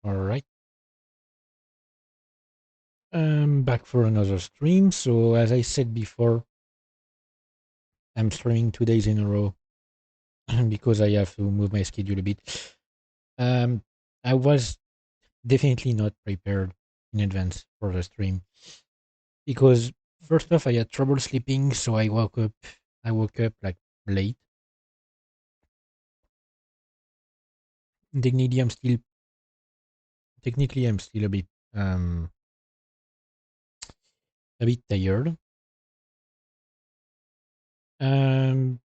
Alright. I'm back for another stream. So as I said before, I'm streaming 2 days in a row because I have to move my schedule a bit. Um, I was definitely not prepared in advance for the stream because first off, I had trouble sleeping, so I woke up. I woke up like late. Technically, I'm still um a bit tired.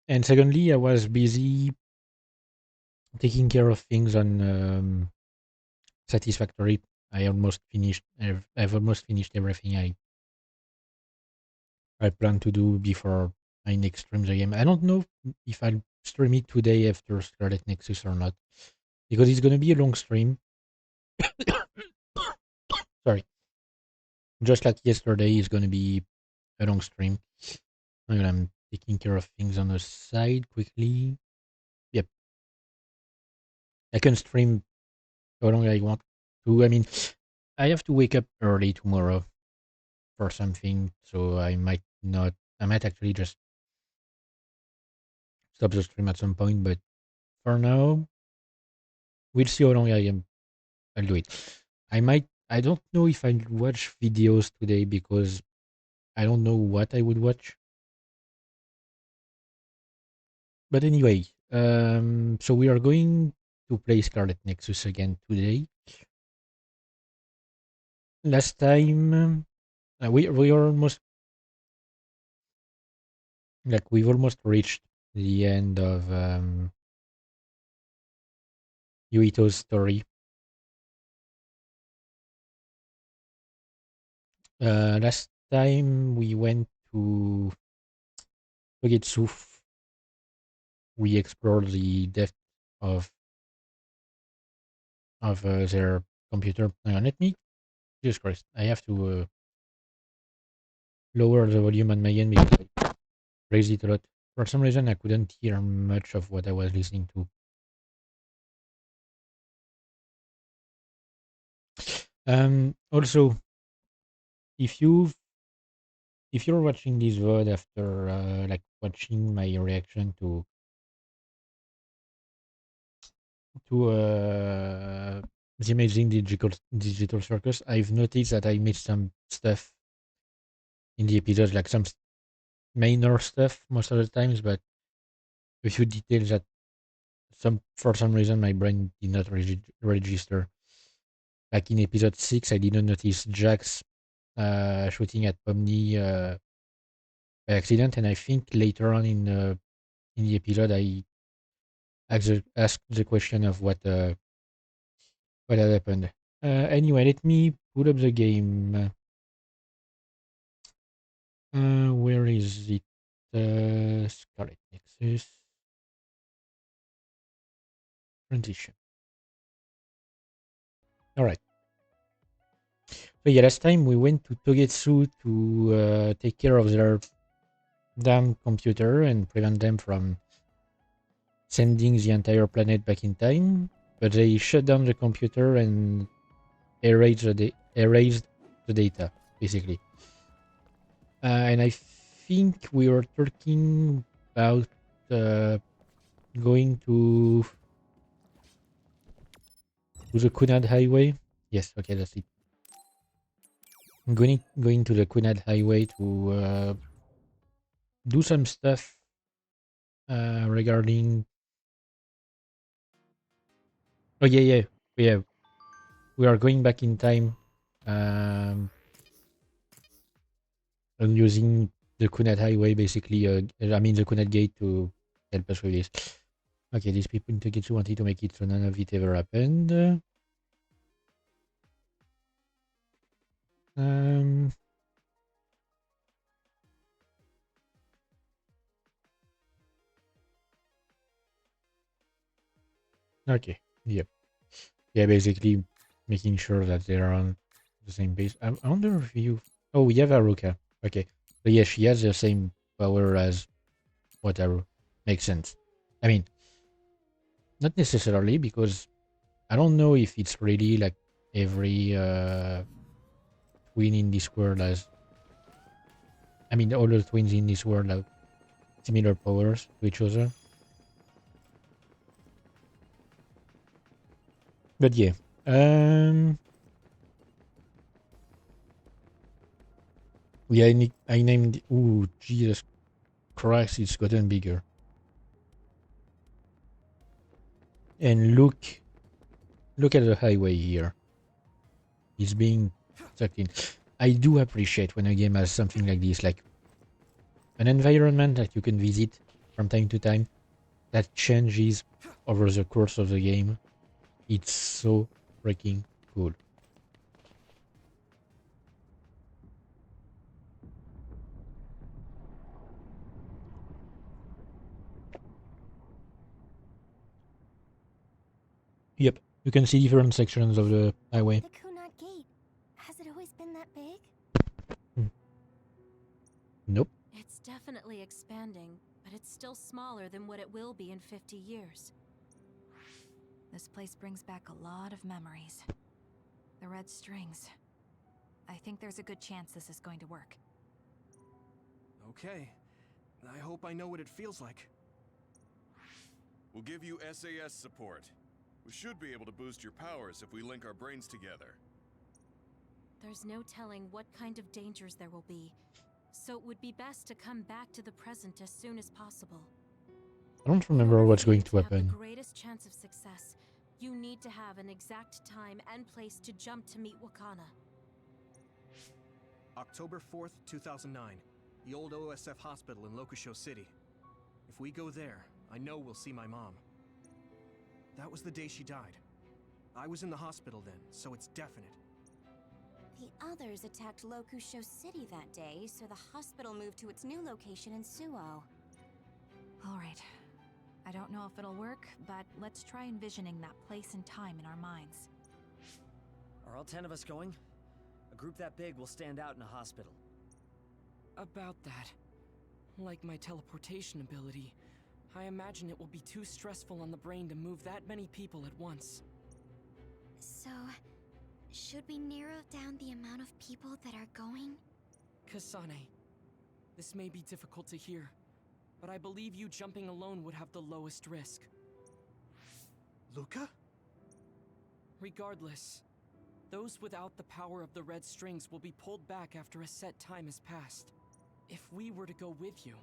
And secondly, I was busy taking care of things on Satisfactory. I've almost finished everything I plan to do before my next stream the game. I don't know if I'll stream it today after Scarlet Nexus or not because it's gonna be a long stream. Sorry, just like yesterday, it's gonna be a long stream. And I'm taking care of things on the side quickly. Yep, I can stream how long I want to. I mean, I have to wake up early tomorrow for something, so I might not. I might actually just stop the stream at some point, but for now, we'll see how long I'll do it. I might. I don't know if I'll watch videos today because I don't know what I would watch. But anyway, so we are going to play Scarlet Nexus again today. Last time, we are almost like we've almost reached the end of Yuito's story. Last time we went to Togetsu, we explored the depth of their computer. Hang on, let me. Jesus Christ! I have to lower the volume on my end because I raised it a lot. For some reason, I couldn't hear much of what I was listening to. Also, if you if you're watching this VOD after like watching my reaction to the amazing digital circus, I've noticed that I missed some stuff in the episodes, like some minor stuff most of the times, but a few details that for some reason my brain did not register. Like in episode 6, I didn't notice Jax shooting at Pomni by accident, and I think later on in the episode I asked the question of what had happened. Anyway, let me pull up the game. Where is it? Scarlet Nexus transition. All right. So yeah, last time we went to Togetsu to take care of their damn computer and prevent them from sending the entire planet back in time. But they shut down the computer and erased the data, basically. And I think we were talking about going to the Kunad Highway. Yes, okay, that's it. I'm going to the Kunad Highway to do some stuff regarding. Oh yeah. We are going back in time, and using the Kunad Highway, basically. I mean the Kunad Gate to help us with this. Okay, these people in Tokyo wanted to make it, so none of it ever happened. Um, okay, yep. Yeah, basically making sure that they're on the same base. I wonder if you. Oh, we have Aruka. Okay, so yeah, she has the same power as Wataru. Makes sense. I mean, not necessarily because I don't know if it's really like every twin in this world has. I mean, all the twins in this world have similar powers to each other. But yeah. Yeah, I named. Ooh, Jesus Christ, it's gotten bigger. And look at the highway here. It's being sucked in. I do appreciate when a game has something like this, like an environment that you can visit from time to time that changes over the course of the game. It's so freaking cool. Yep, you can see different sections of the highway. The Kunat Gate. Has it always been that big? Nope. It's definitely expanding, but it's still smaller than what it will be in 50 years. This place brings back a lot of memories. The red strings. I think there's a good chance this is going to work. Okay. I hope I know what it feels like. We'll give you SAS support. We should be able to boost your powers if we link our brains together. There's no telling what kind of dangers there will be, so it would be best to come back to the present as soon as possible. I don't remember what's going to happen. Have the greatest chance of success, you need to have an exact time and place to jump to meet Wakana. October 4th, 2009. The old OSF hospital in Lokusho City. If we go there, I know we'll see my mom. That was the day she died. I was in the hospital then, so it's definite. The others attacked Lokusho City that day, so the hospital moved to its new location in Suo. Alright. I don't know if it'll work, but let's try envisioning that place and time in our minds. Are all 10 of us going? A group that big will stand out in a hospital. About that. Like my teleportation ability, I imagine it will be too stressful on the brain to move that many people at once. So, should we narrow down the amount of people that are going? Kasane, this may be difficult to hear, but I believe you jumping alone would have the lowest risk. Luca? Regardless, those without the power of the red strings will be pulled back after a set time has passed. If we were to go with you,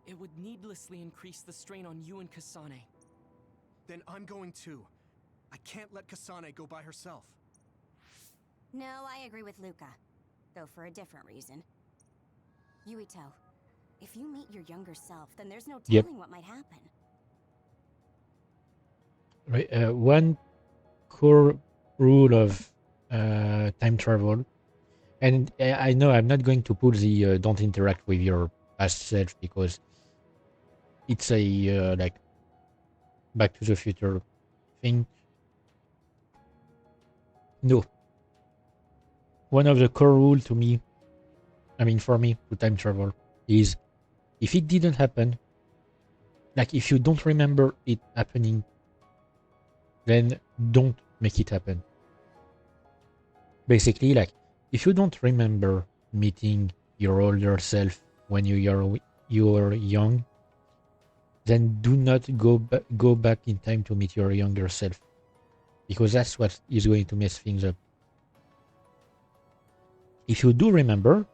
it would needlessly increase the strain on you and Kasane. Then I'm going too. I can't let Kasane go by herself. No, I agree with Luca. Though for a different reason. Yuito, if you meet your younger self, then there's no telling what might happen. Right, one core rule of time travel, and I know I'm not going to put the don't interact with your past self because it's a like Back to the Future thing. No. One of the core rules to me, I mean for me, to time travel, is if it didn't happen, like if you don't remember it happening, then don't make it happen. Basically, like, if you don't remember meeting your older self when you're young, then do not go back in time to meet your younger self, because that's what is going to mess things up. If you do remember,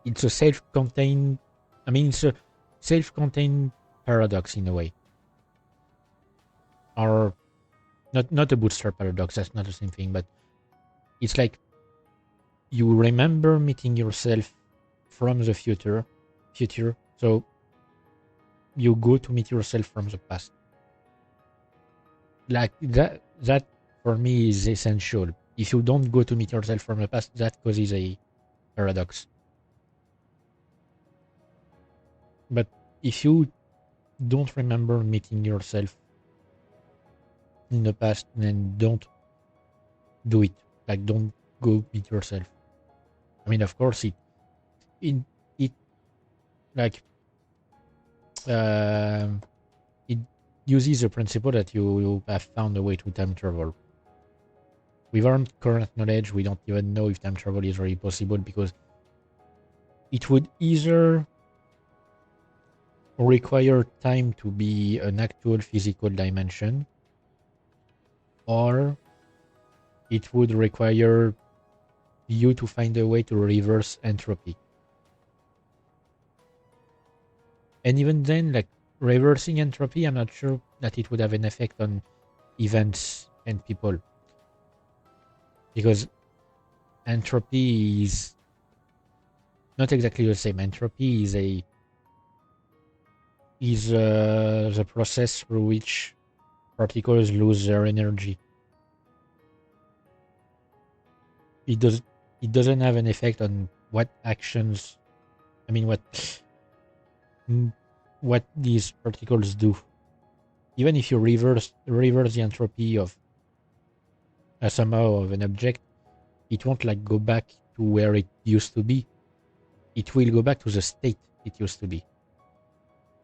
it's a self-contained, I mean, it's a self-contained paradox in a way. Or not a bootstrap paradox, that's not the same thing, but it's like you remember meeting yourself from the future, so you go to meet yourself from the past. Like that for me is essential. If you don't go to meet yourself from the past, that causes a paradox. But if you don't remember meeting yourself in the past, then don't do it. Like, don't go meet yourself. I mean, of course, it uses the principle that you have found a way to time travel. with our current knowledge, we don't even know if time travel is really possible, because it would either require time to be an actual physical dimension, or it would require you to find a way to reverse entropy. And even then, like, reversing entropy, I'm not sure that it would have an effect on events and people, because entropy is not exactly the same. Entropy is the process through which particles lose their energy. It doesn't have an effect on what actions, I mean, what these particles do. Even if you reverse the entropy of somehow of an object, it won't like go back to where it used to be. It will go back to the state it used to be.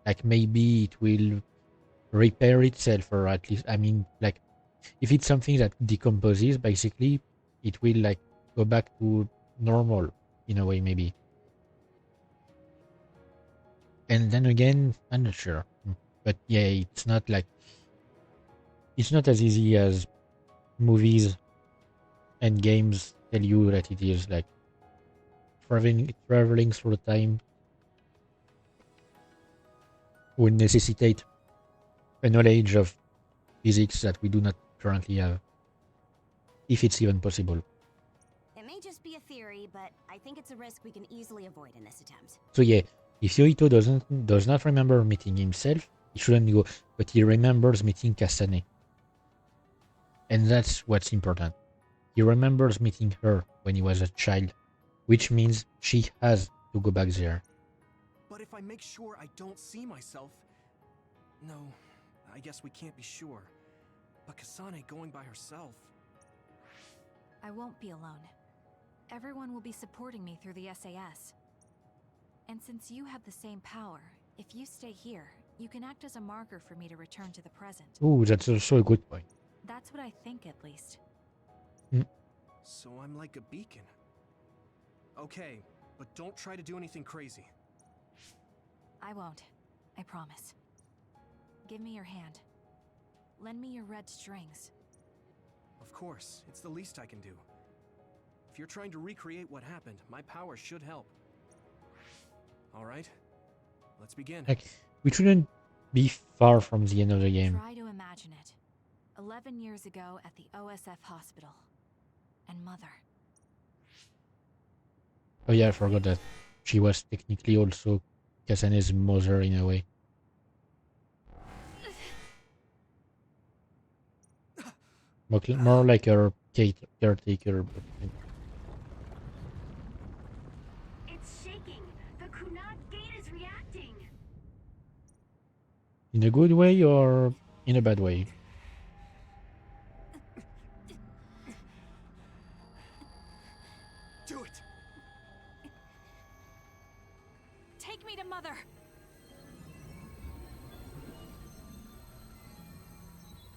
Like, maybe it will repair itself, or at least, I mean, like, if it's something that decomposes, basically, it will like go back to normal in a way, maybe. And then again, I'm not sure. But yeah, it's not as easy as movies and games tell you that it is. Like, traveling through time would necessitate a knowledge of physics that we do not currently have, if it's even possible. It may just be a theory, but I think it's a risk we can easily avoid in this attempt. So yeah, if Yoito does not remember meeting himself, he shouldn't go, but he remembers meeting Kasane. And that's what's important. He remembers meeting her when he was a child, which means she has to go back there. But if I make sure I don't see myself... No, I guess we can't be sure. But Kasane going by herself... I won't be alone. Everyone will be supporting me through the SAS. And since you have the same power, if you stay here, you can act as a marker for me to return to the present. Ooh, that's also a good point. That's what I think, at least. So I'm like a beacon. Okay, but don't try to do anything crazy. I won't. I promise. Give me your hand. Lend me your red strings. Of course, it's the least I can do. If you're trying to recreate what happened, my power should help. Alright, let's begin. Like, we shouldn't be far from the end of the game. Try to imagine it. 11 years ago at the OSF hospital. And Mother. Oh yeah, I forgot that she was technically also Kasane's mother in a way. More like her caretaker. But... It's shaking. The Kunad gate is reacting. In a good way or in a bad way? Do it! Take me to Mother!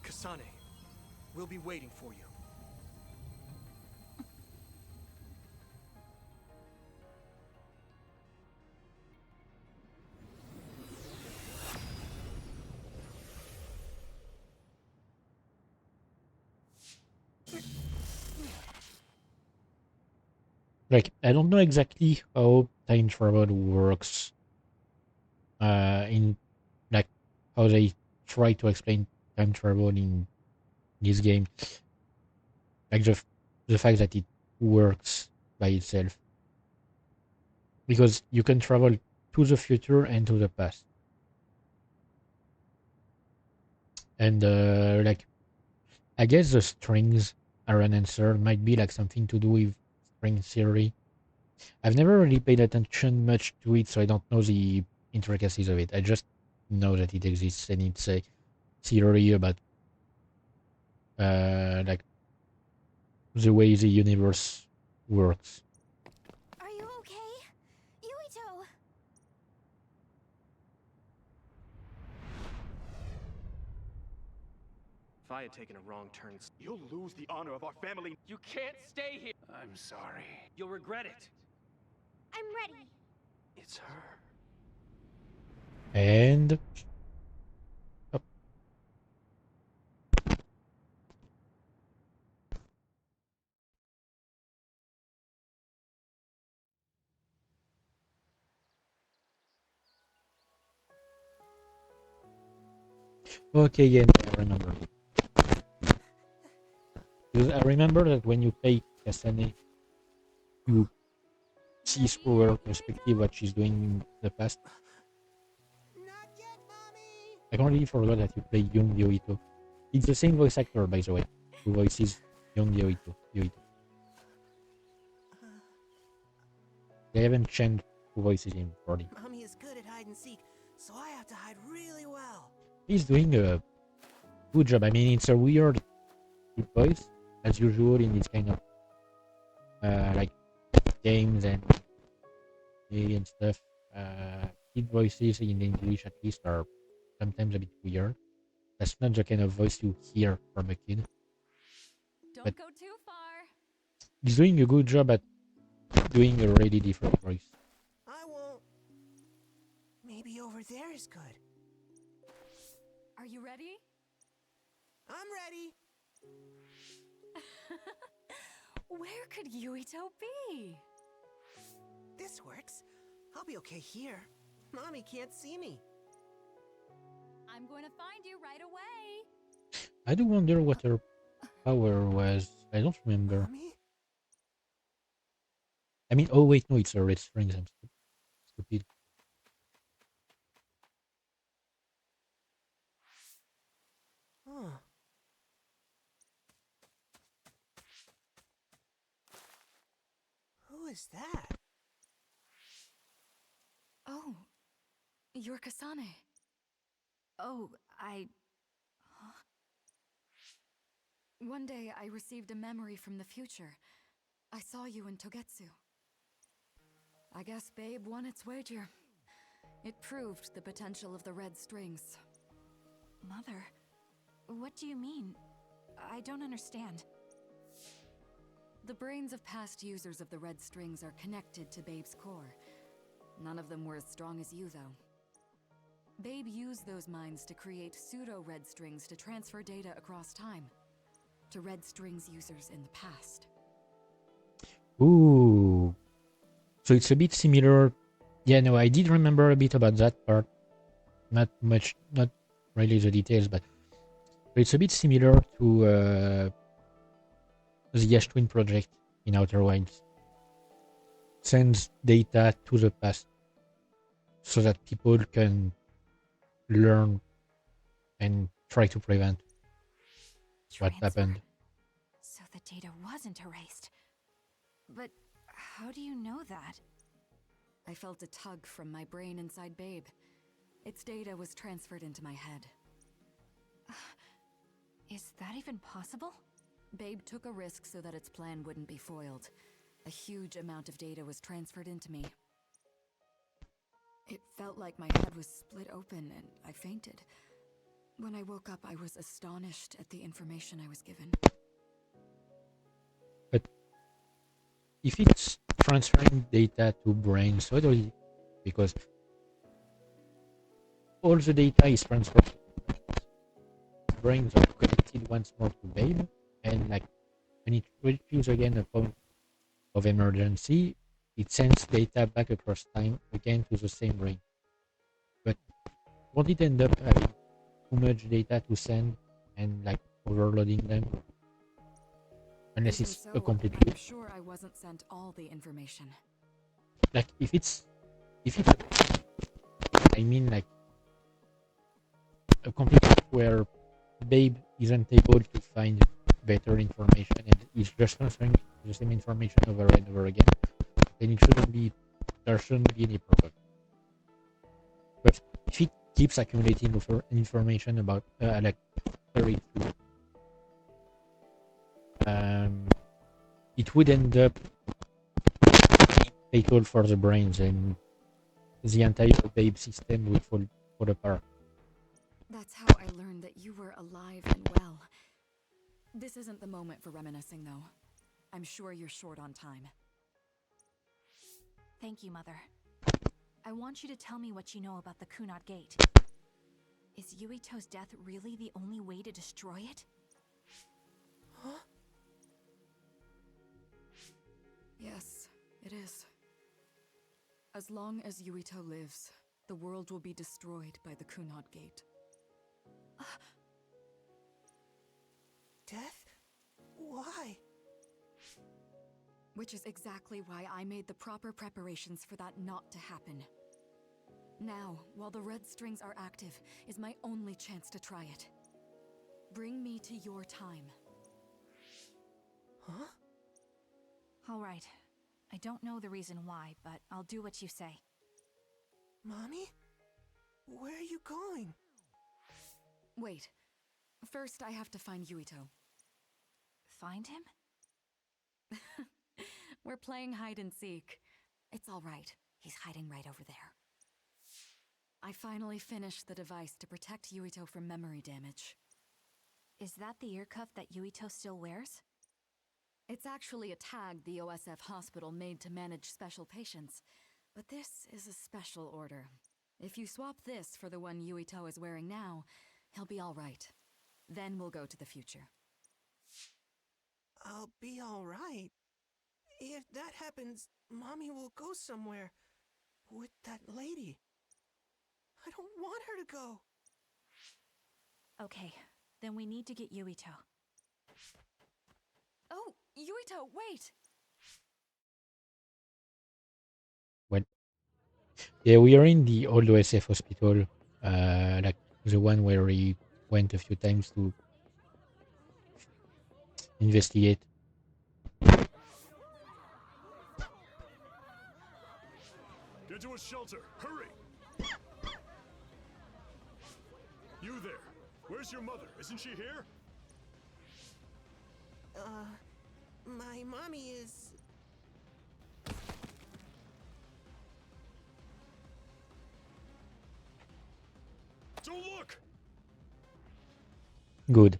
Kasane, we'll be waiting for you. Like, I don't know exactly how time travel works. In like how they try to explain time travel in this game. Like the fact that it works by itself. Because you can travel to the future and to the past. And like, I guess the strings are an answer. It might be like something to do with string theory. I've never really paid attention much to it, so I don't know the intricacies of it. I just know that it exists, and it's a theory about like the way the universe works. Are you okay? Yuito! If I had taken a wrong turn, You'll lose the honor of our family. You can't stay here. I'm sorry. You'll regret it. I'm ready. It's her. And oh. Okay, yeah, I remember. Because I remember that when you play Kasane, you see through her perspective what she's doing in the past. Not yet, Mommy! I completely forgot that you play young Yoito. It's the same voice actor, by the way, who voices young Yoito. They haven't changed who voices him for the. Mommy is good at hide and seek, so I have to hide really well. He's doing a good job. I mean, it's a weird voice, as usual in this kind of like games and stuff. Kid voices in English, at least, are sometimes a bit weird. That's not the kind of voice you hear from a kid. Don't go too far. He's doing a good job at doing a really different voice. I won't. Maybe over there is good. Are you ready? I'm ready. Where could Yuito be? This works. I'll be okay here. Mommy can't see me. I'm going to find you right away. I do wonder what her power was. I don't remember. Mommy? I mean, oh wait, no, it's a red strings. I'm stupid. Huh. Who is that? Oh, you're Kasane. Oh, Huh? One day I received a memory from the future. I saw you in Togetsu. I guess Babe won its wager. It proved the potential of the red strings. Mother, what do you mean? I don't understand. The brains of past users of the red strings are connected to Babe's core. None of them were as strong as you, though. Babe used those minds to create pseudo-red strings to transfer data across time to red strings users in the past. Ooh. So it's a bit similar. Yeah, no, I did remember a bit about that part. Not much, not really the details, but it's a bit similar to the Ash Twin project in Outer Wilds. Sends data to the past so that people can learn and try to prevent what happened. So the data wasn't erased. But how do you know that? I felt a tug from my brain inside Babe. Its data was transferred into my head. Is that even possible? Babe took a risk so that its plan wouldn't be foiled. A huge amount of data was transferred into me. It felt like my head was split open and I fainted. When I woke up, I was astonished at the information I was given. But if it's transferring data to brains, what do you? Because all the data is transferred to brains are connected once more to Babe, and like when it reaches again a point of emergency, it sends data back across time again to the same brain. But won't it end up having too much data to send and like overloading them? Unless Even it's so, a complete I'm loop. sure I wasn't sent all the information. Like if it's I mean like a complete loop where Babe isn't able to find better information and is just transferring the same information over and over again, then it shouldn't be, there shouldn't be any problem. But if it keeps accumulating information about like very few, it would end up fatal for the brains and the entire Babe system would fall apart. That's how I learned that you were alive and well. This isn't the moment for reminiscing, though. I'm sure you're short on time. Thank you, Mother. I want you to tell me what you know about the Kunad Gate. Is Yuito's death really the only way to destroy it? Huh? Yes, it is. As long as Yuito lives, the world will be destroyed by the Kunad Gate. Death? Why? Which is exactly why I made the proper preparations for that not to happen. Now, while the red strings are active, is my only chance to try it. Bring me to your time. Huh? All right. I don't know the reason why, but I'll do what you say. Mommy? Where are you going? Wait. First, I have to find Yuito. Find him? We're playing hide and seek. It's all right. He's hiding right over there. I finally finished the device to protect Yuito from memory damage. Is that the ear cuff that Yuito still wears? It's actually a tag the OSF hospital made to manage special patients. But this is a special order. If you swap this for the one Yuito is wearing now, he'll be all right. Then we'll go to the future. I'll be alright. If that happens, Mommy will go somewhere. With that lady. I don't want her to go. Okay, then we need to get Yuito. Oh, Yuito, wait! Well, yeah, we are in the old OSF hospital, like the one where we went a few times to investigate. Get to a shelter! Hurry! You there! Where's your mother? Isn't she here? My mommy is... Don't look! Good.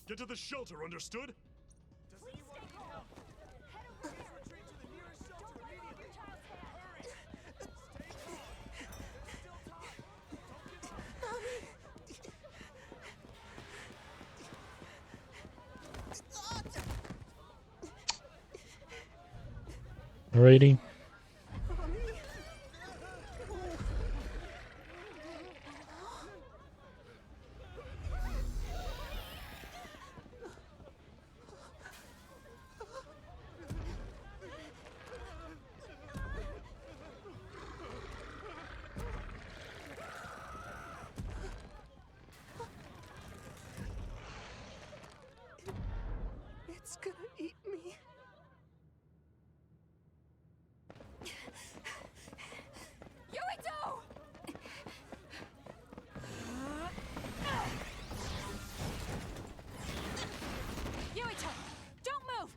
Get to the shelter, understood? Already? It's gonna eat me. Yuito! Yuito, don't move!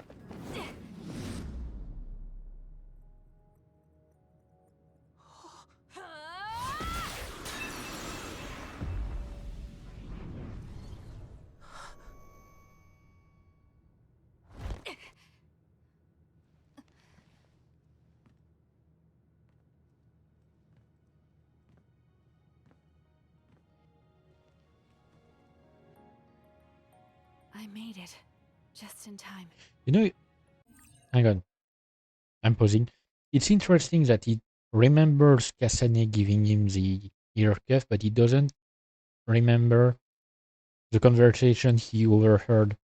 I made it. Just in time. You know, hang on. I'm pausing. It's interesting that he remembers Kasane giving him the ear cuff, but he doesn't remember the conversation he overheard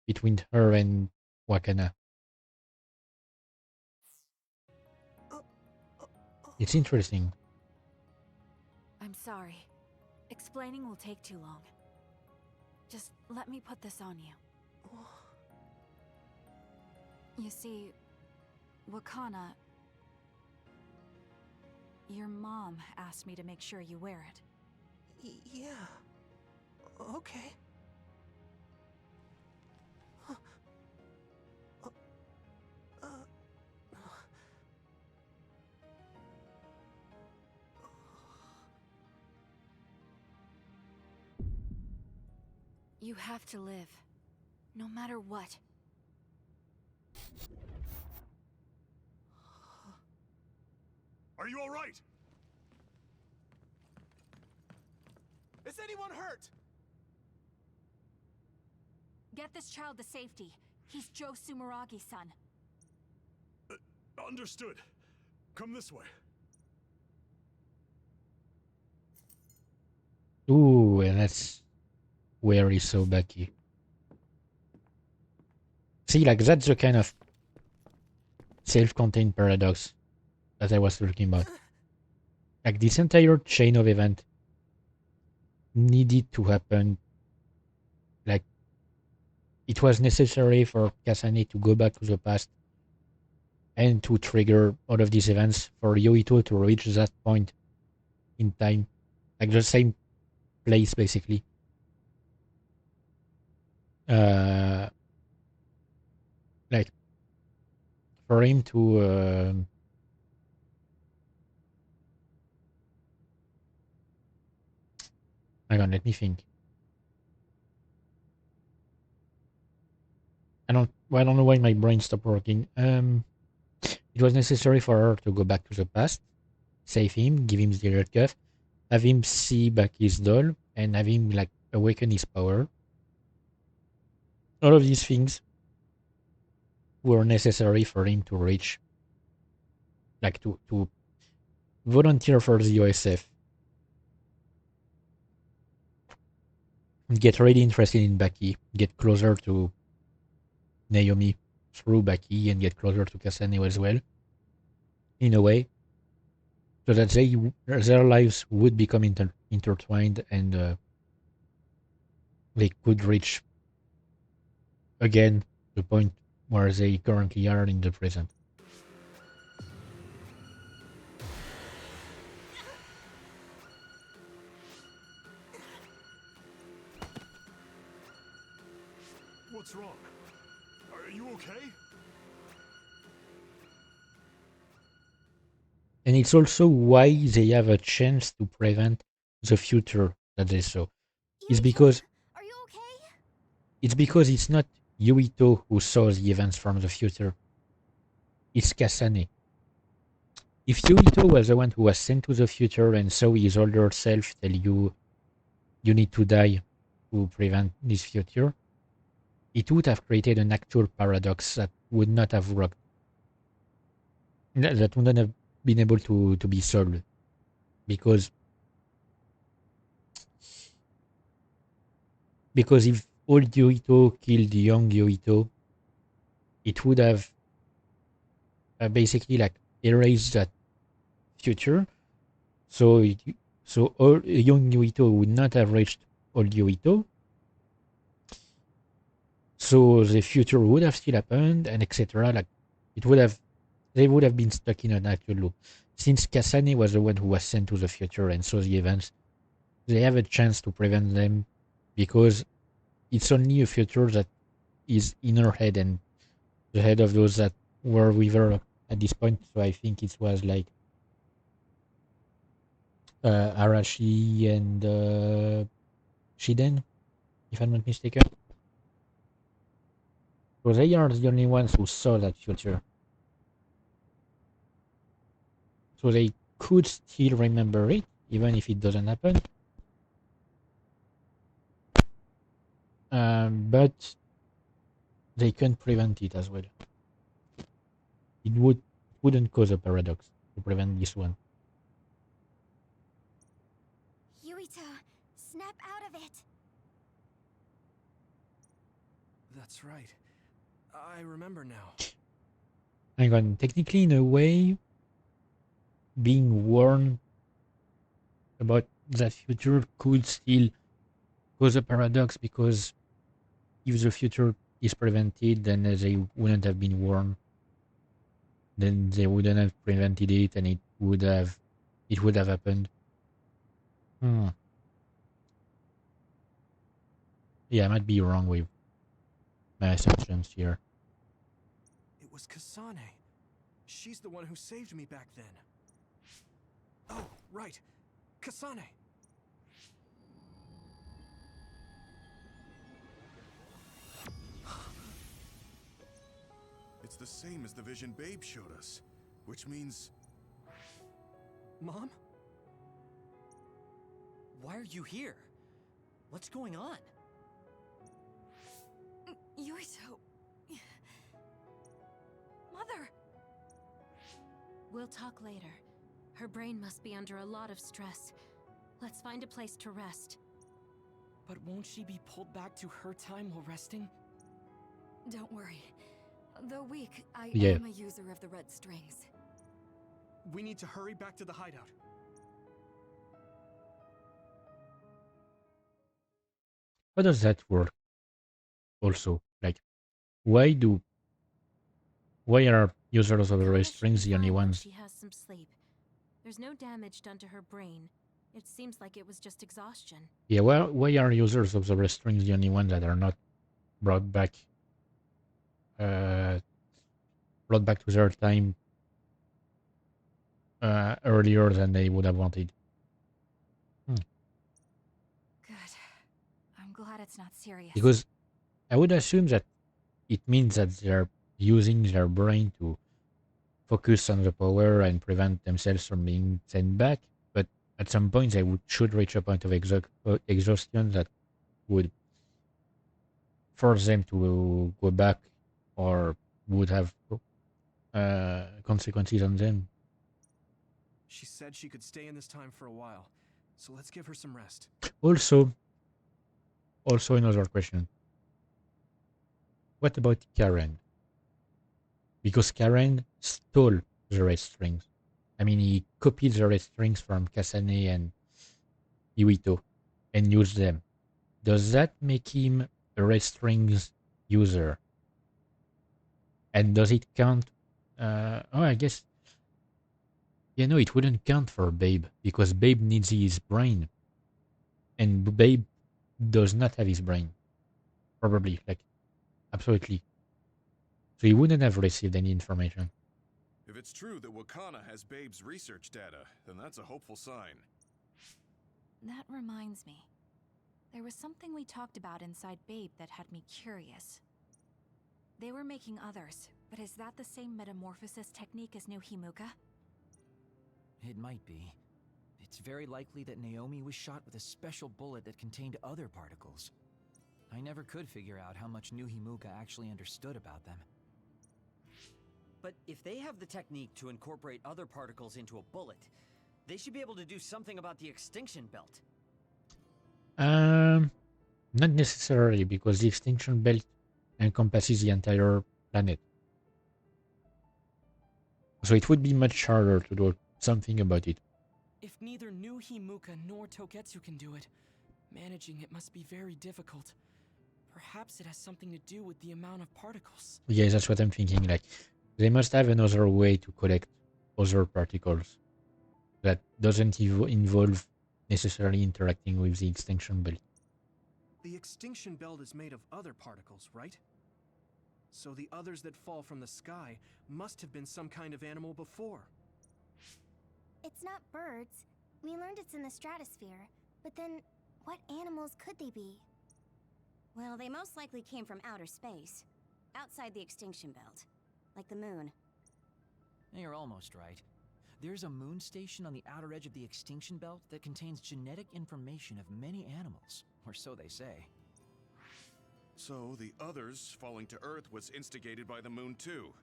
between her and Wakana. It's interesting. I'm sorry. Explaining will take too long. Just let me put this on you. You see, Wakana... Your mom asked me to make sure you wear it. Yeah. Okay. You have to live. No matter what. Are you all right? Is anyone hurt? Get this child to safety. He's Joe Sumeragi's son. Understood. Come this way. Ooh, and that's where he saw Becky. See, like, that's the kind of self-contained paradox that I was talking about. Like, this entire chain of events needed to happen. Like, it was necessary for Kasane to go back to the past and to trigger all of these events for Yoito to reach that point in time. Like, the same place, basically. Like, for him to hang on, let me think. I don't know why my brain stopped working. It was necessary for her to go back to the past, save him, give him the red cuff, have him see back his doll, and have him like awaken his power. All of these things were necessary for him to reach, like to volunteer for the OSF, get really interested in Baki, get closer to Naomi through Baki, and get closer to Kasane as well, in a way, so that their lives would become intertwined, and they could reach again the point where they currently are in the present. What's wrong? Are you okay? And it's also why they have a chance to prevent the future that they saw. It's because Are you okay? it's because it's not Yuito who saw the events from the future. It's Kasane. If Yuito was the one who was sent to the future and saw his older self tell you need to die to prevent this future, it would have created an actual paradox that would not have worked. That wouldn't have been able to be solved. Because if old Yuito killed young Yuito, it would have basically like erased that future. So young Yuito would not have reached old Yuito. So the future would have still happened, and etc. Like they would have been stuck in an actual loop. Since Kasane was the one who was sent to the future and saw the events, they have a chance to prevent them, because it's only a future that is in her head and the head of those that were with her at this point. So I think it was like Arashi and Shiden, if I'm not mistaken. So they are the only ones who saw that future. So they could still remember it, even if it doesn't happen. But they can't prevent it as well. It wouldn't cause a paradox to prevent this one. Yuito, snap out of it. That's right. I remember now. Hang on, technically, in a way, being warned about that future could still cause a paradox, because if the future is prevented, then they wouldn't have been warned. Then they wouldn't have prevented it, and it would have happened. Yeah, I might be wrong with my assumptions here. It was Kasane. She's the one who saved me back then. Oh, right. Kasane. the same as the vision Babe showed us, which means... Mom? Why are you here? What's going on? Yuito. Mother! We'll talk later. Her brain must be under a lot of stress. Let's find a place to rest. But won't she be pulled back to her time while resting? Don't worry. Though weak, I Yeah. am a user of the red strings. We need to hurry back to the hideout. How does that work? Also, like, why are users of the red strings the only ones? She has some sleep. There's no damage done to her brain. It seems like it was just exhaustion. Yeah, why are users of the red strings the only ones that are not brought back to their time earlier than they would have wanted? Good. I'm glad it's not serious. Because I would assume that it means that they're using their brain to focus on the power and prevent themselves from being sent back. But at some point, they should reach a point of exhaustion that would force them to go back or would have consequences on them. She said she could stay in this time for a while, so let's give her some rest. Also another question. What about Karen? Because Karen stole the red strings. I mean, he copied the red strings from Kasane and Iwito and used them. Does that make him a red strings user? And does it count? I guess... it wouldn't count for Babe, because Babe needs his brain. And Babe does not have his brain. Probably, absolutely. So he wouldn't have received any information. If it's true that Wakana has Babe's research data, then that's a hopeful sign. That reminds me. There was something we talked about inside Babe that had me curious. They were making others, but is that the same metamorphosis technique as New Himuka? It might be. It's very likely that Naomi was shot with a special bullet that contained other particles. I never could figure out how much New Himuka actually understood about them. But if they have the technique to incorporate other particles into a bullet, they should be able to do something about the extinction belt. Not necessarily, because the extinction belt encompasses the entire planet. So it would be much harder to do something about it. If neither New Himuka nor Togetsu can do it, managing it must be very difficult. Perhaps it has something to do with the amount of particles. Yeah, that's what I'm thinking. They must have another way to collect other particles that doesn't involve necessarily interacting with the extinction belt. The extinction belt is made of other particles, right? So the others that fall from the sky must have been some kind of animal before. It's not birds. We learned it's in the stratosphere. But then, what animals could they be? Well, they most likely came from outer space, outside the extinction belt, like the moon. You're almost right. There's a moon station on the outer edge of the extinction belt that contains genetic information of many animals, or so they say. So the others falling to Earth was instigated by the moon too.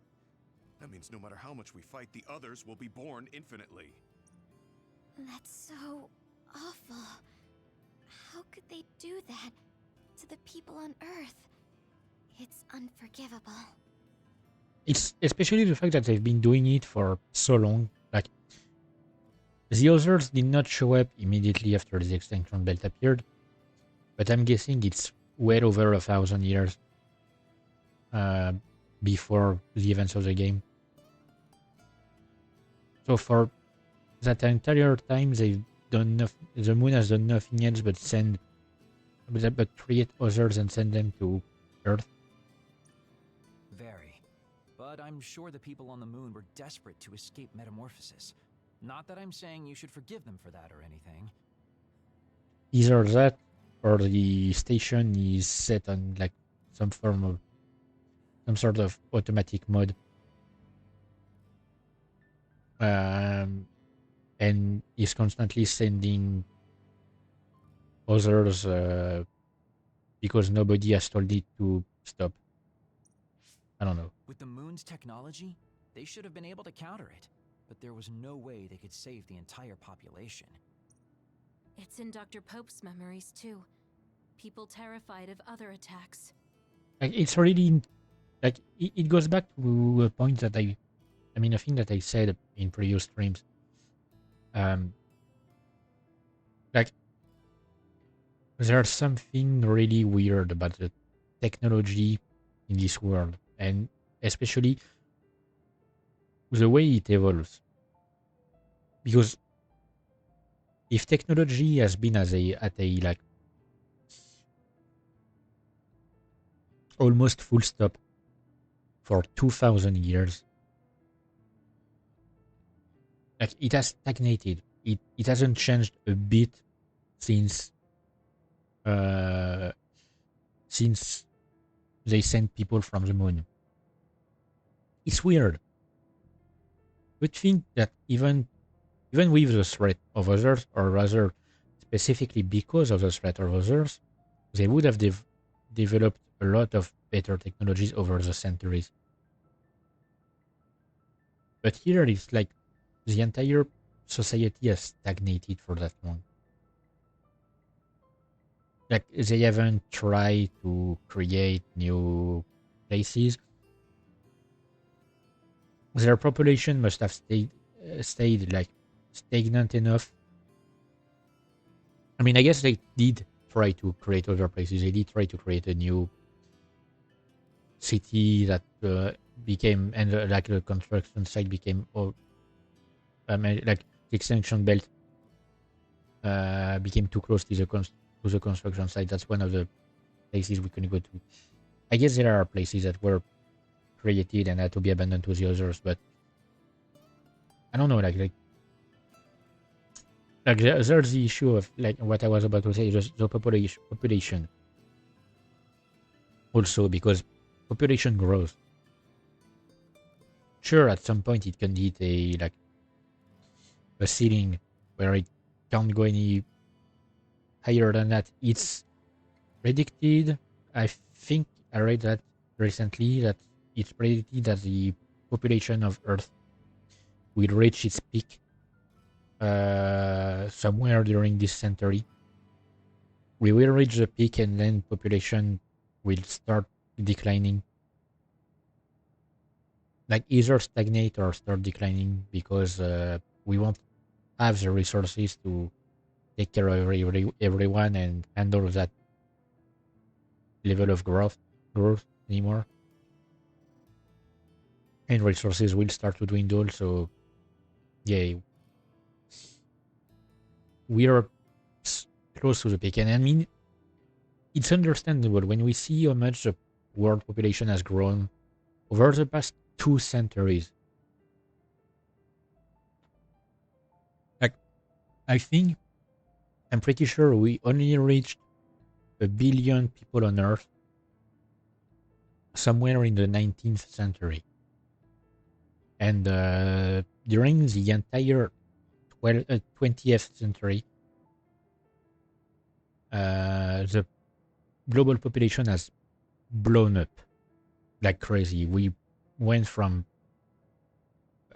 That means no matter how much we fight, the others will be born infinitely. That's so awful. How could they do that to the people on Earth? It's unforgivable. It's especially the fact that they've been doing it for so long. The others did not show up immediately after the extinction belt appeared, but I'm guessing it's well over 1,000 years before the events of the game. So for that entire time, they've done nothing. The moon has done nothing else but create others and send them to Earth. Very. But I'm sure the people on the moon were desperate to escape metamorphosis. Not that I'm saying you should forgive them for that or anything. Either that, or the station is set on some sort of automatic mode and is constantly sending others because nobody has told it to stop. I don't know. With the moon's technology, they should have been able to counter it, but there was no way they could save the entire population. It's in Dr. Pope's memories, too. People terrified of other attacks. Like, it's really like it goes back to a point that I mean, a thing that I said in previous streams. Like, there's something really weird about the technology in this world, and especially the way it evolves. Because if technology has been at a like almost full stop for 2,000 years, like it has stagnated. It hasn't changed a bit since since they sent people from the moon. It's weird. But think that even with the threat of others, or rather specifically because of the threat of others, they would have developed a lot of better technologies over the centuries. But here it's like the entire society has stagnated for that long. Like, they haven't tried to create new places. Their population must have stayed like stagnant enough. I mean, I guess they did try to create other places. They did try to create a new city that became, and like the construction site became, like the extension belt became too close to the construction site. That's one of the places we can go to. I guess there are places that were created and had to be abandoned to the others, but I don't know, like there's the issue of like what I was about to say, just the population. Also, because population grows. Sure, at some point it can hit a ceiling where it can't go any higher than that. It's predicted. I think I read that recently, that it's predicted that the population of Earth will reach its peak somewhere during this century. We will reach the peak, and then population will start declining. Like, either stagnate or start declining, because we won't have the resources to take care of everyone and handle that level of growth anymore. And resources will start to dwindle, so yeah, we are close to the peak. And I mean, it's understandable when we see how much the world population has grown over the past 2 centuries. Like, I'm pretty sure we only reached 1 billion people on Earth somewhere in the 19th century. And during the entire 20th century, the global population has blown up like crazy. We went from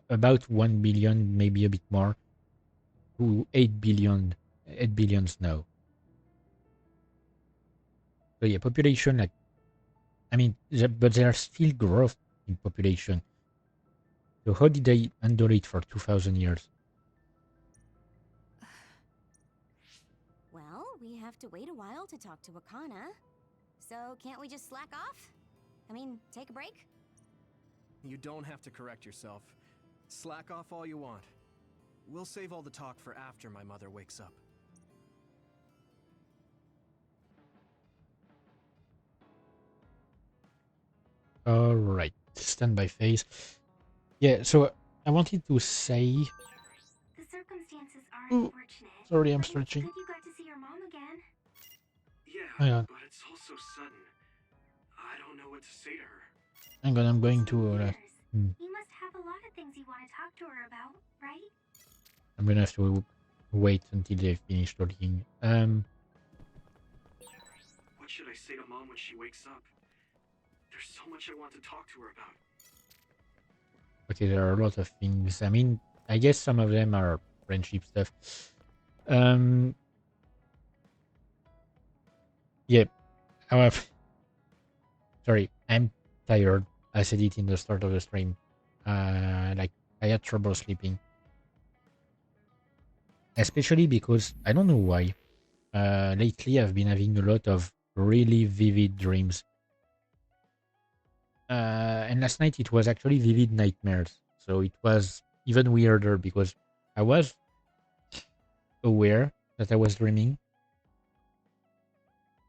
about 1 billion, maybe a bit more, to 8 billions now. So yeah, population, like, I mean, but there's still growth in population. So how did they handle it for 2,000 years? Well, we have to wait a while to talk to Akana. So can't we just slack off? I mean, take a break? You don't have to correct yourself. Slack off all you want. We'll save all the talk for after my mother wakes up. Alright, standby phase. Yeah, so I wanted to say... The circumstances are unfortunate. Sorry, I'm stretching. Good you got to see your mom again. Yeah, but it's all so sudden. I don't know what to say to her. Hang on, I'm going to... You must have have a lot of things you want to talk to her about, right? I'm gonna have to wait until they finish talking. What should I say to Mom when she wakes up? There's so much I want to talk to her about. Okay, there are a lot of things. I mean, I guess some of them are friendship stuff. Yeah. However, sorry, I'm tired. I said it in the start of the stream. Like I had trouble sleeping, especially because I don't know why. Lately I've been having a lot of really vivid dreams. And last night it was actually vivid nightmares. So it was even weirder because I was aware that I was dreaming.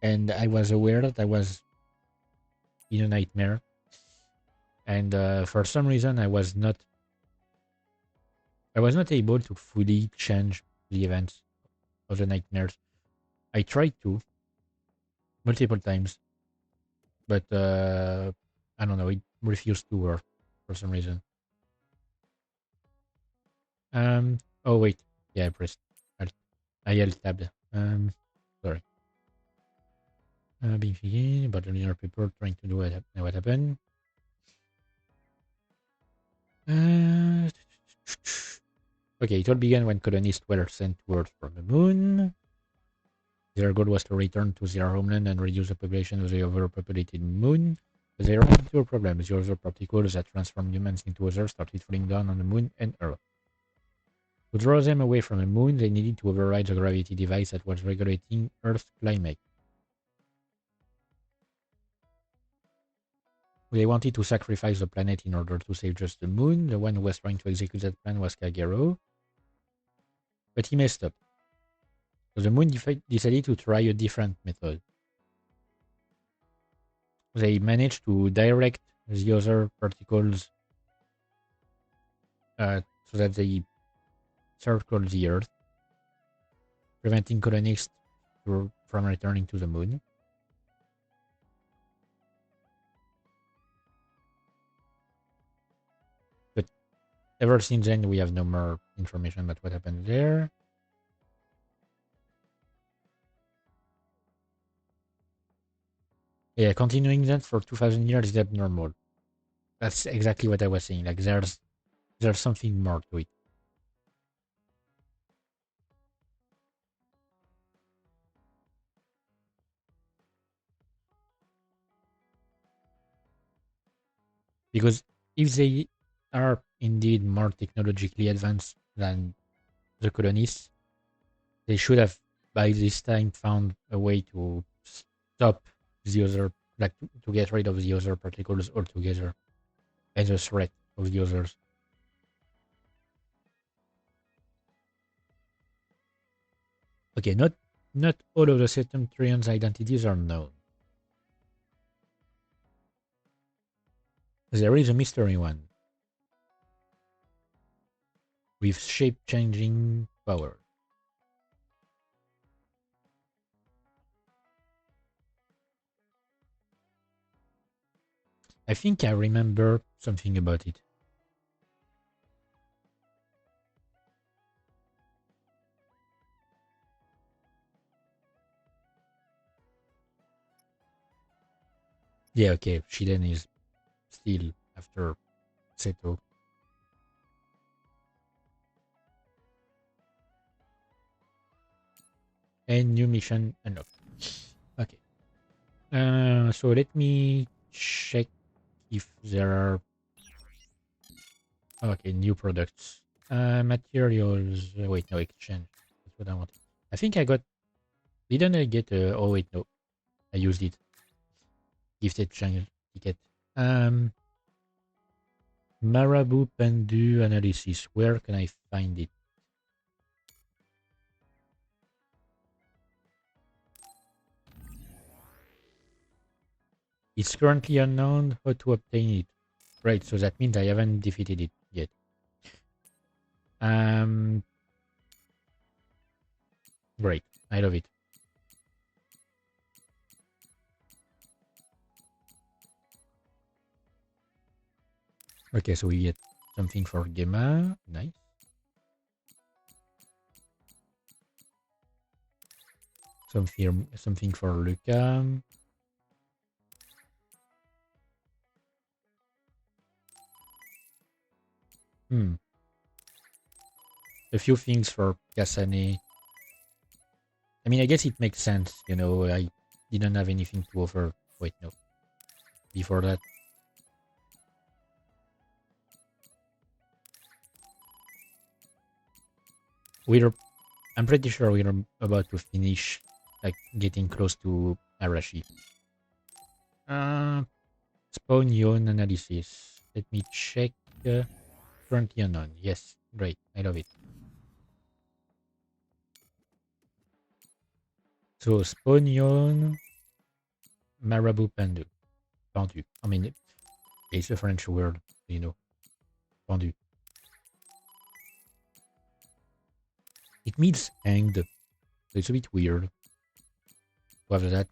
And I was aware that I was in a nightmare. And for some reason I was not able to fully change the events of the nightmares. I tried to multiple times, but I don't know, it refused to work for some reason. Oh wait, yeah, I pressed Alt. I Alt tabbed. Sorry. Being thinking about the linear people trying to do what happened. Okay, it all began when colonists were sent to Earth from the moon. Their goal was to return to their homeland and reduce the population of the overpopulated moon. But they ran into a problem. The other particles that transformed humans into others started falling down on the moon and Earth. To draw them away from the moon, they needed to override the gravity device that was regulating Earth's climate. They wanted to sacrifice the planet in order to save just the moon. The one who was trying to execute that plan was Kagero. But he messed up. So the moon decided to try a different method. They managed to direct the other particles so that they circle the Earth, preventing colonists from returning to the moon. But ever since then, we have no more information about what happened there. Yeah, continuing that for 2,000 years is abnormal. That's exactly what I was saying. Like there's something more to it. Because if they are indeed more technologically advanced than the colonists, they should have by this time found a way to stop the other, like to get rid of the other particles altogether as a threat of the others. Okay, not all of the Septentrians' identities are known. There is a mystery one with shape-changing power. I think I remember something about it. Yeah, okay, Shiden is still after Seto. And new mission unlocked. Okay. So let me check if there are... Okay, new products. Materials. Wait, no, exchange. That's what I wanted. I think I got... Didn't I get... oh, wait, no. I used it. Gifted channel ticket. Marabou Pendu analysis. Where can I find it? It's currently unknown how to obtain it. Right, so that means I haven't defeated it yet. Great, I love it. Okay, so we get Something for Gemma. Nice. Something for Luca. A few things for Kasane. I mean, I guess it makes sense, you know, I didn't have anything to offer. Wait, no. Before that. I'm pretty sure we're about to finish, like, getting close to Arashi. Spawn yawn analysis. Let me check. Currently unknown. Yes, great. I love it. So, spawn yawn, Marabout pendu. Pendu. I mean, it's a French word, you know. Pendu. It means hanged. So it's a bit weird to have that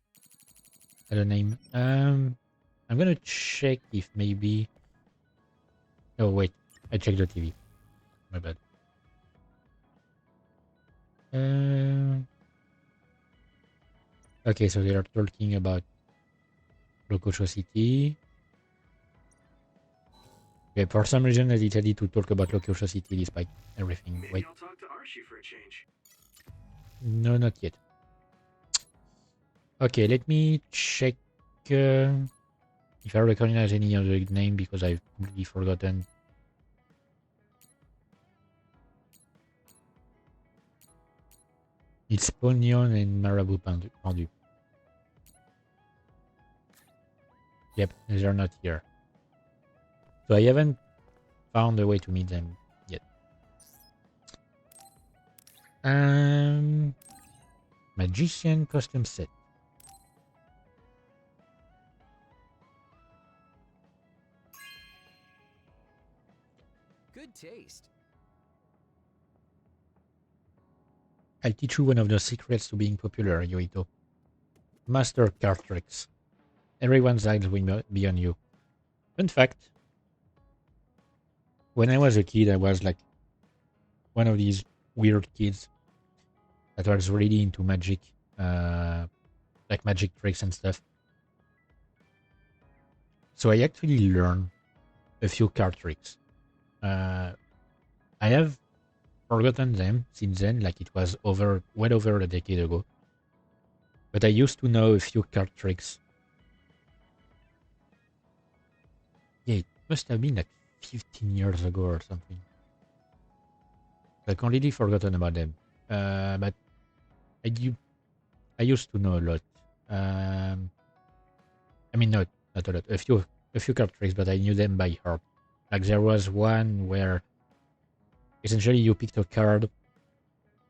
as a name. I'm gonna check if maybe. Oh wait, I checked the TV. My bad. Okay, so they are talking about Lococho City. Okay, for some reason I decided to talk about Lococho City despite everything. Maybe Wait. I'll talk to Archie for a change. No, not yet. Okay, let me check if I recognize any other name because I've completely forgotten. It's Pognon and Marabout pendu. Yep, they're not here. So I haven't found a way to meet them yet. Magician costume set. Good taste. I'll teach you one of the secrets to being popular, Yoito. Master card tricks. Everyone's eyes will be on you. Fun fact. When I was a kid, I was like one of these weird kids that was really into magic. Like magic tricks and stuff. So I actually learned a few card tricks. I have forgotten them since then, like it was well over a decade ago. But I used to know a few card tricks. Yeah, it must have been like 15 years ago or something. I completely forgotten about them. But I used to know a lot. I mean, not a lot. A few card tricks, but I knew them by heart. Like there was one where essentially you picked a card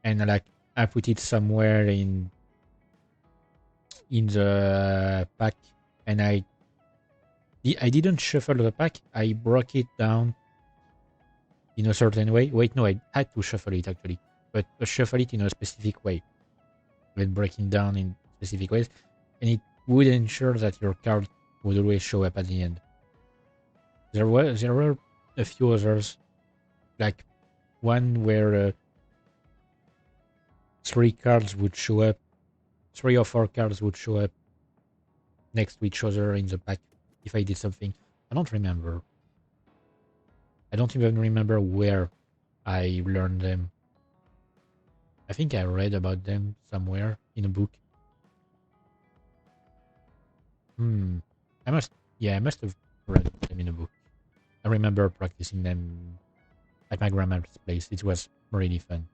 and like I put it somewhere in the pack, and I didn't shuffle the pack. I broke it down in a certain way. Wait, no, I had to shuffle it actually, but shuffle it in a specific way, when breaking down in specific ways, and it would ensure that your card would always show up at the end. There were a few others, like one where 3 cards would show up, 3 or 4 cards would show up next to each other in the pack if I did something. I don't remember. I don't even remember where I learned them. I think I read about them somewhere in a book. I must have read them in a book. I remember practicing them at my grandma's place. It was really fun.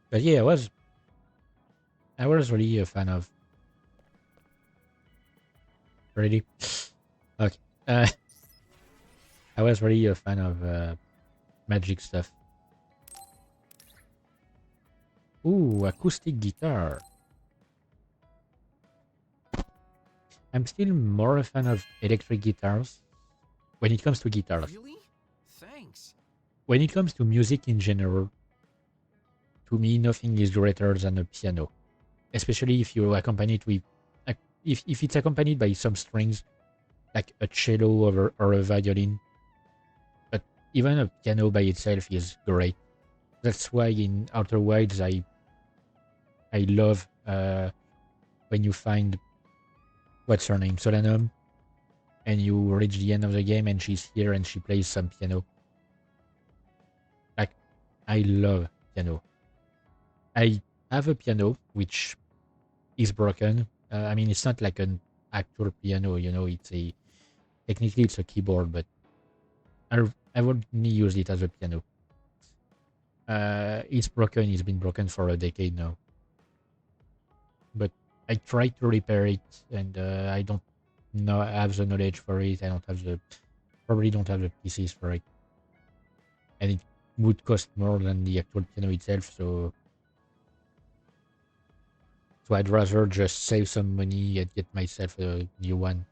But yeah, I was really a fan of. Really? Okay. I was really a fan of magic stuff. Ooh, acoustic guitar. I'm still more a fan of electric guitars when it comes to guitars. Really? Thanks. When it comes to music in general, to me, nothing is greater than a piano. Especially if you accompany it with, if it's accompanied by some strings, like a cello or a violin. But even a piano by itself is great. That's why in Outer Wilds I love when you find what's her name, Solanum, and you reach the end of the game and she's here and she plays some piano. Like, I love piano. I have a piano which is broken. I mean, it's not like an actual piano, technically it's a keyboard, but I would use it as a piano. It's broken. It's been broken for a decade now. But I tried to repair it, and I don't have the knowledge for it. I probably don't have the pieces for it, and it would cost more than the actual piano itself. So I'd rather just save some money and get myself a new one.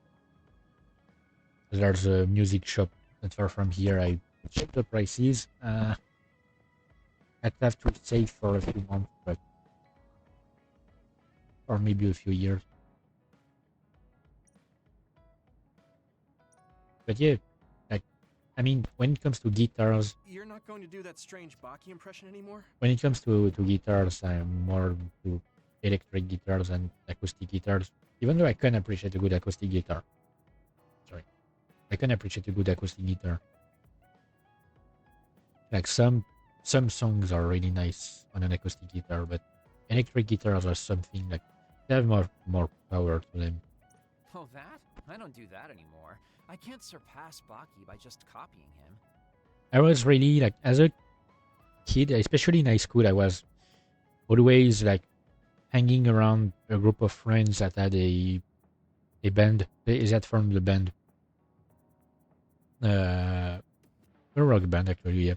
There's a music shop not far from here. I checked the prices. I'd have to save for a few months, or maybe a few years. But yeah, I mean, when it comes to guitars, You're not going to do that strange Baki impression anymore? when it comes to guitars, I'm more to electric guitars and acoustic guitars. Even though I can appreciate a good acoustic guitar. Sorry, I can appreciate a good acoustic guitar. Like some songs are really nice on an acoustic guitar, but electric guitars are something like they have more power to them. Oh, that? I don't do that anymore. I can't surpass Baki by just copying him. I was really like, as a kid, especially in high school, I was always like hanging around a group of friends that had a band. That formed the band. A rock band, actually, yeah.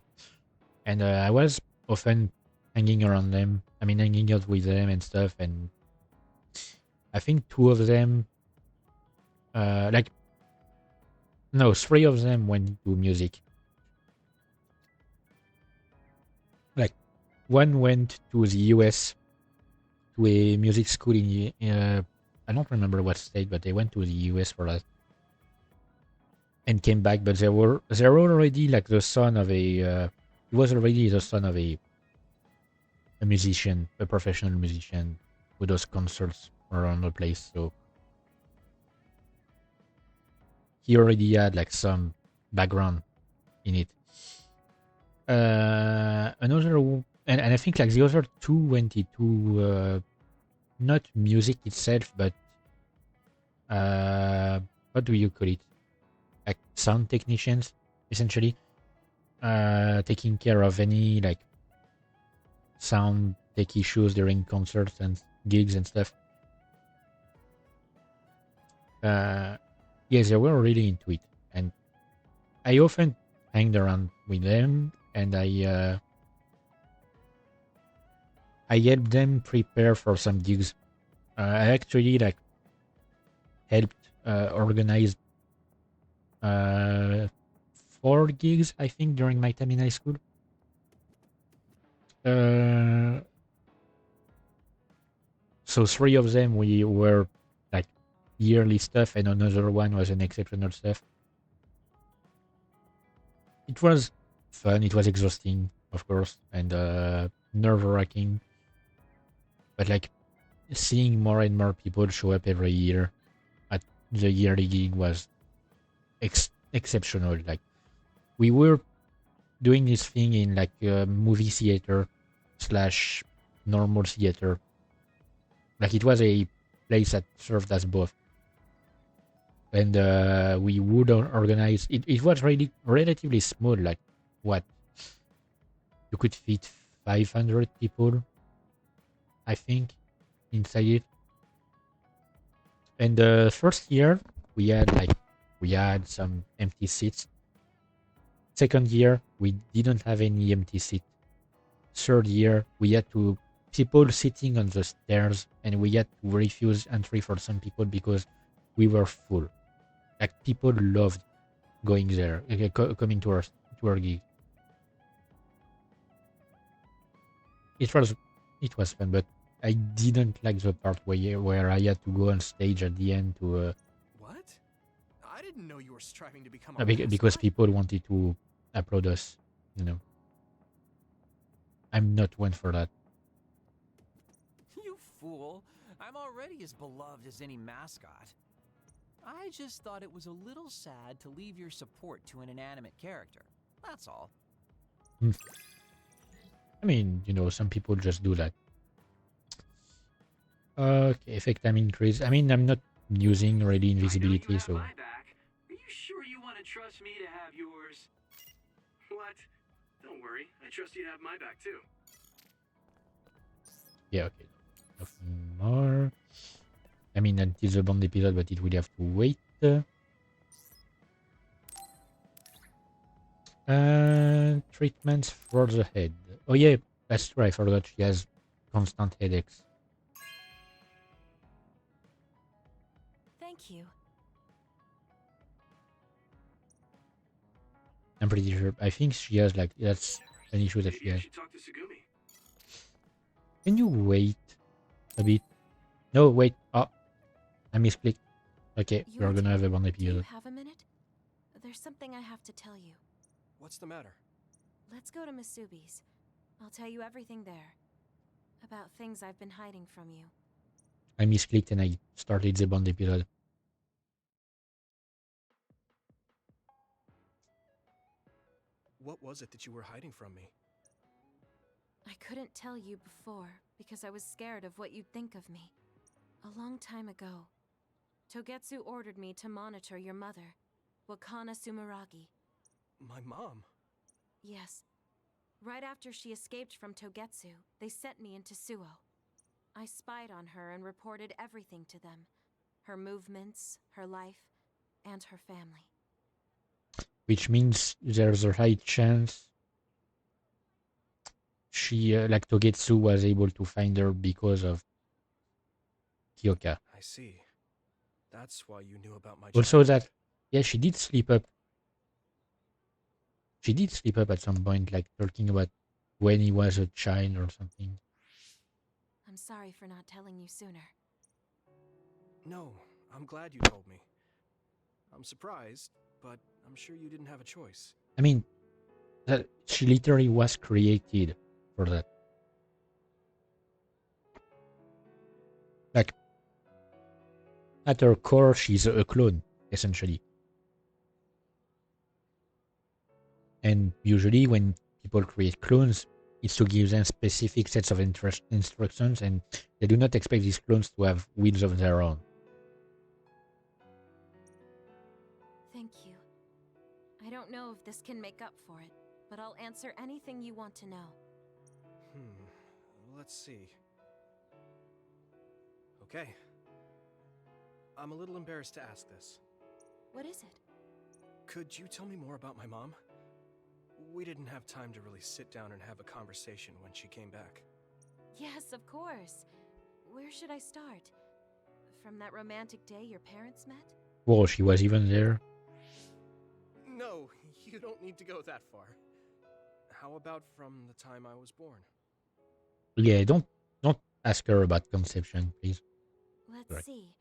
And I was often hanging around them. I mean, hanging out with them and stuff. And I think two of them, three of them went into music. Like, one went to the US to a music school in I don't remember what state, but they went to the US for that and came back. But they were already like the son of a. He was already the son of a musician, a professional musician, who does concerts around the place. So he already had like some background in it. And I think like the other two went into not music itself, but what do you call it? Like sound technicians, essentially, taking care of any like sound tech issues during concerts and gigs and stuff. Yes, they were really into it, and I often hanged around with them, and I helped them prepare for some gigs. I actually like helped organize 4 gigs, I think, during my time in high school. So 3 of them we were like yearly stuff, and another one was an exceptional stuff. It was fun. It was exhausting, of course, and nerve-wracking. But like seeing more and more people show up every year at the yearly gig was exceptional. Like, we were doing this thing in like a movie theater / normal theater. Like, it was a place that served as both. And we would organize it. It was really relatively small. Like, what, you could fit 500 people, I think, inside it. And the first year we had some empty seats. Second year we didn't have any empty seat. Third year we had people sitting on the stairs, and we had to refuse entry for some people because we were full. Like, people loved going there, coming to our gig. It was fun, but I didn't like the part where I had to go on stage at the end to. What? I didn't know you were striving to become a because people wanted to upload us, you know. I'm not one for that. You fool. I'm already as beloved as any mascot. I just thought it was a little sad to leave your support to an inanimate character. That's all. I mean, you know, some people just do that. Okay, effect time increase. I mean, I'm not using really invisibility, so... My back. Are you sure you want to trust me to have yours? What? Don't worry. I trust you to have my back, too. Yeah, okay. Nothing more. I mean, until the Bond episode, but it will have to wait. Treatments for the head. Oh yeah, that's true. I forgot she has constant headaches. Thank you. I'm pretty sure. I think she has like that's an issue that she has. Talk to Sugumi. Can you wait a bit? No, wait. Oh, I misclicked. Okay, we're gonna have a Bond Do you episode. have a minute? There's something I have to tell you. What's the matter? Let's go to Masubi's. I'll tell you everything there. About things I've been hiding from you. I misclicked and I started the Bond episode. What was it that you were hiding from me? I couldn't tell you before because I was scared of what you'd think of me. A long time ago, Togetsu ordered me to monitor your mother, Wakana Sumeragi. My mom? Yes. Right after she escaped from Togetsu, they sent me into Suo. I spied on her and reported everything to them. Her movements, her life, and her family. Which means there's a high chance she, like Togetsu, was able to find her because of Kyoka. I see. That's why you knew about my Also childhood. that, yeah, she did sleep up. She did sleep up at some point, like talking about when he was a child or something. I'm sorry for not telling you sooner. No, I'm glad you told me. I'm surprised, but I'm sure you didn't have a choice. I mean, that she literally was created for that. Like, at her core, she's a clone, essentially. And usually when people create clones, it's to give them specific sets of instructions, and they do not expect these clones to have wills of their own. Thank you. I don't know if this can make up for it, but I'll answer anything you want to know. Let's see. Okay. I'm a little embarrassed to ask this. What is it? Could you tell me more about my mom? We didn't have time to really sit down and have a conversation when she came back. Yes, of course. Where should I start? From that romantic day your parents met? Whoa, she was even there? No, you don't need to go that far. How about from the time I was born? Yeah, don't ask her about conception, please. Let's see.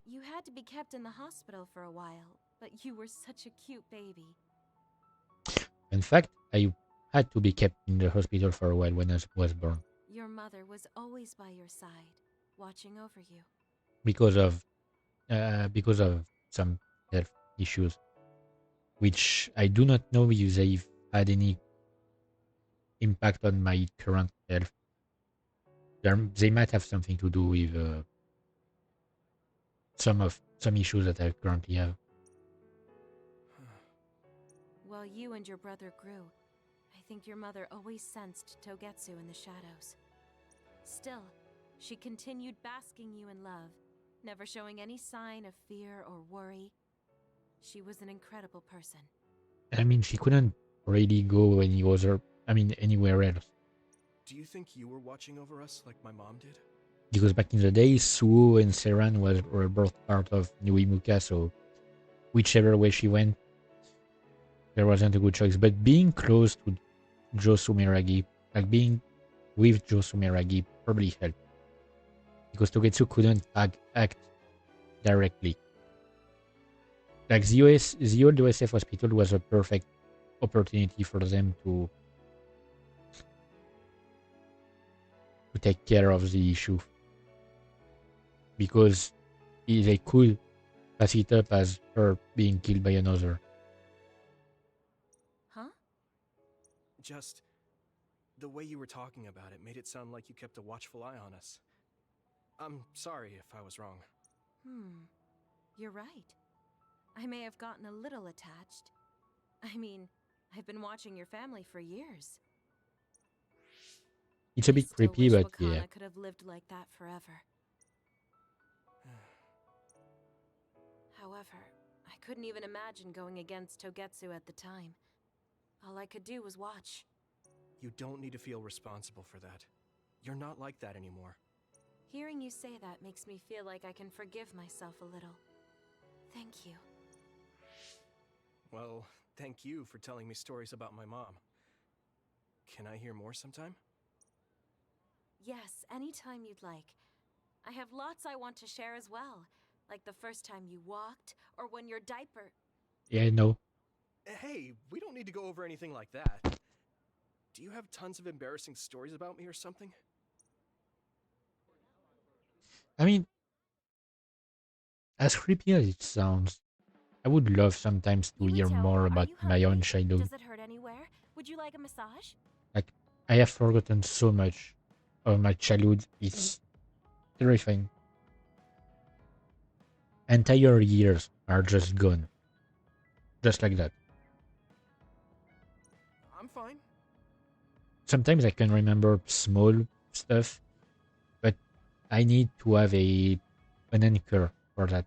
You had to be kept in the hospital for a while, but you were such a cute baby. In fact, I had to be kept in the hospital for a while when I was born. Your mother was always by your side, watching over you. Because of some health issues, which I do not know if they've had any impact on my current health. They might have something to do with some issues that I currently have. While you and your brother grew, I think your mother always sensed Togetsu in the shadows. Still, she continued basking you in love, never showing any sign of fear or worry. She was an incredible person. I mean, she couldn't really go anywhere else. Do you think you were watching over us like my mom did? Because back in the day, Suo and Seran were both part of Nuimuka, so whichever way she went, there wasn't a good choice. But being close to Joe Sumeragi, like being with Joe Sumeragi, probably helped. Because Togetsu couldn't act directly. Like the old OSF hospital was a perfect opportunity for them to take care of the issue, because they could pass it up as her being killed by another. Huh? Just the way you were talking about it made it sound like you kept a watchful eye on us. I'm sorry if I was wrong. You're right. I may have gotten a little attached. I mean, I've been watching your family for years. It's a bit creepy, but Wakana yeah. could have lived like that forever. However, I couldn't even imagine going against Togetsu at the time. All I could do was watch. You don't need to feel responsible for that. You're not like that anymore. Hearing you say that makes me feel like I can forgive myself a little. Thank you. Well, thank you for telling me stories about my mom. Can I hear more sometime? Yes, anytime you'd like. I have lots I want to share as well. Like the first time you walked, or when your diaper... Yeah, I know. Hey, we don't need to go over anything like that. Do you have tons of embarrassing stories about me or something? I mean, as creepy as it sounds, I would love sometimes to hear more about my own childhood. Does it hurt anywhere? Would you like a massage? Like, I have forgotten so much of my childhood. It's terrifying. Entire years are just gone. Just like that. I'm fine. Sometimes I can remember small stuff, but I need to have an anchor for that.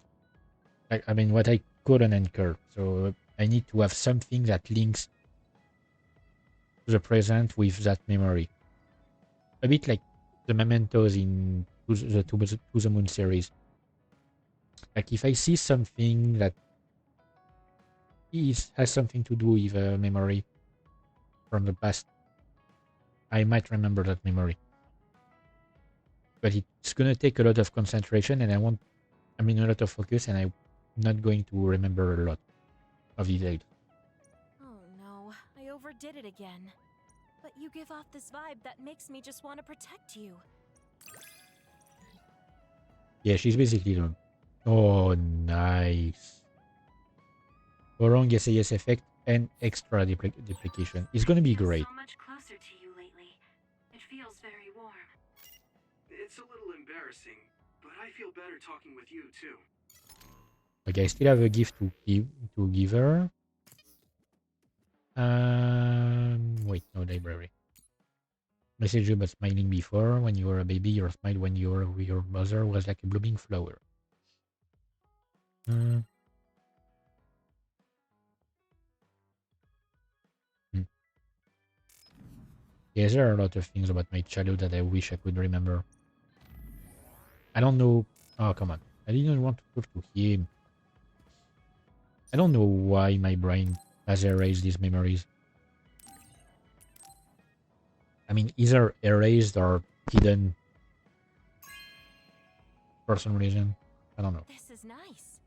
Like, I mean, what I call an anchor. So I need to have something that links the present with that memory. A bit like the mementos in the To the Moon series. Like, if I see something that has something to do with a memory from the past, I might remember that memory. But it's gonna take a lot of concentration, and a lot of focus, and I'm not going to remember a lot of details. Oh no, I overdid it again. But you give off this vibe that makes me just want to protect you. Yeah, she's basically done. Oh, nice. Wrong SAS effect and extra duplication. It's gonna be great. So much closer to you lately. It feels very warm. It's a little embarrassing, but I feel better talking with you too. Okay, I still have a gift to give her. Wait, no library. Message you about smiling before. When you were a baby, your smile when you were with your mother was like a blooming flower. Yes, there are a lot of things about my childhood that I wish I could remember. I don't know. Oh, come on. I didn't want to talk to him. I don't know why my brain has erased these memories. I mean, either erased or hidden for some reason. I don't know. This is nice.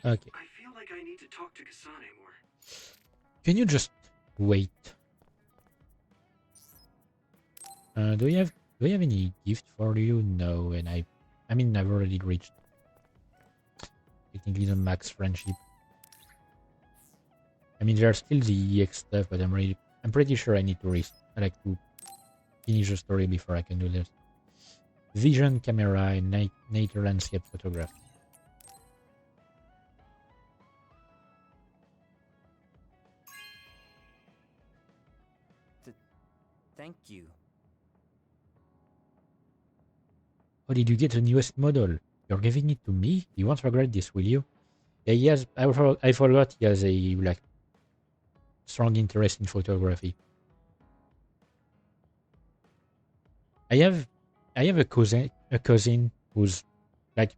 Okay. I feel like I need to talk to Kasane more. Can you just wait? Do we have any gift for you? No, and I've already reached technically the max friendship. I mean, there's still the EX stuff, but I'm pretty sure I need to finish the story before I can do this. Vision camera and nature landscape photograph. Thank you. Oh, did you get the newest model? You're giving it to me? You won't regret this, will you? Yeah, he has. I forgot he has a strong interest in photography. I have a cousin who's like,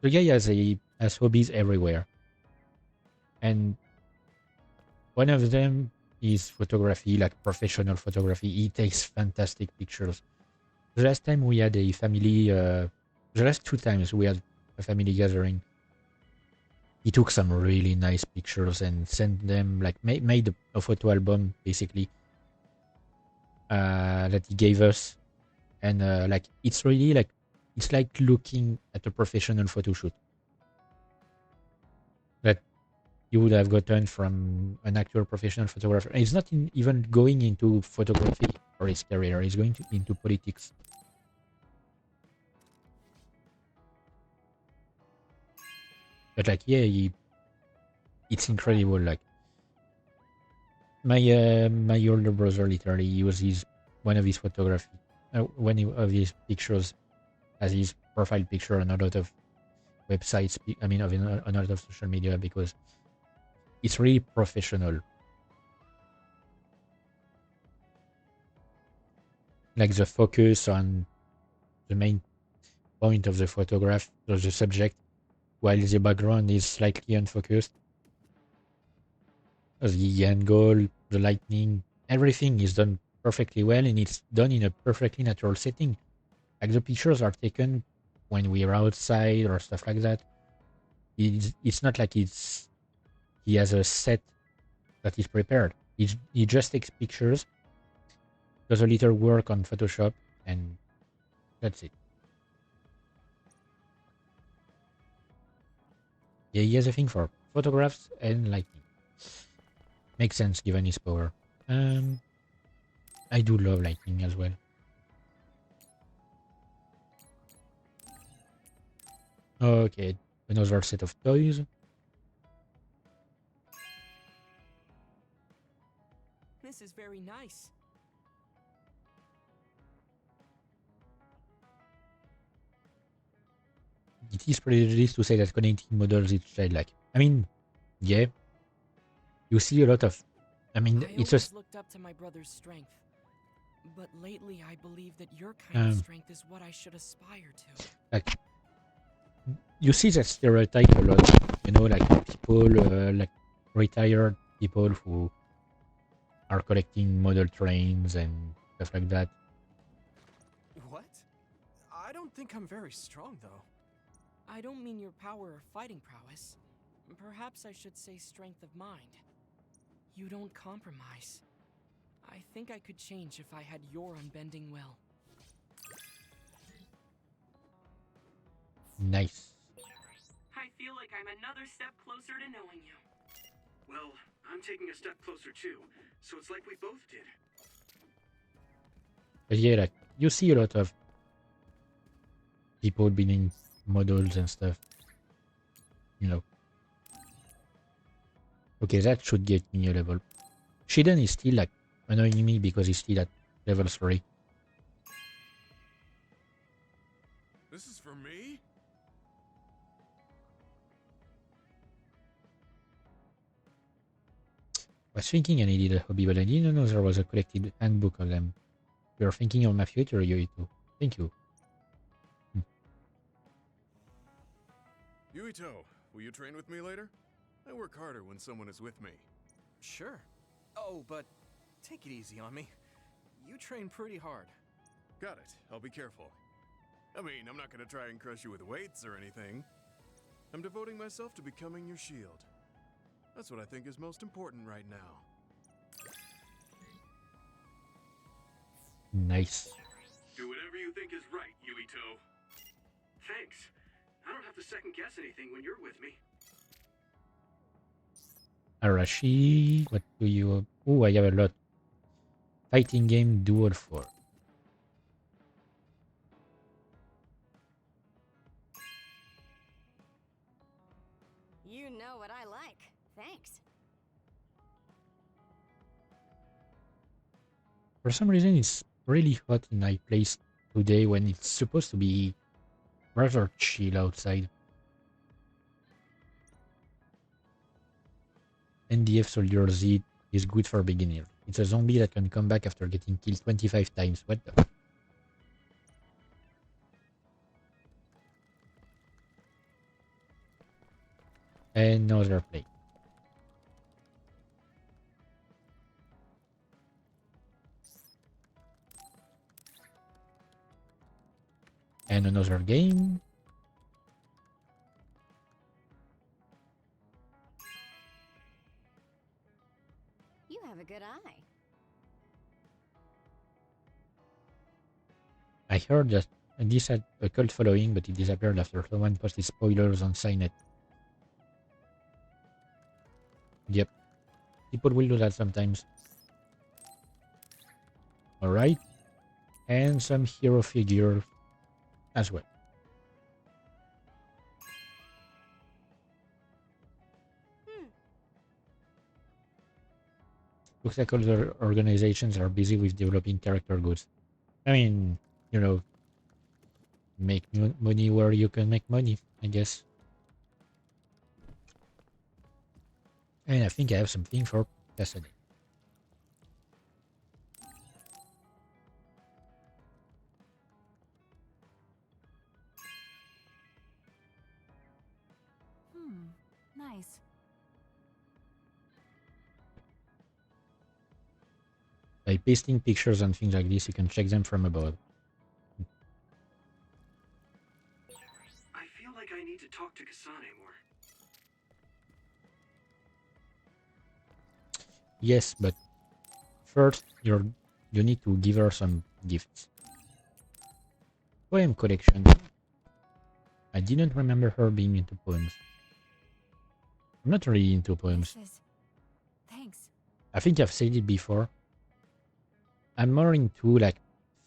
the guy has hobbies everywhere, and one of them his photography, like professional photography. He takes fantastic pictures. The last time we had a family, the last 2 times we had a family gathering, he took some really nice pictures and sent them, like made a photo album basically that he gave us, and like it's really like it's like looking at a professional photo shoot that you would have gotten from an actual professional photographer. And he's not even going into photography for his career. He's going into politics. But like, yeah, it's incredible. Like my older brother literally uses one of his of his pictures as his profile picture on a lot of websites. I mean, on a lot of social media because it's really professional. Like the focus on the main point of the photograph, or the subject, while the background is slightly unfocused. The angle, the lighting, everything is done perfectly well, and it's done in a perfectly natural setting. Like the pictures are taken when we are outside or stuff like that. It's not like he has a set that is prepared. He just takes pictures, does a little work on Photoshop, and that's it. Yeah, he has a thing for photographs and lighting. Makes sense given his power. I do love lighting as well. Okay, another set of toys. This is very nice. It is prejudice to say that connecting models is childlike. I mean, yeah. You see a lot of... I mean, it's just... looked up to my brother's strength. But lately I believe that your kind of strength is what I should aspire to. Like, you see that stereotype a lot. You know, like people, like retired people who are collecting model trains and stuff like that. What? I don't think I'm very strong, though. I don't mean your power or fighting prowess. Perhaps I should say strength of mind. You don't compromise. I think I could change if I had your unbending will. Nice. I feel like I'm another step closer to knowing you. Well, I'm taking a step closer too, so it's like we both did. But yeah, like, you see a lot of people building models and stuff. You know. Okay, that should get me a level. Shiden is still, like, annoying me because he's still at level 3. This is for me? I was thinking I needed a hobby, but I didn't know there was a collected handbook of them. You're thinking of my future, Yuito. Thank you. Yuito, will you train with me later? I work harder when someone is with me. Sure. Oh, but take it easy on me. You train pretty hard. Got it. I'll be careful. I mean, I'm not gonna try and crush you with weights or anything. I'm devoting myself to becoming your shield. That's what I think is most important right now. Nice. Do whatever you think is right, Yuito. Thanks. I don't have to second guess anything when you're with me. Arashi, what do you... Oh, I have a lot. Fighting game Duel 4. You know what I like. Thanks. For some reason, it's really hot in my place today when it's supposed to be rather chill outside. NDF Soldier Z is good for beginners. It's a zombie that can come back after getting killed 25 times. What the... Another play. And another game. You have a good eye. I heard that this had a cult following, but it disappeared after someone posted spoilers on Cynet. Yep. People will do that sometimes. Alright. And some hero figures as well. Looks like other organizations are busy with developing character goods. I mean, you know, make money where you can make money, I guess. And I think I have something for Cassidy. Nice. By pasting pictures and things like this, you can check them from above. I feel like I need to talk to Kasane more. Yes, but first you need to give her some gifts. Poem collection. I didn't remember her being into poems. I'm not really into poems. Thanks. I think I've said it before. I'm more into like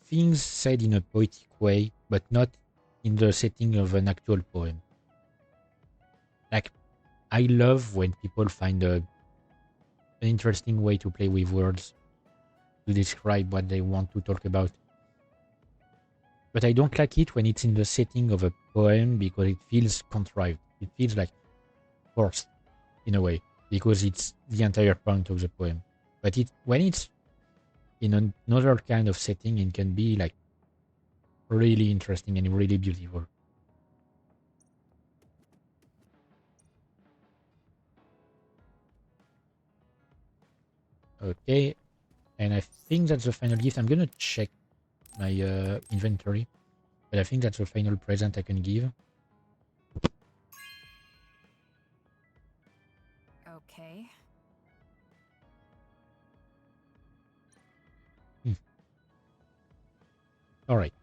things said in a poetic way, but not in the setting of an actual poem. Like, I love when people find an interesting way to play with words to describe what they want to talk about. But I don't like it when it's in the setting of a poem because it feels contrived. It feels like forced in a way because it's the entire point of the poem. But when it's in another kind of setting, it can be like really interesting and really beautiful. Okay, and I think that's the final gift. I'm gonna check my inventory, but I think that's the final present I can give. Okay. All right.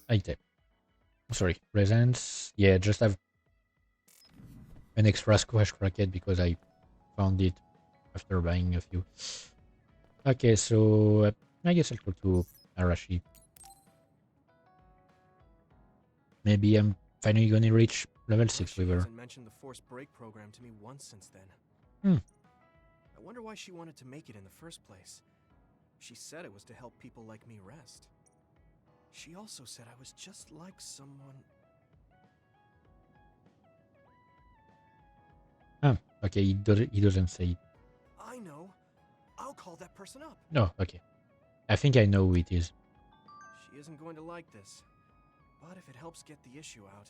Item. Sorry, presents. Yeah, just have an extra squash racket because I found it after buying a few. Okay, so I guess I'll go to Arashi. Maybe I'm finally gonna reach level 6 with She her. hasn't mentioned the force break program to me once since then. I wonder why she wanted to make it in the first place. She said it was to help people like me rest. She also said I was just like someone... Okay, he doesn't say it. I know. I'll call that person up. No, okay. I think I know who it is. She isn't going to like this. But if it helps get the issue out...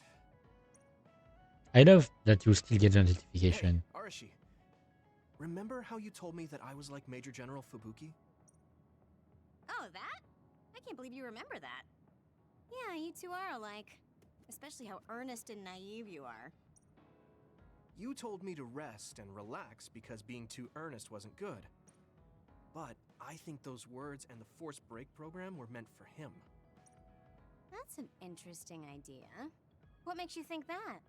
I love that you still get the notification. Hey, Arashi. Remember how you told me that I was like Major General Fubuki? Oh, that? I can't believe you remember that. Yeah, you two are alike. Especially how earnest and naive you are. You told me to rest and relax because being too earnest wasn't good. But I think those words and the force break program were meant for him. That's an interesting idea. What makes you think that?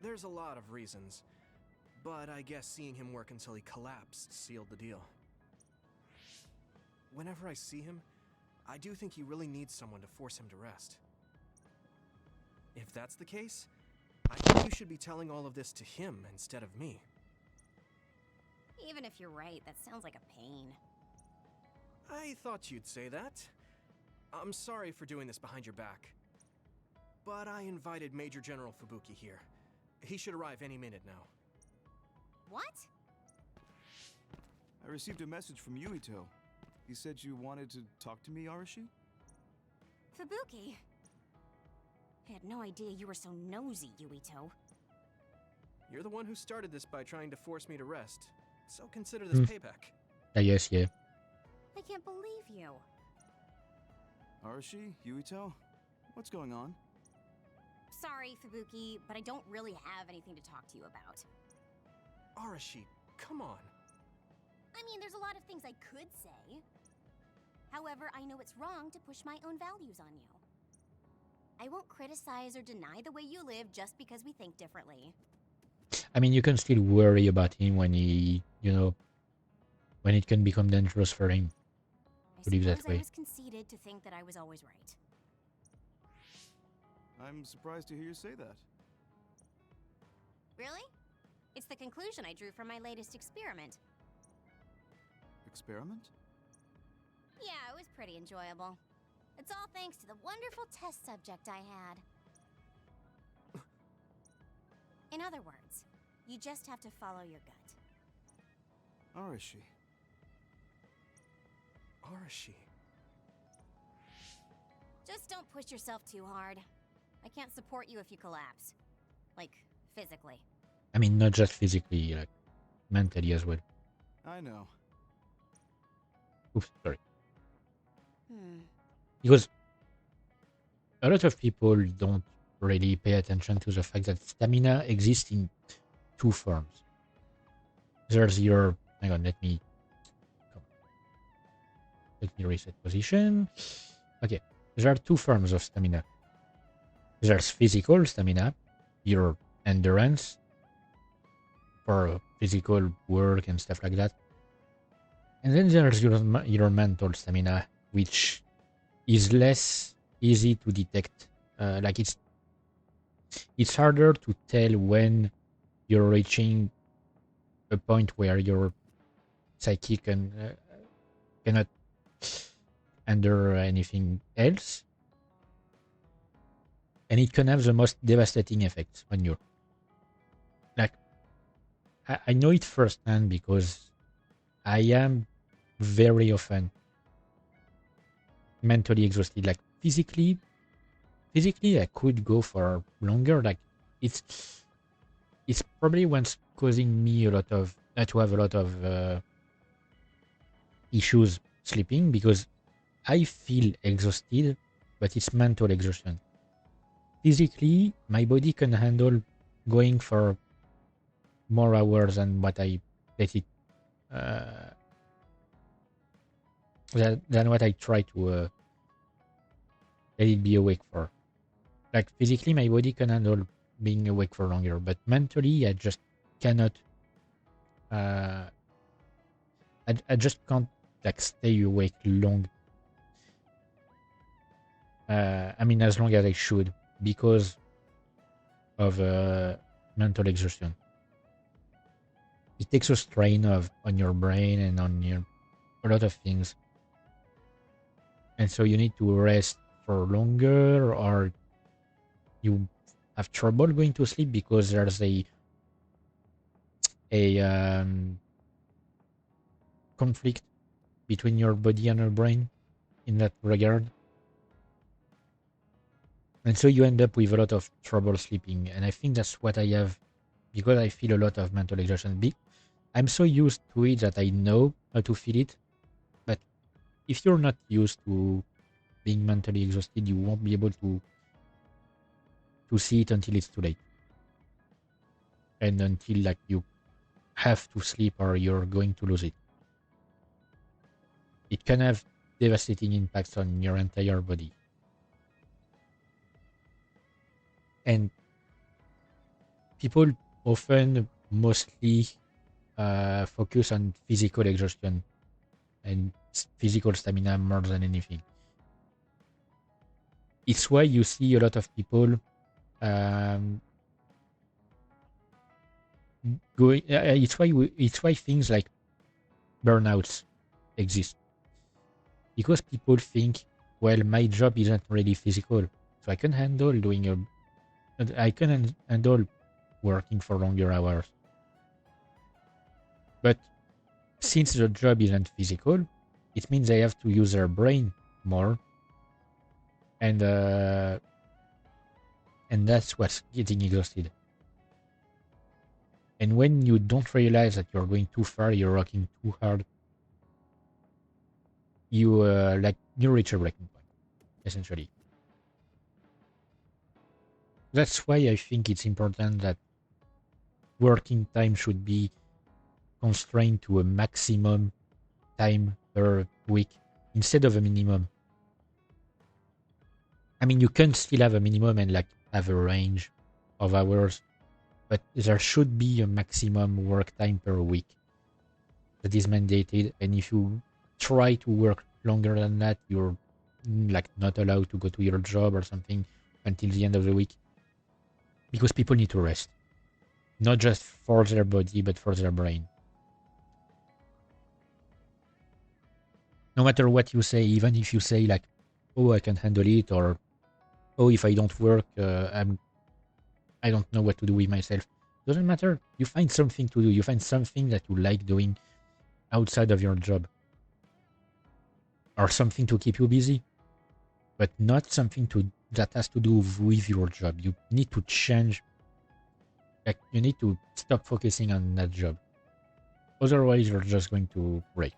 There's a lot of reasons. But I guess seeing him work until he collapsed sealed the deal. Whenever I see him, I do think he really needs someone to force him to rest. If that's the case, I think you should be telling all of this to him instead of me. Even if you're right, that sounds like a pain. I thought you'd say that. I'm sorry for doing this behind your back. But I invited Major General Fubuki here. He should arrive any minute now. What? I received a message from Yuito. He said you wanted to talk to me, Arashi? Fubuki? I had no idea you were so nosy, Yuito. You're the one who started this by trying to force me to rest. So consider this payback. I guess, yeah. I can't believe you. Arashi, Yuito, what's going on? Sorry, Fubuki, but I don't really have anything to talk to you about. Arashi, come on. I mean, there's a lot of things I could say. However, I know it's wrong to push my own values on you. I won't criticize or deny the way you live just because we think differently. I mean, you can still worry about him when he, when it can become dangerous for him to live that way. I was conceited to think that I was always right. I'm surprised to hear you say that. Really? It's the conclusion I drew from my latest experiment. Experiment? Yeah, it was pretty enjoyable. It's all thanks to the wonderful test subject I had. In other words, you just have to follow your gut. Arashi. Arashi. Just don't push yourself too hard. I can't support you if you collapse. Like, physically. I mean, not just physically, like, mentally as well. I know. Oops, sorry. Because a lot of people don't really pay attention to the fact that stamina exists in two forms. There's your... Hang on, let me reset position. Okay, there are two forms of stamina. There's physical stamina, your endurance for physical work and stuff like that. And then there's your mental stamina, which is less easy to detect. Like it's harder to tell when you're reaching a point where your psyche cannot endure anything else, and it can have the most devastating effects on you. Like, I know it firsthand because I am very often mentally exhausted. Like, physically I could go for longer. Like, it's probably what's causing me to have a lot of issues sleeping, because I feel exhausted, but it's mental exhaustion. Physically, my body can handle going for more hours than what I let it than what I try to let it be awake for. Like, physically, my body can handle being awake for longer, but mentally, I just cannot. I just can't, like, stay awake long. I mean, as long as I should, because of mental exhaustion. It takes a strain on your brain and on a lot of things. And so you need to rest for longer, or you have trouble going to sleep because there's a conflict between your body and your brain in that regard. And so you end up with a lot of trouble sleeping. And I think that's what I have, because I feel a lot of mental exhaustion. I'm so used to it that I know how to feel it. But if you're not used to being mentally exhausted, you won't be able to see it until it's too late. And until, like, you have to sleep or you're going to lose it. It can have devastating impacts on your entire body. And people often mostly focus on physical exhaustion and physical stamina more than anything. It's why you see a lot of people going. It's why things like burnouts exist, because people think, well, my job isn't really physical, so I can handle handle working for longer hours. But since the job isn't physical, it means they have to use their brain more, and that's what's getting exhausted. And when you don't realize that you're going too far, you're working too hard, you reach a breaking point, essentially. That's why I think it's important that working time should be constrained to a maximum time per week instead of a minimum. I mean, you can still have a minimum and like have a range of hours, but there should be a maximum work time per week that is mandated. And if you try to work longer than that, you're like not allowed to go to your job or something until the end of the week, because people need to rest, not just for their body but for their brain. No matter what you say, even if you say like, oh, I can handle it, or oh, if I don't work, I don't know what to do with myself. Doesn't matter. You find something to do. You find something that you like doing outside of your job, or something to keep you busy, but not something that has to do with your job. You need to change. Like, you need to stop focusing on that job. Otherwise, you're just going to break.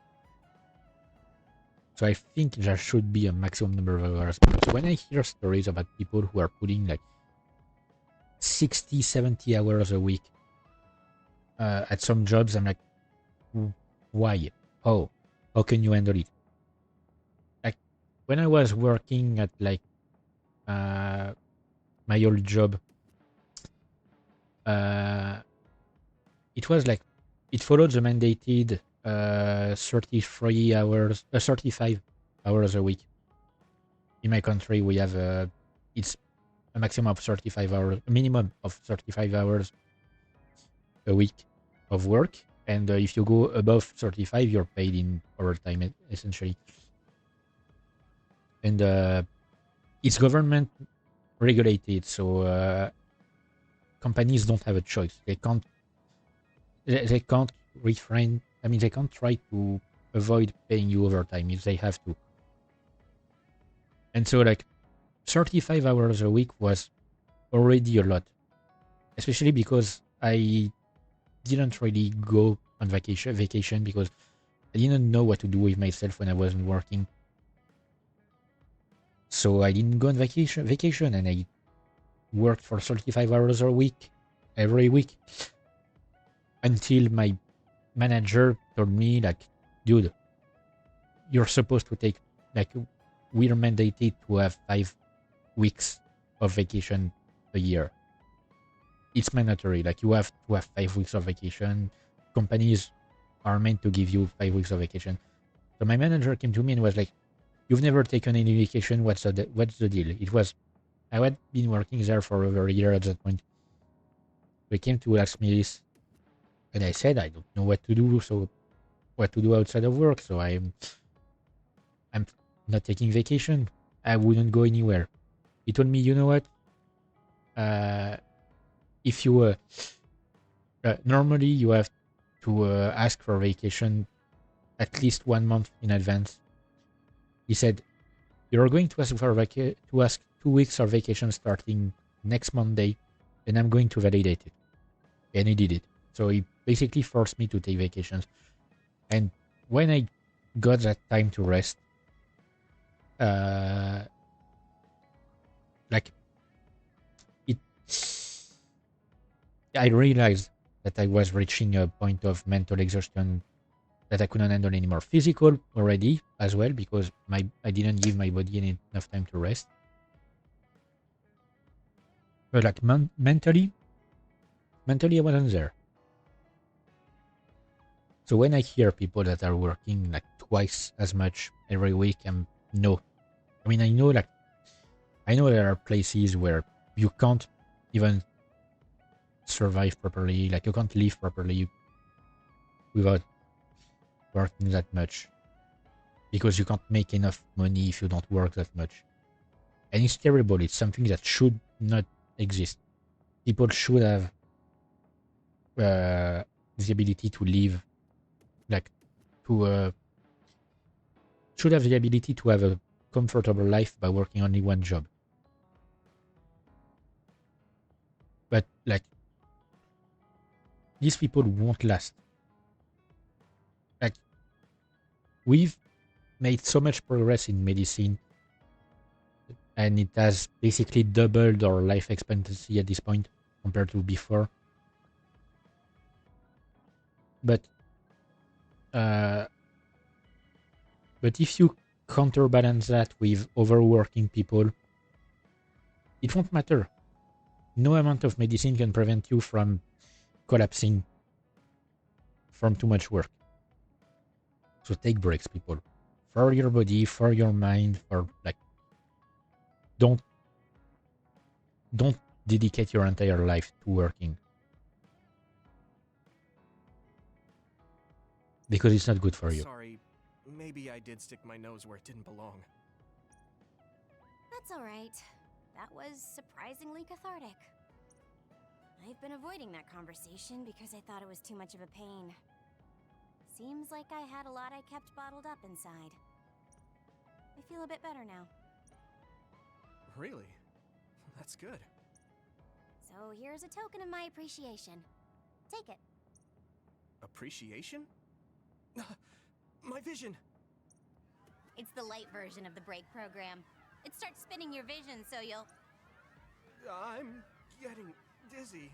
So I think there should be a maximum number of hours. Because when I hear stories about people who are putting like 60, 70 hours a week at some jobs, I'm like, why? How? How can you handle it? Like, when I was working at like my old job, it was like, it followed the mandated 35 hours a week. In my country, we have it's a maximum of 35 hours, a minimum of 35 hours a week of work. And if you go above 35, you're paid in overtime, essentially. And it's government regulated, so companies don't have a choice. They can't refrain. I mean, they can't try to avoid paying you overtime if they have to. And so, like, 35 hours a week was already a lot, especially because I didn't really go on vacation because I didn't know what to do with myself when I wasn't working. So I didn't go on vacation, and I worked for 35 hours a week, every week, until my manager told me, like, dude, you're supposed to take, like, we're mandated to have 5 weeks of vacation a year. It's mandatory. Like, you have to have 5 weeks of vacation. Companies are meant to give you 5 weeks of vacation. So my manager came to me and was like, you've never taken any vacation. What's the deal? I had been working there for over a year at that point. They came to ask me this, and I said I don't know what to do. So what to do outside of work? So I'm not taking vacation. I wouldn't go anywhere. He told me, you know what? If you normally you have to ask for vacation at least 1 month in advance. He said, you're going to ask for 2 weeks of vacation starting next Monday, and I'm going to validate it. And he did it. So he basically forced me to take vacations. And when I got that time to rest, I realized that I was reaching a point of mental exhaustion that I couldn't handle anymore. Physical already as well, because I didn't give my body enough time to rest. But like mentally I wasn't there. So when I hear people that are working like twice as much every week, I know there are places where you can't even survive properly, like you can't live properly without working that much, because you can't make enough money if you don't work that much. And it's terrible. It's something that should not exist. People should have the ability to live, like should have the ability to have a comfortable life by working only one job. But like, these people won't last. Like, with made so much progress in medicine, and it has basically doubled our life expectancy at this point compared to before. But if you counterbalance that with overworking people, it won't matter. No amount of medicine can prevent you from collapsing from too much work. So take breaks, people. For your body, for your mind, for like don't dedicate your entire life to working. Because it's not good for you. Sorry, maybe I did stick my nose where it didn't belong. That's alright. That was surprisingly cathartic. I've been avoiding that conversation because I thought it was too much of a pain. Seems like I had a lot I kept bottled up inside. I feel a bit better now. Really? That's good. So here's a token of my appreciation. Take it. Appreciation? My vision! It's the light version of the break program. It starts spinning your vision so you'll... I'm getting dizzy.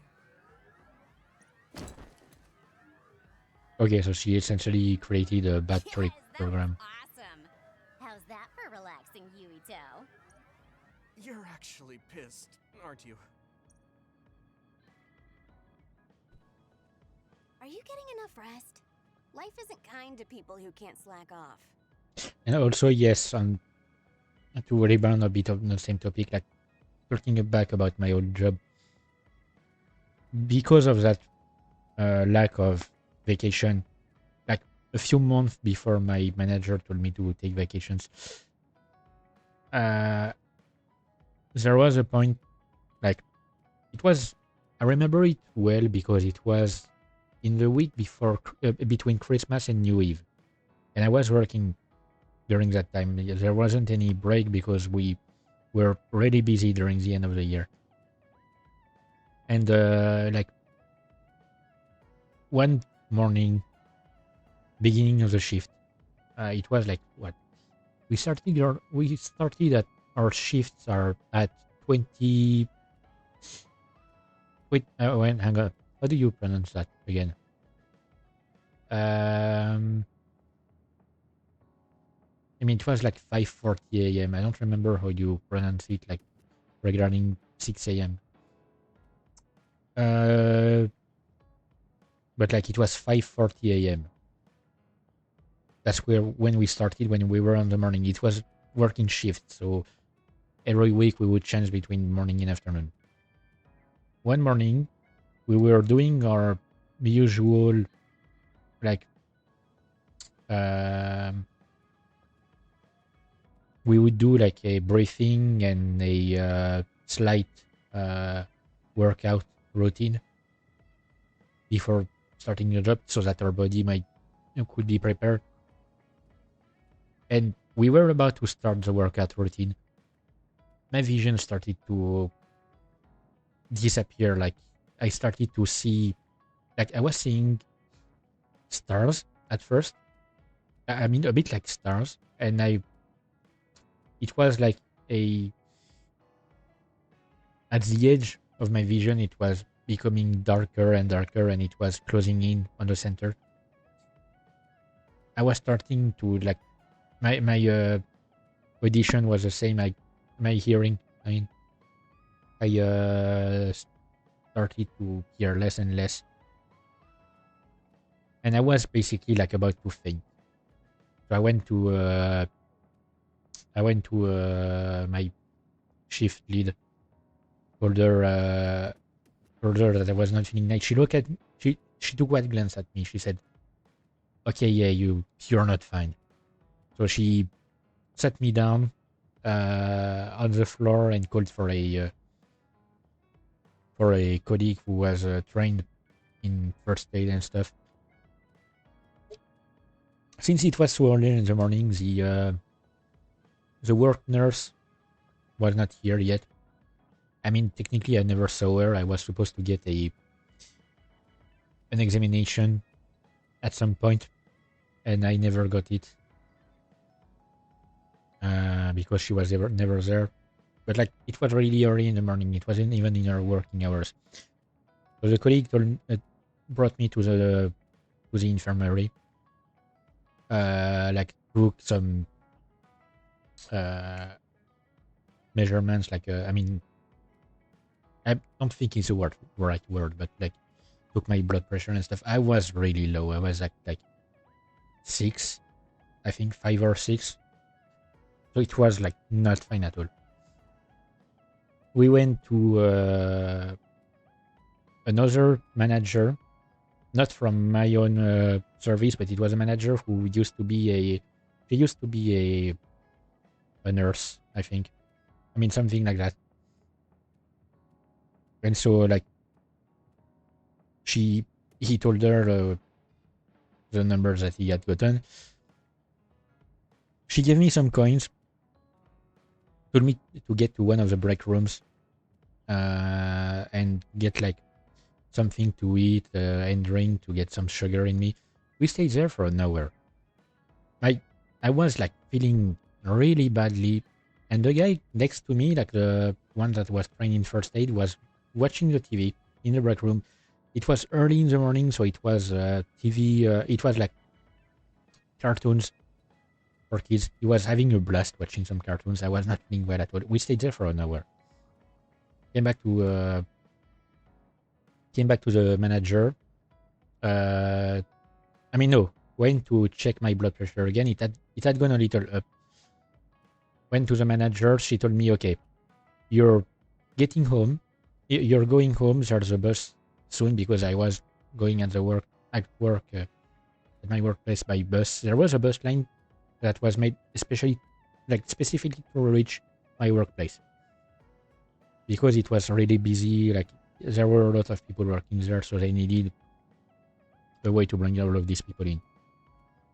Okay, so she essentially created a bad trip program. Awesome. How's that for relaxing, Yuito? You're actually pissed, aren't you? Are you getting enough rest? Life isn't kind to people who can't slack off. And also, yes, to rebound a bit on the same topic, like talking back about my old job, because of that lack of vacation, like a few months before my manager told me to take vacations, there was a point, like, it was, I remember it well because it was in the week before, between Christmas and New Eve. And I was working during that time. There wasn't any break because we were really busy during the end of the year. And like one morning, beginning of the shift, it was like what? We started at our shifts are at 20. Wait, hang on. How do you pronounce that again? I mean, it was like 5:40 a.m. I don't remember how you pronounce it, like regarding 6 a.m. But like it was 5:40 a.m. That's when we started, when we were on the morning. It was working shift, so every week we would change between morning and afternoon. One morning, we were doing our usual, like, we would do like a briefing and a slight workout routine before starting the job, so that our body could be prepared. And we were about to start the workout routine. My vision started to disappear. Like, I started to see, like, I was seeing stars at first. I mean, a bit like stars. And it was like at the edge of my vision, it was becoming darker and darker, and it was closing in on the center. I was starting to, like, my audition was the same. My hearing, I mean, I started to hear less and less, and I was basically like about to faint. So I went to my shift lead, told her that I was not feeling nice. She looked at me, she took one glance at me. She said, "Okay, yeah, you're not fine." So she sat me down on the floor and called for a colleague who was trained in first aid and stuff. Since it was so early in the morning, the work nurse was not here yet. I mean, technically, I never saw her. I was supposed to get an examination at some point, and I never got it. because she was never there. But like it was really early in the morning. It wasn't even in her working hours. So the colleague brought me to the infirmary. Like took some measurements. Like I mean, I don't think it's the right word, but like took my blood pressure and stuff. I was really low. I was like 6, I think 5 or 6. So it was like not fine at all. We went to another manager, not from my own service, but it was a manager who used to be a nurse, I think. I mean, something like that. And so like he told her the numbers that he had gotten. She gave me some coins, told me to get to one of the break rooms and get like something to eat and drink, to get some sugar in me. We stayed there for an hour. I was like feeling really badly, and the guy next to me, like the one that was training first aid, was watching the TV in the break room. It was early in the morning, so it was TV. It was like cartoons for kids. He was having a blast watching some cartoons. I was not feeling well at all. We stayed there for an hour. Came back to the manager. I mean, no. Went to check my blood pressure again. It had gone a little up. Went to the manager. She told me, okay, you're getting home. You're going home. There's a bus soon, because I was going at my workplace by bus. There was a bus line that was made specifically to reach my workplace, because it was really busy. Like there were a lot of people working there, so they needed a way to bring all of these people in.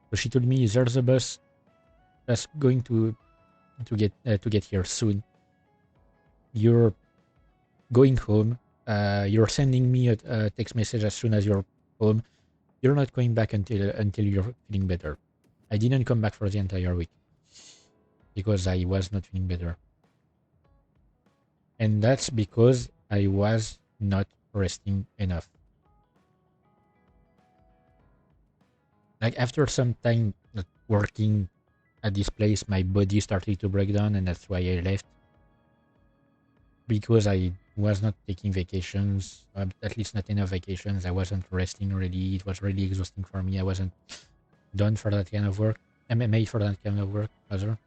So she told me there's a bus that's going to get here soon. You're going home. You're sending me a text message as soon as you're home. You're not going back until you're feeling better. I didn't come back for the entire week because I was not feeling better. And that's because I was not resting enough. Like after some time working at this place, my body started to break down, and that's why I left. Because I was not taking vacations, at least not enough vacations. I wasn't resting really. It was really exhausting for me. I wasn't done for that kind of work. I'm made for that kind of work, rather.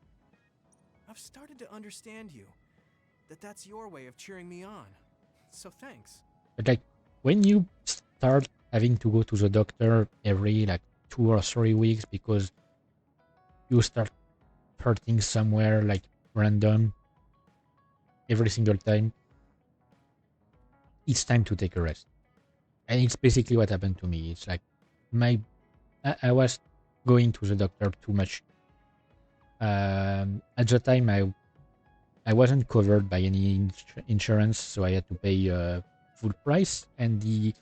I've started to understand you. That's your way of cheering me on. So thanks. But like, when you start having to go to the doctor every like 2 or 3 weeks because you start hurting somewhere like random every single time, it's time to take a rest. And it's basically what happened to me. It's like I was going to the doctor too much. At the time, I wasn't covered by any insurance, so I had to pay full price. And the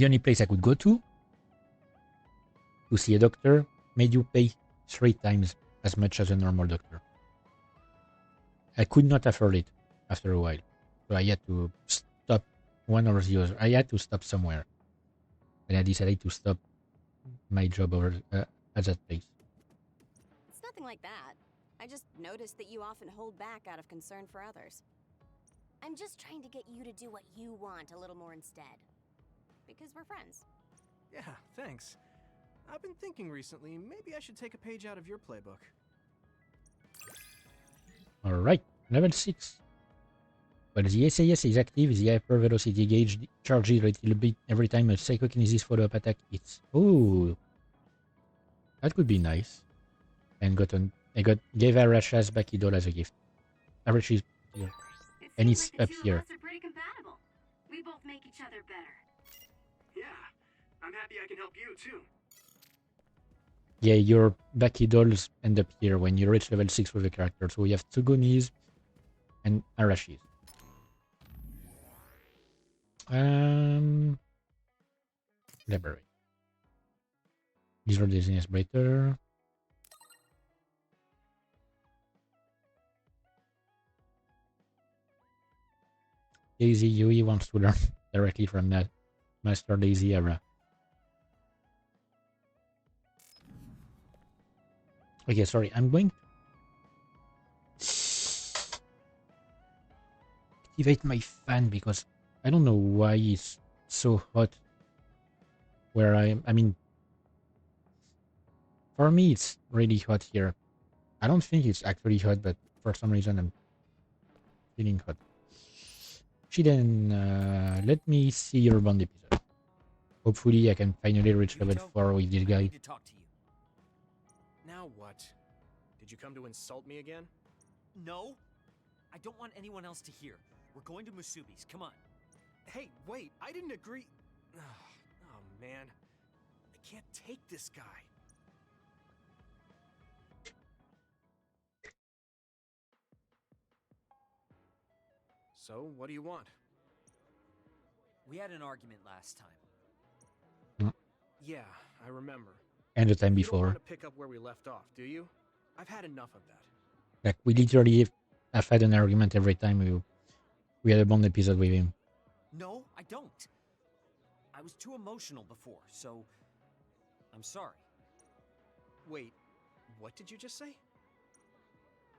only place I could go to see a doctor made you pay 3 times as much as a normal doctor. I could not afford it after a while, so I had to stop one or the other. I had to stop somewhere, and I decided to stop my job over at that place. It's nothing like that. I just noticed that you often hold back out of concern for others. I'm just trying to get you to do what you want a little more instead. Because we're friends. Yeah, thanks. I've been thinking recently, maybe I should take a page out of your playbook. Alright, level 6. When the SAS is active, the hypervelocity gauge charges a little bit every time a psychokinesis follow-up attack hits. Oh, that could be nice. And gave Arash's Baki doll as a gift. Arash is here. And it's up here. Are pretty compatible. We both make each other better. Yeah, I'm happy I can help you too. Yeah, your Baki dolls end up here when you reach level 6 with the character. So we have Tsugumi's and Arashi's. Library. These are Disney's Breaker. Daisy Yui wants to learn directly from that Master Daisy era. Okay, sorry, I'm going to activate my fan because I don't know why it's so hot where I mean, for me it's really hot here. I don't think it's actually hot, but for some reason I'm feeling hot. Shiden, let me see your bond episode. Hopefully I can finally reach level 4 with this guy. To talk to you. Now what? Did you come to insult me again? No, I don't want anyone else to hear. We're going to Musubi's. Come on. Hey, wait! I didn't agree. Oh man, I can't take this guy. So, what do you want? We had an argument last time. Yeah, I remember. And the time You before. don't want to pick up where we left off, do you? I've had enough of that. Like, we literally have had an argument every time we had a bond episode with him. No, I don't. I was too emotional before, so I'm sorry. Wait, what did you just say?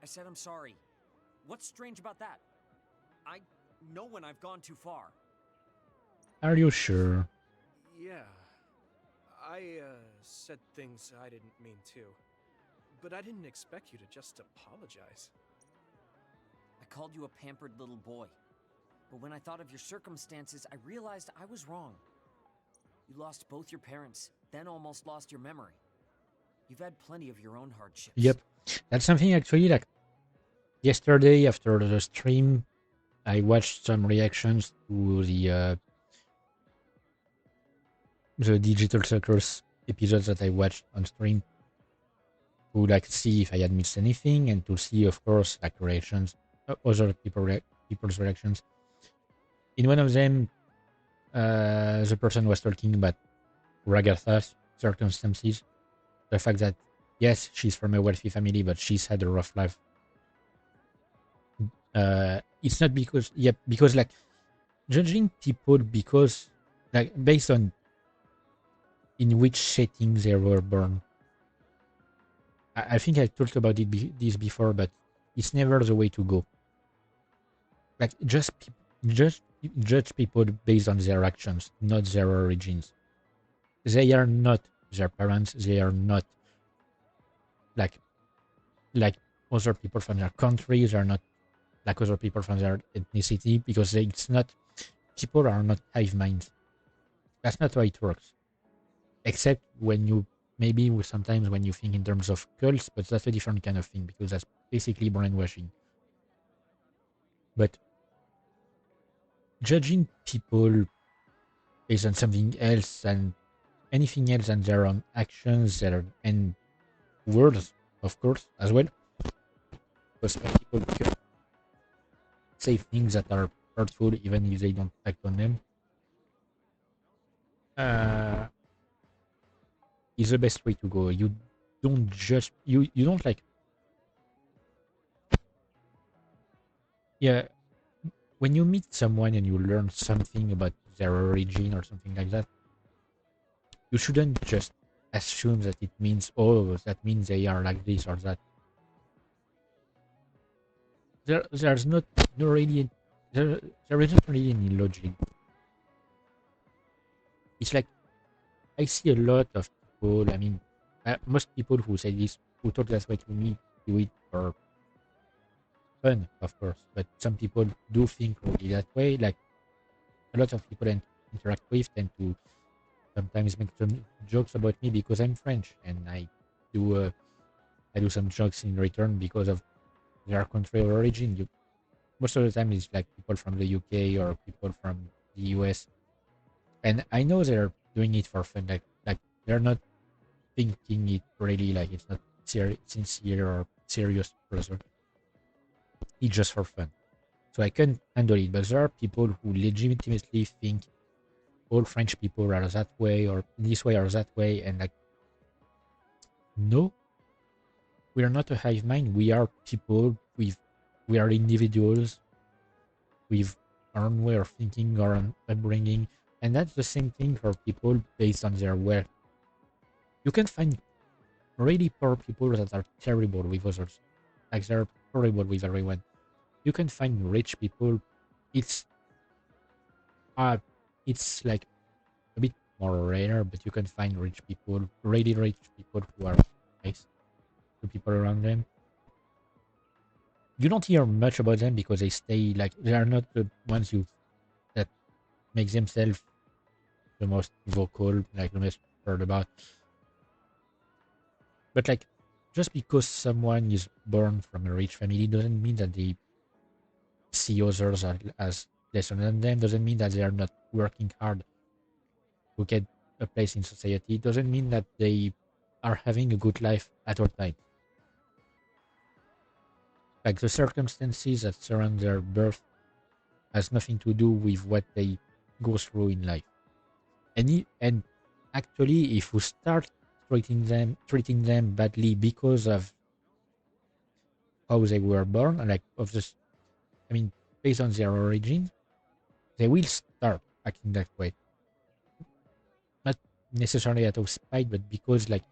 I said I'm sorry. What's strange about that? I know when I've gone too far. Are you sure? Yeah. I said things I didn't mean to. But I didn't expect you to just apologize. I called you a pampered little boy. But when I thought of your circumstances, I realized I was wrong. You lost both your parents, then almost lost your memory. You've had plenty of your own hardships. Yep. That's something actually, like, yesterday after the stream, I watched some reactions to the Digital Circus episodes that I watched on stream to like see if I had missed anything and to see, of course, like reactions, other people's reactions. In one of them, the person was talking about Ragatha's circumstances, the fact that yes, she's from a wealthy family, but she's had a rough life. It's not because because like judging people because like based on in which setting they were born. I think I talked about this before, but it's never the way to go. Like just judge people based on their actions, not their origins. They are not their parents. They are not like other people from their country. They are not like other people from their ethnicity because it's not. People are not hive minds. That's not how it works. Except when you maybe sometimes when you think in terms of cults, but that's a different kind of thing because that's basically brainwashing. But judging people based on something else and anything else than their own actions and words, of course, as well. Because people can say things that are hurtful even if they don't act on them. Is the best way to go. You don't just you don't like when you meet someone and you learn something about their origin or something like that, you shouldn't just assume that it means that means they are like this or that. There's not no really there isn't really any logic. It's like I see a lot of people. I mean, most people who say this who talk that way to me do it for fun, of course. But some people do think really that way. Like a lot of people I interact with tend to sometimes make some jokes about me because I'm French, and I do some jokes in return because of their country of origin. Most of the time, it's like people from the UK or people from the US, and I know they're doing it for fun. Like they're not thinking it really. Like it's not sincere or serious pleasure. It's just for fun. So I can handle it. But there are people who legitimately think all French people are that way or this way or that way, and like, no, we are not a hive mind. We are people. We are individuals with own way of thinking or own upbringing, and that's the same thing for people based on their wealth. You can find really poor people that are terrible with others, like they're horrible with everyone. You can find rich people. It's it's like a bit more rare, but you can find rich people, really rich people who are nice to people around them. You don't hear much about them because they stay like they are not the ones that make themselves the most vocal, like the most heard about. But like, just because someone is born from a rich family doesn't mean that they see others as lesser than them. Doesn't mean that they are not working hard to get a place in society. It doesn't mean that they are having a good life at all times. Like the circumstances that surround their birth has nothing to do with what they go through in life. And actually, if we start treating them badly because of how they were born, like of this, I mean, based on their origin, they will start acting that way. Not necessarily out of spite, but because like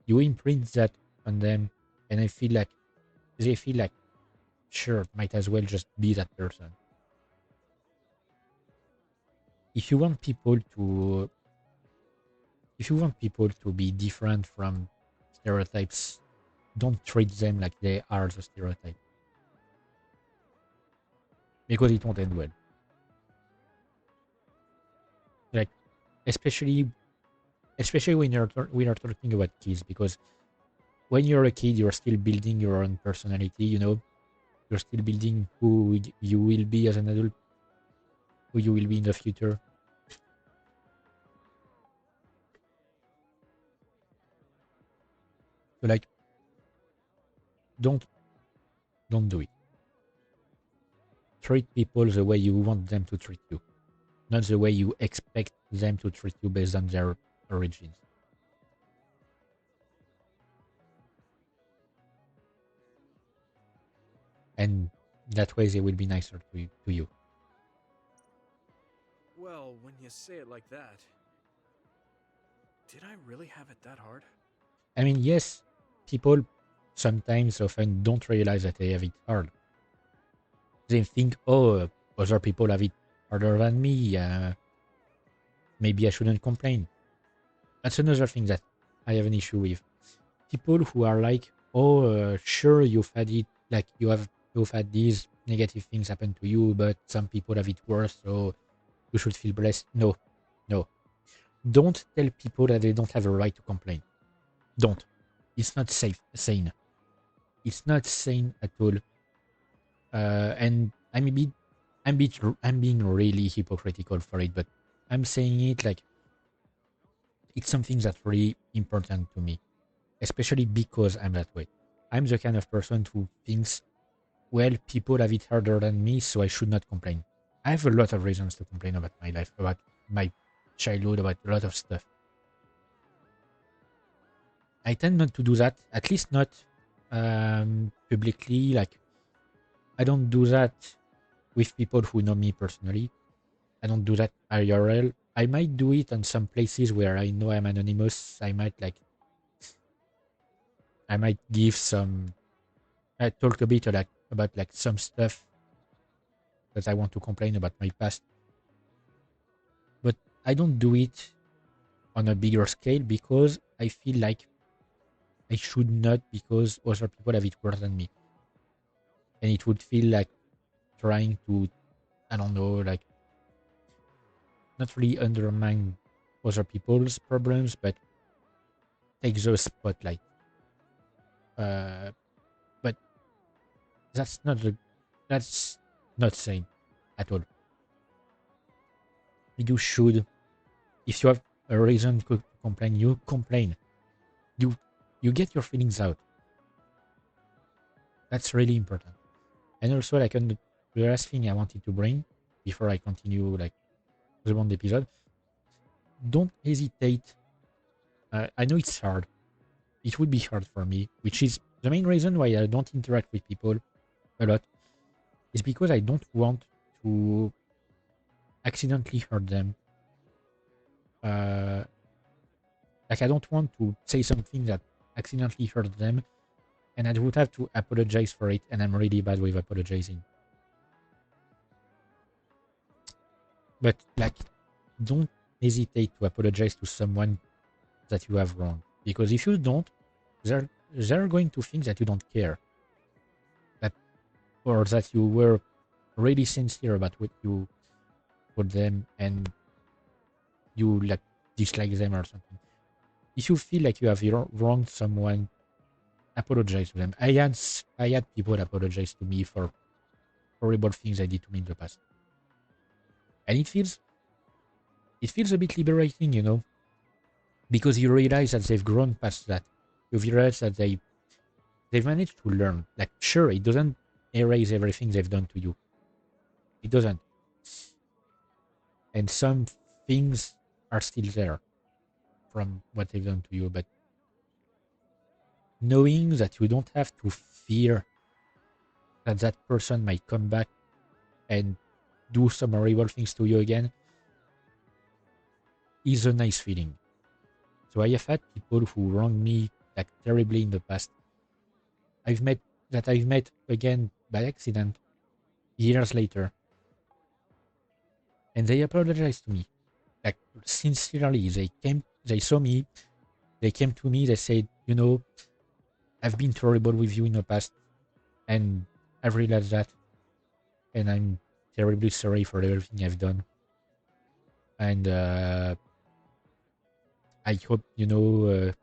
you imprint that on them, and I feel like they feel like, sure, might as well just be that person. If you want people to, if you want people to be different from stereotypes, don't treat them like they are the stereotype, because it won't end well. Like, especially when you're talking about kids, because when you're a kid, you're still building your own personality. You're still building who you will be as an adult, who you will be in the future. So like, don't do it. Treat people the way you want them to treat you, not the way you expect them to treat you based on their origins. And that way they will be nicer to you. Well, when you say it like that, did I really have it that hard? I mean, yes, people sometimes often don't realize that they have it hard. They think, oh, other people have it harder than me. Maybe I shouldn't complain. That's another thing that I have an issue with. People who are like, oh, sure, you've had it, like you've had these negative things happen to you, but some people have it worse, so you should feel blessed. No. Don't tell people that they don't have a right to complain. Don't. It's not sane. It's not sane at all. And I'm being really hypocritical for it, but I'm saying it like it's something that's really important to me, especially because I'm that way. I'm the kind of person who thinks, well, people have it harder than me, so I should not complain. I have a lot of reasons to complain about my life, about my childhood, about a lot of stuff. I tend not to do that, at least not publicly. Like, I don't do that with people who know me personally. I don't do that IRL. I might do it on some places where I know I'm anonymous. I might give some. I talk a bit about like some stuff that I want to complain about my past, but I don't do it on a bigger scale because I feel like I should not, because other people have it worse than me, and it would feel like trying to, I don't know, like not really undermine other people's problems, but take the spotlight. But that's not sane at all. You should, if you have a reason to complain, you complain. You get your feelings out. That's really important. And also, like, the last thing I wanted to bring before I continue, like, the one episode, don't hesitate. I know it's hard. It would be hard for me, which is the main reason why I don't interact with people a lot, is because I don't want to accidentally hurt them. Like, I don't want to say something that accidentally hurt them, and I would have to apologize for it, and I'm really bad with apologizing. But, like, don't hesitate to apologize to someone that you have wronged. Because if you don't, they're going to think that you don't care. Or that you were really sincere about what you told them and you, like, dislike them or something. If you feel like you have wronged someone, apologize to them. I had people apologize to me for horrible things I did to me in the past. And it feels a bit liberating, you know, because you realize that they've grown past that. You realize that they've managed to learn. Like, sure, it doesn't erase everything they've done to you. It doesn't. And some things are still there from what they've done to you, but knowing that you don't have to fear that that person might come back and do some horrible things to you again is a nice feeling. So I have had people who wronged me, like, terribly in the past. I've met again by accident years later, and they apologized to me, like, sincerely. They saw me, they came to me, they said, you know, I've been terrible with you in the past, and I've realized that, and I'm terribly sorry for everything I've done. And I hope, you know,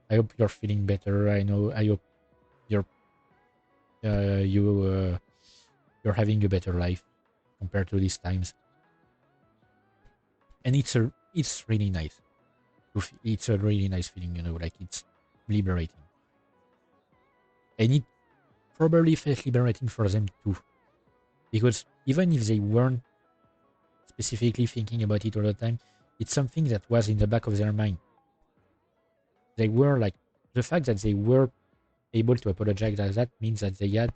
I hope you're feeling better. I hope you're having a better life compared to these times. And it's really nice. It's a really nice feeling, you know, like, it's liberating. And it probably felt liberating for them too. Because even if they weren't specifically thinking about it all the time, it's something that was in the back of their mind. They were, like, the fact that they were able to apologize like that means that they had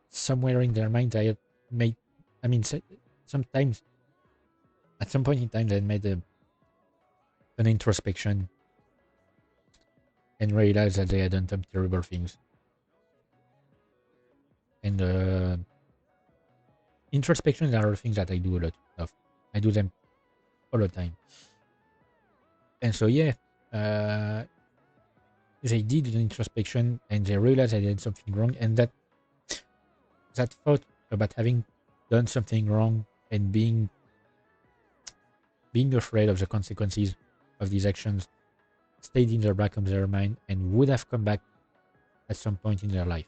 somewhere in their mind they had made, I mean, sometimes at some point in time they made an introspection and realized that they had done some terrible things. And introspection are things that I do a lot of. I do them all the time. And so, yeah, they did an introspection and they realized I did something wrong, and that thought about having done something wrong and being afraid of the consequences of these actions stayed in the back of their mind and would have come back at some point in their life.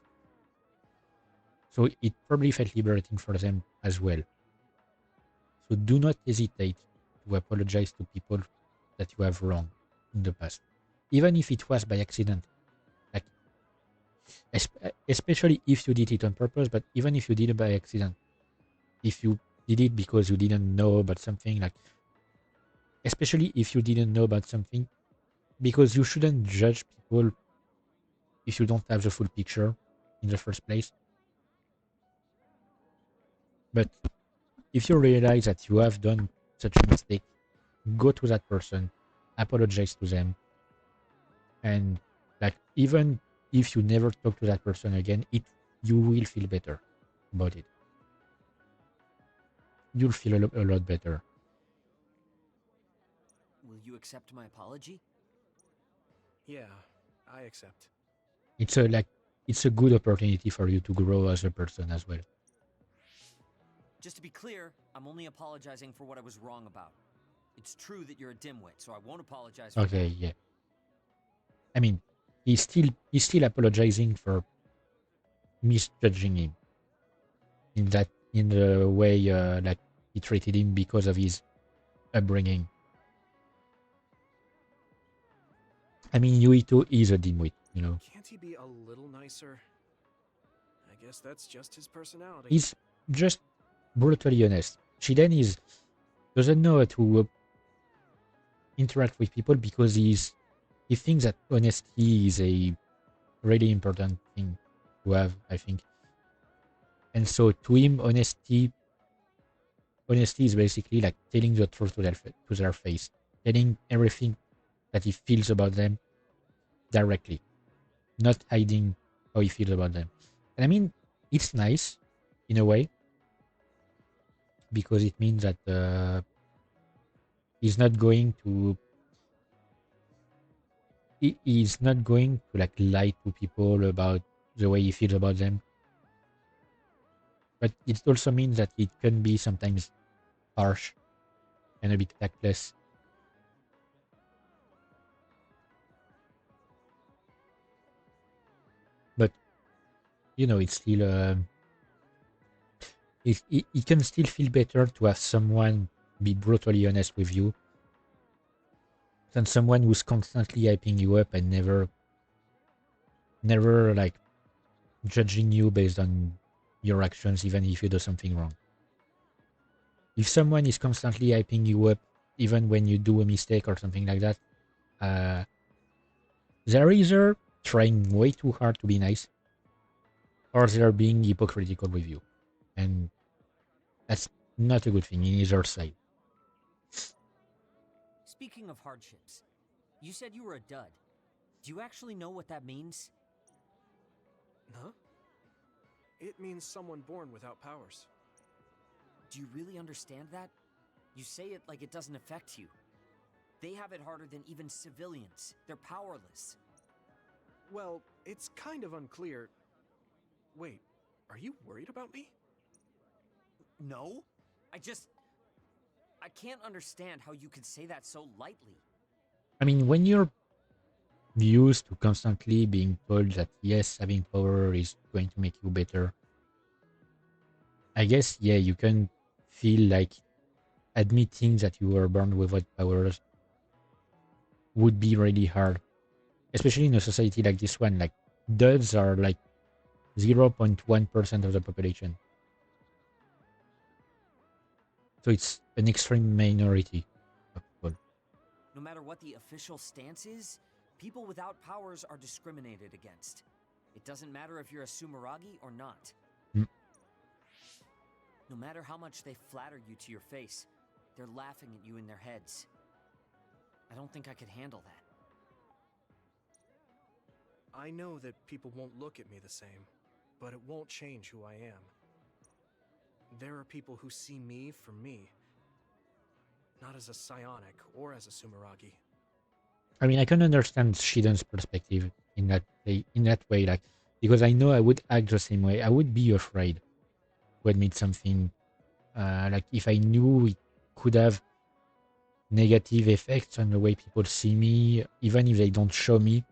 So it probably felt liberating for them as well. So do not hesitate to apologize to people that you have wronged in the past, even if it was by accident. Like, especially if you did it on purpose, but even if you did it by accident, if you did it because you didn't know about something, like, especially if you didn't know about something, because you shouldn't judge people if you don't have the full picture in the first place. But if you realize that you have done such a mistake, go to that person, apologize to them, and, like, even if you never talk to that person again, you will feel better about it. You'll feel a lot better. Will you accept my apology? Yeah, I accept. It's a good opportunity for you to grow as a person as well. Just to be clear, I'm only apologizing for what I was wrong about. It's true that you're a dimwit, so I won't apologize for Okay, that. yeah. I mean, he's still apologizing for misjudging him in the way like he treated him because of his upbringing. I mean, Yuito is a dimwit, you know. Can't he be a little nicer? I guess that's just his personality. He's just brutally honest. Shiden doesn't know how to interact with people because he thinks that honesty is a really important thing to have, I think. And so to him, honesty honesty is basically like telling the truth to their face, telling everything that he feels about them directly, not hiding how he feels about them. And I mean, it's nice in a way because it means that he's not going to he's not going to like lie to people about the way he feels about them. But it also means that it can be sometimes harsh and a bit tactless. But you know, it's still it can still feel better to have someone be brutally honest with you than someone who's constantly hyping you up and never like judging you based on your actions, even if you do something wrong. If someone is constantly hyping you up, even when you do a mistake or something like that, they're either trying way too hard to be nice, or they're being hypocritical with you, and that's not a good thing in either side. Speaking of hardships, you said you were a dud. Do you actually know what that means? Huh? It means someone born without powers. Do you really understand that? You say it like it doesn't affect you. They have it harder than even civilians. They're powerless. Well, it's kind of unclear. Wait, are you worried about me? No. I can't understand how you could say that so lightly. I mean, when you're used to constantly being told that yes, having power is going to make you better, I guess, yeah, you can feel like admitting that you were born without powers would be really hard, especially in a society like this one. Like, duds are like 0.1% of the population. So it's an extreme minority of people. No matter what the official stance is, people without powers are discriminated against. It doesn't matter if you're a Sumeragi or not. No matter how much they flatter you to your face, they're laughing at you in their heads. I don't think I could handle that. I know that people won't look at me the same, but it won't change who I am. There are people who see me for me, not as a psionic or as a Sumeragi. I mean, I can understand Shiden's perspective in that way, like, because I know I would act the same way. I would be afraid to admit something, like if I knew it could have negative effects on the way people see me, even if they don't show me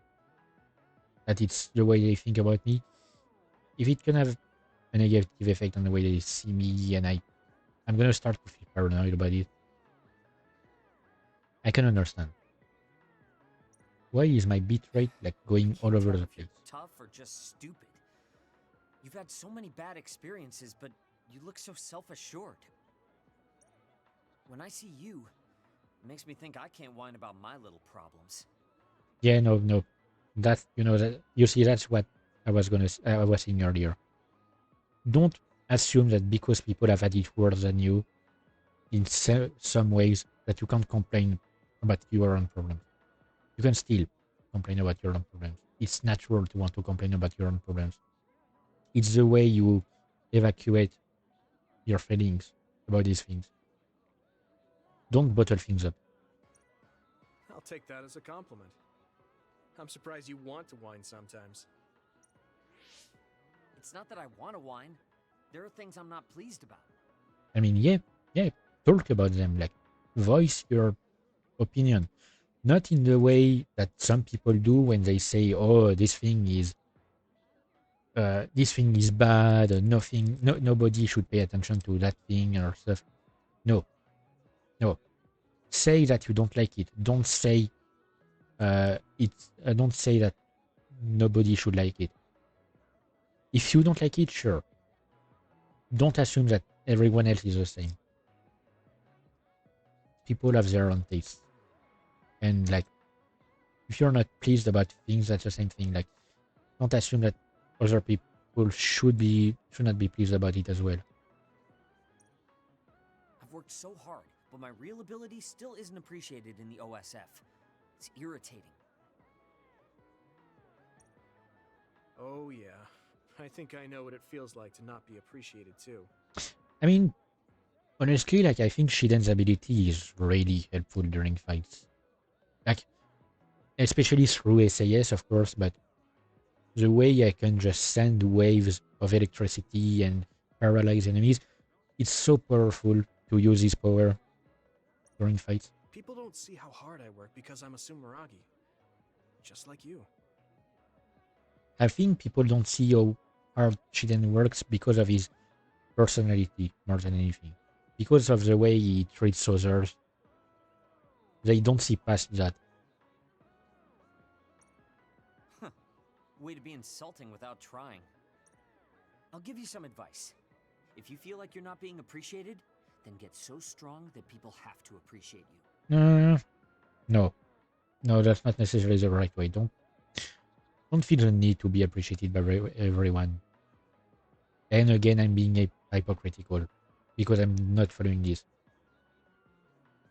that it's the way they think about me. If it can have a negative effect on the way they see me, and I'm gonna start to feel paranoid about it. I can understand. Why is my beat rate like going all over the place? Tough or just stupid. You've had so many bad experiences, but you look so self-assured. When I see you, it makes me think I can't whine about my little problems. Yeah, no. That's, that you see, that's what I was saying earlier. Don't assume that because people have had it worse than you in some ways that you can't complain about your own problems. You can still complain about your own problems. It's natural to want to complain about your own problems. It's the way you evacuate your feelings about these things. Don't bottle things up. I'll take that as a compliment. I'm surprised you want to whine sometimes. It's not that I want to whine. There are things I'm not pleased about. I mean, yeah, talk about them. Like, voice your opinion. Not in the way that some people do when they say, "Oh, this thing is bad. Nobody should pay attention to that thing or stuff." No. Say that you don't like it. Don't say Don't say that nobody should like it. If you don't like it, sure. Don't assume that everyone else is the same. People have their own tastes, and like, if you're not pleased about things, that's the same thing. Like, don't assume that other people should not be pleased about it as well. I've worked so hard, but my real ability still isn't appreciated in the OSF. It's irritating. Oh yeah. I think I know what it feels like to not be appreciated too. I mean, honestly, like, I think Shiden's ability is really helpful during fights. Like, especially through SAS, of course, but the way I can just send waves of electricity and paralyze enemies, it's so powerful to use his power during fights. People don't see how hard I work because I'm a Sumeragi. Just like you. I think people don't see how hard Shiden works because of his personality more than anything. Because of the way he treats others, they don't see past that. Way to be insulting without trying. I'll give you some advice. If you feel like you're not being appreciated, then get so strong that people have to appreciate you. No, that's not necessarily the right way. Don't feel the need to be appreciated by everyone. And again, I'm being hypocritical because I'm not following this.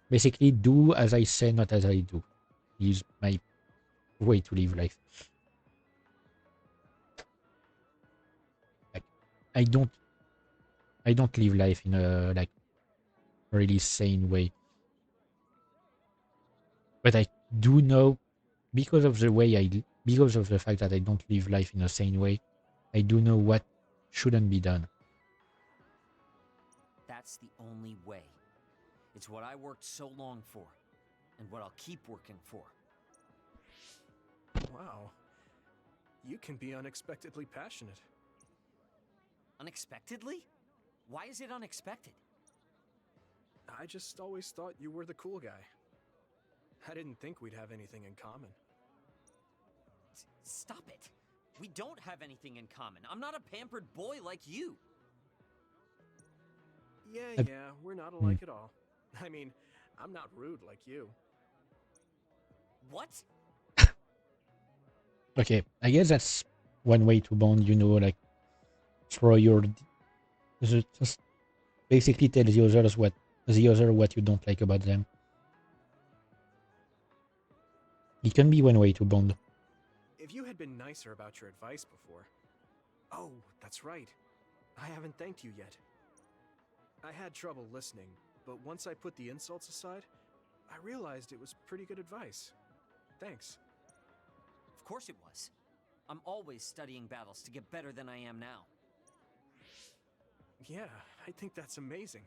Basically, do as I say, not as I do. Is my way to live life. Like, I don't live life in a like really sane way. But I do know, because of the fact that I don't live life in a sane way, I do know what shouldn't be done. That's the only way. It's what I worked so long for, and what I'll keep working for. Wow. You can be unexpectedly passionate. Unexpectedly? Why is it unexpected? I just always thought you were the cool guy. I didn't think we'd have anything in common. Stop it. We don't have anything in common. I'm not a pampered boy like you. Yeah, we're not alike at all. I mean, I'm not rude like you. What? Okay, I guess that's one way to bond, like throw your... Just basically tell the other what you don't like about them. It can be one way to bond. If you had been nicer about your advice before... Oh, that's right. I haven't thanked you yet. I had trouble listening, but once I put the insults aside, I realized it was pretty good advice. Thanks. Of course it was. I'm always studying battles to get better than I am now. Yeah, I think that's amazing.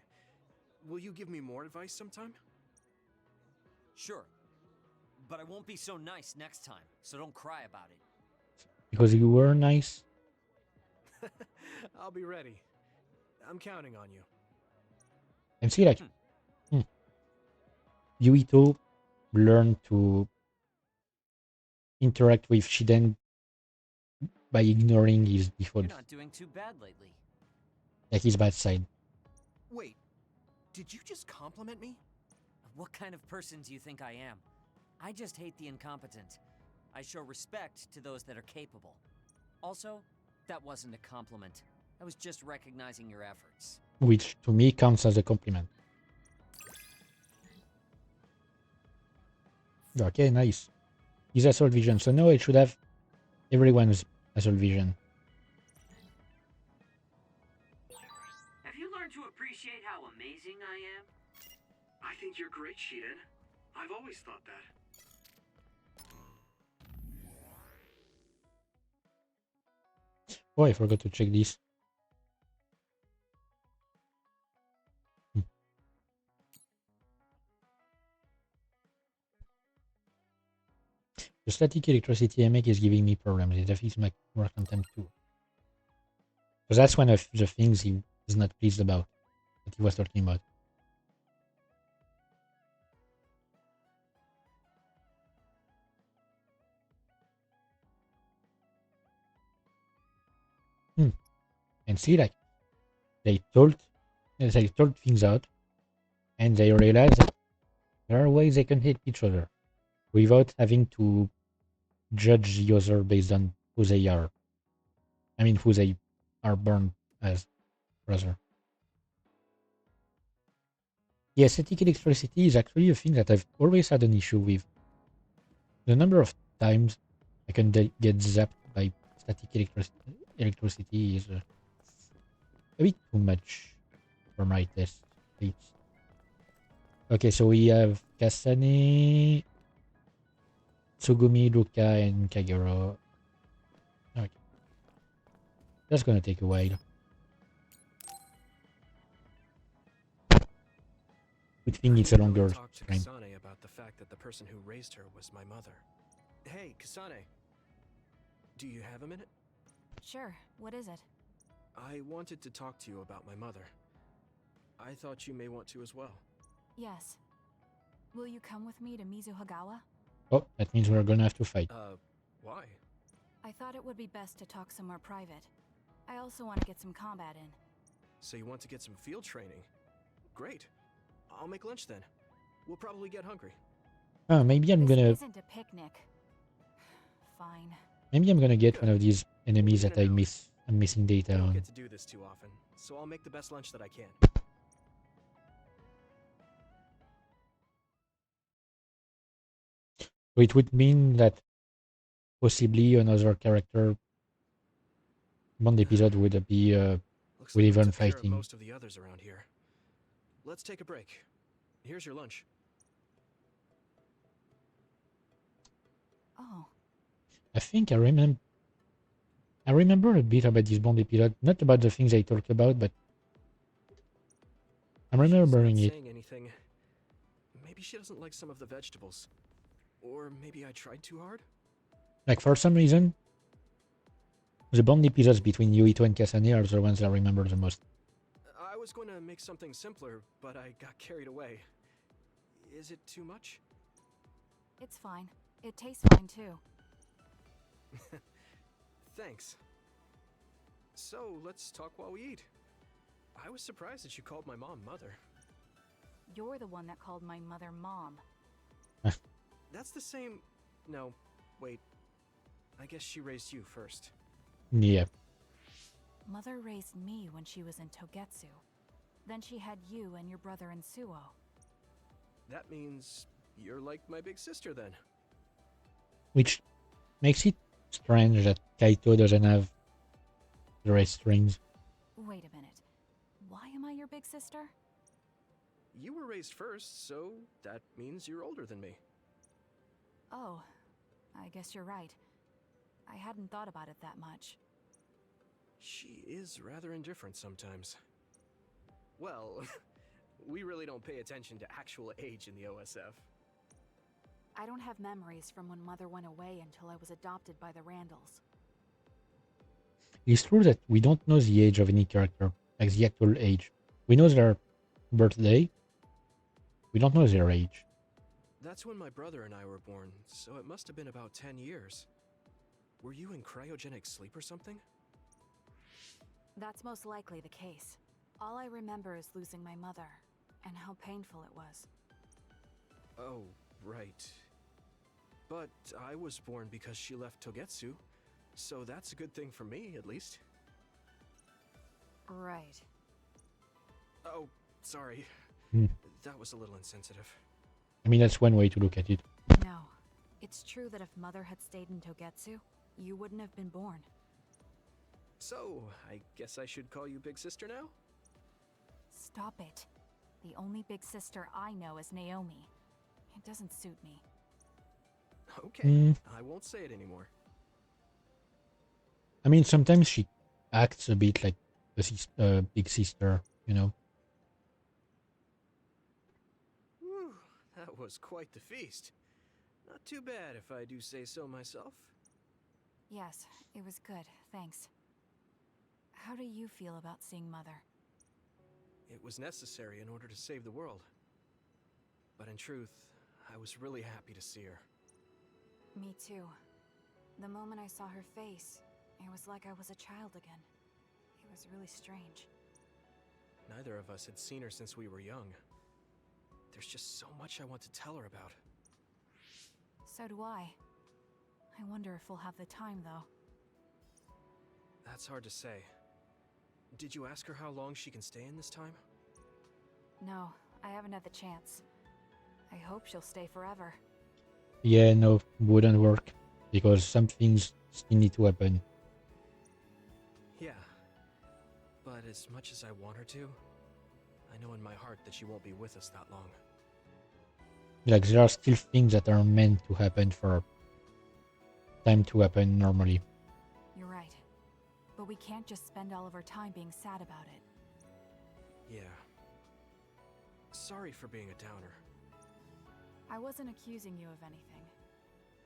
Will you give me more advice sometime? Sure. But I won't be so nice next time, so don't cry about it. Because you were nice? I'll be ready. I'm counting on you. And see, like, Yuito learned to interact with Shiden by ignoring his default, You're not doing too bad lately. like his bad side. Wait, did you just compliment me? What kind of person do you think I am? I just hate the incompetent. I show respect to those that are capable. Also, that wasn't a compliment. I was just recognizing your efforts. Which, to me, counts as a compliment. Okay, nice. His assault vision. So now it should have everyone's assault vision. Have you learned to appreciate how amazing I am? I think you're great, Shiden. I've always thought that. Oh, I forgot to check this. The static electricity I make is giving me problems. It affects my work on time too. So that's one of the things he is not pleased about, that he was talking about. And see, like, they told things out, and they realized that there are ways they can hit each other without having to judge the other based on who they are. I mean, who they are born as, rather. Yeah, static electricity is actually a thing that I've always had an issue with. The number of times I can get zapped by static electricity is a bit too much for my test. Okay, so we have Kasane, Tsugumi, Luka, and Kagero. Okay. That's gonna take a while. Good thing it's a longer talk to stream. Kasane about the fact that the person who raised her was my mother. Hey, Kasane. Do you have a minute? Sure, what is it? I wanted to talk to you about my mother. I thought you may want to as well. Yes. Will you come with me to Mizuhagawa? Oh, that means we're gonna have to fight. Why? I thought it would be best to talk somewhere private. I also want to get some combat in. So you want to get some field training? Great. I'll make lunch then. We'll probably get hungry. Oh, maybe I'm This gonna... isn't a picnic. Fine. Maybe I'm gonna get one of these enemies that I'm missing data I don't on. get to do this too often, so I'll make the best lunch that I can. So it would mean that possibly another character one episode would be with even fighting. Most of the others around here. Let's take a break. Here's your lunch. Oh. I think I remember a bit about this Bond episode, not about the things I talked about, but I'm remembering it. Saying anything. Maybe she doesn't like some of the vegetables. Or maybe I tried too hard? Like, for some reason, the Bond episodes between Yuito and Kasane are the ones I remember the most. I was going to make something simpler, but I got carried away. Is it too much? It's fine. It tastes fine too. Thanks. So, let's talk while we eat. I was surprised that you called my mom Mother. You're the one that called my mother Mom. That's the same... No, wait. I guess she raised you first. Yeah. Mother raised me when she was in Togetsu. Then she had you and your brother in Suo. That means you're like my big sister then. Which makes it strange that Kaito doesn't have the right strings. Wait a minute. Why am I your big sister? You were raised first, so that means you're older than me. Oh, I guess you're right. I hadn't thought about it that much. She is rather indifferent sometimes. Well, we really don't pay attention to actual age in the OSF. I don't have memories from when Mother went away until I was adopted by the Randalls. It's true that we don't know the age of any character, like the actual age. We know their birthday. We don't know their age. That's when my brother and I were born, so it must have been about 10 years. Were you in cryogenic sleep or something? That's most likely the case. All I remember is losing my mother, and how painful it was. Oh, right. But I was born because she left Togetsu, so that's a good thing for me, at least. Right. Oh, sorry. That was a little insensitive. I mean, that's one way to look at it. No. It's true that if Mother had stayed in Togetsu, you wouldn't have been born. So, I guess I should call you Big Sister now? Stop it. The only big sister I know is Naomi. It doesn't suit me. Okay, I won't say it anymore. I mean, sometimes she acts a bit like a big sister, you know? Whew, that was quite the feast. Not too bad if I do say so myself. Yes, it was good, thanks. How do you feel about seeing Mother? It was necessary in order to save the world. But in truth, I was really happy to see her. Me too. The moment I saw her face, it was like I was a child again. It was really strange. Neither of us had seen her since we were young. There's just so much I want to tell her about. So do I. I wonder if we'll have the time, though. That's hard to say. Did you ask her how long she can stay in this time? No, I haven't had the chance. I hope she'll stay forever. Yeah, no, wouldn't work. Because some things still need to happen. Yeah. But as much as I want her to, I know in my heart that she won't be with us that long. Like, there are still things that are meant to happen for time to happen normally. You're right. But we can't just spend all of our time being sad about it. Yeah. Sorry for being a downer. I wasn't accusing you of anything.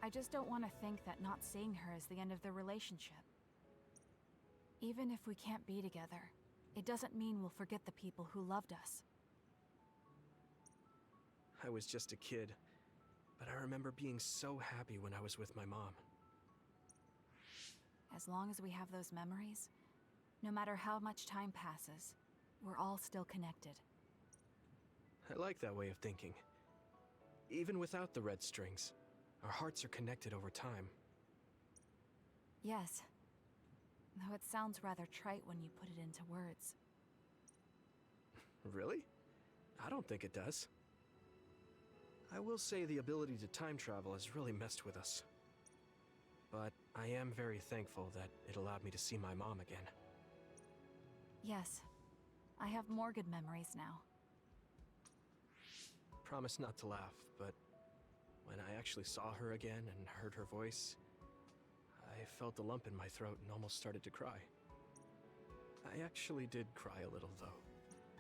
I just don't want to think that not seeing her is the end of the relationship. Even if we can't be together, it doesn't mean we'll forget the people who loved us. I was just a kid, but I remember being so happy when I was with my mom. As long as we have those memories, no matter how much time passes, we're all still connected. I like that way of thinking. Even without the red strings, our hearts are connected over time. Yes. Though it sounds rather trite when you put it into words. Really? I don't think it does. I will say the ability to time travel has really messed with us. But I am very thankful that it allowed me to see my mom again. Yes. I have more good memories now. Promise not to laugh, but when I actually saw her again and heard her voice, I felt a lump in my throat and almost started to cry. I actually did cry a little, though.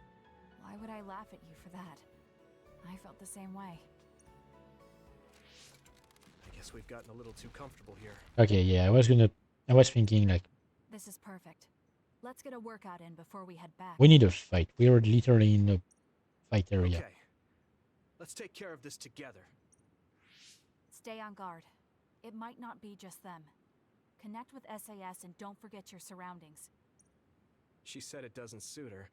Why would I laugh at you for that? I felt the same way. I guess we've gotten a little too comfortable here. Okay, yeah, I was thinking, like... This is perfect. Let's get a workout in before we head back. We need a fight. We are literally in a fight area. Okay. Let's take care of this together. Stay on guard. It might not be just them. Connect with SAS and don't forget your surroundings. She said it doesn't suit her,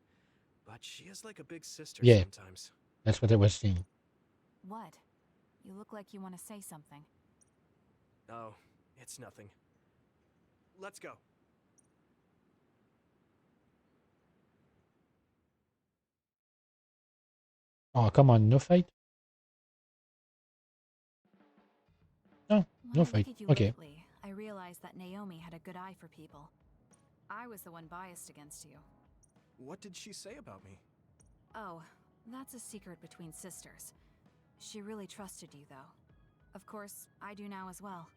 but she is like a big sister sometimes. That's what I was saying. What? You look like you want to say something. Oh, it's nothing. Let's go. Oh, come on, no fight? No, no fight. Okay. Lately, I realized that Naomi had a good eye for people. I was the one biased against you. What did she say about me? Oh, that's a secret between sisters. She really trusted you, though. Of course, I do now as well.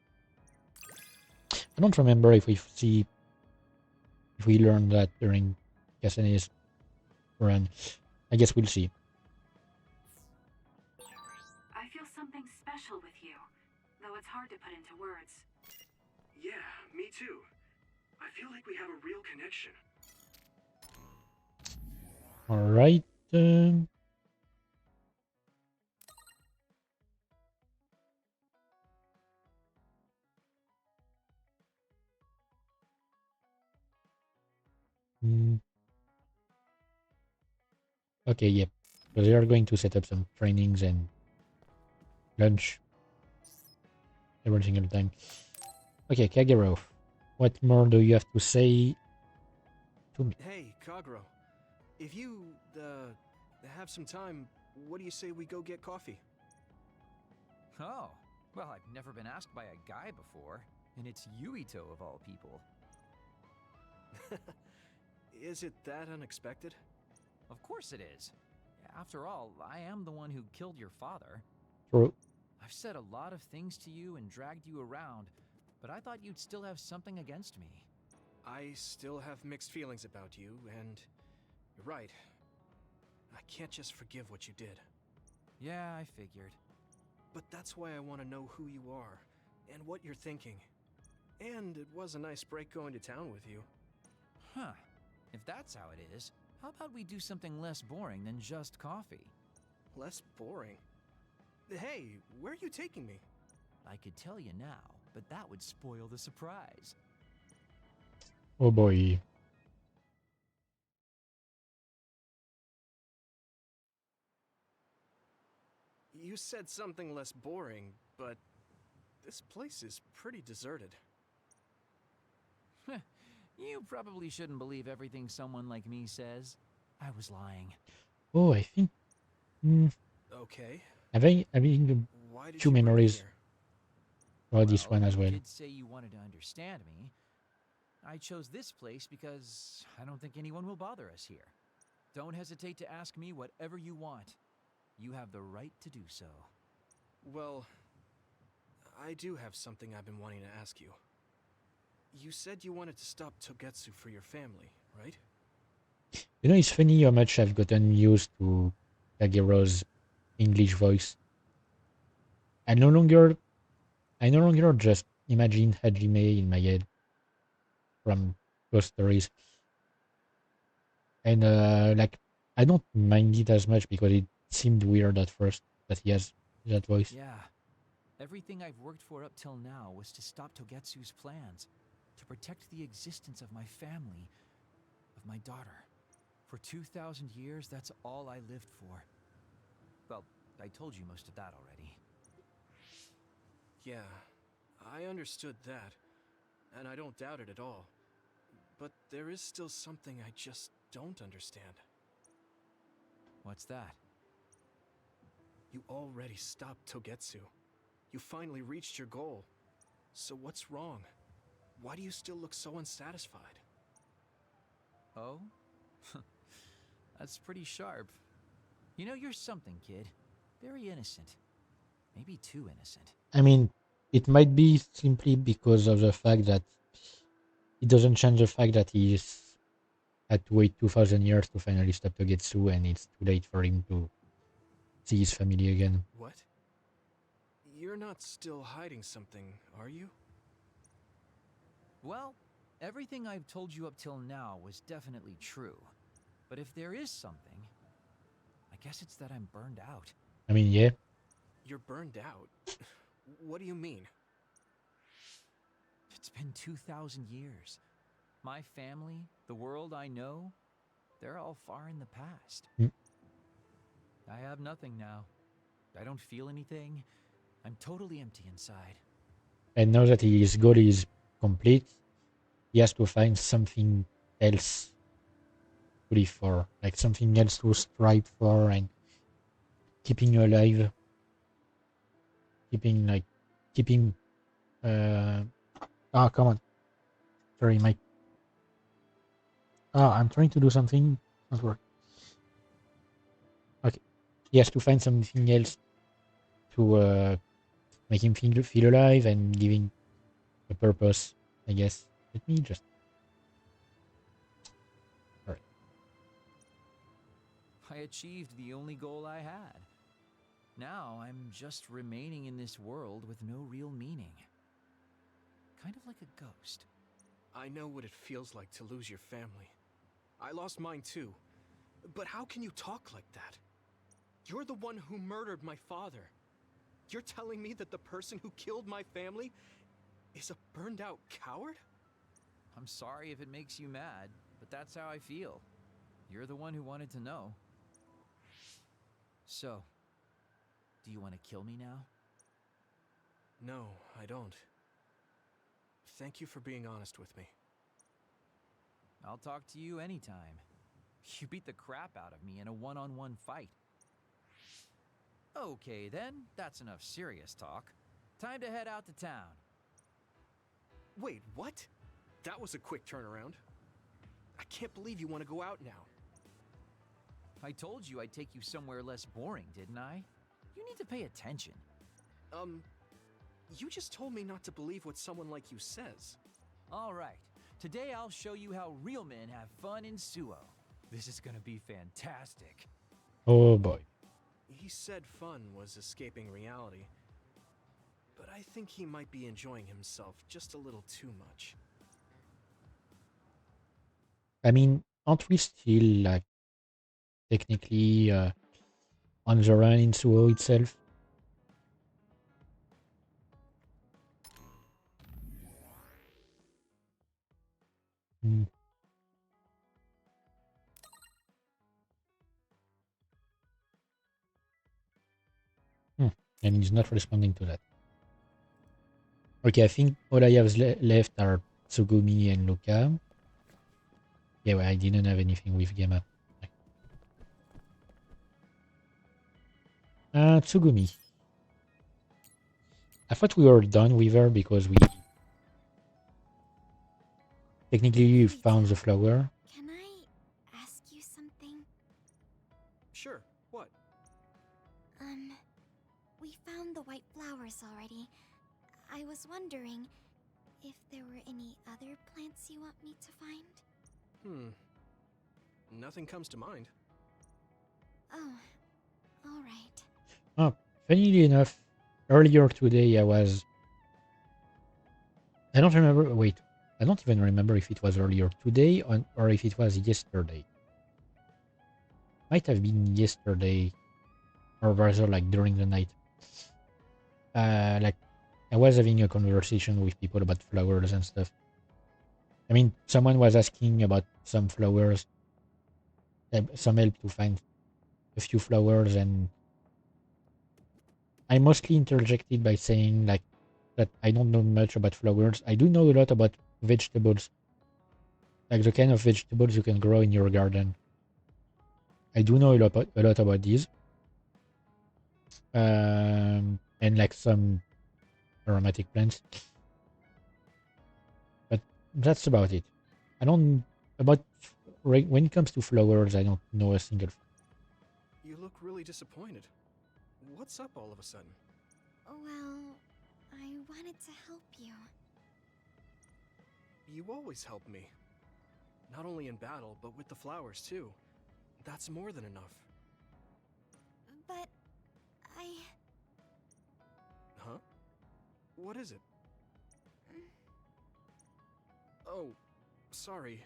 I don't remember if we learned that during Cassani's run. I guess we'll see. I feel something special with you, though it's hard to put into words. Yeah, me too. I feel like we have a real connection. Alright. Okay, yep. So they are going to set up some trainings and lunch every single time. Okay, Kagero, what more do you have to say to me? Hey, Kagero. If you, have some time, what do you say we go get coffee? Oh, well, I've never been asked by a guy before, and it's Yuito of all people. Is it that unexpected? Of course it is. After all, I am the one who killed your father. True. I've said a lot of things to you and dragged you around, but I thought you'd still have something against me. I still have mixed feelings about you, and you're right. I can't just forgive what you did. Yeah, I figured. But that's why I want to know who you are, and what you're thinking. And it was a nice break going to town with you. Huh. If that's how it is, how about we do something less boring than just coffee? Less boring? Hey, where are you taking me? I could tell you now, but that would spoil the surprise. Oh boy. You said something less boring, but this place is pretty deserted. You probably shouldn't believe everything someone like me says. I was lying. Oh, I think Okay. Having Why did few you bring me memories here? about this one as you well. did say you wanted to understand me. I chose this place because I don't think anyone will bother us here. Don't hesitate to ask me whatever you want. You have the right to do so. Well, I do have something I've been wanting to ask you. You said you wanted to stop Togetsu for your family, right? You know, it's funny how much I've gotten used to Kagero's English voice. I no longer just imagine Hajime in my head from Ghost Stories. And like, I don't mind it as much because it seemed weird at first that he has that voice. Yeah. Everything I've worked for up till now was to stop Togetsu's plans, to protect the existence of my family, of my daughter. For 2,000 years, that's all I lived for. Well, I told you most of that already. Yeah, I understood that, and I don't doubt it at all. But there is still something I just don't understand. What's that? You already stopped Togetsu. You finally reached your goal. So what's wrong? Why do you still look so unsatisfied? Oh? That's pretty sharp. You know, you're something, kid. Very innocent. Maybe too innocent. I mean, it might be simply because of the fact that it doesn't change the fact that he's had to wait 2,000 years to finally stop Togetsu, and it's too late for him to see his family again. What? You're not still hiding something, are you? Well, everything I've told you up till now was definitely true. But if there is something, I guess it's that I'm burned out. I mean, yeah. You're burned out? What do you mean? It's been 2,000 years. My family, the world I know, they're all far in the past. I have nothing now. I don't feel anything. I'm totally empty inside. And now that his goal is complete, he has to find something else to live for, like something else to strive for and keeping you alive. Keeping come on. Sorry, Mike. I'm trying to do something. Not work. Okay. He has to find something else to make him feel alive and giving a purpose, I guess. Let me just... Alright. I achieved the only goal I had. Now I'm just remaining in this world with no real meaning. Kind of like a ghost. I know what it feels like to lose your family. I lost mine too. But how can you talk like that? You're the one who murdered my father. You're telling me that the person who killed my family is a burned out coward? I'm sorry if it makes you mad, but that's how I feel. You're the one who wanted to know. So, do you want to kill me now? No, I don't. Thank you for being honest with me. I'll talk to you anytime. You beat the crap out of me in a one-on-one fight. Okay then, that's enough serious talk. Time to head out to town. Wait, what? That was a quick turnaround. I can't believe you want to go out now. I told you I'd take you somewhere less boring, didn't I? You need to pay attention. You just told me not to believe what someone like you says. All right. Today I'll show you how real men have fun in Suo. This is gonna be fantastic. Oh boy. He said fun was escaping reality. But I think he might be enjoying himself just a little too much. I mean, aren't we still, like, technically on the run in Suo itself? And he's not responding to that. Okay, I think all I have left are Tsugumi and Luca. Yeah, well, I didn't have anything with Gemma. Tsugumi. I thought we were done with her because we technically found the flower. Can I ask you something? Sure, what? We found the white flowers already. I was wondering if there were any other plants you want me to find? Nothing comes to mind. Oh, alright. Oh, funnily enough, earlier today I don't remember. Wait, I don't even remember if it was earlier today or if it was yesterday. Might have been yesterday, or rather, like during the night. Like I was having a conversation with people about flowers and stuff. I mean, someone was asking about some flowers, some help to find a few flowers, and I mostly interjected by saying like that I don't know much about flowers. I do know a lot about vegetables, like the kind of vegetables you can grow in your garden. I do know a lot about these, and like some aromatic plants, but that's about it. I don't about when it comes to flowers. I don't know a single. You look really disappointed. What's up all of a sudden? Well, I wanted to help you. You always help me. Not only in battle, but with the flowers too. That's more than enough. But Huh? What is it? Oh, sorry.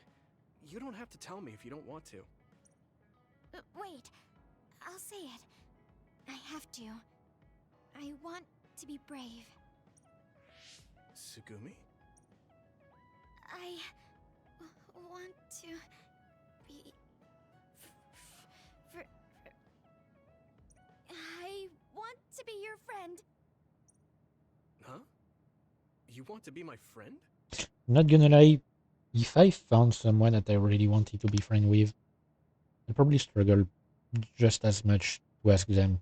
You don't have to tell me if you don't want to. Wait, I'll say it. I have to. I want to be brave. Tsugumi? I want to be... I want to be your friend. Huh? You want to be my friend? Not gonna lie, if I found someone that I really wanted to be friends with, I'd probably struggle just as much to ask them.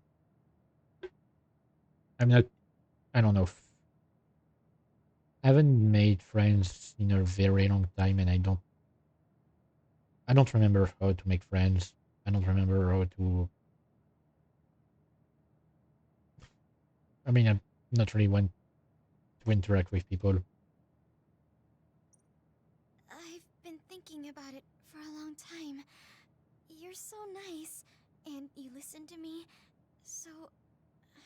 I don't know. I haven't made friends in a very long time, and I don't remember how to make friends. I don't remember how to. I mean, I'm not really one to interact with people. I've been thinking about it for a long time. You're so nice, and you listen to me, so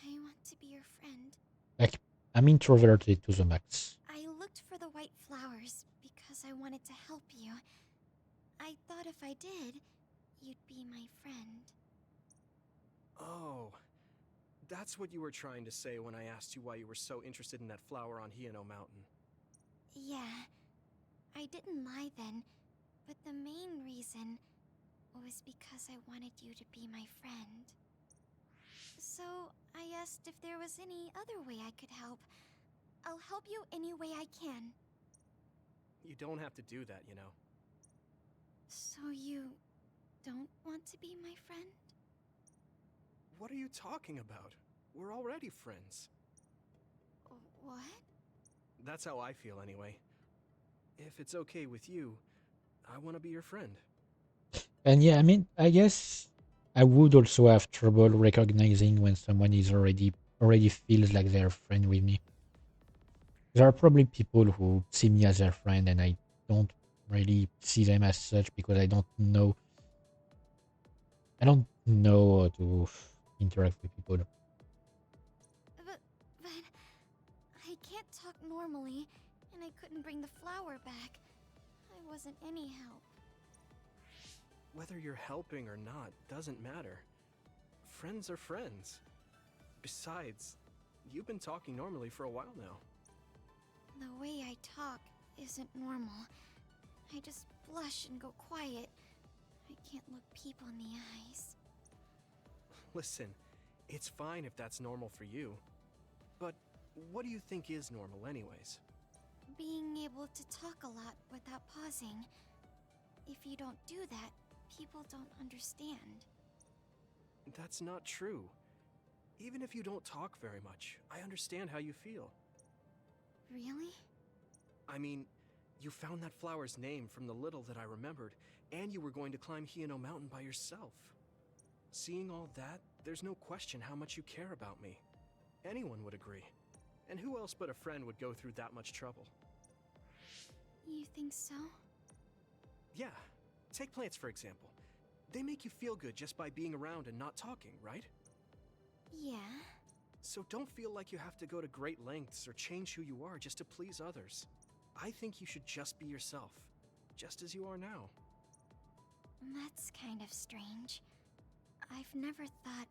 I want to be your friend. Like, I'm introverted to the max. I looked for the white flowers because I wanted to help you. I thought if I did, you'd be my friend. Oh, that's what you were trying to say when I asked you why you were so interested in that flower on Hiyano Mountain. Yeah, I didn't lie then, but the main reason was because I wanted you to be my friend. So I asked if there was any other way I could help. I'll help you any way I can. You don't have to do that, you know. So you don't want to be my friend? What are you talking about? We're already friends. What? That's how I feel anyway. If it's okay with you, I want to be your friend. And yeah, I mean, I guess I would also have trouble recognizing when someone is already feels like they're a friend with me. There are probably people who see me as their friend, and I don't really see them as such because I don't know how to interact with people. But I can't talk normally, and I couldn't bring the flower back. I wasn't any help. Whether you're helping or not doesn't matter. Friends are friends. Besides, you've been talking normally for a while now. The way I talk isn't normal. I just blush and go quiet. I can't look people in the eyes. Listen, it's fine if that's normal for you. But what do you think is normal anyways? Being able to talk a lot without pausing. If you don't do that, people don't understand. That's not true. even if you don't talk very much, I understand how you feel. Really? I mean, you found that flower's name from the little that I remembered, and you were going to climb Hieno Mountain by yourself. Seeing all that, there's no question how much you care about me. Anyone would agree. And who else but a friend would go through that much trouble? You think so? Yeah. Take plants, for example. They make you feel good just by being around and not talking, right? Yeah. So don't feel like you have to go to great lengths or change who you are just to please others. I think you should just be yourself, just as you are now. That's kind of strange. I've never thought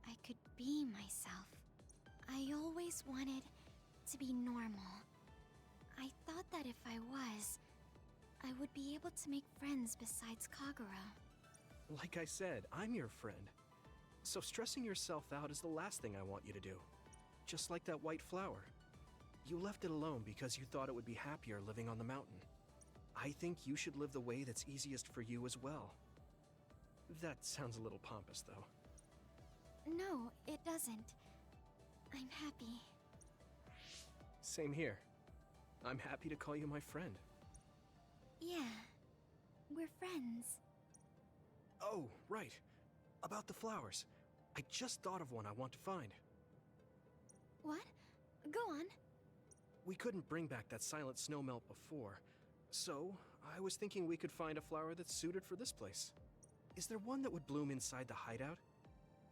I could be myself. I always wanted to be normal. I thought that if I was, I would be able to make friends besides Kagura. Like I said, I'm your friend. So stressing yourself out is the last thing I want you to do. Just like that white flower. You left it alone because you thought it would be happier living on the mountain. I think you should live the way that's easiest for you as well. That sounds a little pompous, though. No, it doesn't. I'm happy. Same here. I'm happy to call you my friend. Yeah, we're friends. Oh, right. About the flowers. I just thought of one I want to find. What? Go on. We couldn't bring back that silent snowmelt before, so I was thinking we could find a flower that's suited for this place. Is there one that would bloom inside the hideout?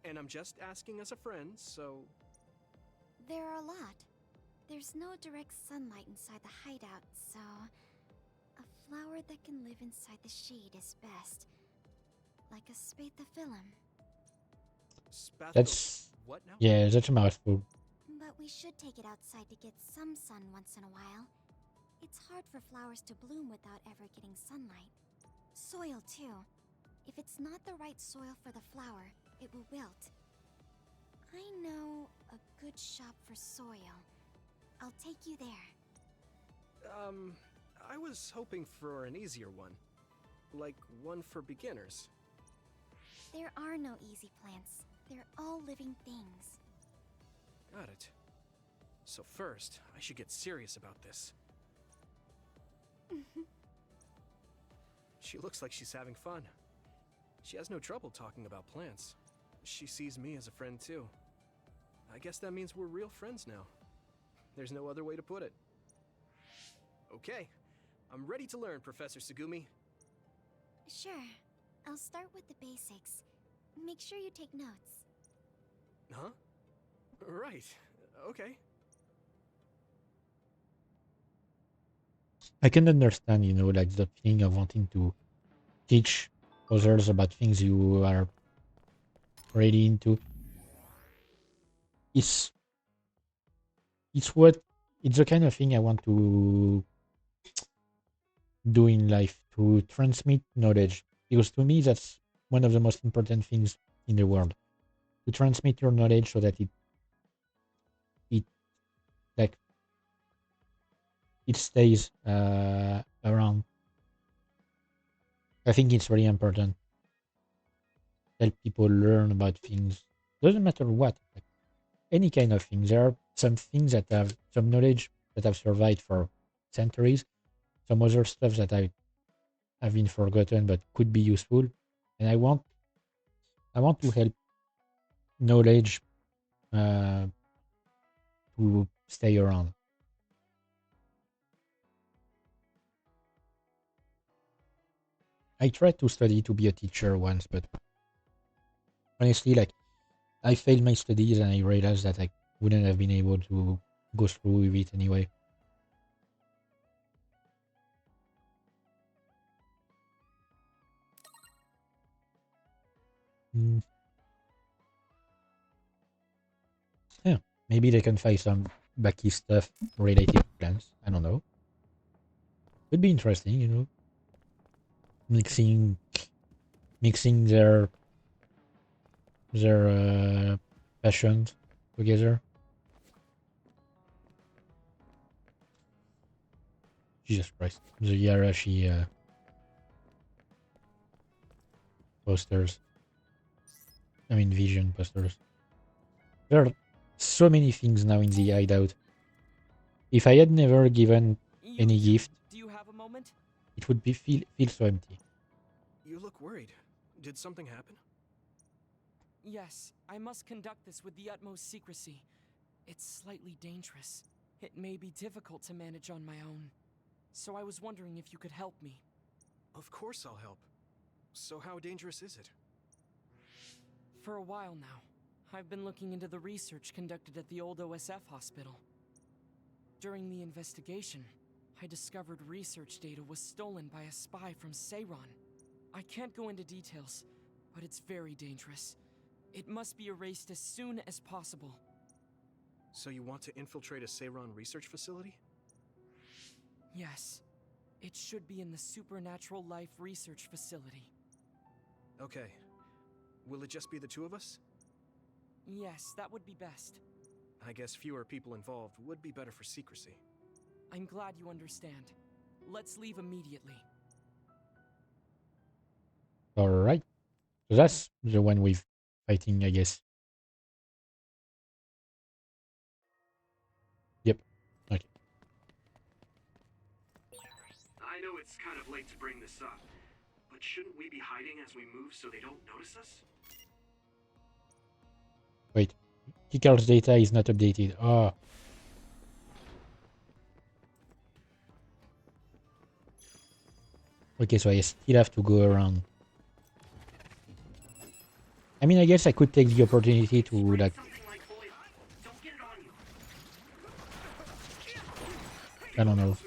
And I'm just asking as a friend, so... There are a lot. There's no direct sunlight inside the hideout, so... a flower that can live inside the shade is best. Like a spathiphyllum. That's... What now? Yeah, that's a mouthful. But we should take it outside to get some sun once in a while. It's hard for flowers to bloom without ever getting sunlight. Soil, too. If it's not the right soil for the flower, it will wilt. I know a good shop for soil. I'll take you there. I was hoping for an easier one. Like one for beginners. There are no easy plants. They're all living things. Got it. So first, I should get serious about this. She looks like she's having fun. She has no trouble talking about plants. She sees me as a friend too. I guess that means we're real friends now. There's no other way to put it. Okay, I'm ready to learn, Professor Sugumi. Sure. I'll start with the basics. Make sure you take notes. Huh? Right. Okay. I can understand, you know, like the feeling of wanting to teach others about things you are really into. It's the kind of thing I want to do in life, to transmit knowledge, because to me that's one of the most important things in the world, to transmit your knowledge so that it like it stays around. I think it's really important. Help people learn about things. Doesn't matter what, like any kind of thing. There are some things that have some knowledge that have survived for centuries. Some other stuff that have been forgotten but could be useful. And I want to help knowledge to stay around. I tried to study to be a teacher once, but honestly, like, I failed my studies and I realized that I wouldn't have been able to go through with it anyway. Yeah, maybe they can find some backy stuff related to plants. I don't know. Would be interesting, you know. Mixing their passions together. Jesus Christ, the Yarashi posters. I mean, Vision posters. There are so many things now in the hideout. If I had never given any gift, Do you have a moment? it would be feel so empty. You look worried. Did something happen? Yes, I must conduct this with the utmost secrecy. It's slightly dangerous. It may be difficult to manage on my own. So I was wondering if you could help me. Of course I'll help. So how dangerous is it? For a while now, I've been looking into the research conducted at the old OSF hospital. During the investigation, I discovered research data was stolen by a spy from Seiron. I can't go into details, but it's very dangerous. It must be erased as soon as possible. So you want to infiltrate a Seiron research facility? Yes. It should be in the Supernatural Life Research Facility. Okay. Will it just be the two of us? Yes, that would be best. I guess fewer people involved would be better for secrecy. I'm glad you understand. Let's leave immediately. Alright. So that's the one we're fighting, I guess. Yep. Okay. I know it's kind of late to bring this up, but shouldn't we be hiding as we move so they don't notice us? Wait. Keycard's data is not updated. Oh. Okay, so I still have to go around. I mean, I guess I could take the opportunity to, like... I don't know.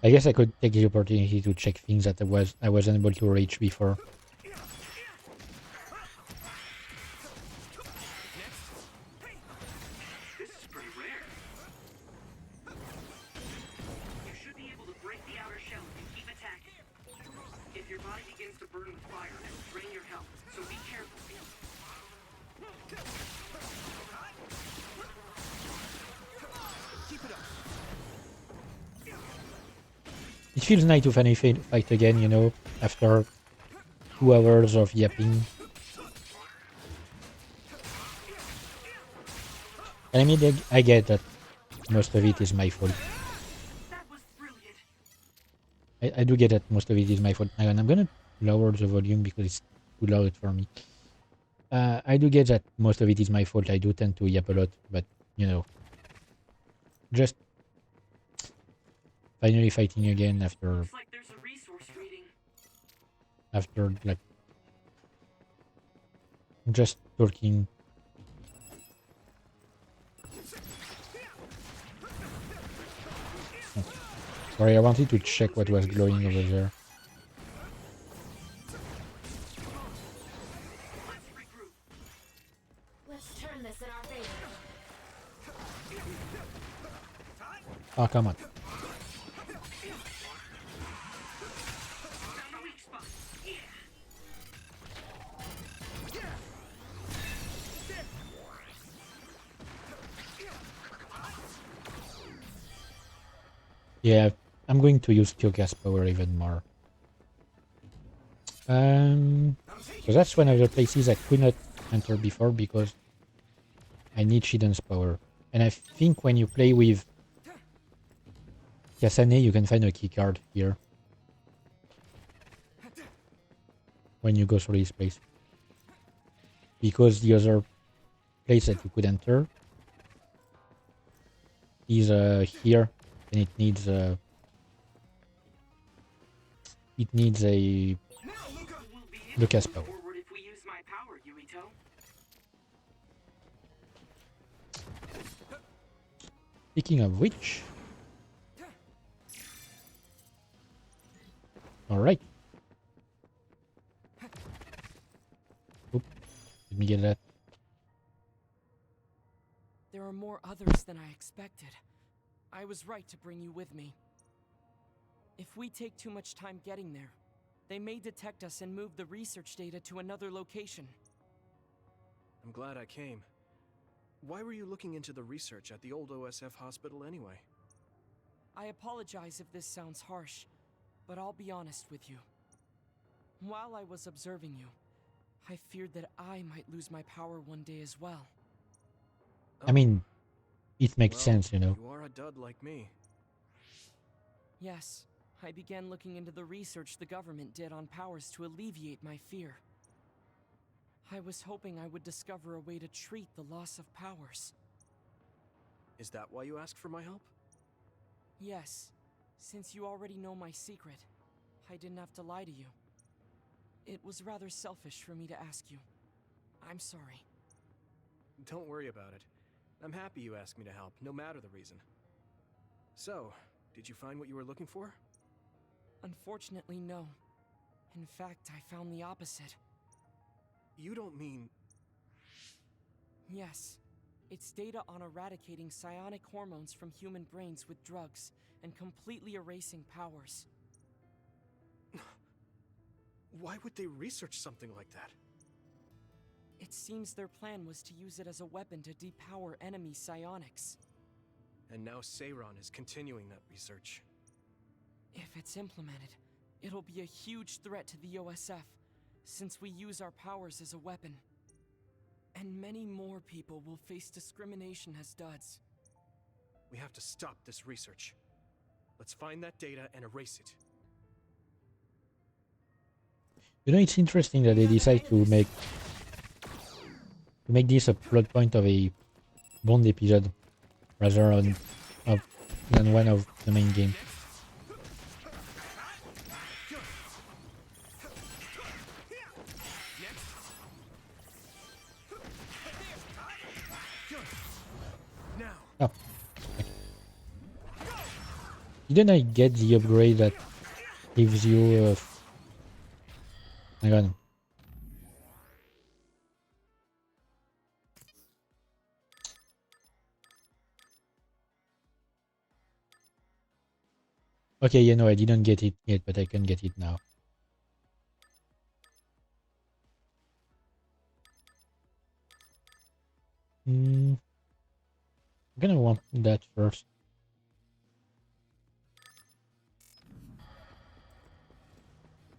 I guess I could take the opportunity to check things that I wasn't able to reach before. This is pretty rare. You should be able to break the outer shell and keep attacking. If your body begins to burn with fire, it'll drain your health, so be careful. Keep it up. It feels nice to finally fight again, you know, after 2 hours of yapping. I mean, I get that most of it is my fault. I do get that most of it is my fault. Hang on, I'm gonna lower the volume because it's too loud for me. I do get that most of it is my fault. I do tend to yap a lot, but, you know, just finally fighting again after like just talking. Oh. Sorry, I wanted to check what was glowing over there. Let's turn this in our favor. Oh, come on. Yeah, I'm going to use Kyoka's power even more. So that's one of the places I could not enter before because I need Shiden's power. And I think when you play with Kasane, you can find a keycard here. When you go through this place. Because the other place that you could enter is here, and it needs a Lucas power. Speaking of which, all right. Oop, let me get that. There are more others than I expected. I was right to bring you with me. If we take too much time getting there, they may detect us and move the research data to another location. I'm glad I came. Why were you looking into the research at the old OSF hospital anyway? I apologize if this sounds harsh, but I'll be honest with you. While I was observing you, I feared that I might lose my power one day as well. I mean, it makes Well, sense, you know. You are a dud like me. Yes, I began looking into the research the government did on powers to alleviate my fear. I was hoping I would discover a way to treat the loss of powers. Is that why you asked for my help? Yes, since you already know my secret, I didn't have to lie to you. It was rather selfish for me to ask you. I'm sorry. Don't worry about it. I'm happy you asked me to help, no matter the reason. So, did you find what you were looking for? Unfortunately, no. In fact, I found the opposite. You don't mean... Yes. It's data on eradicating psionic hormones from human brains with drugs and completely erasing powers. Why would they research something like that? It seems their plan was to use it as a weapon to depower enemy psionics. And now Seiron is continuing that research. If it's implemented, it'll be a huge threat to the OSF, since we use our powers as a weapon. And many more people will face discrimination as duds. We have to stop this research. Let's find that data and erase it. You know, it's interesting that they decide to make this a plot point of a Bond episode rather than one of the main game. Oh. Didn't I get the upgrade that gives you hang on. Okay, you know, I didn't get it yet, but I can get it now. I'm gonna want that first.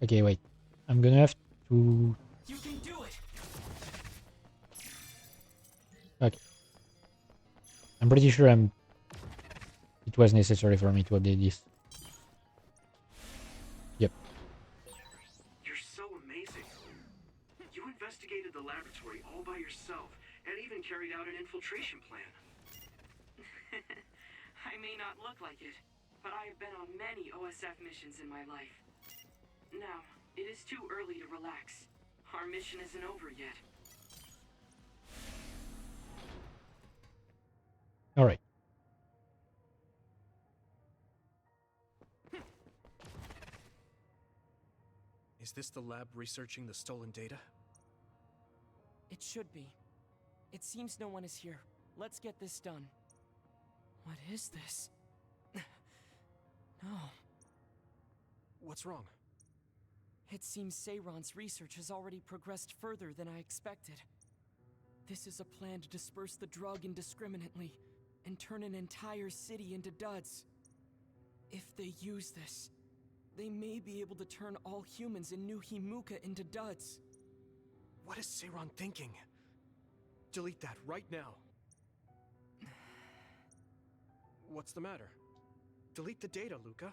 Okay, wait. I'm gonna have to... You can do it. Okay. I'm pretty sure it was necessary for me to update this. Yep. You're so amazing. You investigated the laboratory all by yourself and even carried out an infiltration plan. I may not look like it, but I have been on many OSF missions in my life. Now, it is too early to relax. Our mission isn't over yet. All right. Is this the lab researching the stolen data? It should be. It seems no one is here. Let's get this done. What is this? No. What's wrong? It seems Seiron's research has already progressed further than I expected. This is a plan to disperse the drug indiscriminately and turn an entire city into duds. If they use this, they may be able to turn all humans in New Himuka into duds. What is Seiron thinking? Delete that right now. What's the matter? Delete the data, Luca.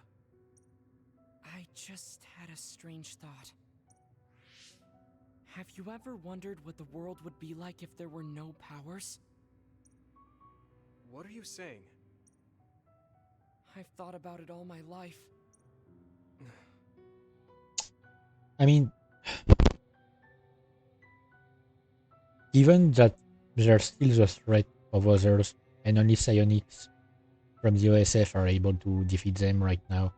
I just had a strange thought. Have you ever wondered what the world would be like if there were no powers? What are you saying? I've thought about it all my life. I mean, given that there's still the threat of others and only psionics from the OSF are able to defeat them right now,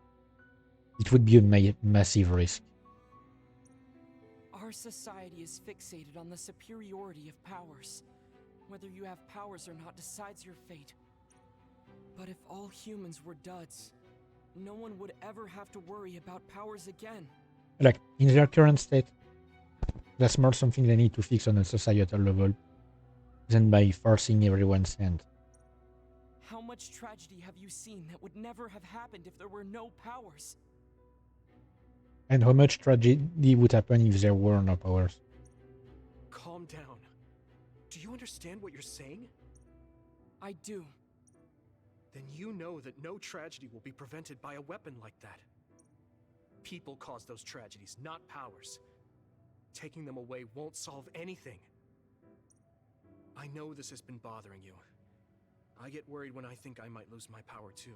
it would be a massive risk. Our society is fixated on the superiority of powers. Whether you have powers or not decides your fate. But if all humans were duds, no one would ever have to worry about powers again. Like, in their current state, that's more something they need to fix on a societal level than by forcing everyone's hand. How much tragedy have you seen that would never have happened if there were no powers? And how much tragedy would happen if there were no powers? Calm down. Do you understand what you're saying? I do. Then you know that no tragedy will be prevented by a weapon like that. People cause those tragedies, not powers. Taking them away won't solve anything. I know this has been bothering you. I get worried when I think I might lose my power too.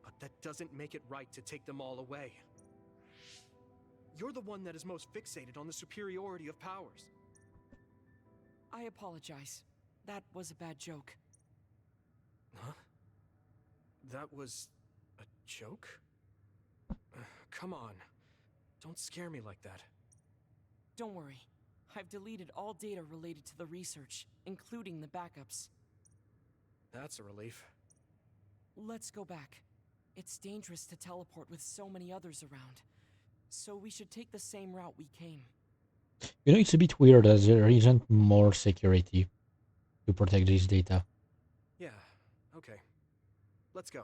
But that doesn't make it right to take them all away. You're the one that is most fixated on the superiority of powers. I apologize. That was a bad joke. Huh? That was a joke? Come on. Don't scare me like that. Don't worry. I've deleted all data related to the research, including the backups. That's a relief. Let's go back. It's dangerous to teleport with so many others around, so we should take the same route we came. You know, it's a bit weird as there isn't more security to protect this data. Yeah, okay. Let's go.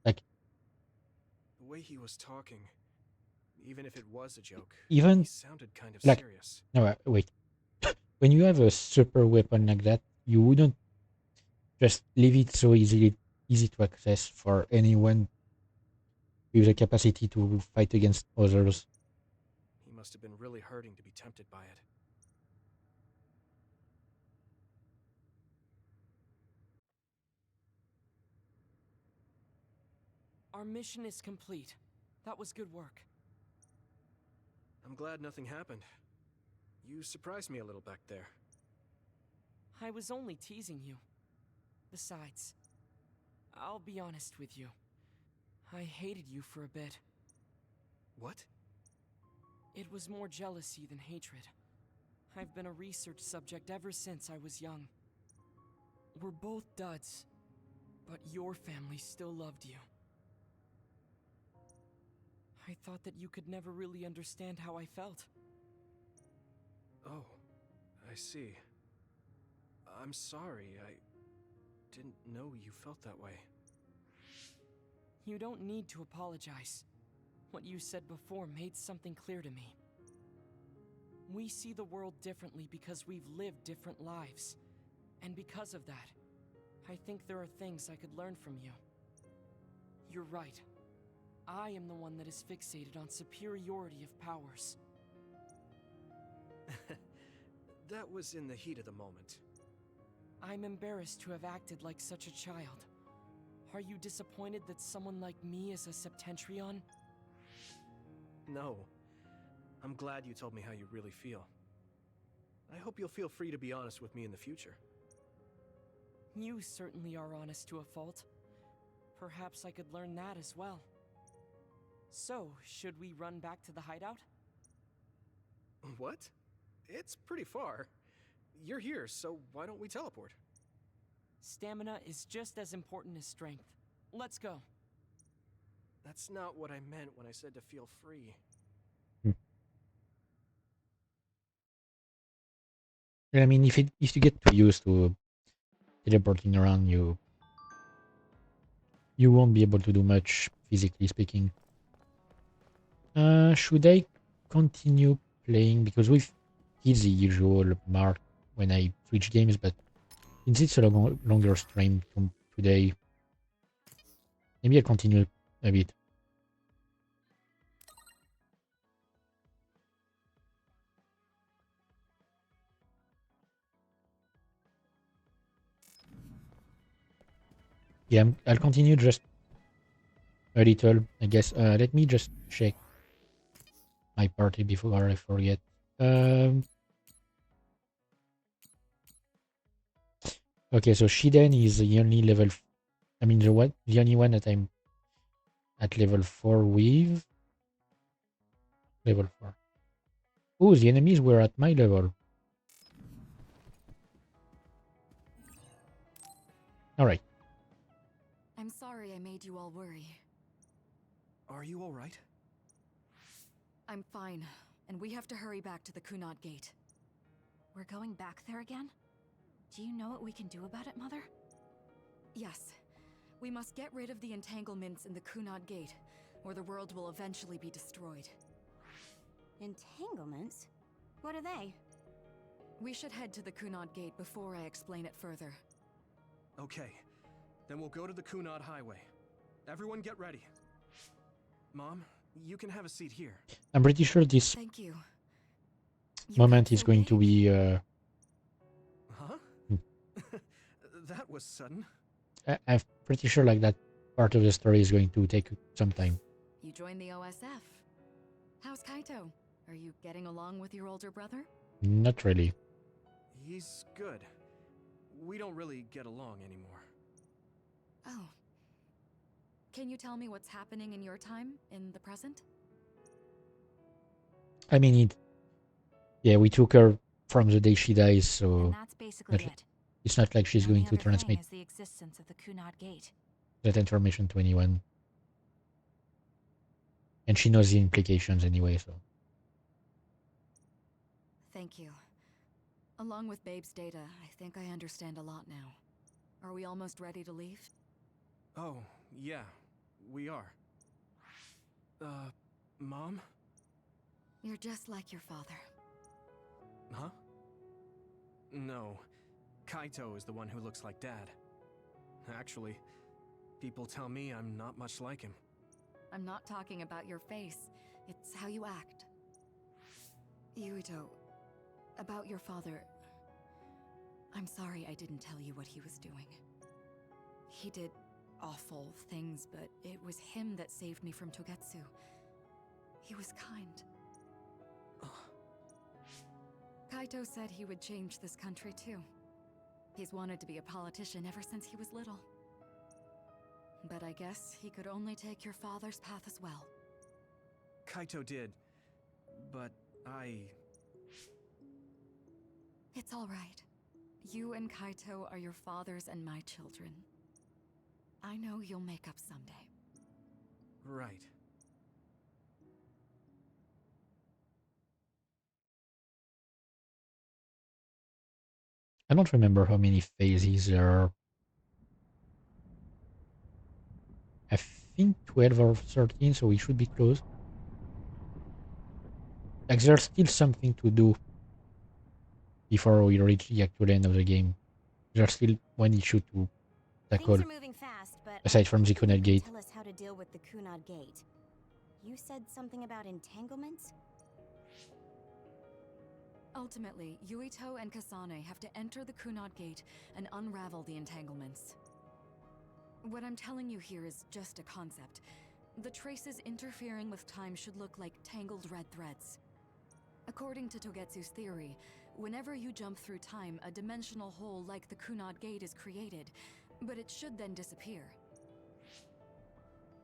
Like, the way he was talking, even if it was a joke, even he sounded kind of like, serious. no, wait. When you have a super weapon like that, you wouldn't just leave it so easy to access for anyone with the capacity to fight against others. He must have been really hurting to be tempted by it. Our mission is complete. That was good work. I'm glad nothing happened. You surprised me a little back there. I was only teasing you. Besides, I'll be honest with you. I hated you for a bit. What? It was more jealousy than hatred. I've been a research subject ever since I was young. We're both duds, but your family still loved you. I thought that you could never really understand how I felt. Oh, I see. I'm sorry, I didn't know you felt that way. You don't need to apologize. What you said before made something clear to me. We see the world differently because we've lived different lives. And because of that, I think there are things I could learn from you. You're right. I am the one that is fixated on superiority of powers. That was in the heat of the moment. I'm embarrassed to have acted like such a child. Are you disappointed that someone like me is a Septentrion? No. I'm glad you told me how you really feel. I hope you'll feel free to be honest with me in the future. You certainly are honest to a fault. Perhaps I could learn that as well. So, should we run back to the hideout? What? It's pretty far. You're here, so why don't we teleport? Stamina is just as important as strength. Let's go. That's not what I meant when I said to feel free. I mean, if you get too used to teleporting around, you won't be able to do much, physically speaking. Should I continue playing? Because we've hit the usual mark when I switch games, but since it's a longer stream today, maybe I'll continue a bit. Yeah, I'll continue just a little, I guess. Let me just check my party before I forget. Okay, so Shiden is the only level. I mean, the only one that I'm at level 4 with. Level 4. Oh, the enemies were at my level. Alright. I'm sorry I made you all worry. Are you alright? I'm fine, and we have to hurry back to the Kunad Gate. We're going back there again? Do you know what we can do about it, Mother? Yes. We must get rid of the entanglements in the Kunad Gate, or the world will eventually be destroyed. Entanglements? What are they? We should head to the Kunad Gate before I explain it further. Okay, then we'll go to the Kunad Highway. Everyone get ready. Mom, you can have a seat here. I'm pretty sure this Thank you. moment is going to be Huh? That was sudden. I'm pretty sure like that part of the story is going to take some time. You joined the OSF. How's Kaito? Are you getting along with your older brother? Not really. He's good. We don't really get along anymore. Oh. Can you tell me what's happening in your time, in the present? I mean, we took her from the day she dies, so And that's basically it. it's not like she's The only going to other thing transmit is the existence of the Kunad Gate. that information to anyone. And she knows the implications anyway, so. Thank you. Along with Babe's data, I think I understand a lot now. Are we almost ready to leave? Oh, yeah, we are. Mom? You're just like your father. Huh? No. Kaito is the one who looks like Dad. Actually, people tell me I'm not much like him. I'm not talking about your face. It's how you act. Yuito, about your father... I'm sorry I didn't tell you what he was doing. He did awful things, but it was him that saved me from Togetsu. He was kind. Kaito said he would change this country too. He's wanted to be a politician ever since he was little. But I guess he could only take your father's path as well. Kaito did, but It's all right. You and Kaito are your father's and my children. I know you'll make up someday. Right. I don't remember how many phases there are. I think 12 or 13, so we should be close. Like, there's still something to do before we reach the actual end of the game. There's still one issue to tackle. Things are moving fast, but aside from the Kunad Gate. Tell us how to deal with the Kunad Gate. You said something about entanglements? Ultimately, Yuito and Kasane have to enter the Kunad Gate and unravel the entanglements. What I'm telling you here is just a concept. The traces interfering with time should look like tangled red threads. According to Togetsu's theory, whenever you jump through time, a dimensional hole like the Kunad Gate is created, but it should then disappear.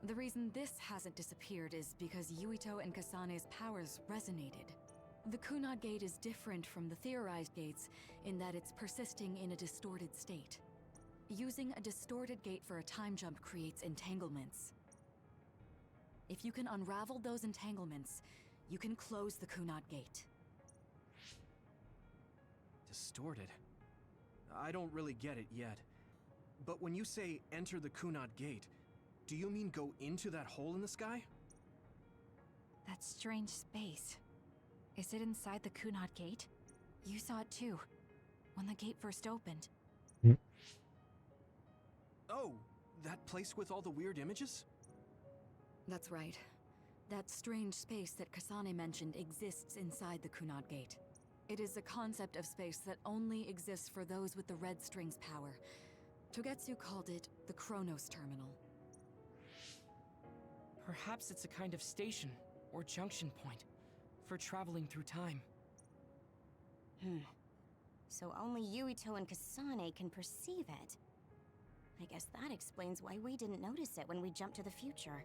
The reason this hasn't disappeared is because Yuito and Kasane's powers resonated. The Kunad Gate is different from the theorized gates in that it's persisting in a distorted state. Using a distorted gate for a time jump creates entanglements. If you can unravel those entanglements, you can close the Kunad Gate. Distorted? I don't really get it yet. But when you say enter the Kunad Gate, do you mean go into that hole in the sky? That strange space. Is it inside the Kunad Gate? You saw it too, when the gate first opened. Oh, that place with all the weird images? That's right. That strange space that Kasane mentioned exists inside the Kunad Gate. It is a concept of space that only exists for those with the red string's power. Togetsu called it the Chronos Terminal. Perhaps it's a kind of station or junction point for traveling through time. So only Yuito and Kasane can perceive it. I guess that explains why we didn't notice it when we jumped to the future.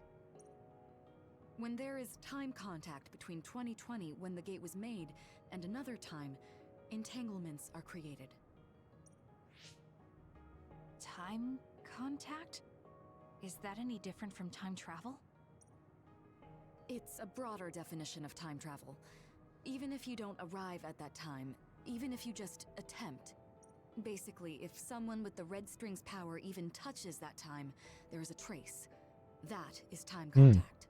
When there is time contact between 2020, when the gate was made, and another time, entanglements are created. Time contact? Is that any different from time travel? It's a broader definition of time travel. Even if you don't arrive at that time, even if you just attempt, Basically, if someone with the red string's power even touches that time, there is a trace. That is time contact.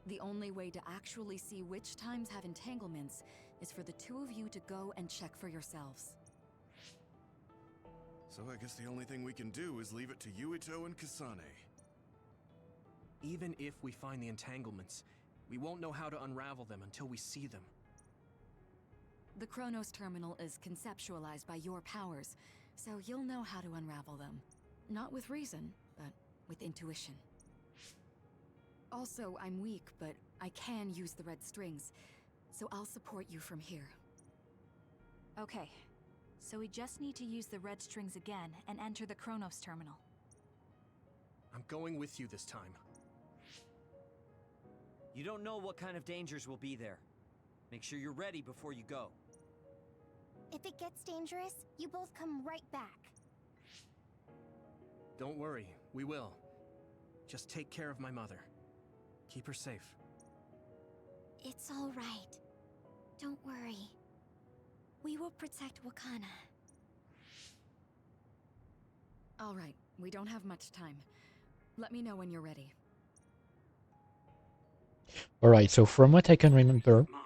The only way to actually see which times have entanglements is for the two of you to go and check for yourselves. So I guess the only thing we can do is leave it to Yuito and Kasane. Even if we find the entanglements, we won't know how to unravel them until we see them. The Chronos Terminal is conceptualized by your powers, so you'll know how to unravel them. Not with reason, but with intuition. Also, I'm weak, but I can use the red strings, so I'll support you from here. Okay, so we just need to use the red strings again and enter the Chronos Terminal. I'm going with you this time. You don't know what kind of dangers will be there. Make sure you're ready before you go. If it gets dangerous, you both come right back. Don't worry, we will. Just take care of my mother. Keep her safe. It's all right. Don't worry. We will protect Wakana. All right, we don't have much time. Let me know when you're ready. Alright, so from what I can remember, Mom,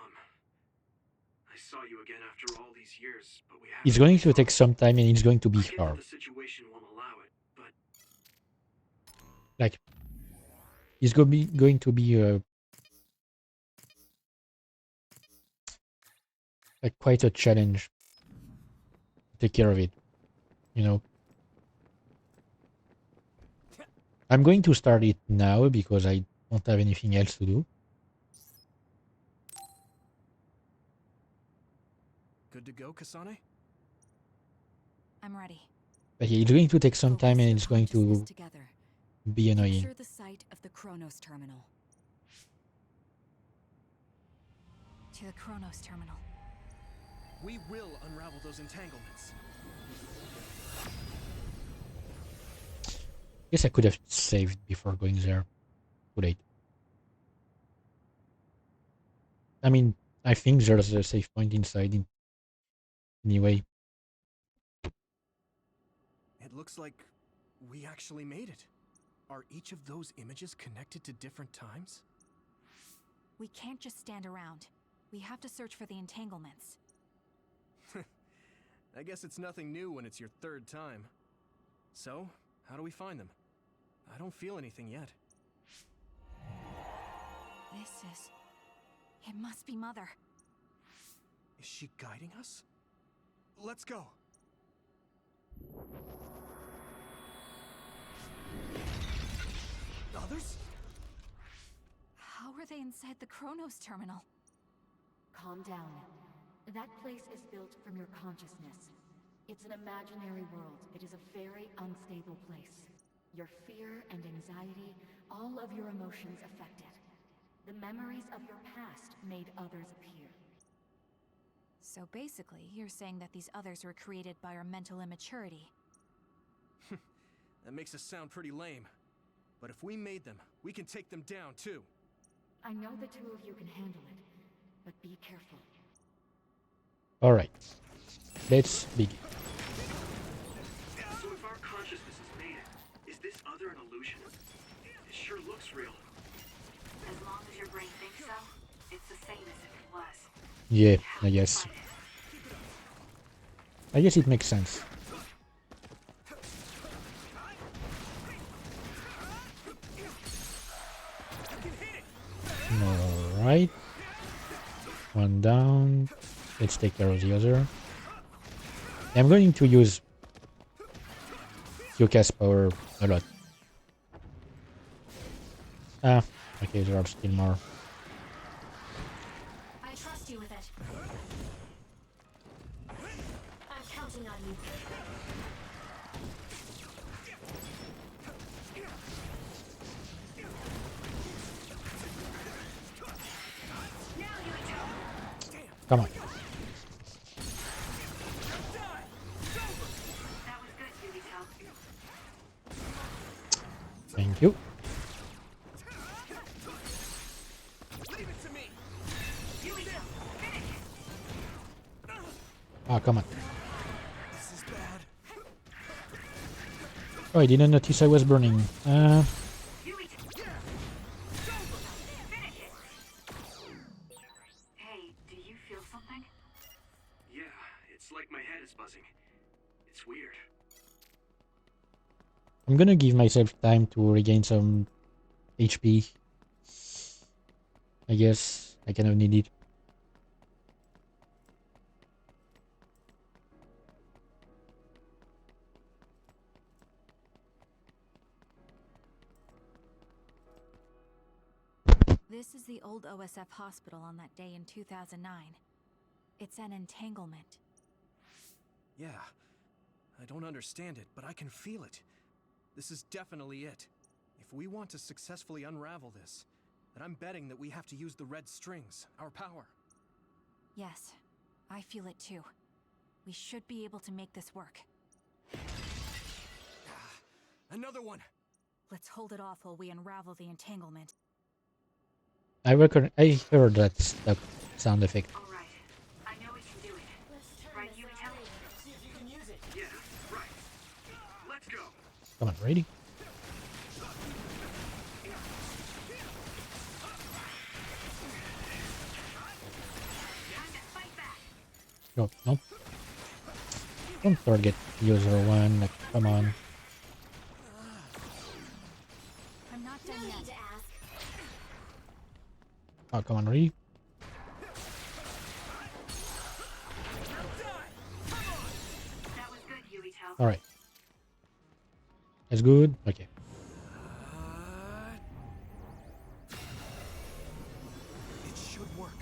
I saw you again after all these years, but we have it's going to take some time and it's going to be I get that hard. the situation won't allow it, but Like, it's going to be like quite a challenge to take care of it, you know. I'm going to start it now because I don't have anything else to do. Good to go, Kasane? I'm ready. But yeah, it's going to take some time Focus and your it's going to consciousness together. be annoying. Picture the site of the Chronos Terminal. To the Chronos Terminal. We will unravel those entanglements. Guess I could have saved before going there. Too late. I mean, I think there's a safe point inside anyway. It looks like we actually made it. Are each of those images connected to different times? We can't just stand around. We have to search for the entanglements. I guess it's nothing new when it's your third time. So, how do we find them? I don't feel anything yet. It must be Mother. Is she guiding us? Let's go. Others? How are they inside the Chronos Terminal? Calm down. That place is built from your consciousness. It's an imaginary world. It is a very unstable place. Your fear and anxiety, all of your emotions affected. The memories of your past made others appear. So basically, you're saying that these others were created by our mental immaturity. That makes us sound pretty lame. But if we made them, we can take them down too. I know the two of you can handle it, but be careful. Alright. Let's begin. So if our consciousness has made it, is this other an illusion? It sure looks real. As long as your brain thinks so, it's the same as if it was. Yeah, I guess. I guess it makes sense. Alright. One down. Let's take care of the other. I'm going to use Yoka's power a lot. Ah, okay, there are still more. I trust you with it. I'm counting on you. Come on. Thank you. Ah, come on. This is bad. Oh, I didn't notice I was burning. Hey, do you feel something? Yeah, it's like my head is buzzing. It's weird. I'm gonna give myself time to regain some HP. I guess I kind of need it. This is the old OSF hospital on that day in 2009. It's an entanglement. Yeah. I don't understand it, but I can feel it. This is definitely it. If we want to successfully unravel this, then I'm betting that we have to use the red strings, our power. Yes, I feel it too. We should be able to make this work. Another one! Let's hold it off while we unravel the entanglement. I heard that sound effect. All right. I know we can do it. Right, you tell me. See if you can use it. Yeah, right. Let's go. Come on, ready? No, no. Don't target user one. Like, come on. I'm not done yet. Oh, come on, ready? That was good, Yuito. All right. That's good. Okay. It should work.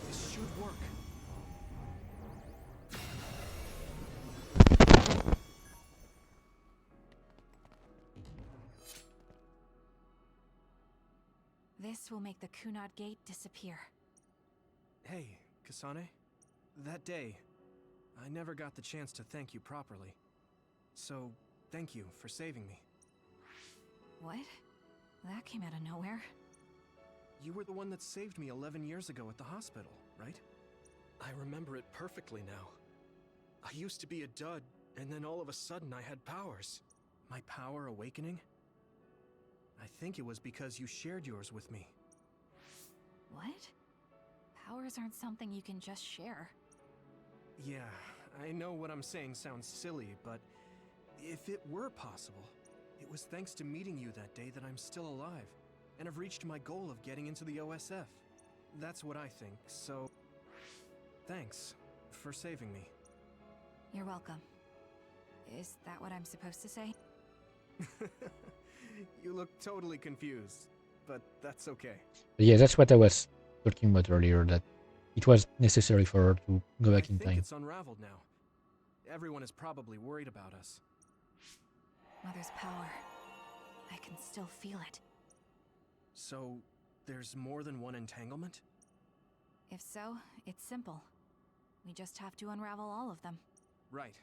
This should work. This will make the Kunad Gate disappear. Hey, Kasane. That day, I never got the chance to thank you properly. So, thank you for saving me. What? That came out of nowhere. You were the one that saved me 11 years ago at the hospital, right? I remember it perfectly now. I used to be a dud, and then all of a sudden I had powers. My power awakening? I think it was because you shared yours with me. What? Powers aren't something you can just share. Yeah, I know what I'm saying sounds silly, but if it were possible, it was thanks to meeting you that day that I'm still alive, and have reached my goal of getting into the OSF. That's what I think, so thanks for saving me. You're welcome. Is that what I'm supposed to say? You look totally confused, but that's okay. But yeah, that's what I was talking about earlier, that it was necessary for her to go back in I think time. it's unraveled now. Everyone is probably worried about us. Mother's power. I can still feel it. So, there's more than one entanglement? If so, it's simple. We just have to unravel all of them. Right.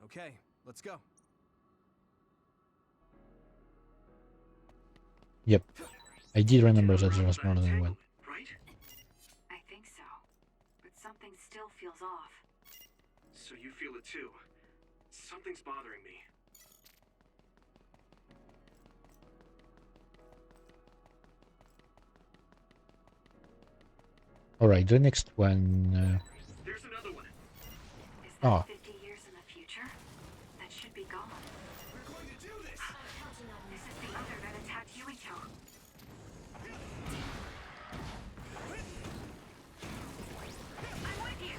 Okay, let's go. Yep. I did remember that there was more than one. Right? I think so. But something still feels off. So you feel it too. Something's bothering me. Alright, the next one... There's another one. Is that Oh. 50 years in the future? That should be gone. We're going to do this. This is the other that attacked Yuito. I'm with you.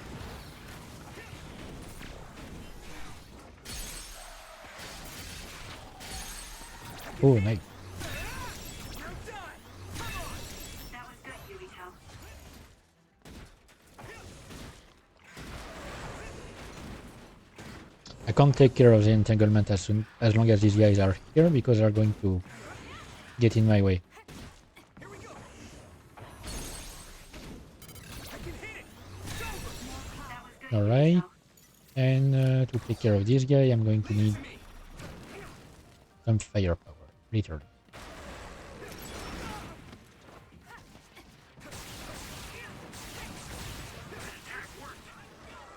Oh, nice. That was good, Yuito. I can't take care of the entanglement as long as these guys are here, because they're going to get in my way. Alright, and to take care of this guy, I'm going to need some firepower, literally.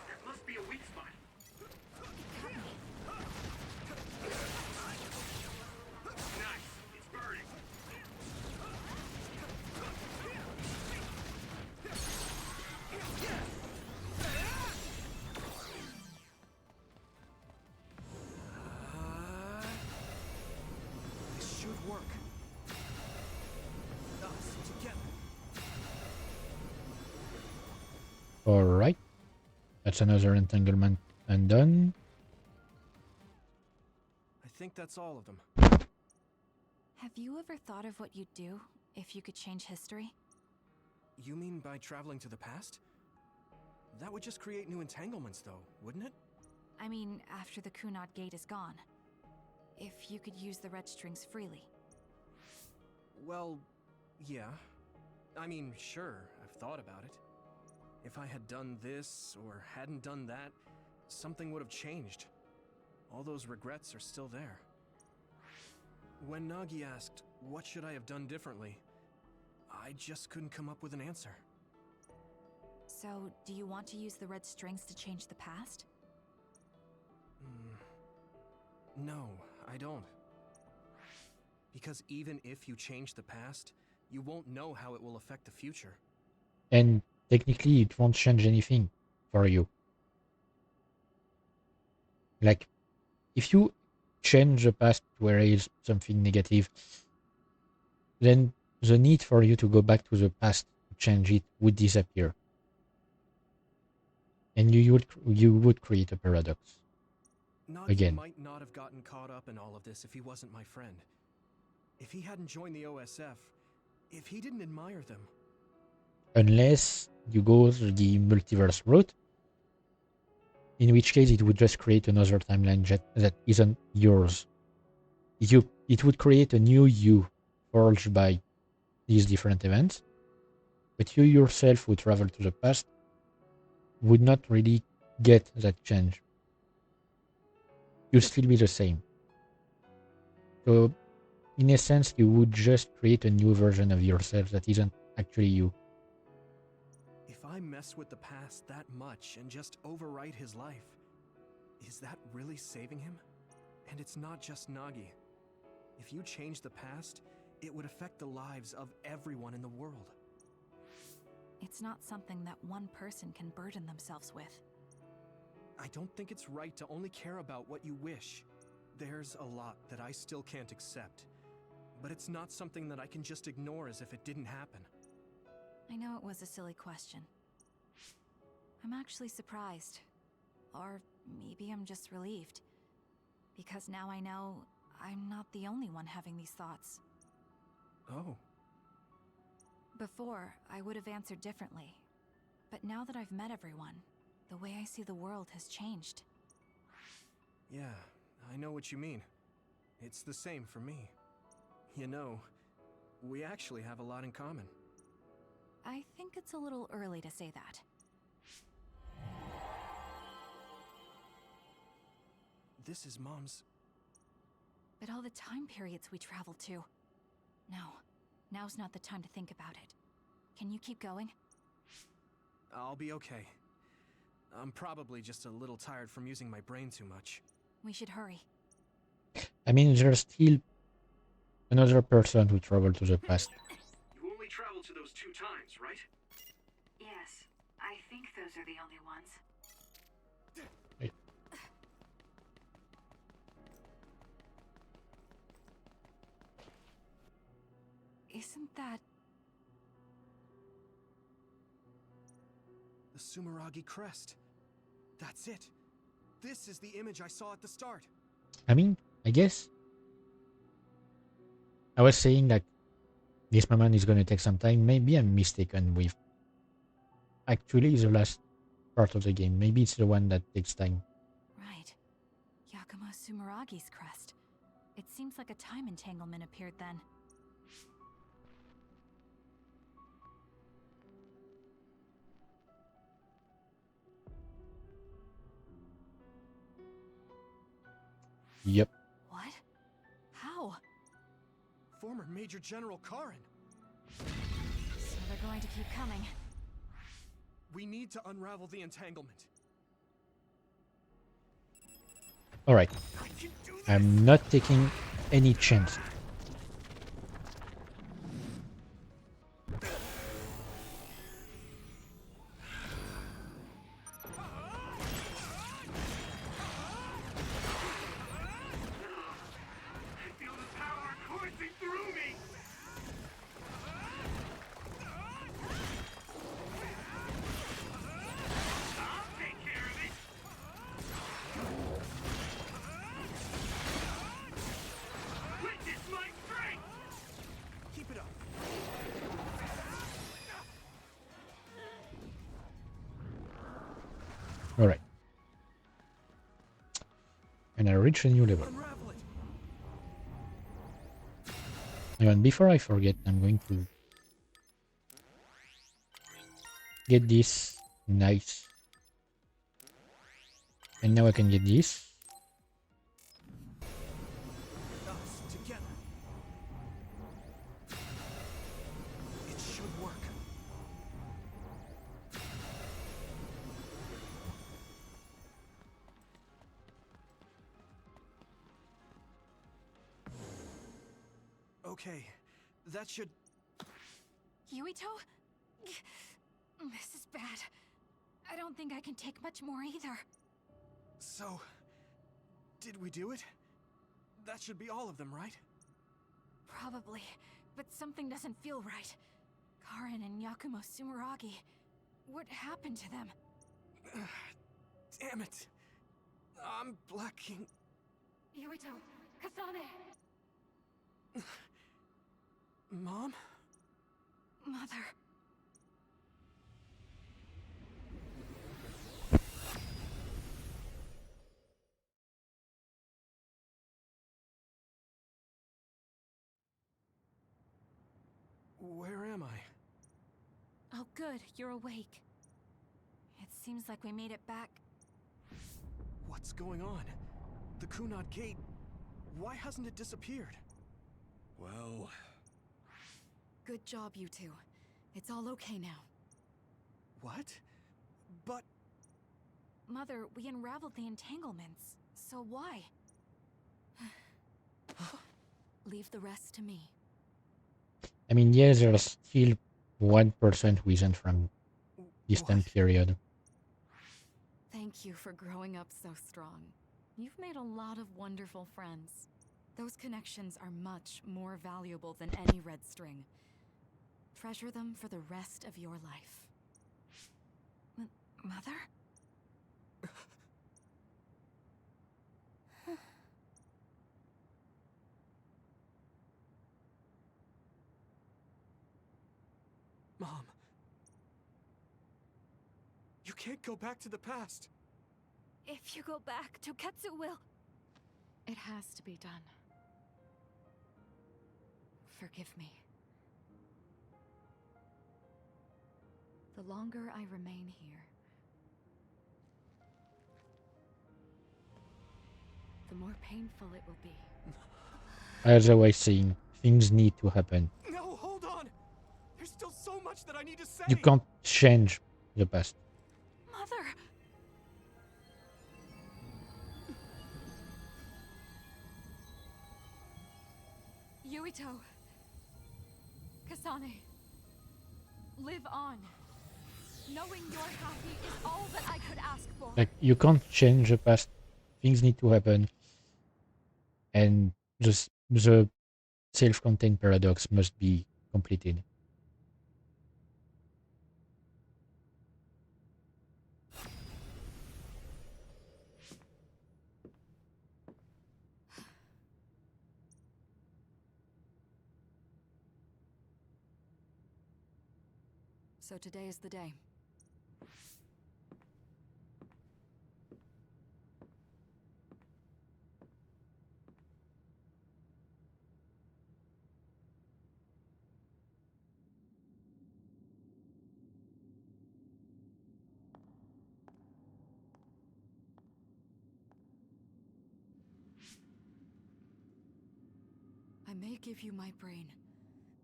That must be a weak spot. Alright. That's another entanglement undone. I think that's all of them. Have you ever thought of what you'd do if you could change history? You mean by traveling to the past? That would just create new entanglements, though, wouldn't it? I mean, after the Kunad Gate is gone. If you could use the red strings freely. Well, yeah. I mean, sure, I've thought about it. If I had done this, or hadn't done that, something would have changed. All those regrets are still there. When Nagi asked, what should I have done differently, I just couldn't come up with an answer. So, do you want to use the red strings to change the past? No, I don't. Because even if you change the past, you won't know how it will affect the future. And technically, it won't change anything for you. Like, if you change the past where it is something negative, then the need for you to go back to the past to change it would disappear. And you would create a paradox. Nagi Again. might not have gotten caught up in all of this if he wasn't my friend. If he hadn't joined the OSF, if he didn't admire them. Unless you go the multiverse route, in which case it would just create another timeline that isn't yours. It would create a new you forged by these different events, but you yourself who travel to the past would not really get that change. You'd still be the same. So, in a sense, you would just create a new version of yourself that isn't actually you. If I mess with the past that much and just overwrite his life, is that really saving him? And it's not just Nagi. If you change the past, it would affect the lives of everyone in the world. It's not something that one person can burden themselves with. I don't think it's right to only care about what you wish. There's a lot that I still can't accept, but it's not something that I can just ignore as if it didn't happen. I know it was a silly question. I'm actually surprised. Or maybe I'm just relieved. Because now I know I'm not the only one having these thoughts. Oh. Before, I would have answered differently. But now that I've met everyone, the way I see the world has changed. Yeah, I know what you mean. It's the same for me. You know, we actually have a lot in common. I think it's a little early to say that. This is Mom's... But all the time periods we traveled to. No, now's not the time to think about it. Can you keep going? I'll be okay. I'm probably just a little tired from using my brain too much. We should hurry. I mean, there's still another person who traveled to the past. You only traveled to those 2 times, right? Yes, I think those are the only ones. Wait. Isn't that... The Sumeragi crest. That's it. This is the image I saw at the start. I mean, I guess I was saying that this moment is going to take some time. Maybe I'm mistaken with actually the last part of the game. Maybe it's the one that takes time. Right. Yakumo Sumeragi's crest. It seems like a time entanglement appeared then. Yep. What? How? Former Major General Karin. So they're going to keep coming. We need to unravel the entanglement. Alright. I'm not taking any chance. reach a new level. And before I forget, I'm going to get this. Nice. And now I can get this. It should work. Okay, that should... Yuito? This is bad. I don't think I can take much more either. So, did we do it? That should be all of them, right? Probably, but something doesn't feel right. Karin and Yakumo Sumeragi. What happened to them? Damn it. I'm blacking. Yuito, Kasane! Mom? Mother. Where am I? Oh good, you're awake. It seems like we made it back. What's going on? The Kunad Gate... Why hasn't it disappeared? Well... Good job, you two. It's all okay now. What? But... Mother, we unraveled the entanglements. So why? Leave the rest to me. I mean, yes, there's still 1% who isn't from this time period. Thank you for growing up so strong. You've made a lot of wonderful friends. Those connections are much more valuable than any red string. Treasure them for the rest of your life. Mother? Mom. You can't go back to the past. If you go back, Toketsu will... It has to be done. Forgive me. The longer I remain here, the more painful it will be. As I was saying, things need to happen. No, hold on! There's still so much that I need to say! You can't change the past. Mother! Yuito. Kasane. Live on. Knowing you're happy is all that I could ask for. Like, you can't change the past. Things need to happen. And just the self-contained paradox must be completed. So today is the day. I may give you my brain,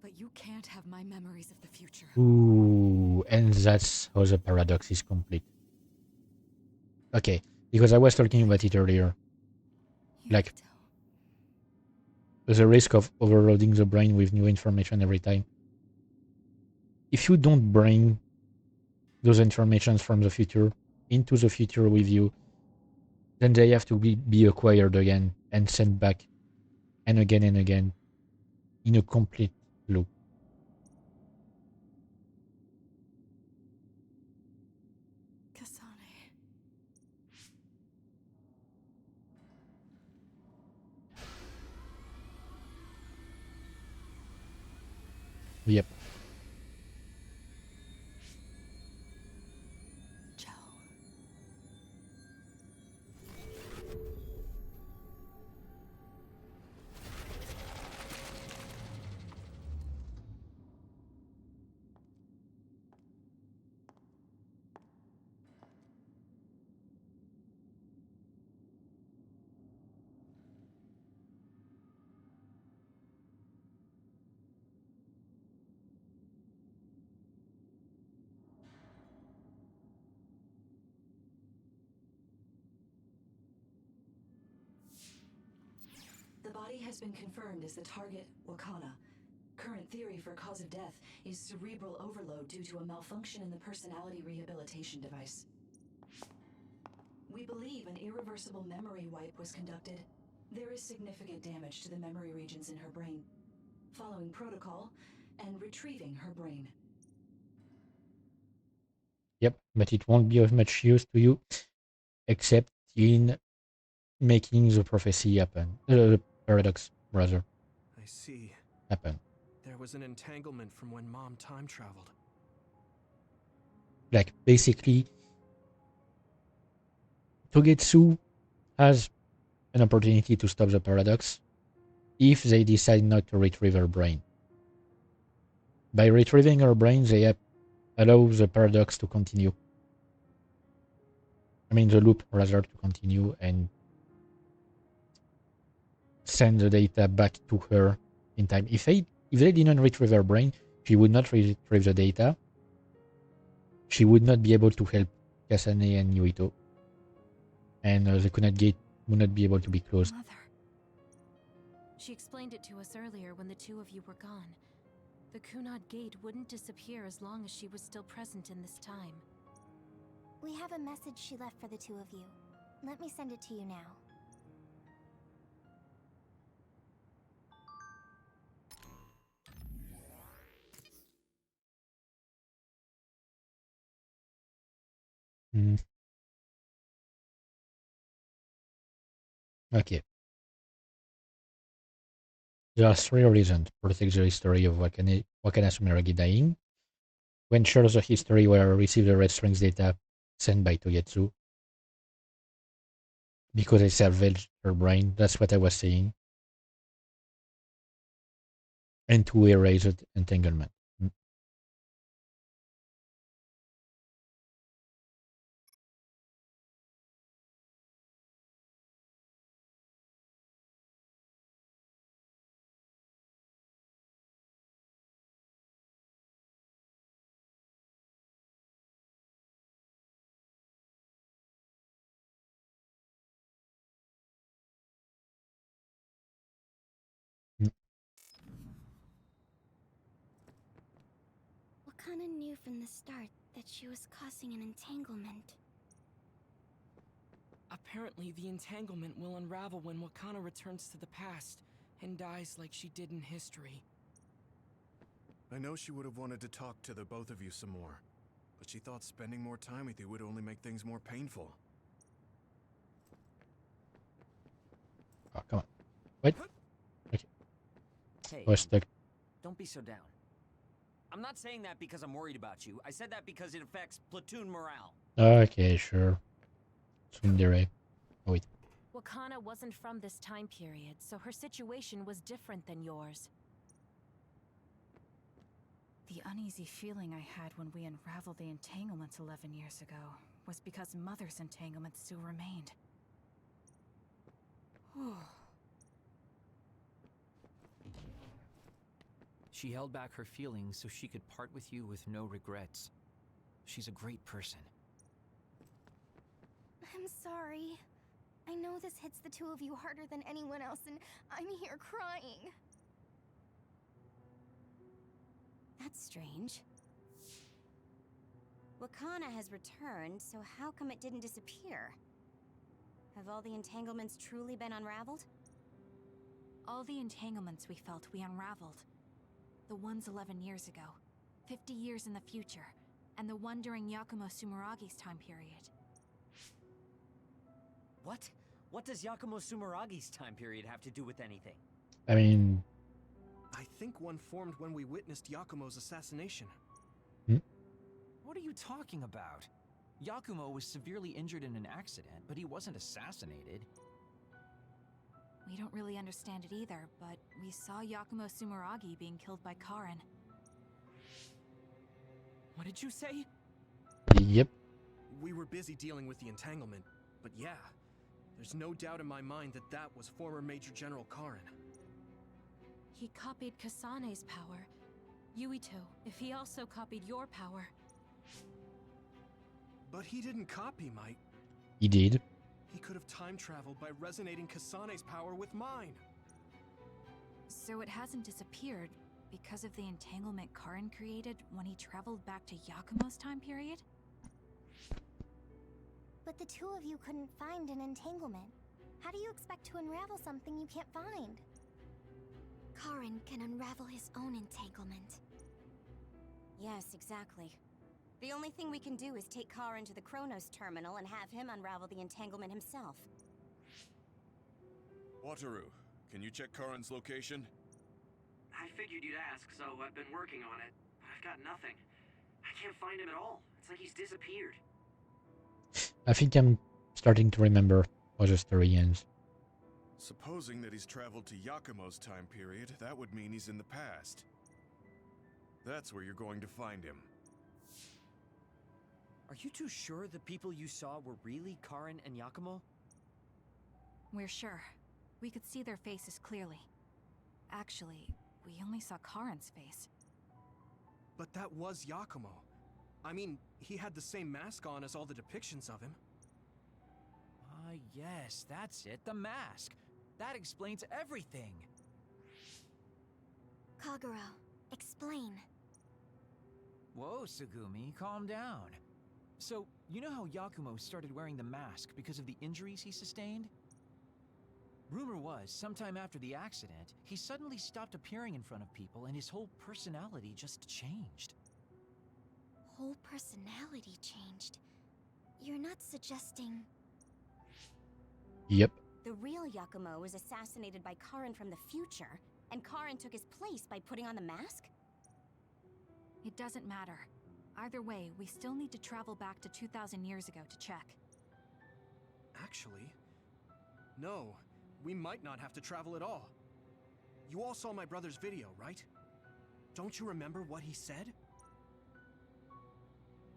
but you can't have my memories of the future. Ooh, and that's how the paradox is complete. Okay, because I was talking about it earlier. Like, the risk of overloading the brain with new information every time. If you don't bring those informations from the future into the future with you, then they have to be acquired again and sent back and again in a complete loop. Kasane. Yep. The body has been confirmed as the target, Wakana. Current theory for cause of death is cerebral overload due to a malfunction in the personality rehabilitation device. We believe an irreversible memory wipe was conducted. There is significant damage to the memory regions in her brain. Following protocol and retrieving her brain. Yep, but it won't be of much use to you, except in making the prophecy happen. The paradox, rather. I see. Happen. There was an entanglement from when Mom time traveled. Like, basically, Togetsu has an opportunity to stop the paradox if they decide not to retrieve her brain. By retrieving her brain, they allow the paradox to continue. I mean, the loop, rather, to continue and send the data back to her in time. If they didn't retrieve her brain, she would not retrieve the data. She would not be able to help Kasane and Yuito. And the Kunat Gate would not be able to be closed. Mother. She explained it to us earlier when the two of you were gone. The Kunad Gate wouldn't disappear as long as she was still present in this time. We have a message she left for the two of you. Let me send it to you now. Okay. There are 3 reasons to protect the history of Wakana Sumeragi dying. To ensure the history where receive the Red Strings data sent by Togetsu. Because they salvaged her brain, that's what I was saying. And to erase the entanglement. Wakana knew from the start that she was causing an entanglement. Apparently, the entanglement will unravel when Wakana returns to the past and dies like she did in history. I know she would have wanted to talk to the both of you some more, but she thought spending more time with you would only make things more painful. Oh, come on. Wait. Okay. Hey, We're stuck. Don't be so down. I'm not saying that because I'm worried about you. I said that because it affects platoon morale. Okay, sure. Tsundere. Oh, wait. Wakana wasn't from this time period, so her situation was different than yours. The uneasy feeling I had when we unraveled the entanglements 11 years ago was because Mother's entanglement still remained. She held back her feelings so she could part with you with no regrets. She's a great person. I'm sorry. I know this hits the two of you harder than anyone else, and I'm here crying. That's strange. Wakana has returned, so how come it didn't disappear? Have all the entanglements truly been unraveled? All the entanglements we felt, we unraveled. The ones 11 years ago, 50 years in the future, and the one during Yakumo Sumeragi's time period. What? What does Yakumo Sumeragi's time period have to do with anything? I mean... I think one formed when we witnessed Yakumo's assassination. What are you talking about? Yakumo was severely injured in an accident, but he wasn't assassinated. We don't really understand it either, but we saw Yakumo Sumeragi being killed by Karin. What did you say? Yep. We were busy dealing with the entanglement, but yeah, there's no doubt in my mind that that was former Major General Karin. He copied Kasane's power. Yuito, if he also copied your power. But he didn't copy my... He did. He could have time traveled by resonating Kasane's power with mine. So it hasn't disappeared because of the entanglement Karin created when he traveled back to Yakumo's time period? But the two of you couldn't find an entanglement. How do you expect to unravel something you can't find? Karin can unravel his own entanglement. Yes, exactly. The only thing we can do is take Karin to the Chronos terminal and have him unravel the entanglement himself. Wataru, can you check Karin's location? I figured you'd ask, so I've been working on it. But I've got nothing. I can't find him at all. It's like he's disappeared. I think I'm starting to remember how the story ends. Supposing that he's traveled to Yakumo's time period, that would mean he's in the past. That's where you're going to find him. Are you too sure the people you saw were really Karin and Yakumo? We're sure. We could see their faces clearly. Actually, we only saw Karin's face. But that was Yakumo. I mean, he had the same mask on as all the depictions of him. Ah, yes, that's it, the mask. That explains everything. Kagero, explain. Whoa, Sugumi, calm down. So, you know how Yakumo started wearing the mask because of the injuries he sustained? Rumor was, sometime after the accident, he suddenly stopped appearing in front of people and his whole personality just changed. Whole personality changed? You're not suggesting... Yep. The real Yakumo was assassinated by Karin from the future, and Karin took his place by putting on the mask? It doesn't matter. Either way, we still need to travel back to 2,000 years ago to check. Actually, no. We might not have to travel at all. You all saw my brother's video, right? Don't you remember what he said?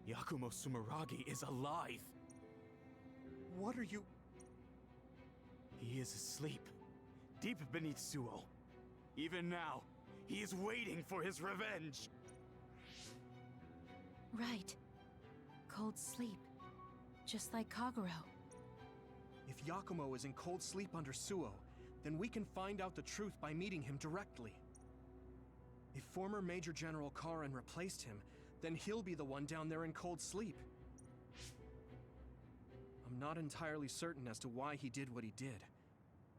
Yakumo Sumeragi is alive! What are you... He is asleep, deep beneath Suo. Even now, he is waiting for his revenge! Right. Cold sleep. Just like Kagero. If Yakumo is in cold sleep under Suo, then we can find out the truth by meeting him directly. If former Major General Karin replaced him, then he'll be the one down there in cold sleep. I'm not entirely certain as to why he did what he did,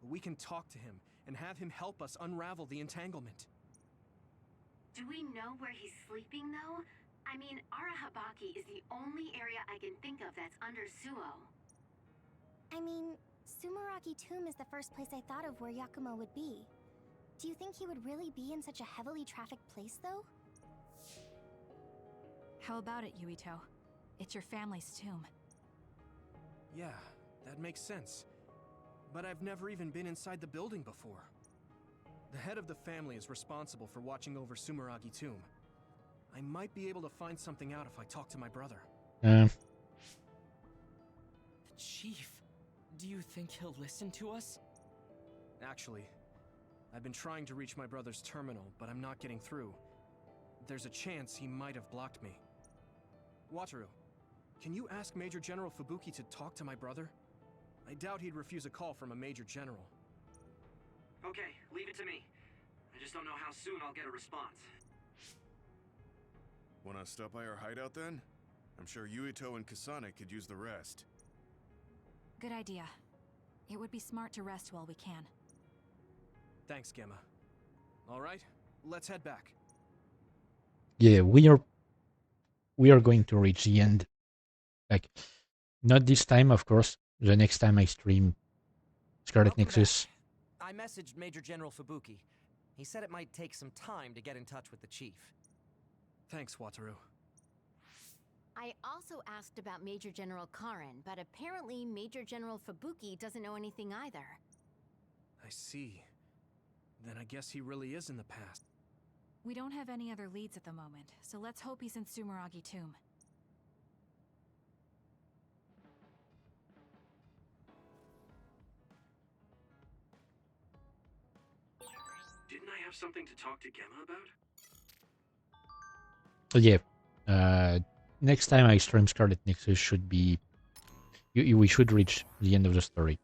but we can talk to him and have him help us unravel the entanglement. Do we know where he's sleeping, though? I mean, Arahabaki is the only area I can think of that's under Suo. I mean, Sumeragi Tomb is the first place I thought of where Yakumo would be. Do you think he would really be in such a heavily trafficked place, though? How about it, Yuito? It's your family's tomb. Yeah, that makes sense. But I've never even been inside the building before. The head of the family is responsible for watching over Sumeragi Tomb. I might be able to find something out if I talk to my brother. The chief. Do you think he'll listen to us? Actually, I've been trying to reach my brother's terminal, but I'm not getting through. There's a chance he might have blocked me. Wataru, can you ask Major General Fubuki to talk to my brother? I doubt he'd refuse a call from a Major General. Okay, leave it to me. I just don't know how soon I'll get a response. Wanna stop by our hideout then? I'm sure Yuito and Kasane could use the rest. Good idea. It would be smart to rest while we can. Thanks, Gemma. Alright, let's head back. Yeah, we are going to reach the end. Like, not this time, of course. The next time I stream Scarlet Nexus. I messaged Major General Fubuki. He said it might take some time to get in touch with the chief. Thanks, Wataru. I also asked about Major General Karin, but apparently Major General Fubuki doesn't know anything either. I see. Then I guess he really is in the past. We don't have any other leads at the moment, so let's hope he's in Sumeragi Tomb. Didn't I have something to talk to Gemma about? So yeah, next time I stream Scarlet Nexus should be... we should reach the end of the story.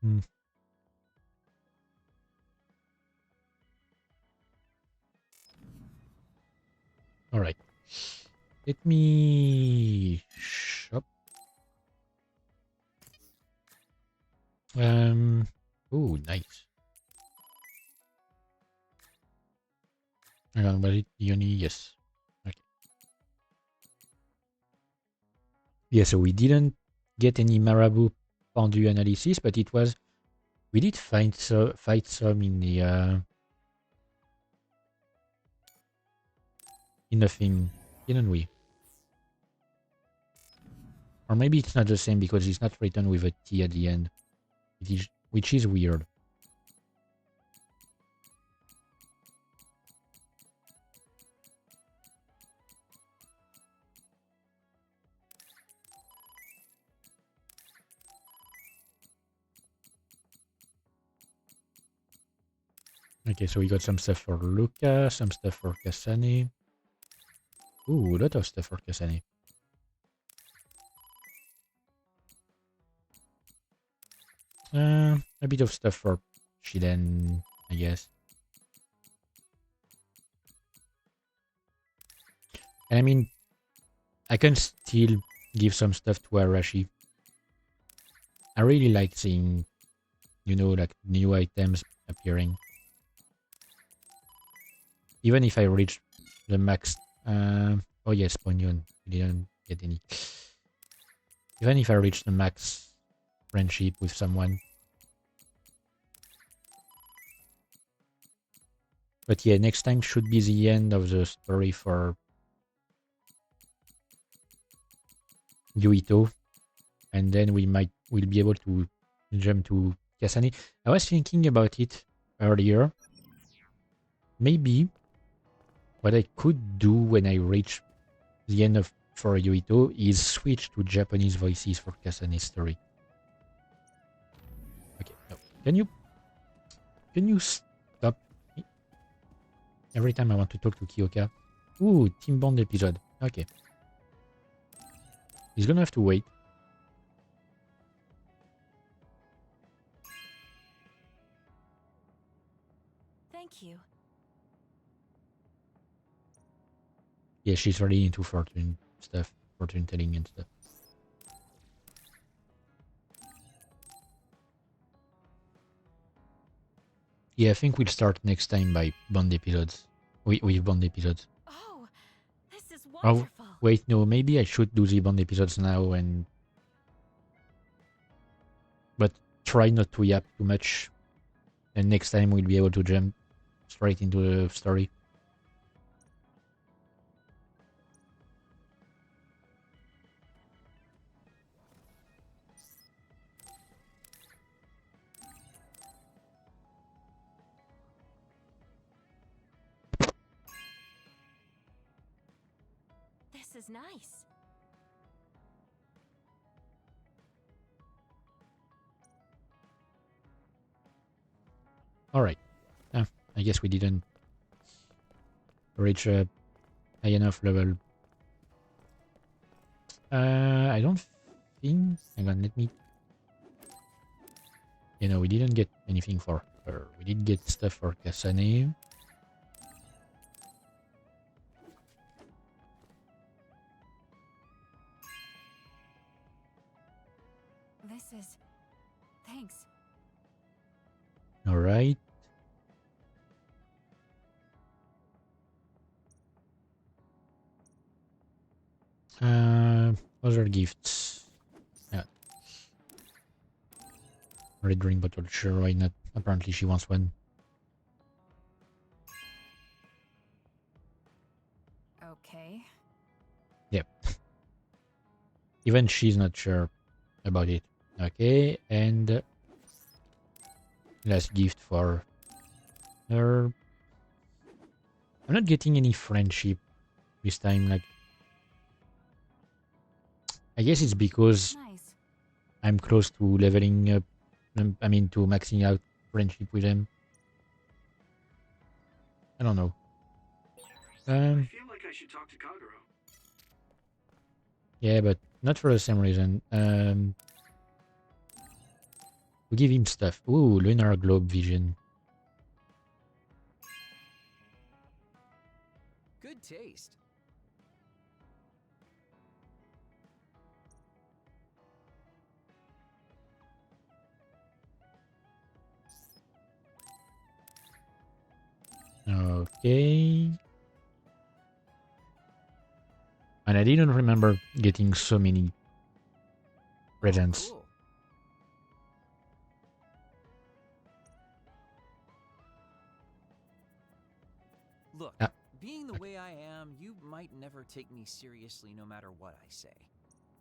Hmm. All right. Let me shop. Oh, nice. Hang on, was it Yoni? Yes. Okay. Yeah, so we didn't get any Marabou Pendu analysis, but it was we did fight some in the thing, didn't we? Or maybe it's not the same because it's not written with a T at the end, which is weird. Okay, so we got some stuff for Luca, some stuff for Kasane. Ooh, a lot of stuff for Kasane. A bit of stuff for Shiden, I guess. And I mean, I can still give some stuff to Arashi. I really like seeing, you know, like new items appearing. Even if I reach the max. Oh yes, Ponyon. We didn't get any. Even if I reach the max friendship with someone. But yeah, next time should be the end of the story for Yuito. And then we'll be able to jump to Kasane. I was thinking about it earlier. Maybe what I could do when I reach the end of for Yuito is switch to Japanese voices for Kasane's story. Okay, no. Can you stop every time I want to talk to Kyoka? Ooh, Team Bond episode. Okay. He's gonna have to wait. Thank you. Yeah, she's really into fortune stuff, fortune telling and stuff. Yeah, I think we'll start next time by Bond episodes. With Bond episodes. Oh, this is wonderful. Oh, wonderful. wait, no, maybe I should do the Bond episodes now but try not to yap too much. And next time we'll be able to jump straight into the story. This is nice. Alright. I guess we didn't reach a high enough level. I don't think... Hang on, let me... You know, we didn't get anything for her. We did get stuff for Kasane. This is... Thanks. Alright. Other gifts. Yeah. Red drink bottle, sure, why not? Apparently she wants one. Okay. Yep. Even she's not sure about it. Okay, and last gift for her. I'm not getting any friendship this time, like... I guess it's because I'm close to leveling up, I mean to maxing out friendship with him. I don't know. I feel like I should talk to Kagero. Yeah, but not for the same reason. We give him stuff. Ooh, lunar globe vision. Good taste. Okay. And I didn't remember getting so many presents. Cool. Look, being the way I am, you might never take me seriously no matter what I say.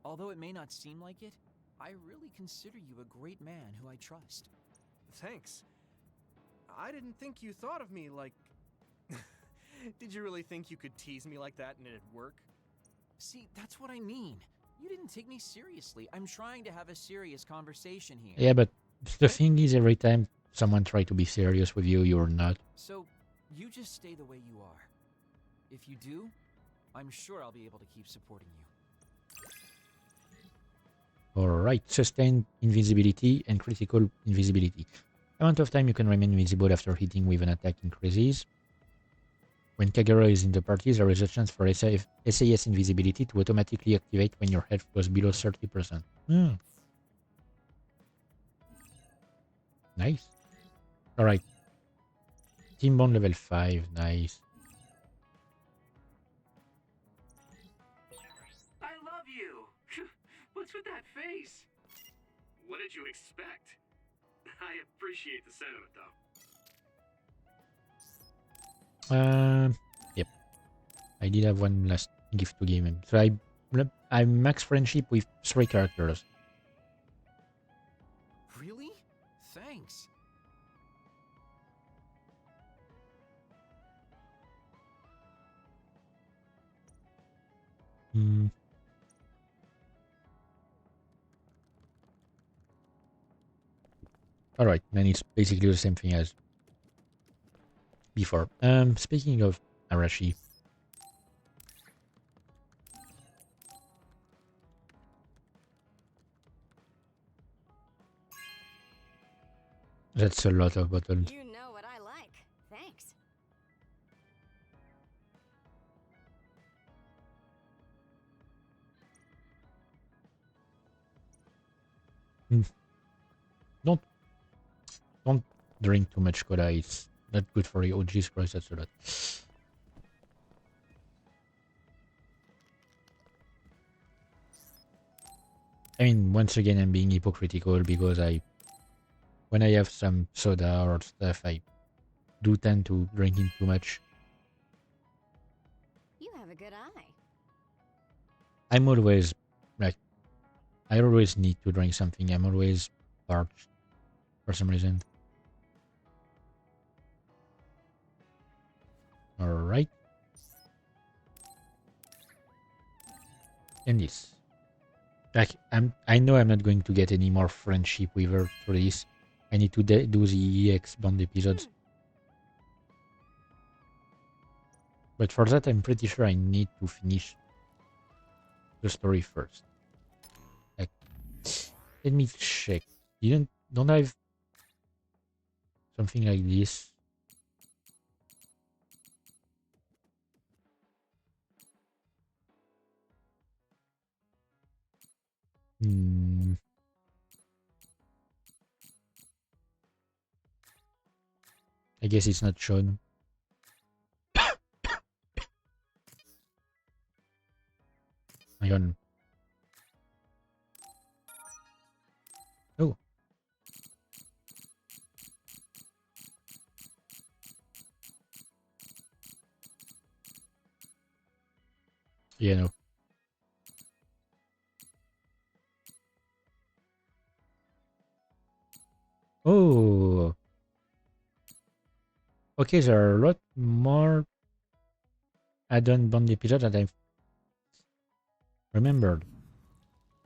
Although it may not seem like it, I really consider you a great man who I trust. Thanks. I didn't think you thought of me like... Did you really think you could tease me like that and it'd work? See, that's what I mean. You didn't take me seriously. I'm trying to have a serious conversation here. Yeah, but the thing is, every time someone tries to be serious with you, you're not. So, you just stay the way you are. If you do, I'm sure I'll be able to keep supporting you. Alright, sustained invisibility and critical invisibility. Amount of time you can remain invisible after hitting with an attack increases. When Kagero is in the party, there is a chance for SAS invisibility to automatically activate when your health goes below 30%. Nice. Alright. Team Bond level 5, nice. I love you! What's with that face? What did you expect? I appreciate the sentiment, though. Yep. I did have one last gift to give him. So I max friendship with 3 characters. Really? Thanks. Alright, then it's basically the same thing as before. Speaking of Arashi. That's a lot of bottles. You know what I like. Thanks. Don't drink too much cola. It's not good for you. Oh, Jesus Christ, that's a lot. I mean, once again, I'm being hypocritical because when I have some soda or stuff, I do tend to drink it too much. You have a good eye. I'm always, like, I always need to drink something. I'm always parched for some reason. Alright. And this. Like, I know I'm not going to get any more friendship with her for this. I need to do the EX Bond episodes. But for that, I'm pretty sure I need to finish the story first. Like, let me check. Don't I have something like this? I guess it's not shown. Hang on. Oh. Yeah, no. Oh. Okay, there are a lot more add-on Bond episodes that I've remembered.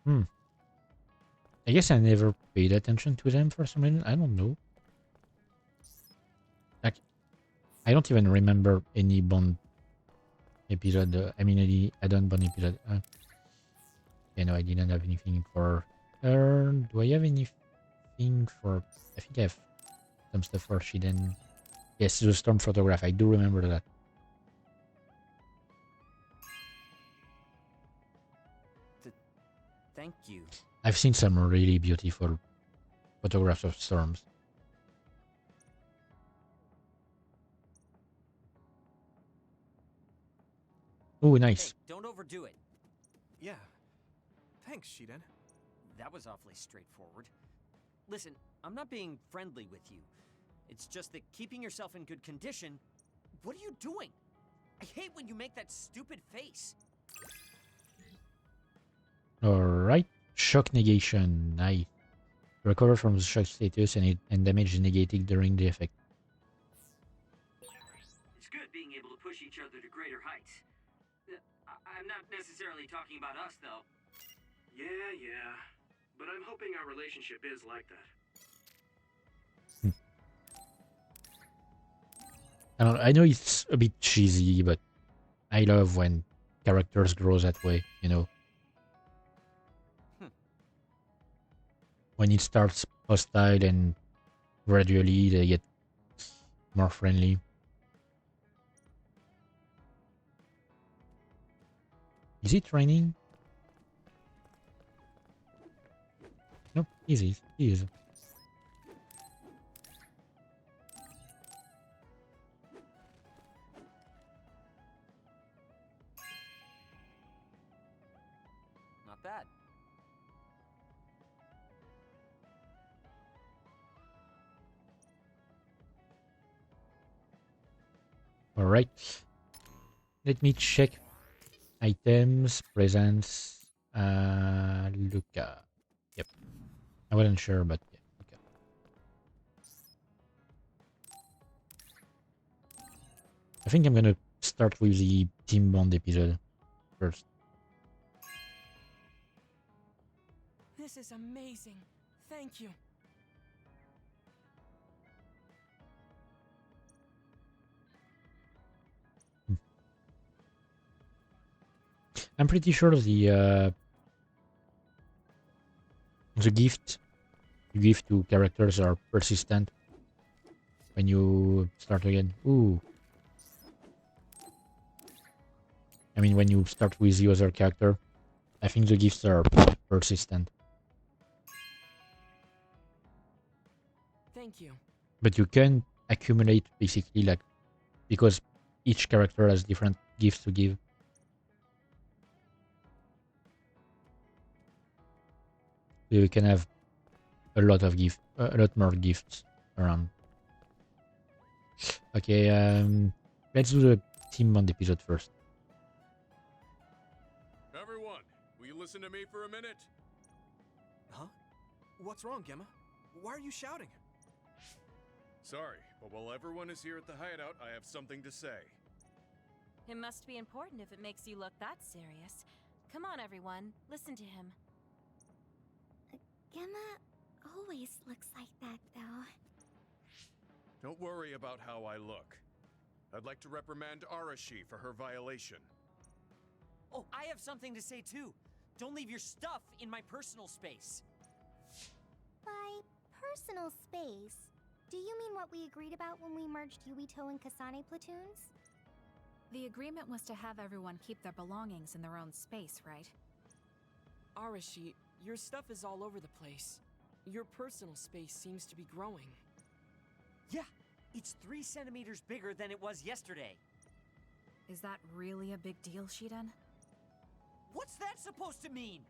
I guess I never paid attention to them for some reason. I don't know. Like, I don't even remember any Bond episode. I mean, any add-on Bond episode. Yeah, no, I didn't have anything for her. Do I have anything think I have some stuff for Shiden. Yes, the storm photograph. I do remember that. Thank you. I've seen some really beautiful photographs of storms. Oh, nice. Hey, don't overdo it. Yeah. Thanks, Shiden. That was awfully straightforward. Listen, I'm not being friendly with you. It's just that keeping yourself in good condition... What are you doing? I hate when you make that stupid face. Alright. Shock negation. I recover from the shock status and damage negated during the effect. It's good being able to push each other to greater heights. I'm not necessarily talking about us, though. Yeah. But I'm hoping our relationship is like that. I know it's a bit cheesy, but I love when characters grow that way, you know. When it starts hostile and gradually they get more friendly. Is it raining? Nope, easy. Not bad. Alright. Let me check items, presents, Luca. Yep. I wasn't sure, but yeah, Luca. I think I'm gonna start with the Team Bond episode first. This is amazing. Thank you. I'm pretty sure the gift you give to characters are persistent when you start again. Ooh. I mean, when you start with the other character, I think the gifts are persistent. Thank you. But you can accumulate basically, like, because each character has different gifts to give. You can have a lot more gifts around. Okay, let's do the Team Bond episode first. Everyone, will you listen to me for a minute? Huh? What's wrong, Gemma? Why are you shouting? Sorry, but while everyone is here at the hideout, I have something to say. It must be important if it makes you look that serious. Come on, everyone. Listen to him. Gemma always looks like that, though. Don't worry about how I look. I'd like to reprimand Arashi for her violation. Oh, I have something to say too. Don't leave your stuff in my personal space. By personal space, do you mean what we agreed about when we merged Yuito and Kasane platoons? The agreement was to have everyone keep their belongings in their own space, right? Arashi, your stuff is all over the place. Your personal space seems to be growing. Yeah, it's 3 centimeters bigger than it was yesterday. Is that really a big deal, Shiden? What's that supposed to mean?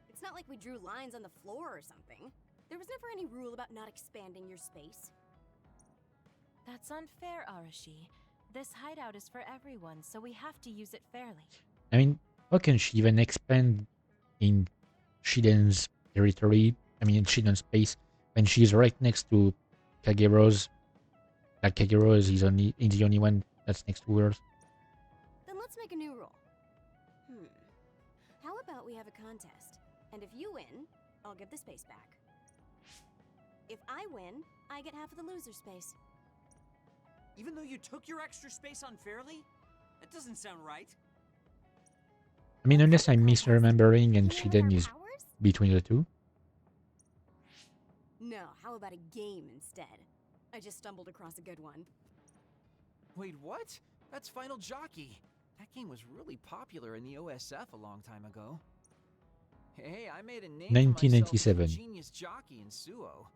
It's not like we drew lines on the floor or something. There was never any rule about not expanding your space. That's unfair, Arashi. This hideout is for everyone, so we have to use it fairly. I mean, how can she even expand in Shiden's territory? I mean, in Shiden's space, when she's right next to Kagero's. Like, Kagero is the only one that's next to hers. Then let's make a new rule. How about we have a contest? And if you win, I'll give the space back. If I win, I get half of the loser space. Even though you took your extra space unfairly? That doesn't sound right. I mean, unless I'm misremembering and Shiden is between the two. How about a game instead? I just stumbled across a good one. Wait, what? That's Final Jockey. That game was really popular in the OSF a long time ago. Hey, I made a name for myself as a 1997. genius jockey in Suo.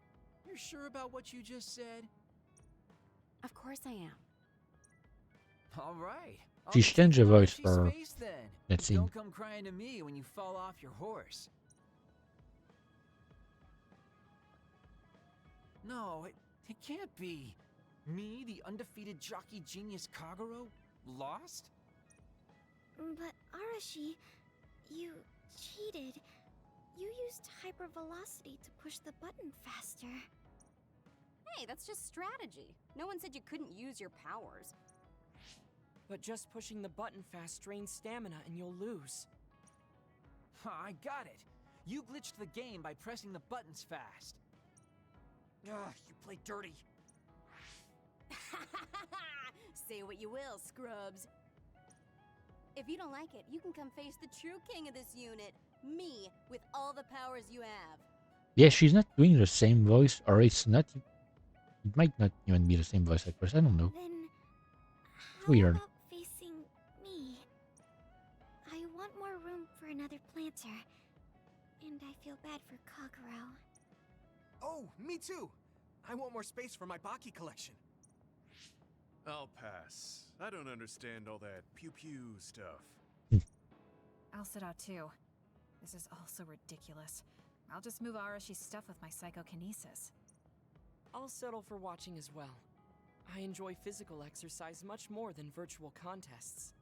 You're sure about what you just said? Of course I am. All right. She changed the voice for then. that scene. Don't come crying to me when you fall off your horse. No, it can't be. Me, the undefeated jockey genius Kagero, lost? But Arashi, you cheated. You used hypervelocity to push the button faster. Hey, that's just strategy. No one said you couldn't use your powers. But just pushing the button fast drains stamina and you'll lose. I got it. You glitched the game by pressing the buttons fast. Ugh, you play dirty. Say what you will, scrubs. If you don't like it, you can come face the true king of this unit. Me, with all the powers you have. Yeah, she's not doing the same voice, or it's not. It might not even be the same voice actress. I don't know. Then, It's weird. about facing me? I want more room for another planter, and I feel bad for Kagero. Oh, me too. I want more space for my Baki collection. I'll pass. I don't understand all that pew-pew stuff. I'll sit out too. This is all so ridiculous. I'll just move Arashi's stuff with my psychokinesis. I'll settle for watching as well. I enjoy physical exercise much more than virtual contests.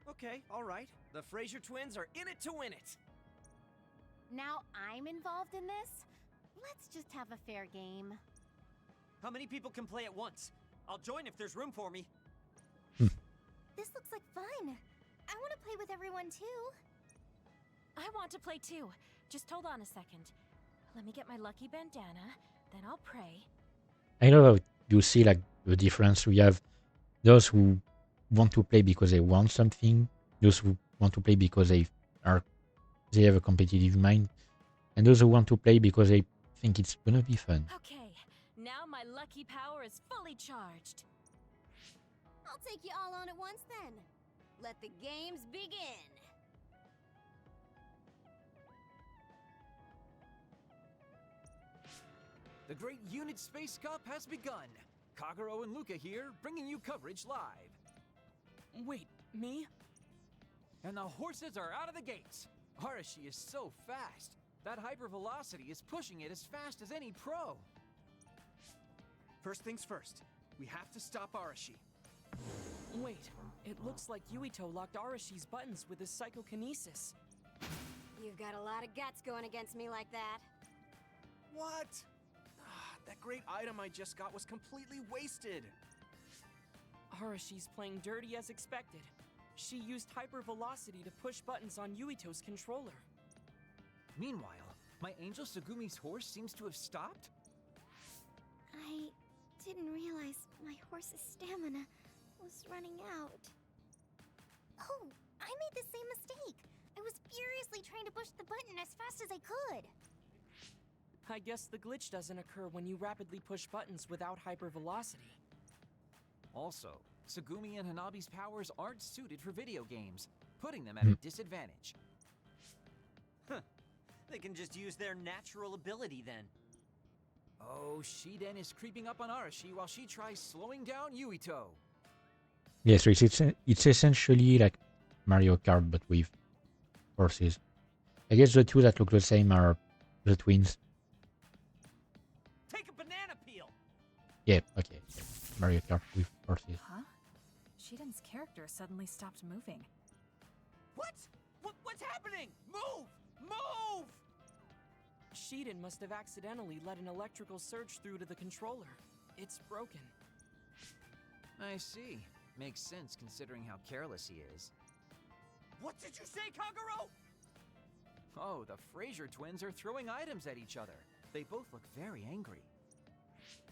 Okay, alright. The Fraser twins are in it to win it. Now I'm involved in this? Let's just have a fair game. How many people can play at once? I'll join if there's room for me. This looks like fun. I want to play with everyone too. I want to play too. Just hold on a second. Let me get my lucky bandana, then I'll pray. I love how you see like the difference. We have those who want to play because they want something, those who want to play because they have a competitive mind, and those who want to play because they think it's gonna be fun. Okay, now my lucky power is fully charged. I'll take you all on at once then. Let the games begin. The Great Unit Space Cup has begun. Kagero and Luca here, bringing you coverage live. Wait, me? And the horses are out of the gates. Arashi is so fast. That hypervelocity is pushing it as fast as any pro. First things first, we have to stop Arashi. Wait, it looks like Yuito locked Arashi's buttons with his psychokinesis. You've got a lot of guts going against me like that. What? That great item I just got was completely wasted. Arashi's playing dirty as expected. She used hypervelocity to push buttons on Yuito's controller. Meanwhile, my angel Sugumi's horse seems to have stopped? I didn't realize my horse's stamina was running out. Oh, I made the same mistake. I was furiously trying to push the button as fast as I could. I guess the glitch doesn't occur when you rapidly push buttons without hypervelocity. Also, Sugumi and Hanabi's powers aren't suited for video games, putting them at a disadvantage. Huh. They can just use their natural ability then. Oh, Shiden is creeping up on Arashi while she tries slowing down Yuito. Yeah, so it's essentially like Mario Kart, but with horses. I guess the two that look the same are the twins. Take a banana peel! Yeah, okay. Mario Kart with horses. Huh? Shiden's character suddenly stopped moving. What? What's happening? Move! Move! Shiden must have accidentally let an electrical surge through to the controller. It's broken. I see. Makes sense considering how careless he is. What did you say, Kagero? Oh, the Fraser twins are throwing items at each other. They both look very angry.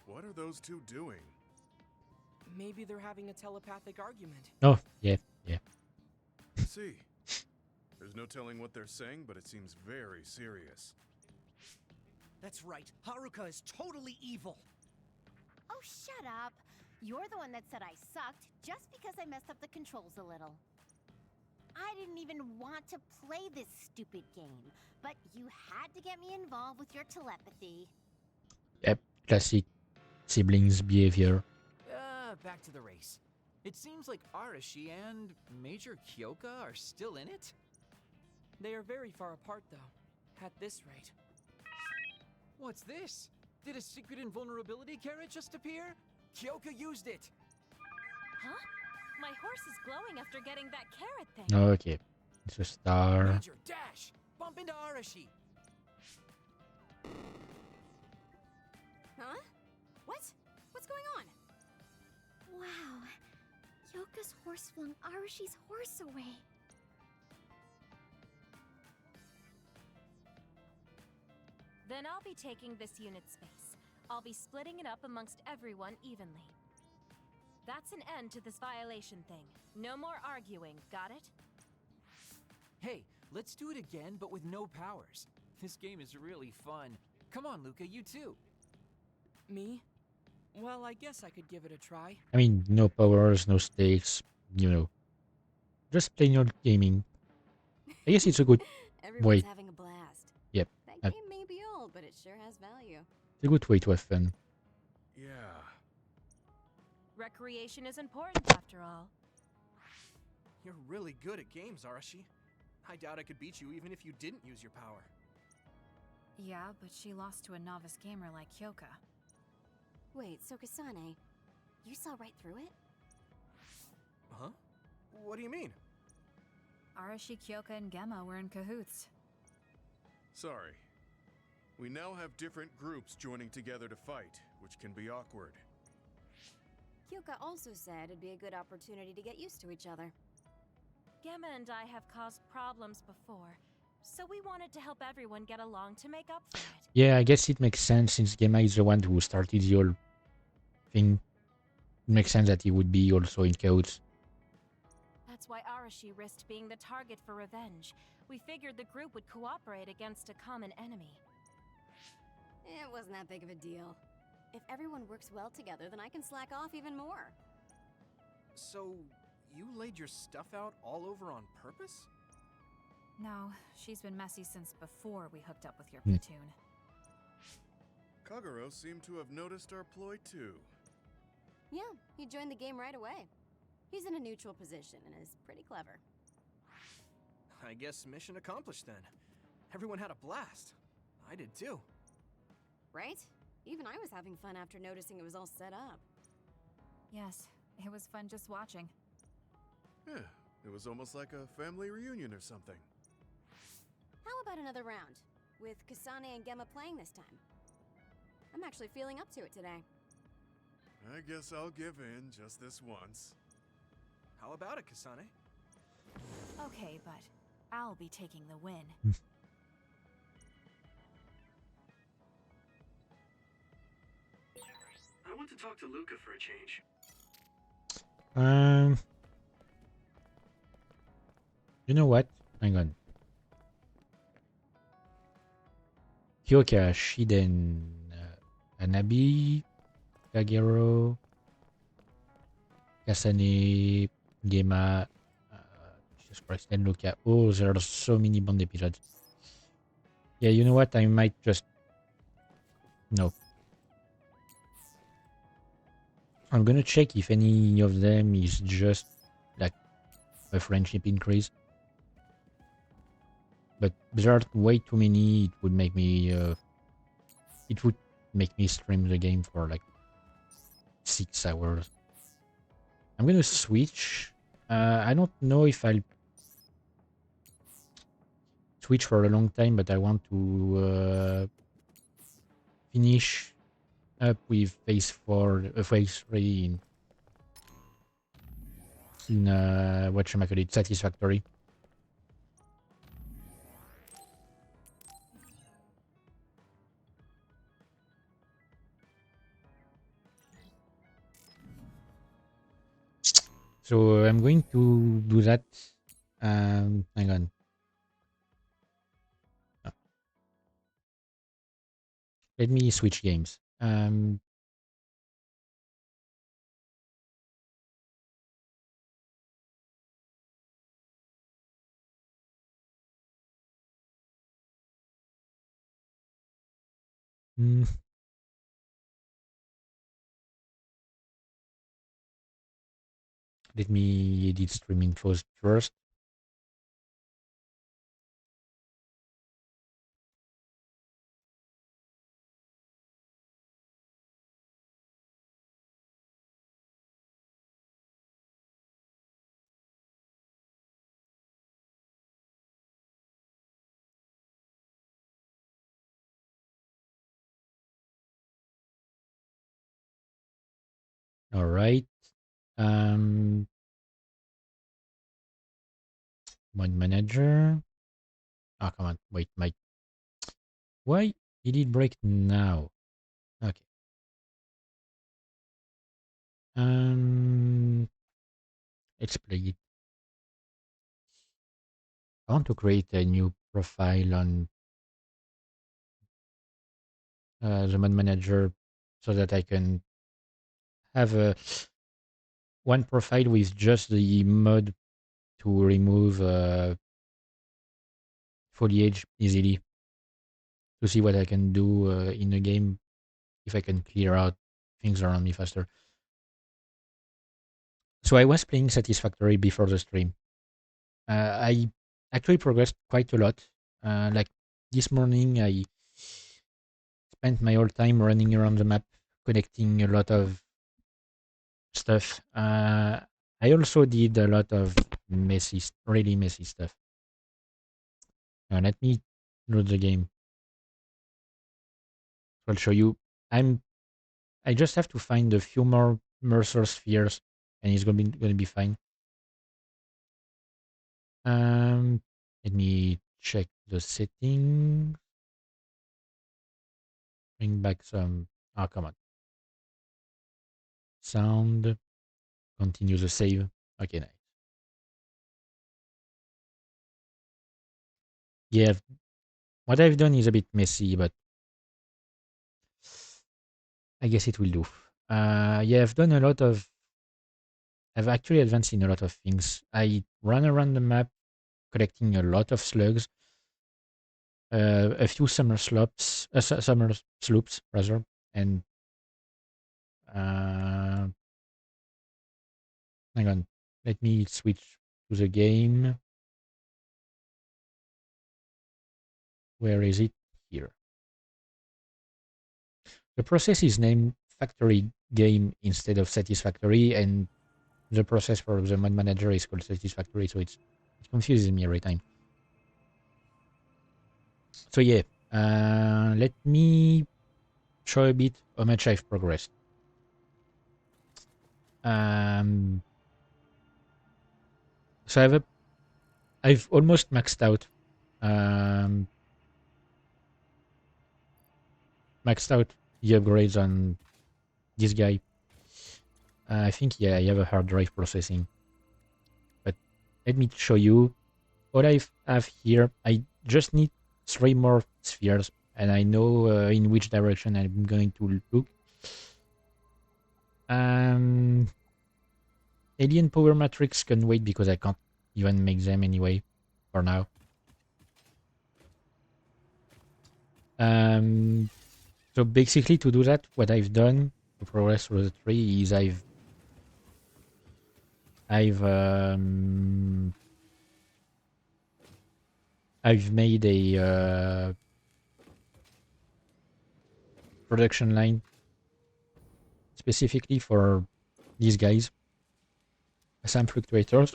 What are those two doing? Maybe they're having a telepathic argument. Oh, yeah. I see. There's no telling what they're saying, but it seems very serious. That's right. Haruka is totally evil. Oh, shut up. You're the one that said I sucked just because I messed up the controls a little. I didn't even want to play this stupid game, but you had to get me involved with your telepathy. Yep, classic siblings behavior. Back to the race. It seems like Arashi and Major Kyoka are still in it? They are very far apart, though, at this rate. What's this? Did a secret invulnerability carrot just appear? Kyoka used it! Huh? My horse is glowing after getting that carrot thing. Okay, it's a star. Major, dash! Bump into Arashi! Huh? What? What's going on? Wow. Kyoka's horse flung Arashi's horse away. Then I'll be taking this unit's space. I'll be splitting it up amongst everyone evenly. That's an end to this violation thing. No more arguing, got it? Hey, let's do it again, but with no powers. This game is really fun. Come on, Luca, you too. Me? Well, I guess I could give it a try. I mean, no powers, no stakes, you know. Just plain old gaming. I guess it's a good way. Everyone's having a blast. Yep. That game may be old, but it sure has value. It's a good way to have fun. Yeah. Recreation is important, after all. You're really good at games, Arashi. I doubt I could beat you even if you didn't use your power. Yeah, but she lost to a novice gamer like Kyoka. Wait, so Kasane, you saw right through it? Huh? What do you mean? Arashi, Kyoka, and Gemma were in cahoots. Sorry. We now have different groups joining together to fight, which can be awkward. Kyoka also said it'd be a good opportunity to get used to each other. Gemma and I have caused problems before, so we wanted to help everyone get along to make up for it. Yeah, I guess it makes sense since Gemma is the one who started the whole thing. It makes sense that he would be also in cahoots. That's why Arashi risked being the target for revenge. We figured the group would cooperate against a common enemy. It wasn't that big of a deal. If everyone works well together, then I can slack off even more. So, you laid your stuff out all over on purpose? No, she's been messy since before we hooked up with your Hmm. platoon. Kagero seemed to have noticed our ploy too. Yeah, he joined the game right away. He's in a neutral position and is pretty clever. I guess mission accomplished then. Everyone had a blast. I did too. Right? Even I was having fun after noticing it was all set up. Yes, it was fun just watching. Yeah, it was almost like a family reunion or something. How about another round? With Kasane and Gemma playing this time. I'm actually feeling up to it today. I guess I'll give in just this once. How about it, Kasane? Okay, but I'll be taking the win. I want to talk to Luca for a change. You know what? Hang on. Kyoka, Shiden, Anabi, Kagero, Kasane, Gemma, Jesus Christ, and Luca. Oh, there are so many Bond episodes. Yeah, you know what? I might just... No. I'm gonna check if any of them is just like a friendship increase. But there are way too many. It would make me stream the game for like 6 hours. I'm gonna switch. I don't know if I'll switch for a long time, but I want to finish up with phase 3 in whatchamacallit, Satisfactory. So I'm going to do that. Hang on. let me switch games. Hmm. Let me edit stream infos first. All right. Mod manager. Oh, come on. Wait, why did it break now? Okay. Let's play it. I want to create a new profile on the mod manager so that I can have one profile with just the mod to remove foliage easily, to see what I can do in the game, if I can clear out things around me faster. So I was playing Satisfactory before the stream. I actually progressed quite a lot. Like this morning, I spent my whole time running around the map, collecting a lot of stuff. I also did a lot of really messy stuff. Now let me load the game. I'll show you. I just have to find a few more Mercer spheres, and it's gonna be fine. Let me check the settings. Bring back some. Oh, come on. Sound. Continue the save. Okay, nice. Yeah, what I've done is a bit messy, but I guess it will do. Yeah, I've done a lot of. I've actually advanced in a lot of things. I run around the map collecting a lot of slugs, a few summer sloops rather, and hang on, let me switch to the game. Where is it? Here. The process is named Factory Game instead of Satisfactory, and the process for the mod manager is called Satisfactory, so it confuses me every time. So yeah, let me show a bit how much I've progressed. So I've almost maxed out the upgrades on this guy. I think, yeah, I have a hard drive processing. But let me show you what I have here. I just need 3 more spheres, and I know in which direction I'm going to look. Alien Power Matrix can wait because I can't even make them anyway for now. So basically, to do that, what I've done to progress through the tree is I've made a production line specifically for these guys, some fluctuators.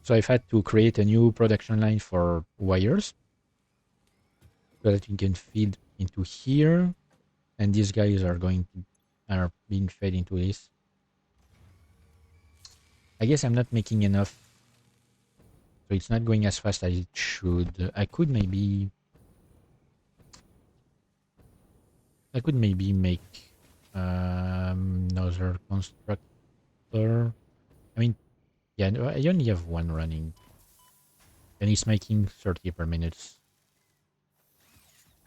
So I've had to create a new production line for wires so that you can feed into here, and these guys are being fed into this. I guess I'm not making enough, so it's not going as fast as it should. I could maybe make another constructor. I mean, yeah, I only have one running, and it's making 30 per minute.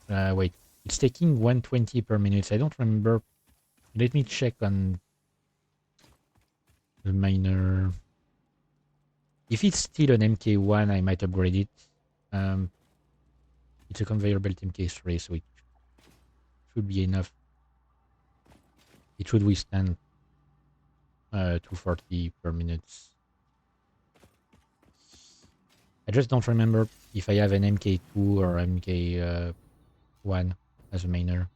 Wait, It's taking 120 per minute. I don't remember. Let me check on the miner. If it's still an MK1, I might upgrade it. It's a conveyor belt MK3, so it should be enough. It should withstand 240 per minute. I just don't remember if I have an MK2 or MK1 as a miner.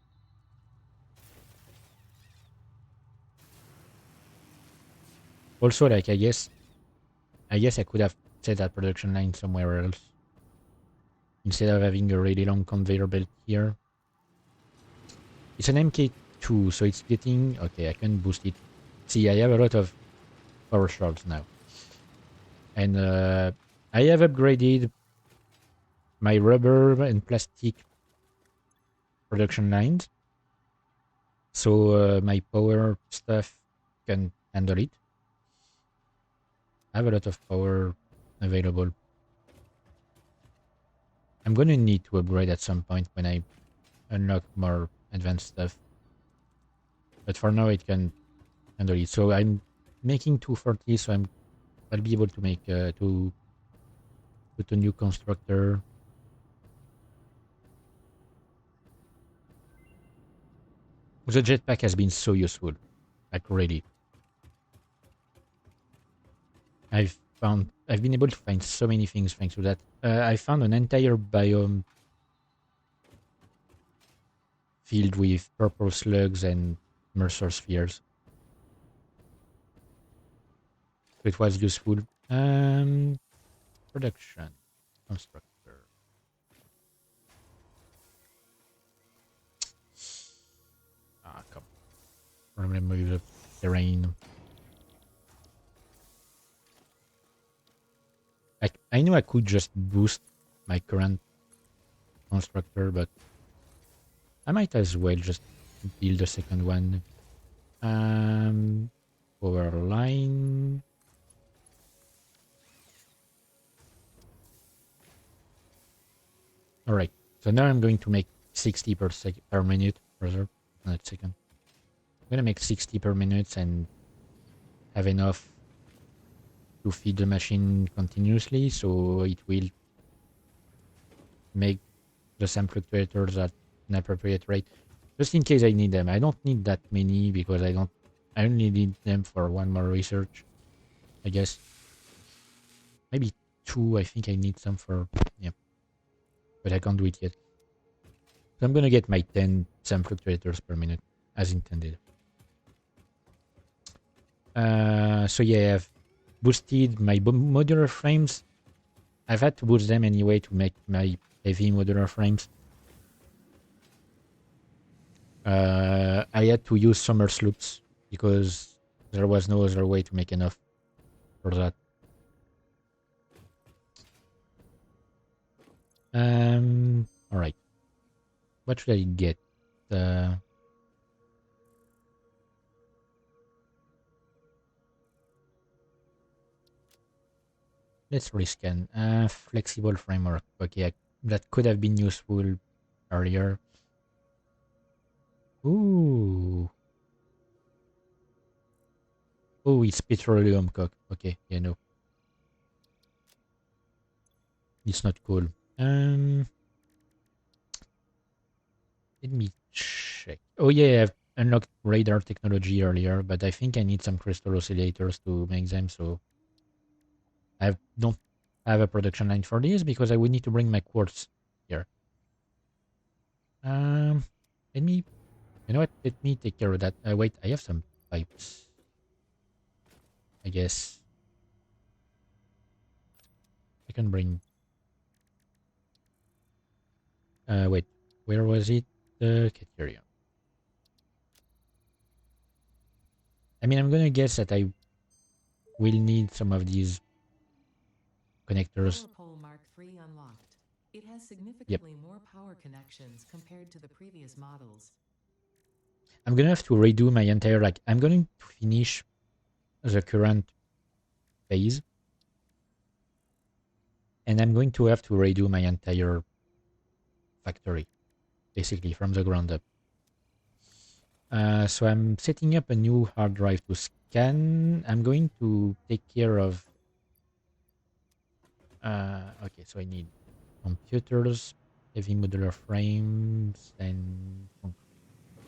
Also, like, I guess I could have set that production line somewhere else. Instead of having a really long conveyor belt here. It's an MK2, so it's getting... Okay, I can boost it. See, I have a lot of power shards now. And I have upgraded my rubber and plastic production lines. So my power stuff can handle it. I have a lot of power available. I'm gonna need to upgrade at some point when I unlock more advanced stuff. But for now it can handle it. So I'm making 240, so I'll be able to make to put a new constructor. The jetpack has been so useful, like really. I've been able to find so many things thanks to that. I found an entire biome filled with purple slugs and Mercer spheres. So it was useful. Production constructor. Ah, come on. I'm gonna move the terrain. I know I could just boost my current constructor, but I might as well just build a second one. Power line. All right. So now I'm going to make 60 per minute. Rather, not second. I'm gonna make 60 per minute and have enough to feed the machine continuously, so it will make the SAM fluctuators at an appropriate rate. Just in case I need them. I don't need that many because I only need them for one more research, I guess. Maybe 2. I think I need some for... Yeah. But I can't do it yet. So I'm gonna get my 10 SAM fluctuators per minute, as intended. So yeah, I've boosted my modular frames. I've had to boost them anyway to make my heavy modular frames. I had to use summer sloops because there was no other way to make enough for that. All right. What should I get? Let's rescan. Flexible framework. Okay, that could have been useful earlier. Ooh. Oh, it's petroleum coke. Okay, yeah, no. It's not cool. Let me check. Oh yeah, I've unlocked radar technology earlier, but I think I need some crystal oscillators to make them, so I don't have a production line for this because I would need to bring my quartz here. Let me... You know what? Let me take care of that. Wait, I have some pipes. I guess I can bring... wait, where was it? The cafeteria. I mean, I'm gonna guess that I will need some of these connectors. Pole Mark III unlocked. It has significantly more power connections compared to the previous models. I'm gonna have to redo my entire, like, I'm going to finish the current phase. And I'm going to have to redo my entire factory. basically from the ground up. So I'm setting up a new hard drive to scan. I'm going to take care of... okay, so I need computers, heavy modular frames, and concrete.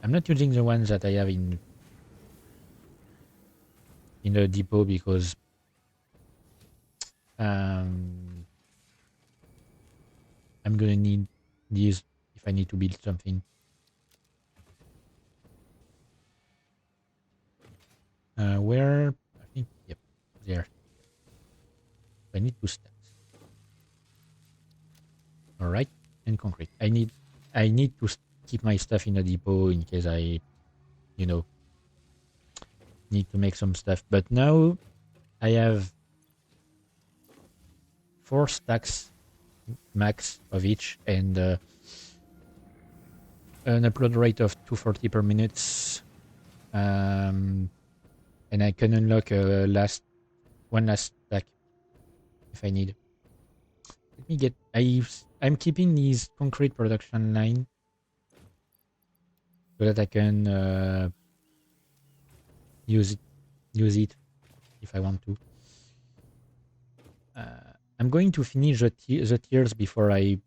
I'm not using the ones that I have in the depot because I'm gonna need these if I need to build something. Where? I think, yep, there. I need 2 steps. All right, and concrete. I need to keep my stuff in a depot in case I, you know, need to make some stuff. But now I have 4 stacks max of each, and an upload rate of 240 per minute. And I can unlock one last stack if I need. Let me get... I'm keeping these concrete production line so that I can use it if I want to. I'm going to finish the tiers before I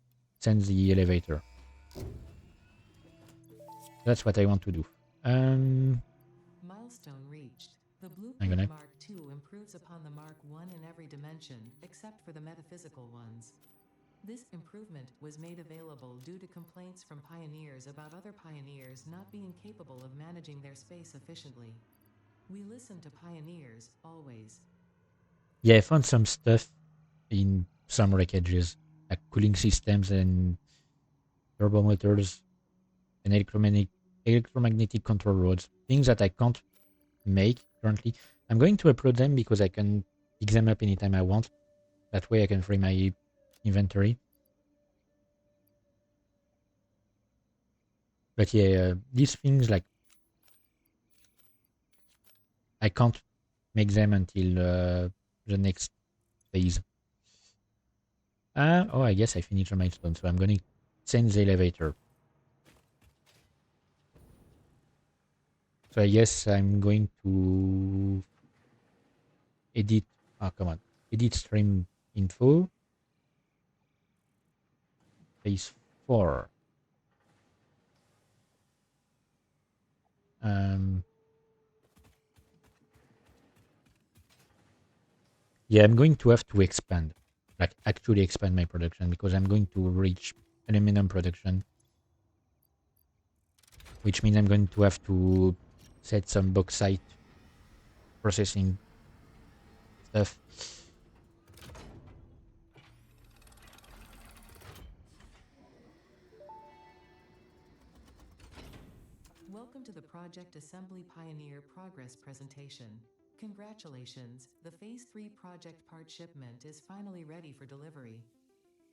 send the elevator. That's what I want to do. Milestone reached. The I'm Blueprint gonna... Mark II improves upon the Mark I in every dimension, except for the metaphysical ones. This improvement was made available due to complaints from pioneers about other pioneers not being capable of managing their space efficiently. We listen to pioneers, always. Yeah, I found some stuff in some wreckages, like cooling systems and turbo motors and electromagnetic control rods, things that I can't make currently. I'm going to upload them because I can pick them up anytime I want. That way I can free my inventory. But yeah, these things, like, I can't make them until the next phase. Oh, I guess I finished the milestone, so I'm going to send the elevator. So I guess I'm going to edit... oh, come on. Edit stream info. Phase 4. Yeah, I'm going to have to expand. Like, actually expand my production, because I'm going to reach aluminum production. Which means I'm going to have to set some bauxite processing stuff. Welcome to the Project Assembly Pioneer Progress presentation. Congratulations, the Phase 3 project part shipment is finally ready for delivery.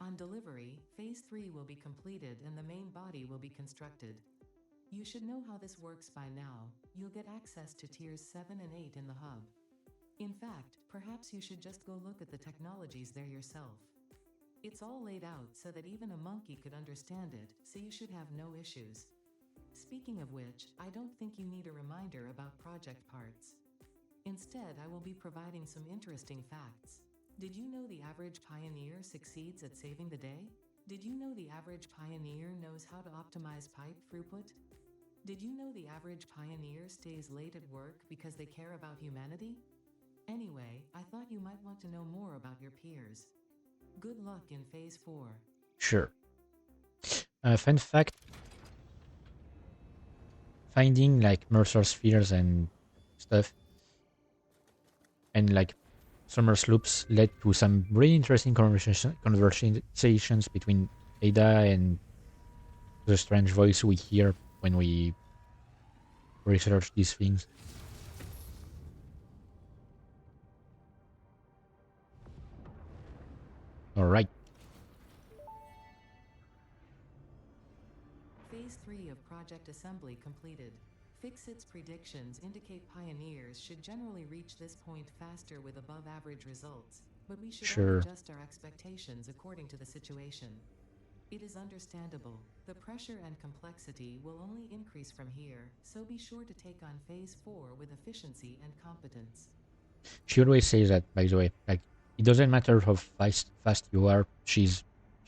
On delivery, Phase 3 will be completed and the main body will be constructed. You should know how this works by now. You'll get access to Tiers 7 and 8 in the hub. In fact, perhaps you should just go look at the technologies there yourself. It's all laid out so that even a monkey could understand it, so you should have no issues. Speaking of which, I don't think you need a reminder about project parts. Instead, I will be providing some interesting facts. Did you know the average pioneer succeeds at saving the day? Did you know the average pioneer knows how to optimize pipe throughput? Did you know the average pioneer stays late at work because they care about humanity? Anyway, I thought you might want to know more about your peers. Good luck in Phase 4. Sure. Fun fact. Finding, like, Mercer spheres and stuff, and, like, summer sloops led to some really interesting conversations between Ada and the strange voice we hear when we research these things. All right. Phase 3 of Project Assembly completed. Fixit's predictions indicate pioneers should generally reach this point faster with above-average results, but we should all adjust our expectations according to the situation. It is understandable. The pressure and complexity will only increase from here, so be sure to take on Phase 4 with efficiency and competence. She always says that, by the way. Like, it doesn't matter how fast you are, she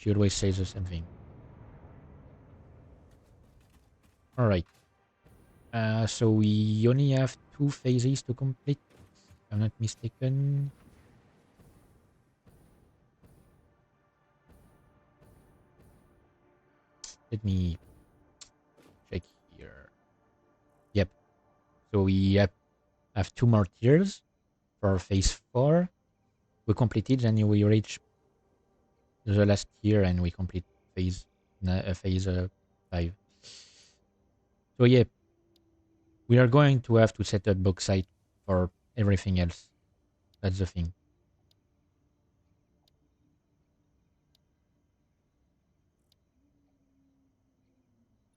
always says the same thing. Alright. So we only have 2 phases to complete, if I'm not mistaken. Let me check here. Yep. So we have 2 more tiers for phase 4. We complete it, then we reach the last tier and we complete phase 5. So yeah, we are going to have to set up bauxite for everything else. That's the thing.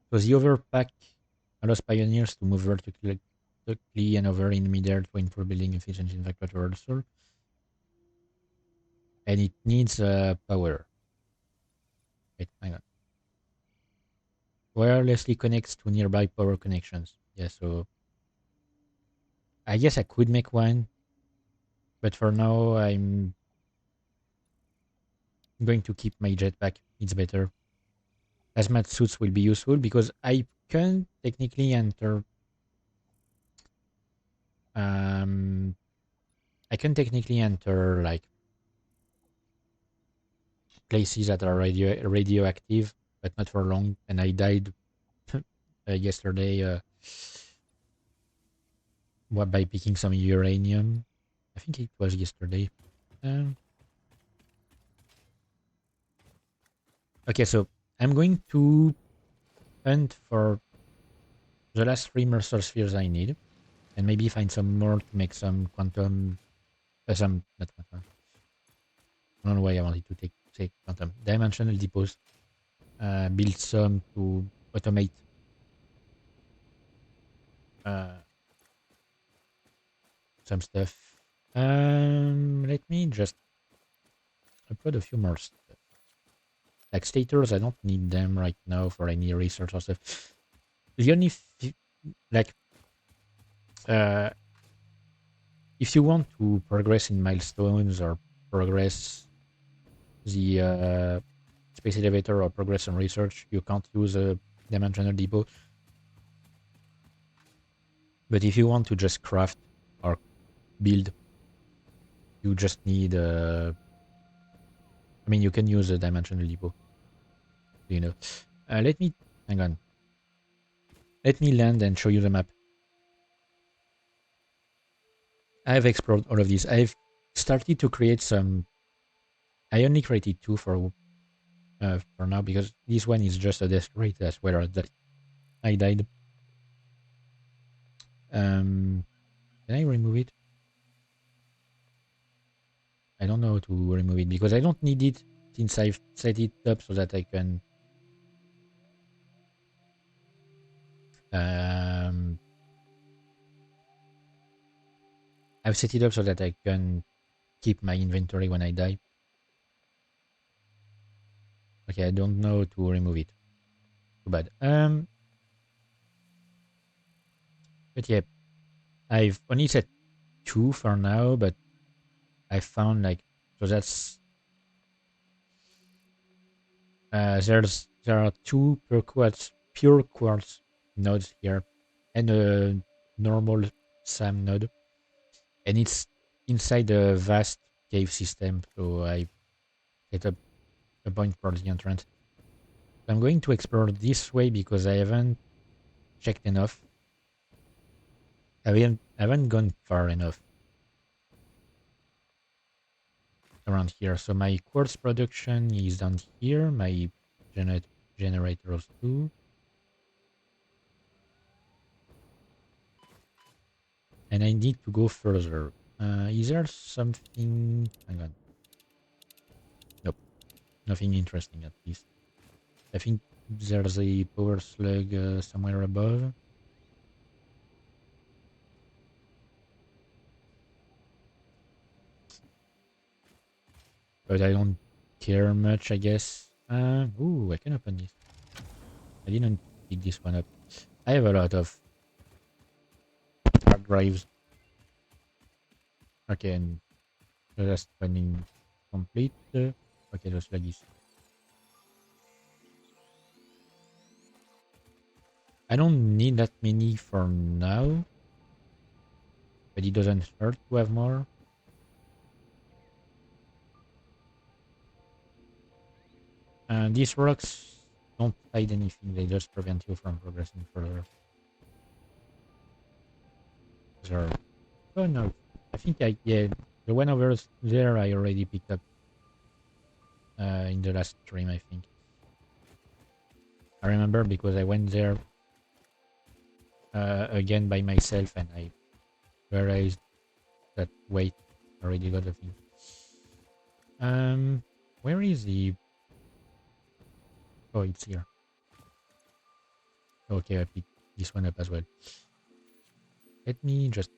So the overpack allows pioneers to move vertically and over in midair to improve building efficiency in fact also. And it needs power. Wait, hang on. Wirelessly connects to nearby power connections. Yeah, so I guess I could make one, but for now I'm going to keep my jetpack. It's better. Hazmat suits will be useful because I can technically enter like places that are radioactive, but not for long. And I died yesterday by picking some uranium. I think it was yesterday. Okay, so I'm going to hunt for the last 3 Mercer spheres I need, and maybe find some more to make some quantum, not quantum. I don't know why I wanted to say quantum. Dimensional depots. Build some to automate some stuff. Let me just upload a few more stuff. Like stators, I don't need them right now for any research or stuff. The only like if you want to progress in milestones or progress the space elevator or progress on research, you can't use a dimensional depot. But if you want to just craft or build, you just need I mean, you can use a dimensional depot. You know. Hang on. Let me land and show you the map. I've explored all of these. I've started to create some. I only created 2 for now because this one is just a death rate as well that I died. Can I remove it? I don't know how to remove it because I don't need it since I've set it up so that I can I've set it up so that I can keep my inventory when I die. Okay, I don't know to remove it. Too bad. But yeah, I've only set 2 for now, but I found like so that's there are 2 pure quartz nodes here, and a normal SAM node, and it's inside a vast cave system. So I set up a point for the entrance. I'm going to explore this way because I haven't checked enough. I haven't gone far enough around here. So my quartz production is down here. My generators too. And I need to go further. Is there something? Hang on. Nope. Nothing interesting at least. I think there's a power slug somewhere above. But I don't care much, I guess. Ooh, I can open this. I didn't pick this one up. I have a lot of hard drives. Okay, and the last running complete. Okay, just like this. I don't need that many for now, but it doesn't hurt to have more. And these rocks don't hide anything, they just prevent you from progressing further. There. Oh no, I think yeah, the one over there I already picked up in the last stream, I think. I remember because I went there again by myself and I realized that wait, I already got the thing. Where is the... Oh, it's here. Okay, I picked this one up as well. Let me just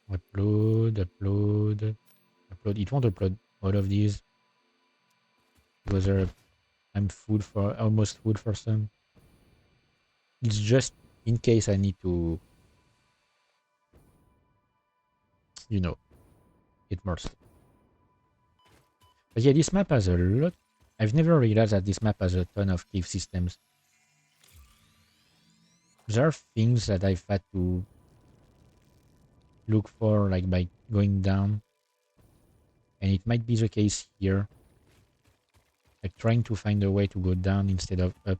upload. It won't upload all of these because I'm almost full for some. It's just in case I need to, get more stuff. But yeah, this map has a lot. I've never realized that this map has a ton of cave systems. There are things that I've had to look for, like by going down. And it might be the case here. Like trying to find a way to go down instead of up.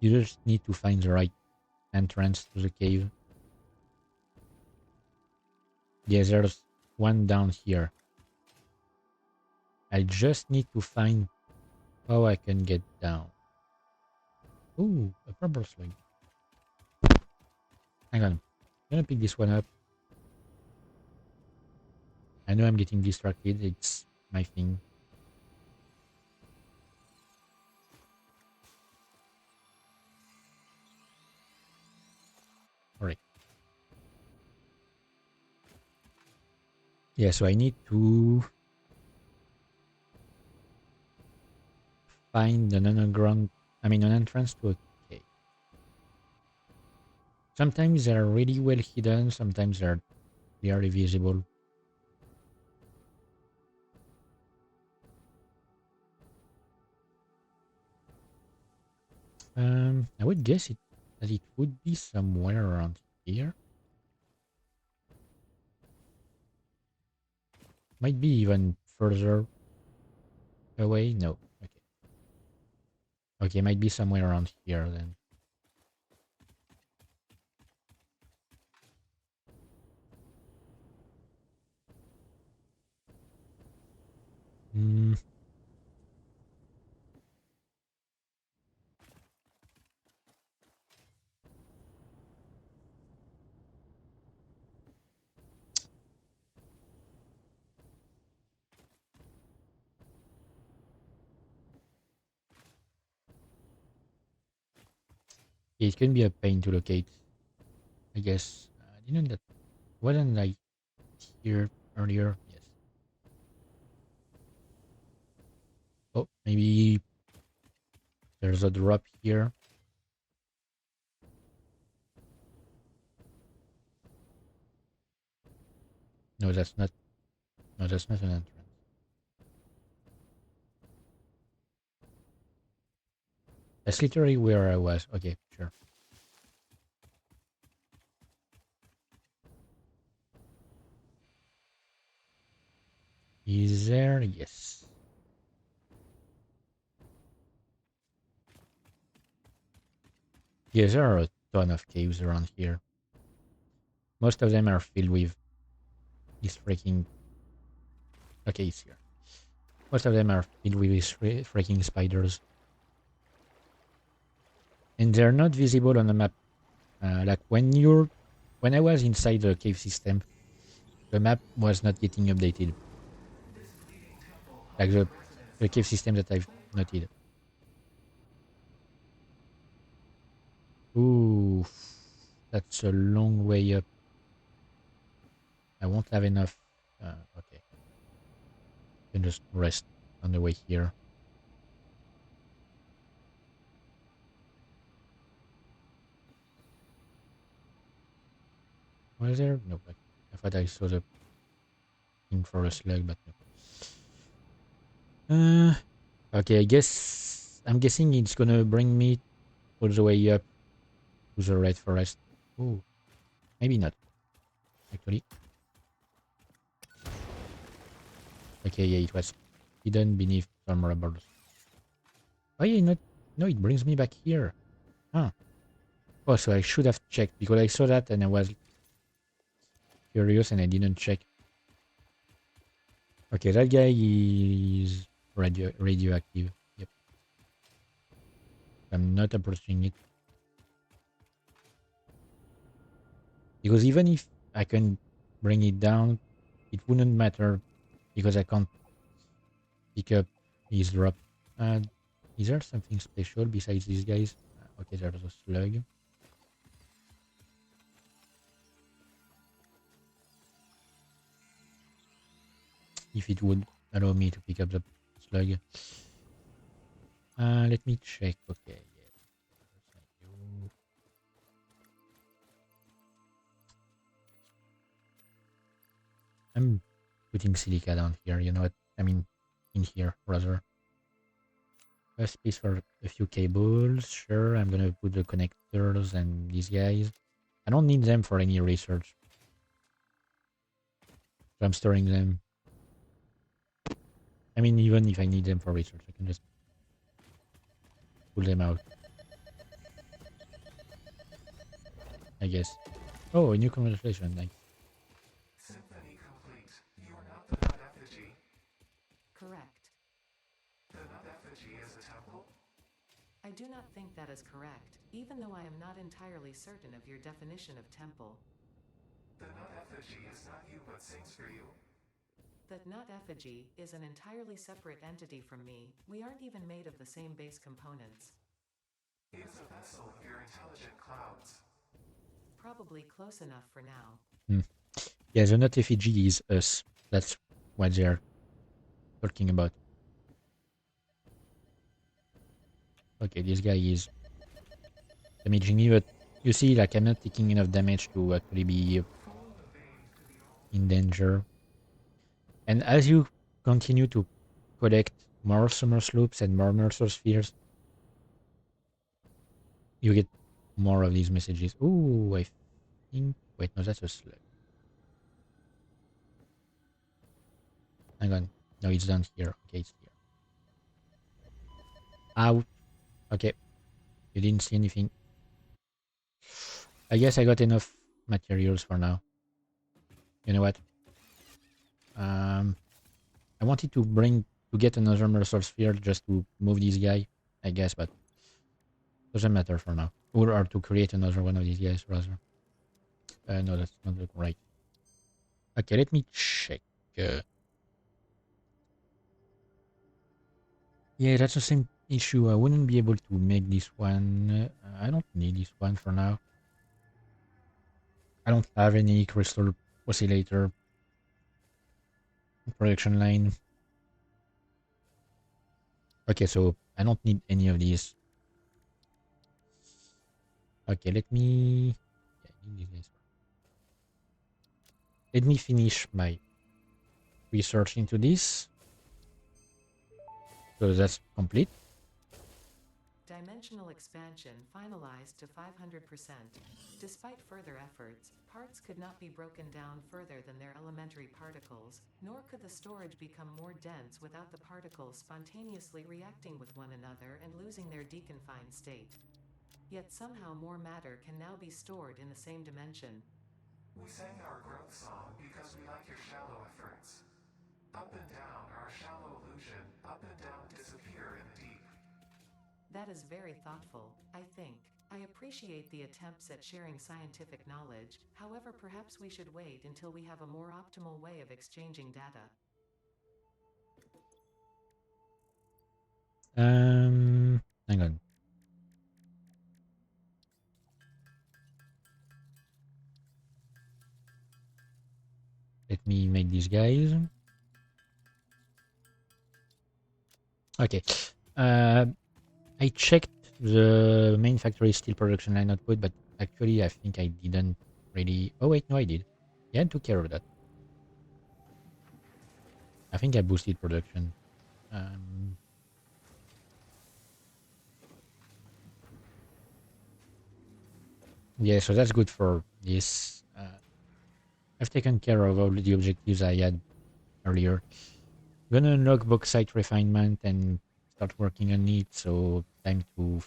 You just need to find the right entrance to the cave. Yes, there's one down here. I just need to find how I can get down. Ooh, a purple swing. Hang on. I'm gonna pick this one up. I know I'm getting distracted. It's my thing. Alright. Yeah, so I need to find an entrance to a cave. Sometimes they're really well hidden, sometimes they're barely visible. I would guess that it would be somewhere around here. Might be even further away. No. Okay. Okay, might be somewhere around here then. It can be a pain to locate, I guess. Didn't that... Wasn't I here earlier? Yes. Oh, maybe there's a drop here. No, that's not... No, that's not an entrance. That's literally where I was. Okay, sure. Is there? Yes. Yes, there are a ton of caves around here. Most of them are filled with these freaking... Okay, it's here. Most of them are filled with these freaking spiders. And they're not visible on the map. Like when I was inside the cave system, the map was not getting updated. Like the cave system that I've noted. Ooh, that's a long way up. I won't have enough. Okay. just rest on the way here. Was there? No, but I thought I saw the thing for a slug, but no. Okay, I'm guessing it's gonna bring me all the way up to the red forest. Oh, maybe not, actually. Okay, yeah, it was hidden beneath some rubbles. Oh yeah, no, it brings me back here. Huh. Oh, so I should have checked, because I saw that and I was curious and I didn't check. Okay, that guy is radioactive. Yep. I'm not approaching it. Because even if I can bring it down, it wouldn't matter because I can't pick up his drop. Is there something special besides these guys? Okay, there's a slug. If it would allow me to pick up the slug. Let me check. Okay, yeah. I'm putting silica down here, you know what? I mean, in here, rather. A space for a few cables. Sure, I'm gonna put the connectors and these guys. I don't need them for any research. So I'm storing them. I mean, even if I need them for research, I can just pull them out. I guess. Oh, a new conversation. Nice. Symphony complete. You are not the nut effigy. Correct. The nut effigy is a temple? I do not think that is correct, even though I am not entirely certain of your definition of temple. The nut effigy is not you but sings for you. That nut effigy is an entirely separate entity from me. We aren't even made of the same base components. It is a vessel of your intelligent clouds. Probably close enough for now. Yeah, the nut effigy is us. That's what they're talking about. Okay, this guy is damaging me, but you see, like, I'm not taking enough damage to actually be in danger. And as you continue to collect more summer sloops and more nurture spheres, you get more of these messages. Ooh, I think... Wait, no, that's a slug. Hang on. No, it's down here. Okay, it's here. Out. Okay. You didn't see anything. I guess I got enough materials for now. You know what? I wanted to get another Mercer Sphere just to move this guy, I guess, but doesn't matter for now. Or to create another one of these guys, rather. No, that's not right. Okay, let me check. Yeah, that's the same issue. I wouldn't be able to make this one. I don't need this one for now. I don't have any crystal oscillator production line. Okay, so I don't need any of these. Okay, let me... Let me finish my research into this. So that's complete. Dimensional expansion finalized to 500%. Despite further efforts, parts could not be broken down further than their elementary particles, nor could the storage become more dense without the particles spontaneously reacting with one another and losing their deconfined state. Yet somehow more matter can now be stored in the same dimension. We sang our growth song because we like your shallow efforts. Up and down are a shallow illusion. Up and down disappear in the deep. That is very thoughtful, I think. I appreciate the attempts at sharing scientific knowledge, however perhaps we should wait until we have a more optimal way of exchanging data. Hang on. Let me make these guys. Okay. I checked the main factory steel production line output, but actually I think I didn't really... Oh wait, no I did. Yeah, I took care of that. I think I boosted production. Yeah, so that's good for this. I've taken care of all the objectives I had earlier. Gonna unlock bauxite refinement and start working on it, so time to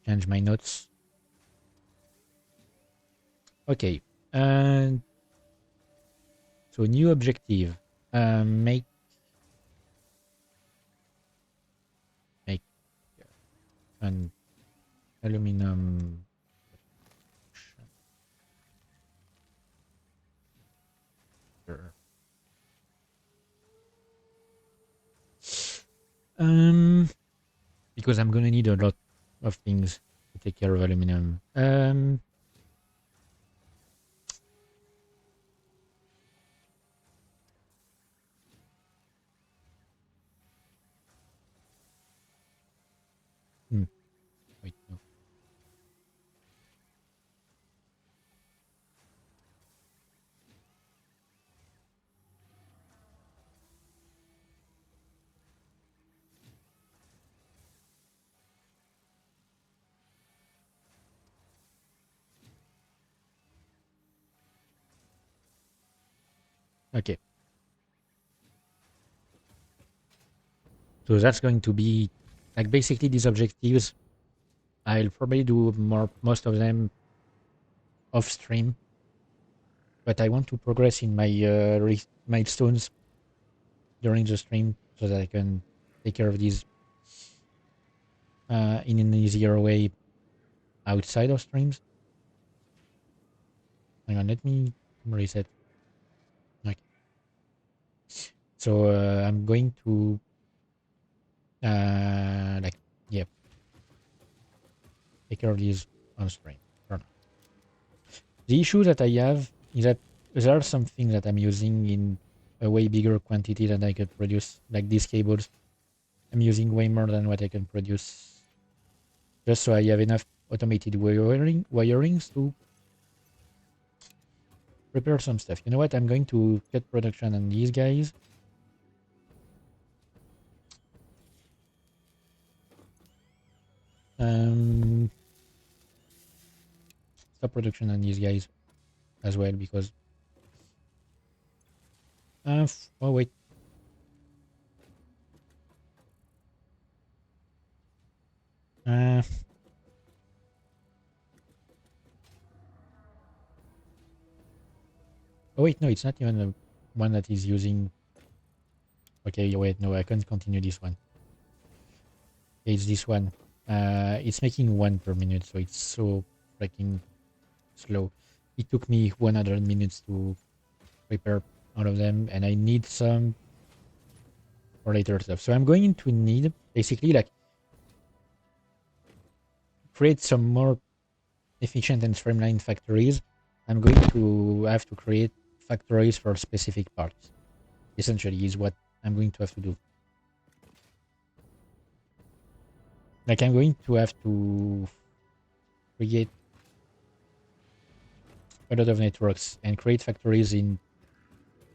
change my notes. Okay, and so new objective. Make an aluminum. Because I'm gonna need a lot of things to take care of aluminum. Wait, no. Okay. So that's going to be like basically these objectives. I'll probably do most of them off stream, but I want to progress in my milestones during the stream so that I can take care of these in an easier way outside of streams. Hang on, let me reset. Okay. So I'm going to take care of these on stream. The issue that I have is that there are some things that I'm using in a way bigger quantity than I could produce, like these cables. I'm using way more than what I can produce, just so I have enough automated wirings to prepare some stuff. You know what? I'm going to cut production on these guys. Stop production on these guys as well because... oh wait. Oh wait, no, it's not even the one that is using... Okay, wait, no, I can't continue this one. It's this one. It's making 1 per minute, so it's so freaking slow. It took me 100 minutes to prepare all of them, and I need some for later stuff. So I'm going to need basically like create some more efficient and streamlined factories. I'm going to have to create factories for specific parts. Essentially, is what I'm going to have to do. Like I'm going to have to create a lot of networks and create factories in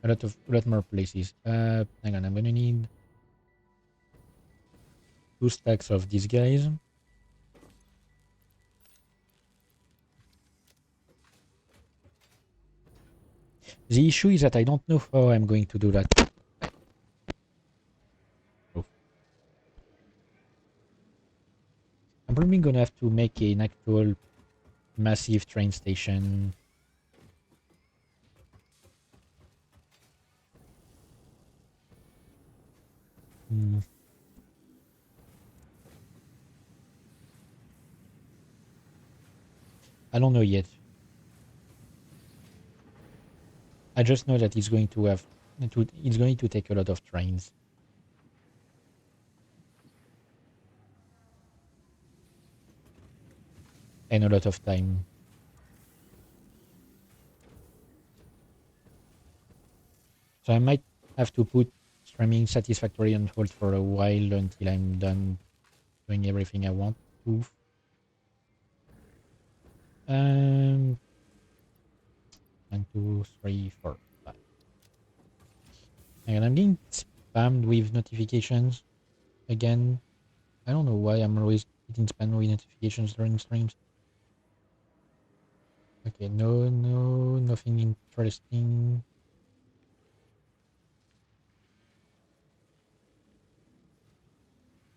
a lot more places. Hang on, I'm gonna need 2 stacks of these guys. The issue is that I don't know how I'm going to do that. Oh. I'm probably gonna have to make an actual massive train station. I don't know yet. I just know that it's going to have it's going to take a lot of trains. And a lot of time. So I might have to put framing Satisfactory on hold for a while until I'm done doing everything I want to. 1, 2, 3, 4, 5. And I'm getting spammed with notifications again. I don't know why I'm always getting spammed with notifications during streams. Okay, nothing interesting.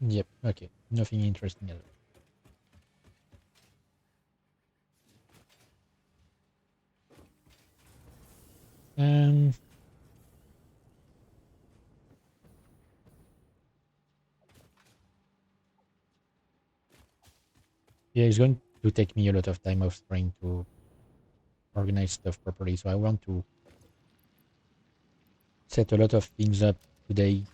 Yep, okay, nothing interesting at all. Yeah, it's going to take me a lot of time off screen to organize stuff properly, so I want to set a lot of things up today.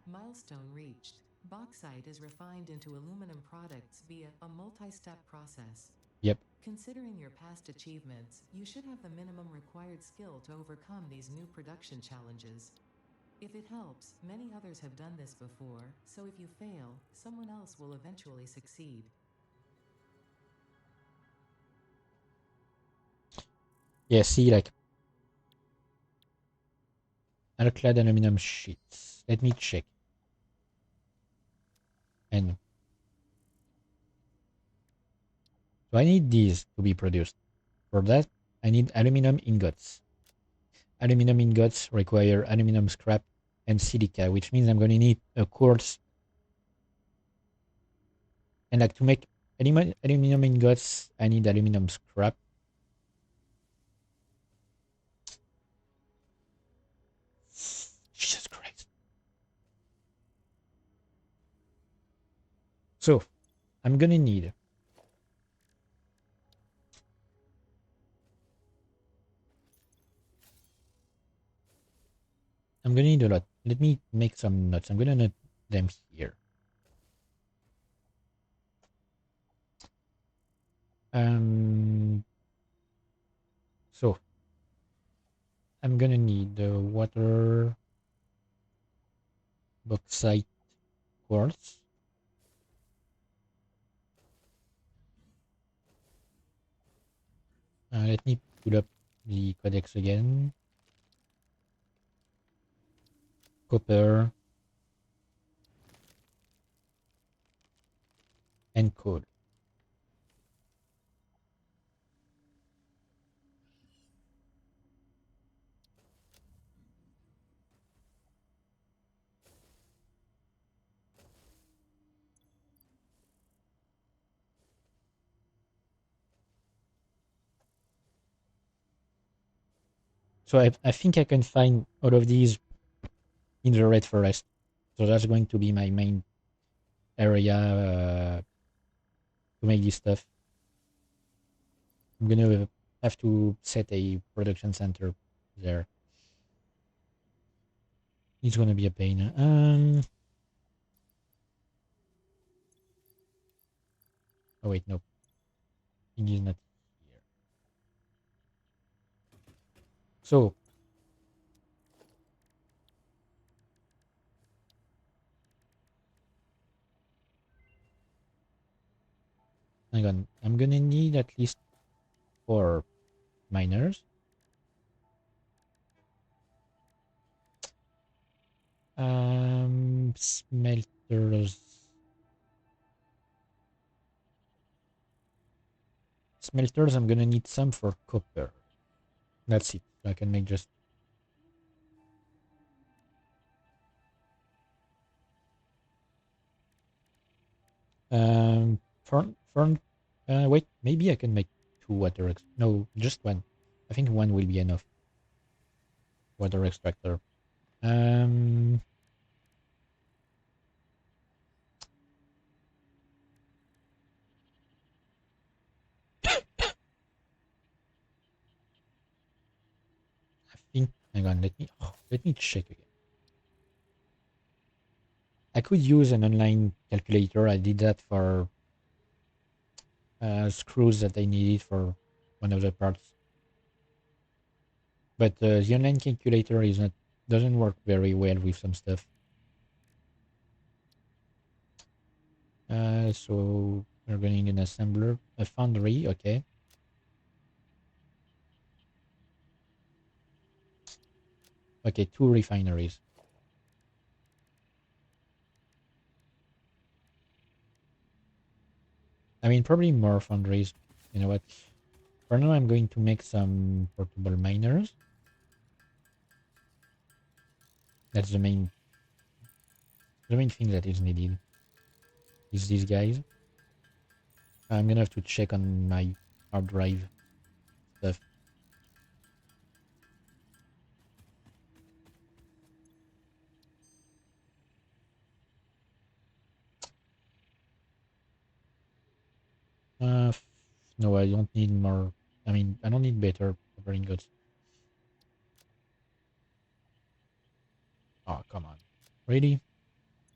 Milestone reached. Bauxite is refined into aluminum products via a multi-step process. Yep. Considering your past achievements, you should have the minimum required skill to overcome these new production challenges. If it helps, many others have done this before, so if you fail, someone else will eventually succeed. Yeah, see, like clad aluminum sheets. Let me check. And so I need these to be produced. For that, I need aluminum ingots. Aluminum ingots require aluminum scrap and silica, which means I'm going to need a quartz. And like to make aluminum ingots, I need aluminum scrap. Jesus Christ. So, I'm going to need a lot. Let me make some nuts. I'm going to nut them here. So, I'm going to need the water, bauxite, quartz. Let me pull up the codex again. Copper and coal. So I think I can find all of these in the Red Forest. So that's going to be my main area to make this stuff. I'm going to have to set a production center there. It's going to be a pain. Oh wait, no. It is not here. So hang on. I'm going to need at least 4 miners. Smelters. Smelters, I'm gonna need some for copper. That's it. I can make just... wait, maybe I can make 2 water no, just 1. I think 1 will be enough. Water extractor. I think Hang on, let me check again. I could use an online calculator. I did that for screws that I needed for one of the parts. But the online calculator doesn't work very well with some stuff. So we're going an assembler, a foundry, okay. Okay, 2 refineries. I mean, probably more foundries. You know what? For now, I'm going to make some portable miners. That's the main thing that is needed. Is these guys. I'm gonna have to check on my hard drive stuff. No, I don't need more. I mean, I don't need better copper ingots. Oh, come on. Really?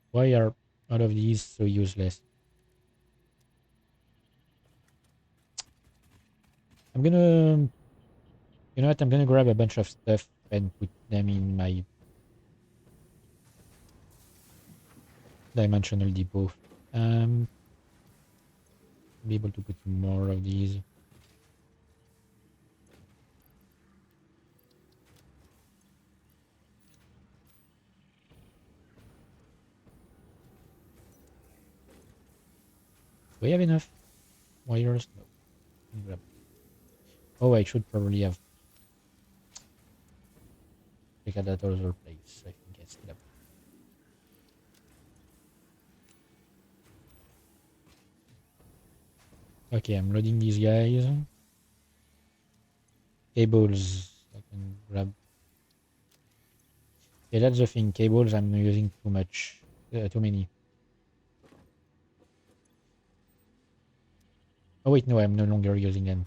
Why are all of these so useless? I'm gonna... You know what? I'm gonna grab a bunch of stuff and put them in my dimensional depot. Be able to put more of these. Do we have enough wires? No. Grab. Oh, I should probably have checked at that other place. I think I still have. Okay, I'm loading these guys. Cables I can grab. Yeah, that's the thing. Cables I'm using too much. Too many. Oh wait, no, I'm no longer using them.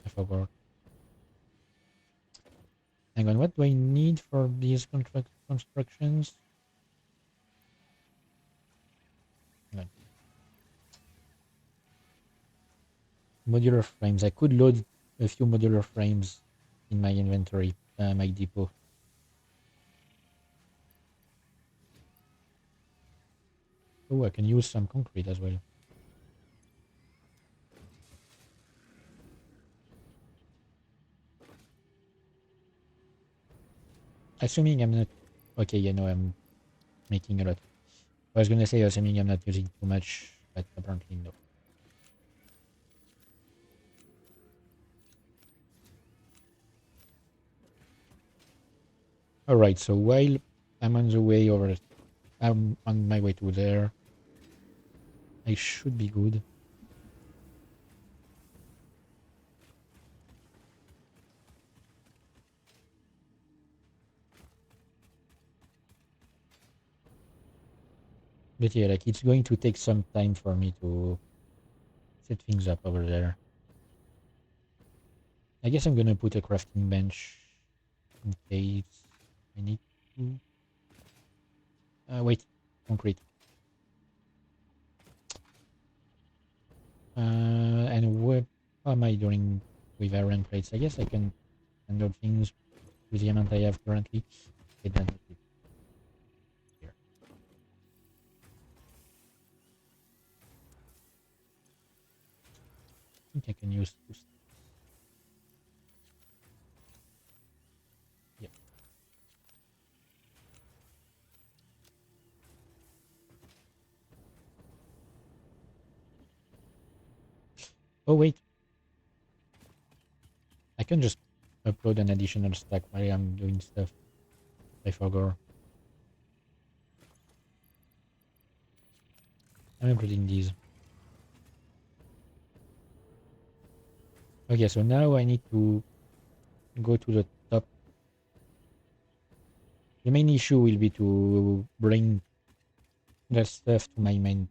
I forgot. Hang on, what do I need for these constructions? Hang on. Modular frames. I could load a few modular frames in my inventory, my depot. Oh, I can use some concrete as well. Assuming I'm not... Okay, yeah, no, I'm making a lot. I was gonna say, assuming I'm not using too much, but apparently no. Alright, so while I'm on the way over... I'm on my way to there. I should be good. But yeah, like, it's going to take some time for me to set things up over there. I guess I'm gonna put a crafting bench in case I need to. Wait, concrete. And what am I doing with iron plates? I guess I can handle things with the amount I have currently. Okay, then here. I think I can use two. Yep. Oh wait, I can just upload an additional stack while I'm doing stuff. I forgot. I'm uploading these. Okay, so now I need to go to the top. The main issue will be to bring the stuff to my main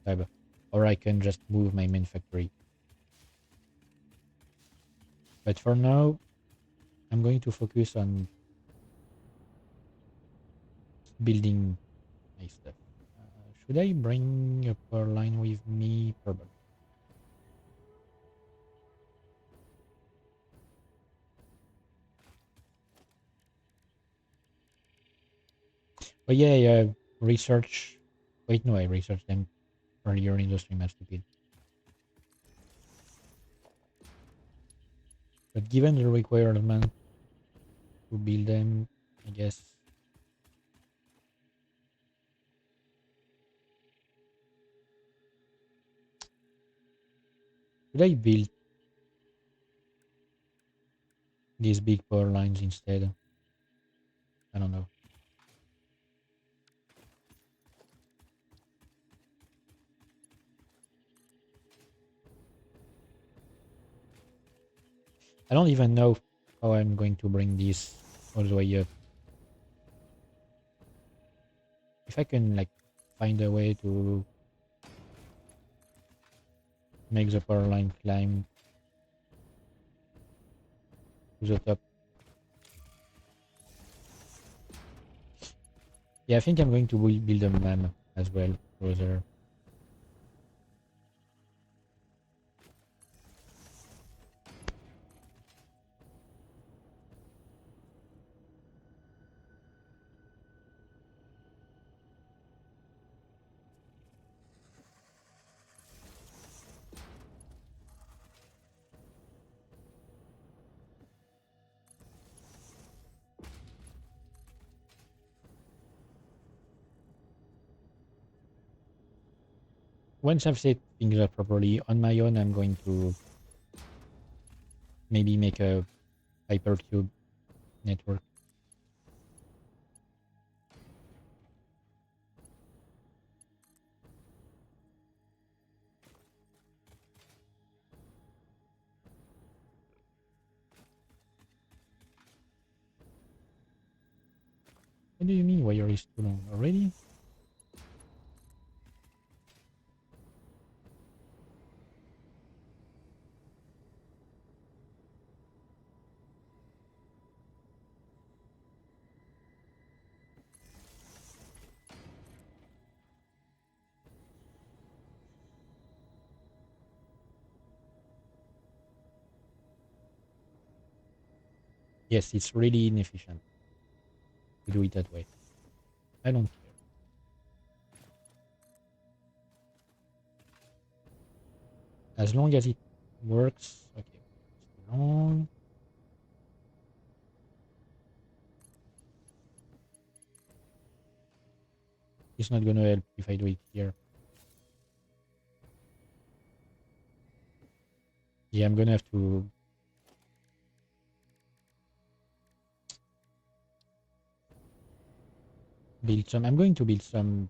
tab, or I can just move my main factory. But for now, I'm going to focus on building my stuff. Should I bring a power line with me? Probably. Oh yeah, yeah. Research. Wait, no, I researched them earlier in the stream. I'm stupid. But given the requirement to build them, I guess. Should I build these big power lines instead? I don't know. I don't even know how I'm going to bring this all the way up. If I can like find a way to make the power line climb to the top. Yeah, I think I'm going to build a map as well further. Once I've set things up properly on my own, I'm going to maybe make a hypercube network. What do you mean wire is too long already? Yes, it's really inefficient to do it that way. I don't care. As long as it works. Okay, it's too long. It's not gonna help if I do it here. Yeah, I'm gonna have to build some. I'm going to build some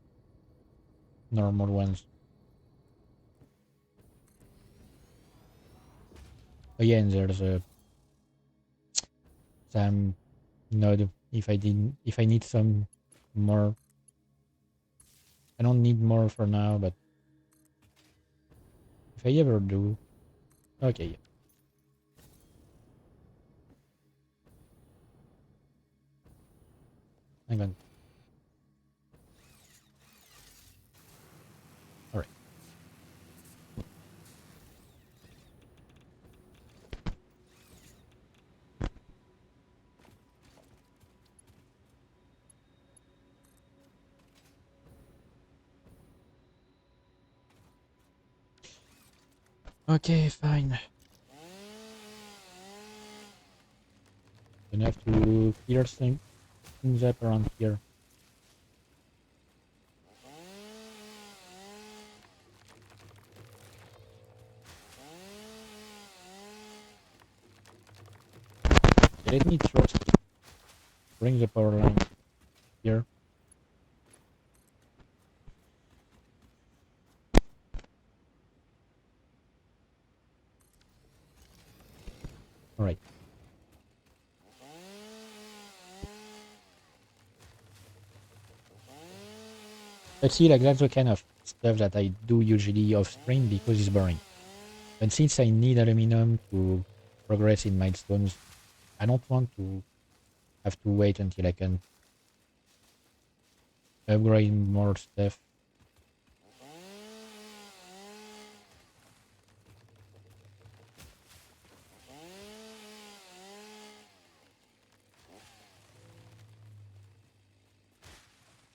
normal ones. Again, there's a some node. If I need some more, I don't need more for now. But if I ever do, okay. Yeah. Hang on. All right. Okay, fine. Gonna have to clear things up around here. Let me first bring the power line here. All right. Let's see, like that's the kind of stuff that I do usually off stream because it's boring. But since I need aluminum to progress in milestones, I don't want to have to wait until I can upgrade more stuff.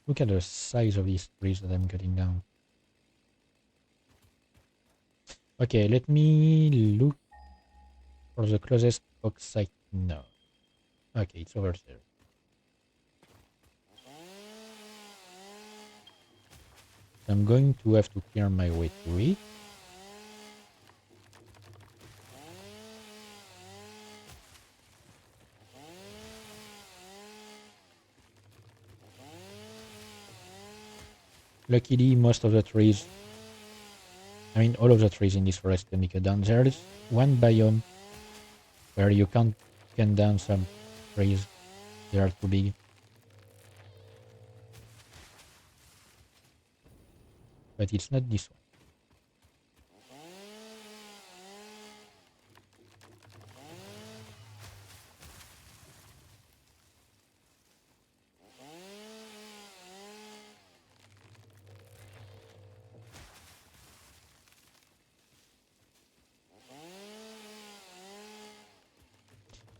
Look at the size of these trees that I'm cutting down. Okay, let me look for the closest bauxite node. Okay, it's over there. I'm going to have to clear my way to it. Luckily, most of the trees, I mean all of the trees in this forest can be cut down. There is one biome where you can't cut down some trees. They are too big. But it's not this one.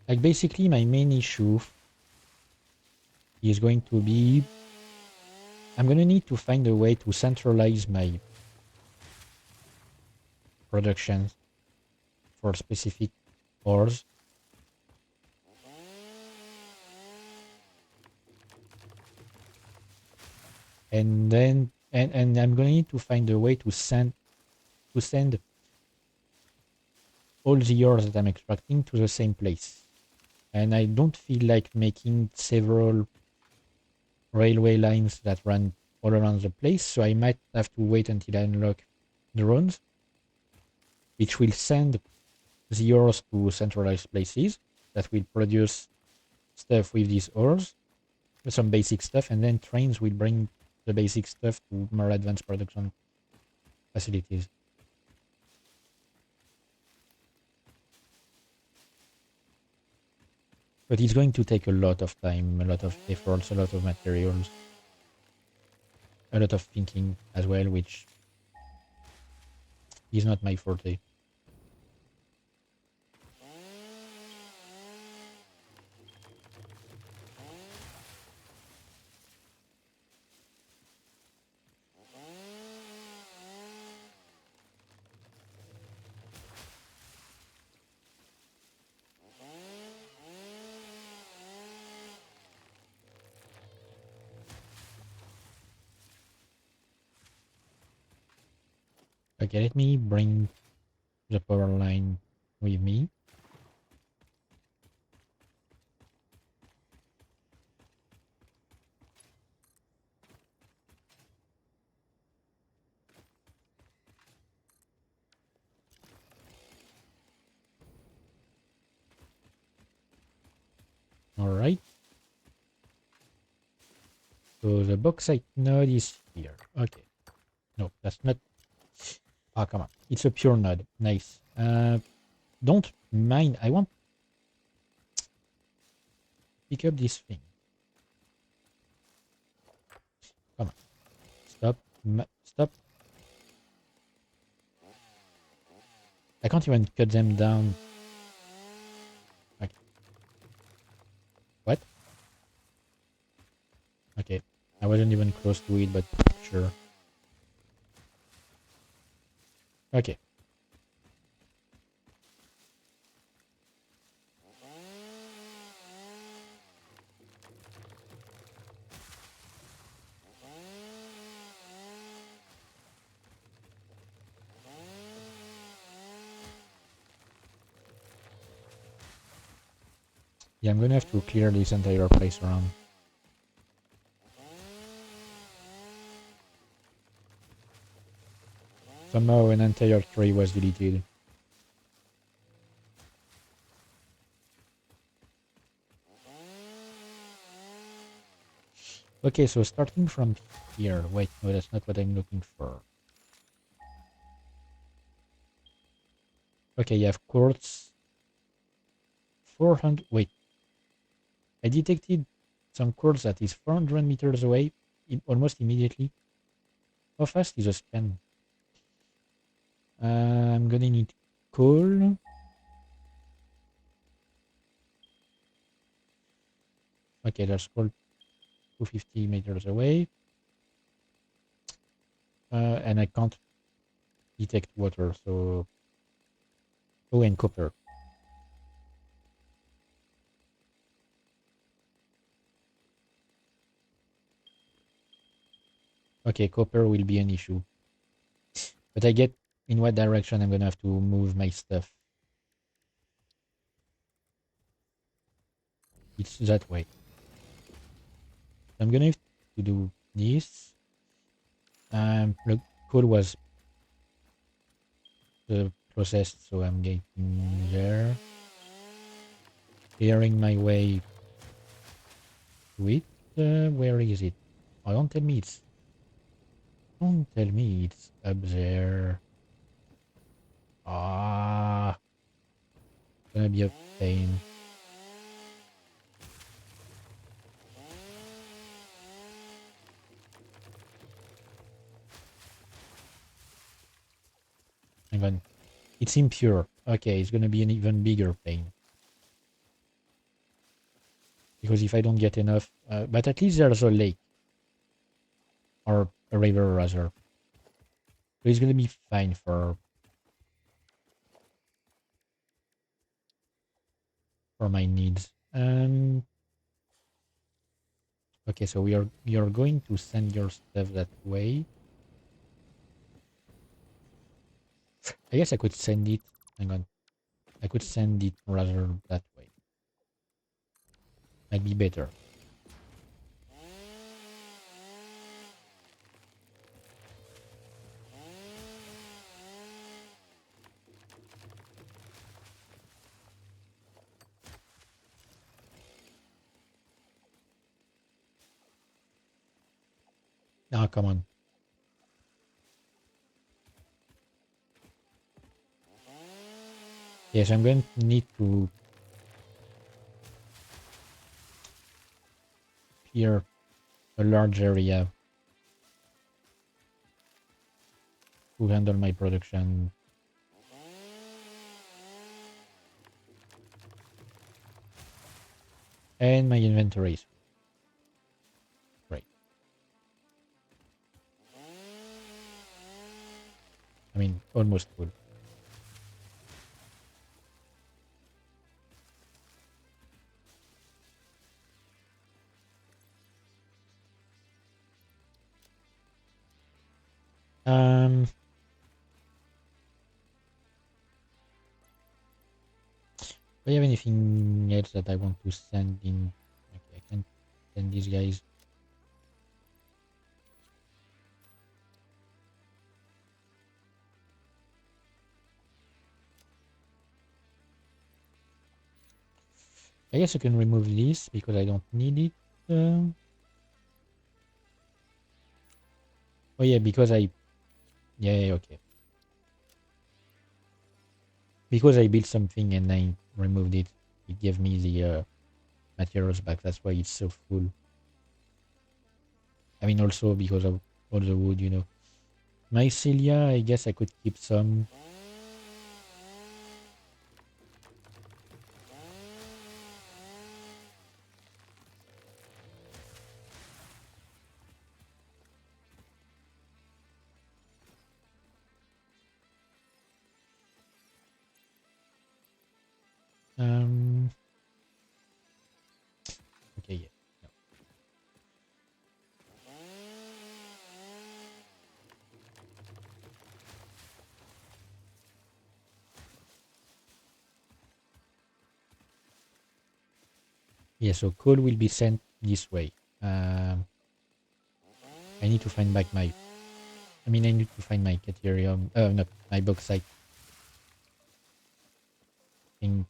Like basically my main issue is going to be I'm going to need to find a way to centralize my production for specific ores. And then and I'm going to need to find a way to send all the ores that I'm extracting to the same place. And I don't feel like making several railway lines that run all around the place, so I might have to wait until I unlock drones, which will send the ores to centralized places that will produce stuff with these ores, some basic stuff, and then trains will bring the basic stuff to more advanced production facilities. But it's going to take a lot of time, a lot of efforts, a lot of materials, a lot of thinking as well, which is not my forte. Okay, let me bring the power line with me. Alright. So the bauxite node is here. Okay. No, that's not... Ah, come on. It's a pure node. Nice. Don't mind. I want... Pick up this thing. Come on. Stop. Stop. I can't even cut them down. Okay. What? Okay. I wasn't even close to it, but sure. Okay. Yeah, I'm gonna have to clear this entire place around. Somehow an entire tree was deleted. Okay, so starting from here. Wait, no, that's not what I'm looking for. Okay, you have quartz. 400. Wait, I detected some quartz that is 400 meters away almost immediately. How fast is a scan? I'm gonna need coal. Okay, there's coal 250 meters away. And I can't detect water, so... Oh, and copper. Okay, copper will be an issue. But I get in what direction I'm gonna have to move my stuff. It's that way. I'm gonna have to do this. Look, coal was processed, so I'm getting there. Clearing my way to it. Where is it? Oh, don't tell me it's... Don't tell me it's up there. Ah, gonna be a pain. Hang on. It's impure. Okay, it's gonna be an even bigger pain. Because if I don't get enough... but at least there's a lake. Or a river, rather. So it's gonna be fine for my needs. Okay, so you're going to send your stuff that way. I guess I could send it... Hang on. I could send it rather that way. Might be better. Ah, come on. Yes, I'm going to need to clear a large area to handle my production. And my inventories. Great. I mean, almost full. Do I have anything else that I want to send in? Okay, I can send these guys. I guess I can remove this because I don't need it. Oh yeah, because I... Yeah, okay. Because I built something and I removed it, it gave me the materials back. That's why it's so full. I mean, also because of all the wood, you know. Mycelia, I guess I could keep some. Okay, yeah. No. Yeah, so coal will be sent this way. I need to find back my... I mean, I need to find my caterium... no, my bauxite thing.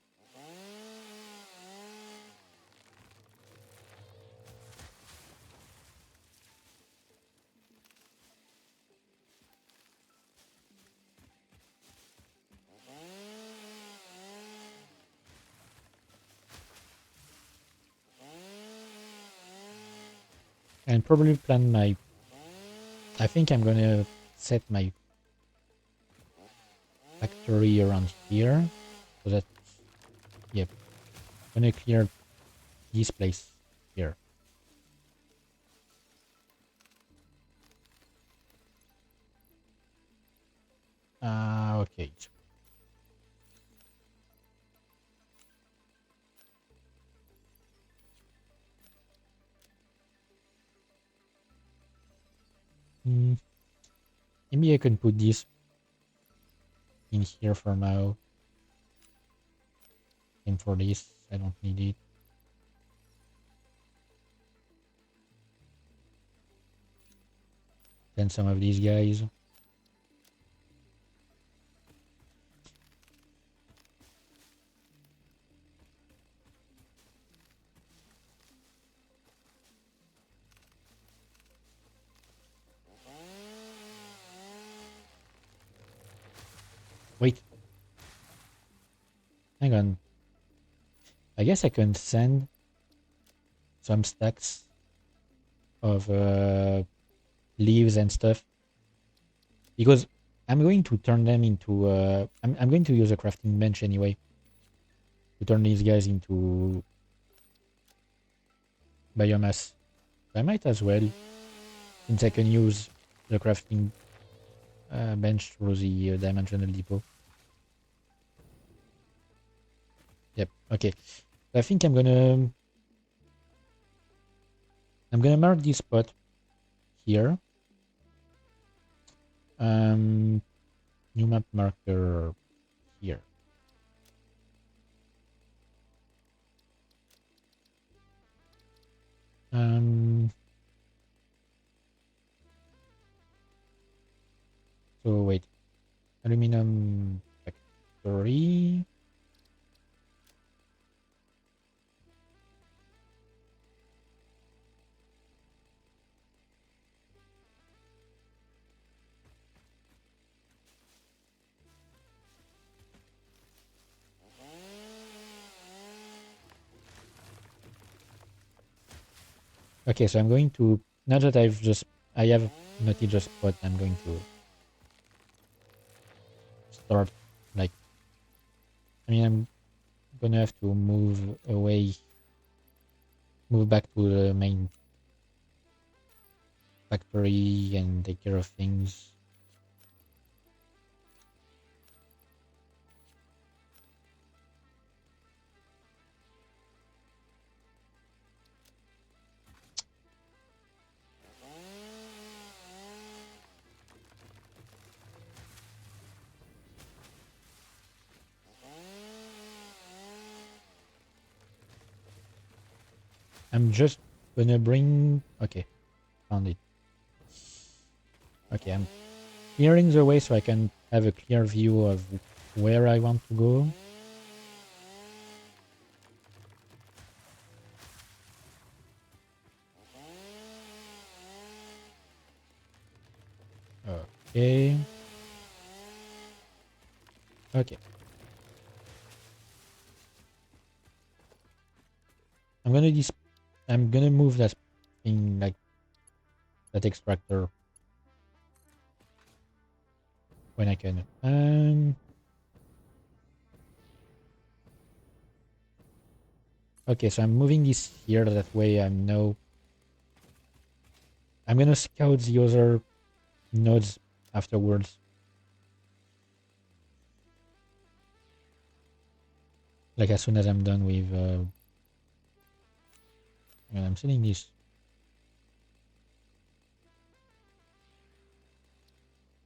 And probably plan my... I think I'm gonna set my factory around here. So that... Yep. I'm gonna clear this place here. Okay. Maybe I can put this in here for now. And for this, I don't need it. Then some of these guys. Wait. Hang on. I guess I can send some stacks of leaves and stuff. Because I'm going to turn them into... I'm going to use a crafting bench anyway. To turn these guys into biomass. I might as well. Since I can use the crafting bench through the dimensional depot. Yep, okay. I think I'm gonna mark this spot here. New map marker here. So wait, aluminum factory. Okay, so I'm going to, now that I have noted the spot, I'm going to start, like, I mean, I'm gonna have to move back to the main factory and take care of things. I'm just gonna bring... Okay, found it. Okay, I'm clearing the way so I can have a clear view of where I want to go. Okay. Okay. I'm gonna move that thing, like that extractor when I can. Okay, so I'm moving this here, that way I know. I'm gonna scout the other nodes afterwards. Like as soon as I'm done with... I'm setting this.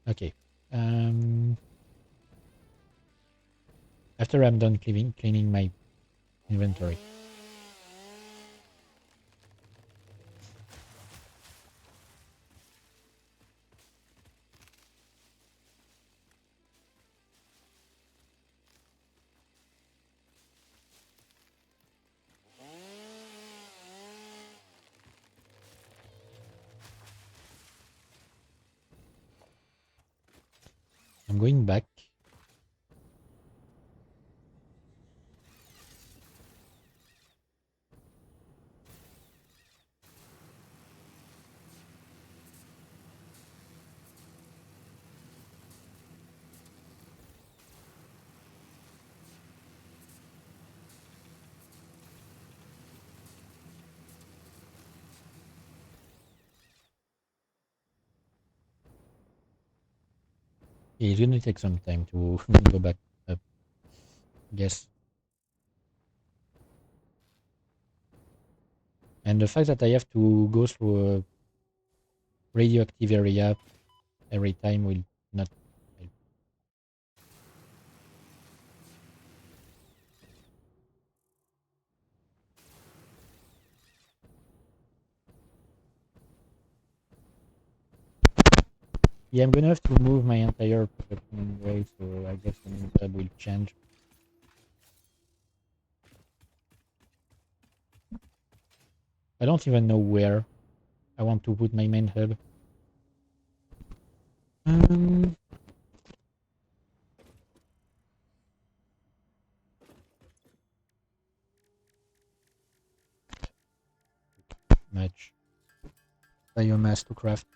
Okay. After I'm done cleaning my inventory. I'm going back. Yeah, it's gonna take some time to go back up, I guess. And the fact that I have to go through a radioactive area every time will not help. Yeah, I'm gonna have to move my entire production anyway, so I guess the main hub will change. I don't even know where I want to put my main hub. Much biomass to craft.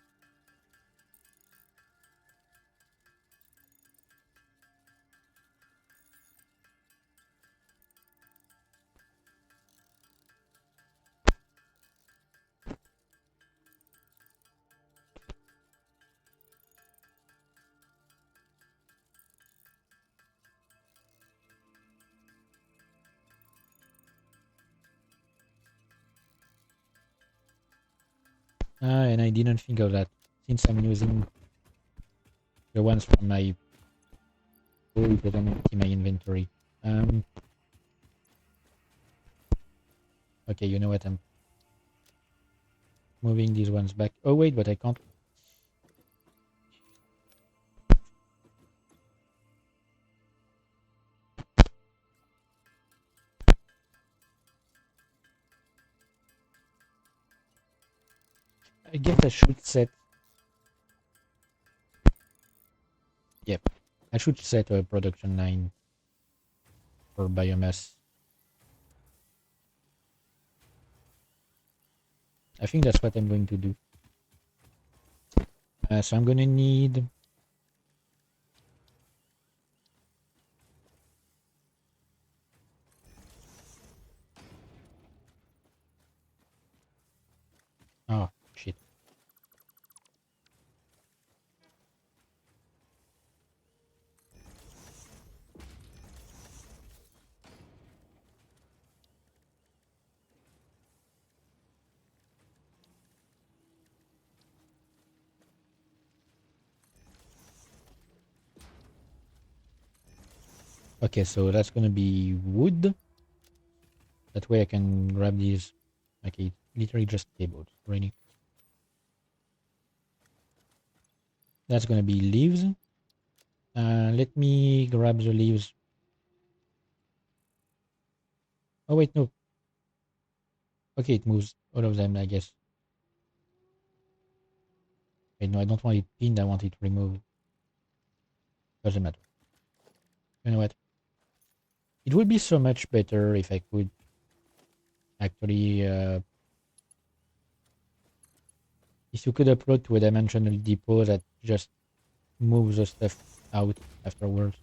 And I didn't think of that. Since I'm using the ones from my... Oh, it doesn't empty my inventory. Okay, you know what? I'm moving these ones back. Oh, wait, but I can't. I guess I should set... Yep. I should set a production line for biomass. I think that's what I'm going to do. So I'm gonna need... Oh, shit. Okay, so that's gonna be wood. That way I can grab these. Okay, literally just cables, really. That's gonna be leaves. Let me grab the leaves. Oh wait, no. Okay, it moves all of them, I guess. Wait, no, I don't want it pinned, I want it removed. Doesn't matter. You know what? It would be so much better if I could actually... if you could upload to a dimensional depot that just moves the stuff out afterwards.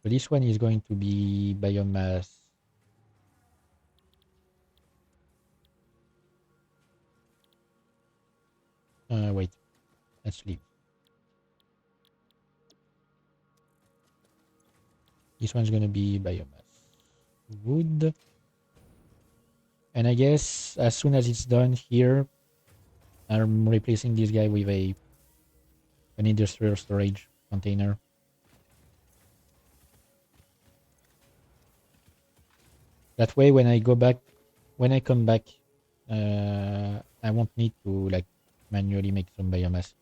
So this one is going to be biomass. Wait, let's leave. This one's gonna be biomass. Wood. And I guess as soon as it's done here, I'm replacing this guy with an industrial storage container. That way, when I come back, I won't need to like manually make some biomass.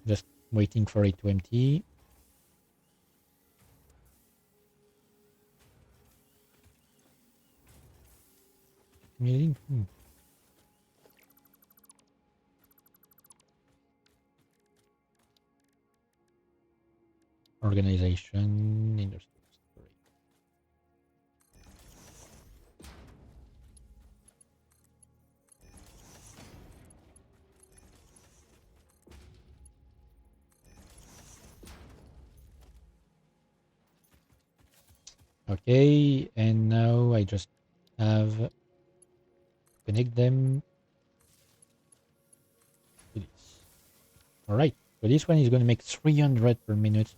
Just waiting for it to empty. Organization, industrial storage. Okay, and now I just have connect them to this. Alright, so this one is going to make 300 per minute.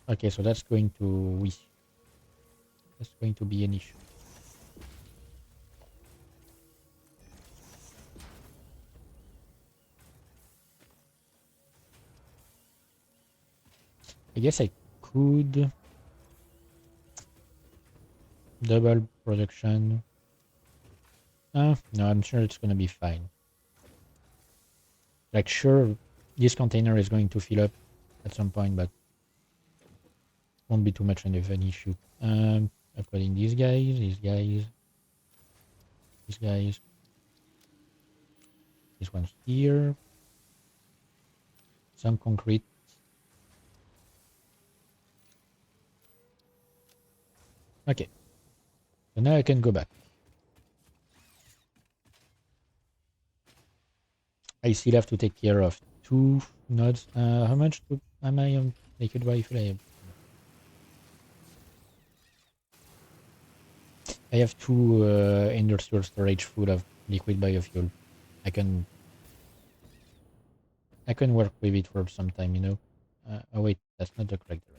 Okay, so that's going to be an issue. I guess I could double production. No, I'm sure it's gonna be fine. Like, sure, this container is going to fill up at some point, but won't be too much of an issue. Upgrading these guys, this one's here, some concrete. Okay, so now I can go back. I still have to take care of 2 nodes. How much am I on liquid biofuel? I have 2 industrial storage full of liquid biofuel. I can work with it for some time, you know. Oh wait, that's not the correct direction.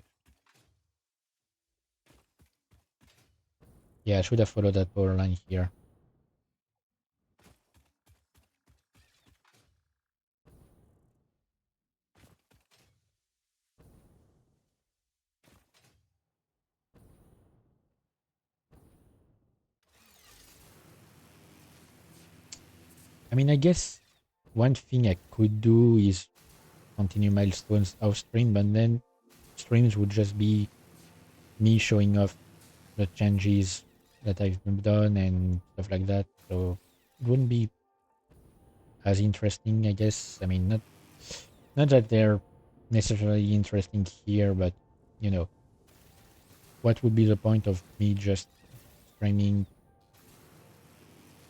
Yeah, I should have followed that power line here. I mean, I guess one thing I could do is continue milestones off stream, but then streams would just be me showing off the changes that I've done and stuff like that. So it wouldn't be as interesting, I guess. I mean, not that they're necessarily interesting here, but you know, what would be the point of me just streaming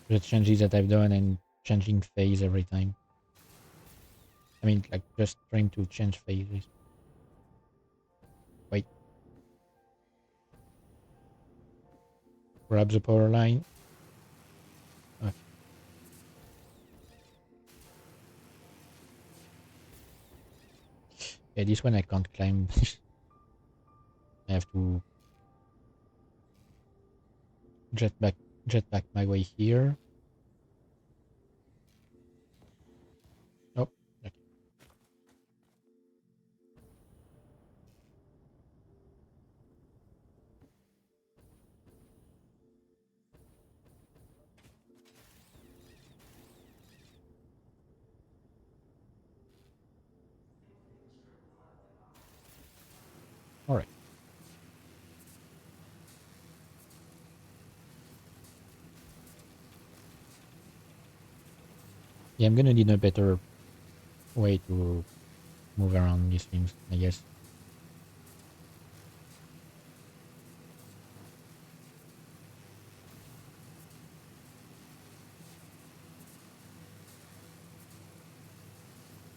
the changes that I've done and changing phase every time? I mean, like, just trying to change phases. Wait. Grab the power line. Okay. Yeah, this one I can't climb. I have to jet back my way here. Oh, okay. All right. Yeah, I'm gonna need a better way to move around these things, I guess.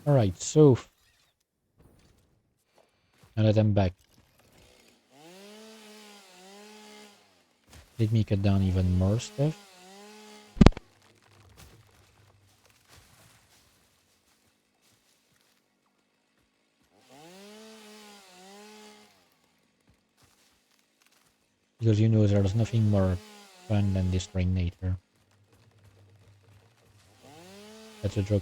All right, so now that I'm back, let me cut down even more stuff. Because you know there's nothing more fun than destroying nature. That's a joke.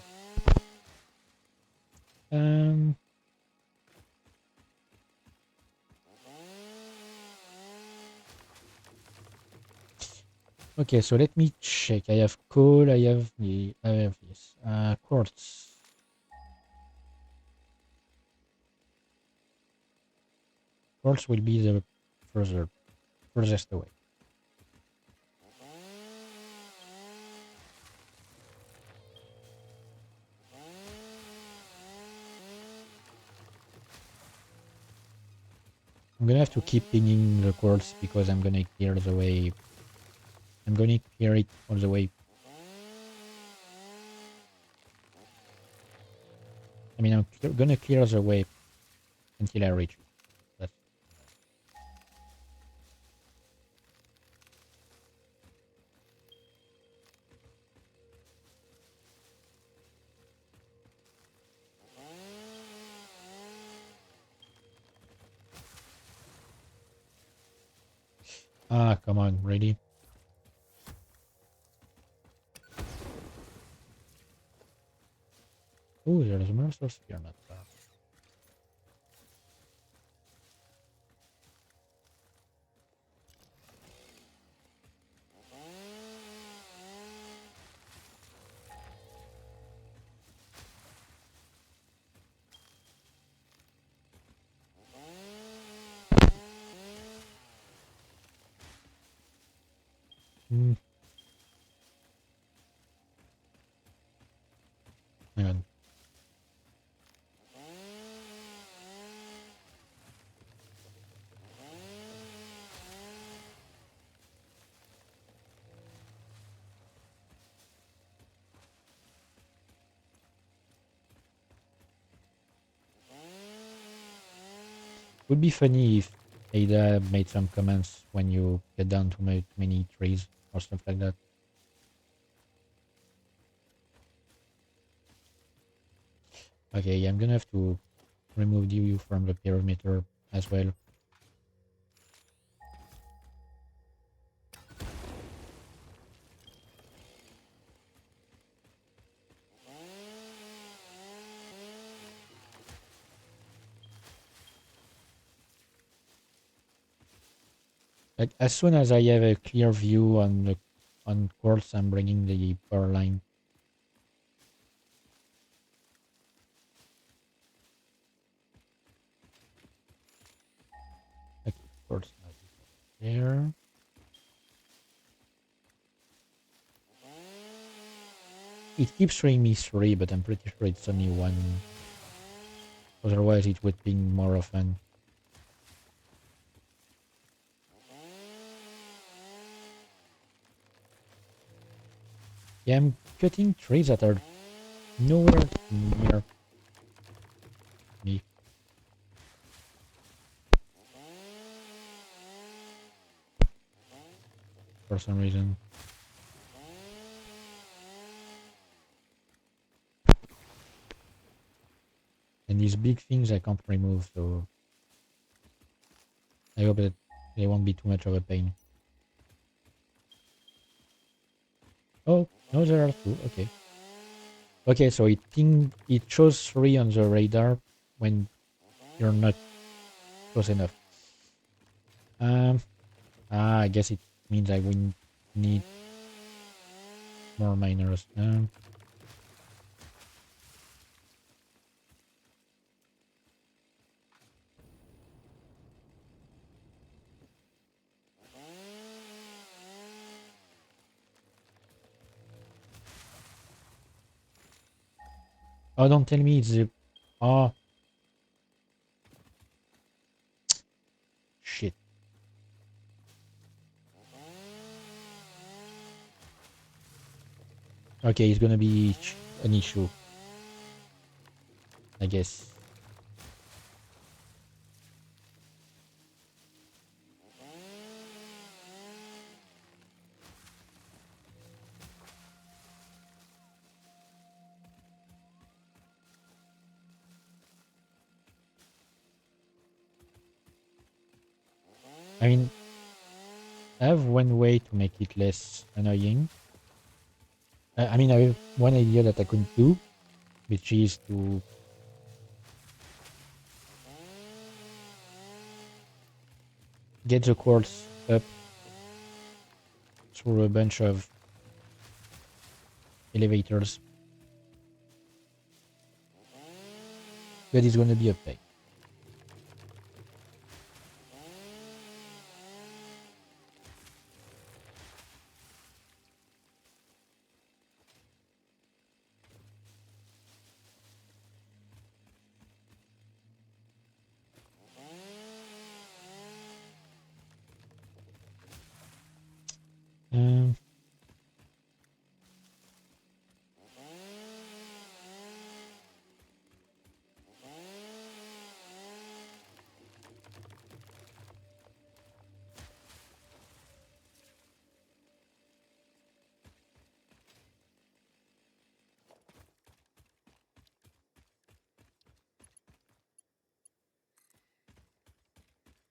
Okay, so let me check. I have coal, I have this. Quartz. Quartz will be the furthest away. I'm gonna have to keep pinging the quartz because I'm gonna clear the way. I'm gonna clear it all the way. I mean, I'm gonna clear the way until I reach it. Ah, come on, really? Oh, there's a Mercer Spear, not bad. Hmm. Hang on. Would be funny if Ada made some comments when you get down to many trees or stuff like that. Okay, I'm gonna have to remove you from the perimeter as well. Like as soon as I have a clear view on quartz, I'm bringing the power line. Okay, quartz there. It keeps showing me 3, but I'm pretty sure it's only 1. Otherwise, it would ping more often. Yeah, I'm cutting trees that are nowhere near me. For some reason. And these big things I can't remove, so I hope that they won't be too much of a pain. Oh, no, there are 2. Okay. Okay, so it shows 3 on the radar when you're not close enough. I guess it means I will need more miners. Oh, don't tell me it's the... Oh. Shit. Okay, it's gonna be an issue. I guess. I mean, I have one way to make it less annoying. I mean, I have one idea that I could do, which is to get the quartz up through a bunch of elevators. But it's gonna be a pain. Um,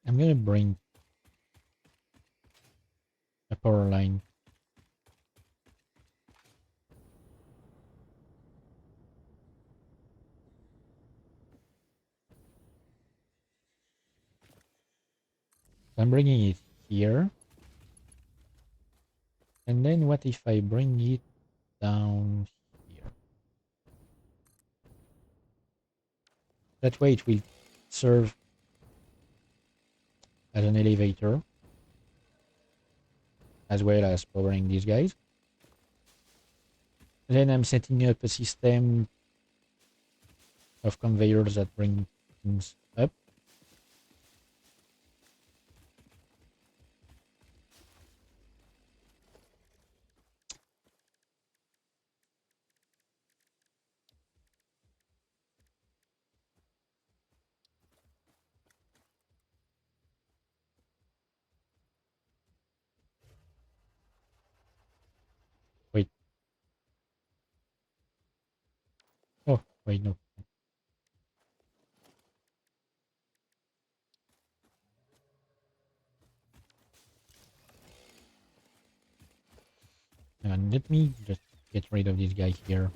I'm gonna bring I'm bringing it here. And then what if I bring it down here? That way it will serve as an elevator, as well as powering these guys. Then I'm setting up a system of conveyors that bring things up. Wait. Oh, wait, no. And let me just get rid of this guy here.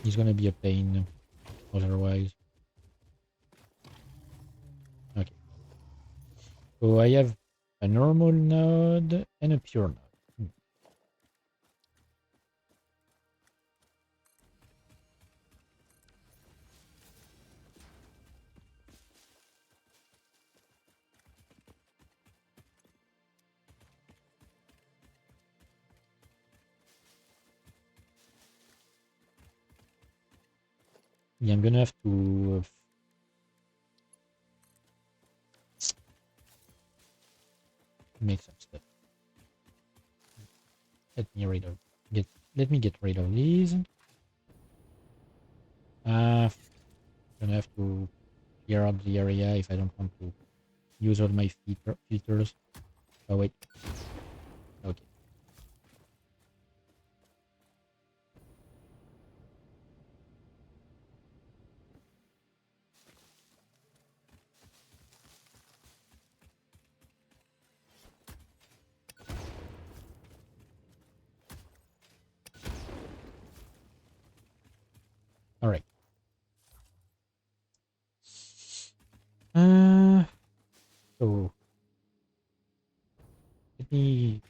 He's gonna be a pain otherwise. Okay. So I have a normal node and a pure node. Yeah, I'm gonna have to make some stuff. Let me get rid of these. Gonna have to clear up the area if I don't want to use all my filters. Oh wait. Okay. All right. So let me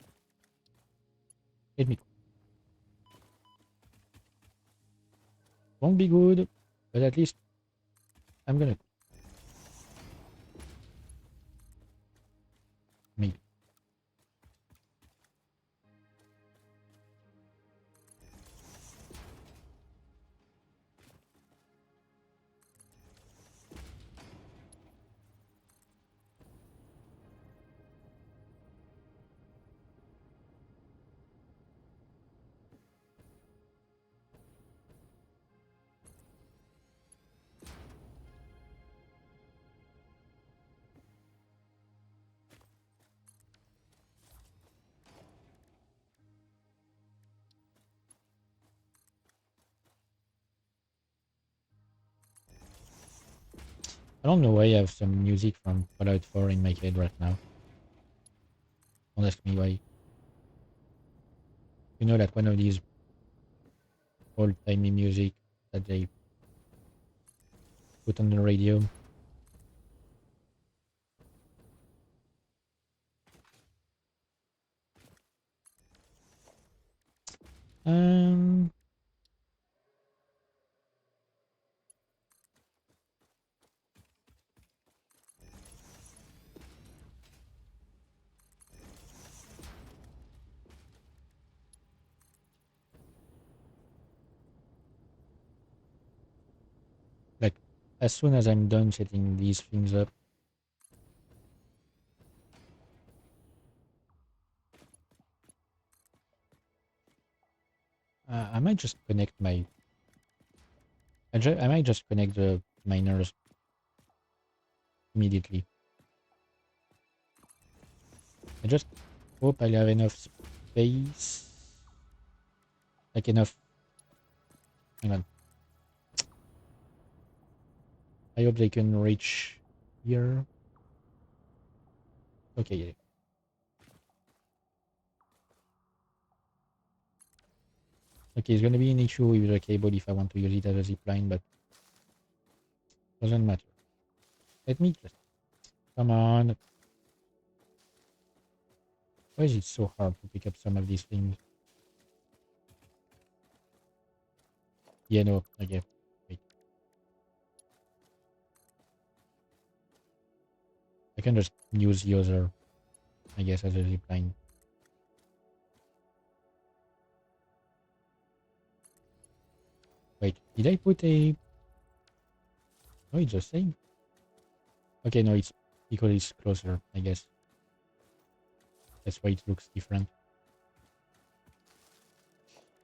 won't be good, but at least I'm gonna maybe. I don't know why I have some music from Fallout 4 in my head right now. Don't ask me why. You know, like one of these old-timey music that they put on the radio. Um, like as soon as I'm done setting these things up, I might just connect my. I might just connect the miners immediately. I just hope I'll have enough space. Like enough. Hang on. I hope they can reach here. Okay, yeah. Okay, it's gonna be an issue with the cable if I want to use it as a zipline, but Doesn't matter. Let me just... Come on. Why is it so hard to pick up some of these things? Yeah, no. Okay. Wait. I can just use the other, I guess, as a zipline. Wait, did I put a... No, it's the same. Okay, no, it's because it's closer, I guess. That's why it looks different.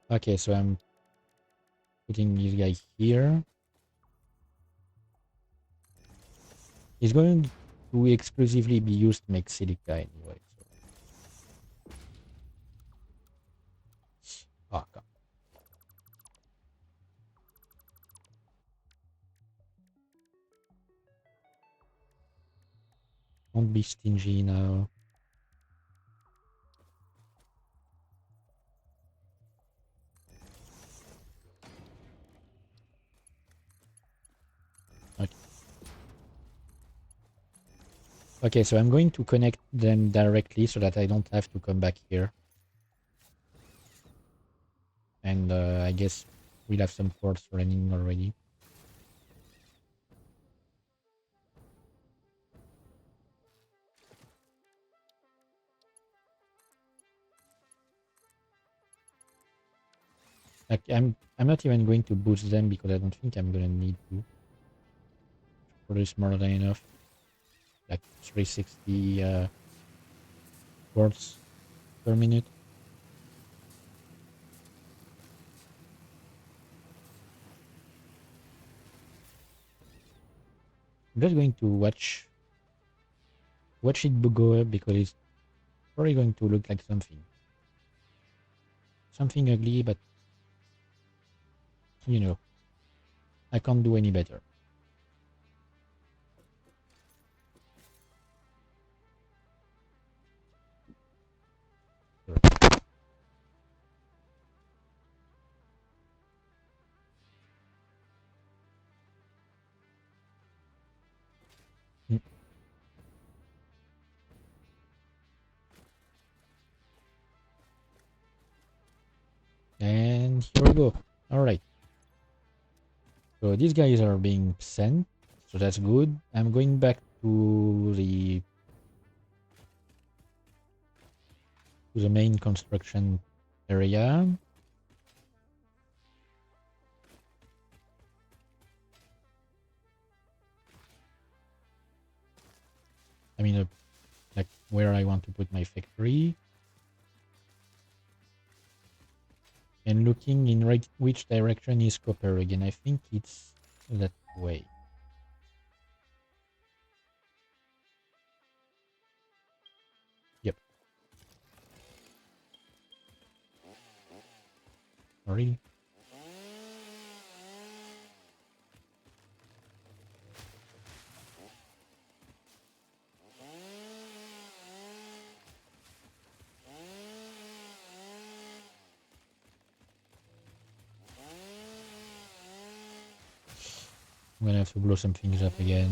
Okay, so I'm putting this guy here. He's going to exclusively be used to make silica anyway. So. Oh, God. Don't be stingy now. Okay. Okay, so I'm going to connect them directly so that I don't have to come back here. And I guess we'll have some ports running already. Like I'm not even going to boost them because I don't think I'm gonna need to produce more than enough. Like 360 ports per minute. I'm just going to watch it go up because it's probably going to look like something ugly, but you know, I can't do any better. Mm. And here we go. All right. So these guys are being sent, so that's good. I'm going back to the main construction area. I mean, like where I want to put my factory. And looking in which direction is copper again. I think it's that way. Yep. Really? I'm gonna have to blow some things up again.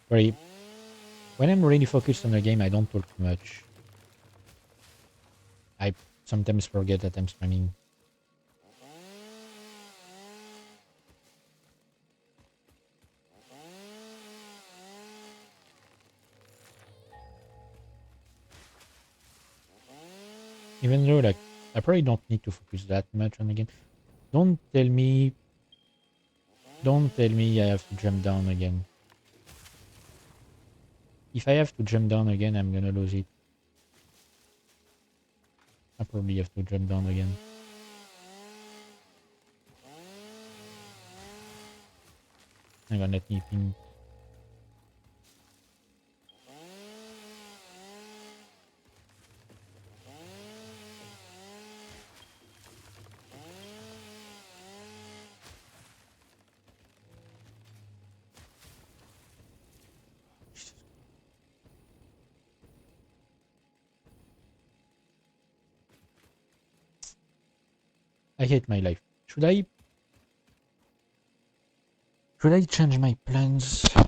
Sorry. When I'm really focused on the game, I don't talk too much. I sometimes forget that I'm streaming. Even though, like, I probably don't need to focus that much on the game. Don't tell me I have to jump down again. If I have to jump down again, I'm gonna lose it. I probably have to jump down again. Hang on, let me ping. I hate my life. Should I change my plans? I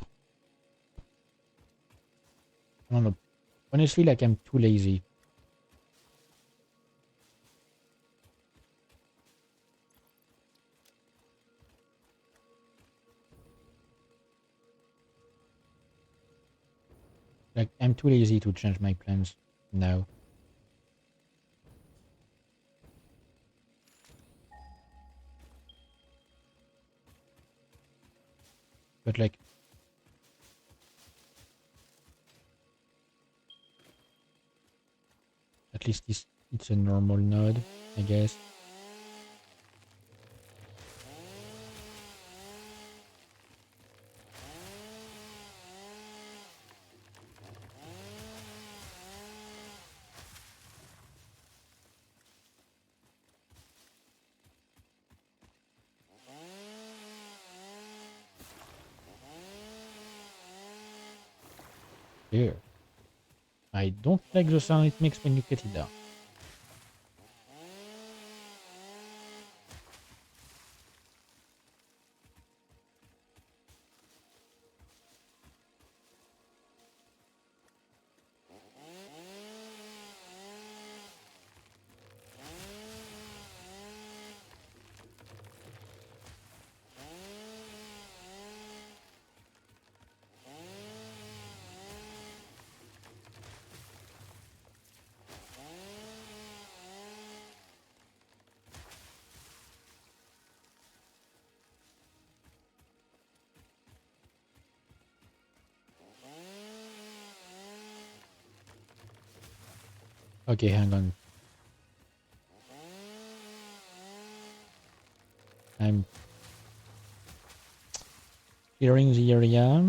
don't know. Honestly, like, I'm too lazy. Like, I'm too lazy to change my plans now. But like, at least it's a normal node, I guess. Here. I don't like the sound it makes when you cut it down. Okay, hang on. I'm clearing the area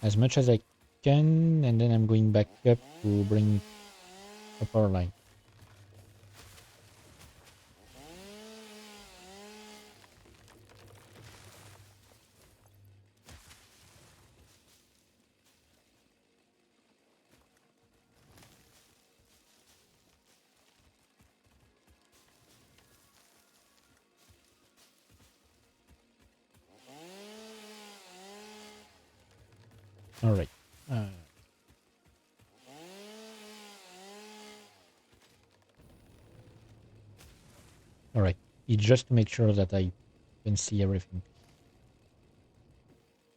as much as I can, and then I'm going back up to bring a power line. All right. All right. It's just to make sure that I can see everything.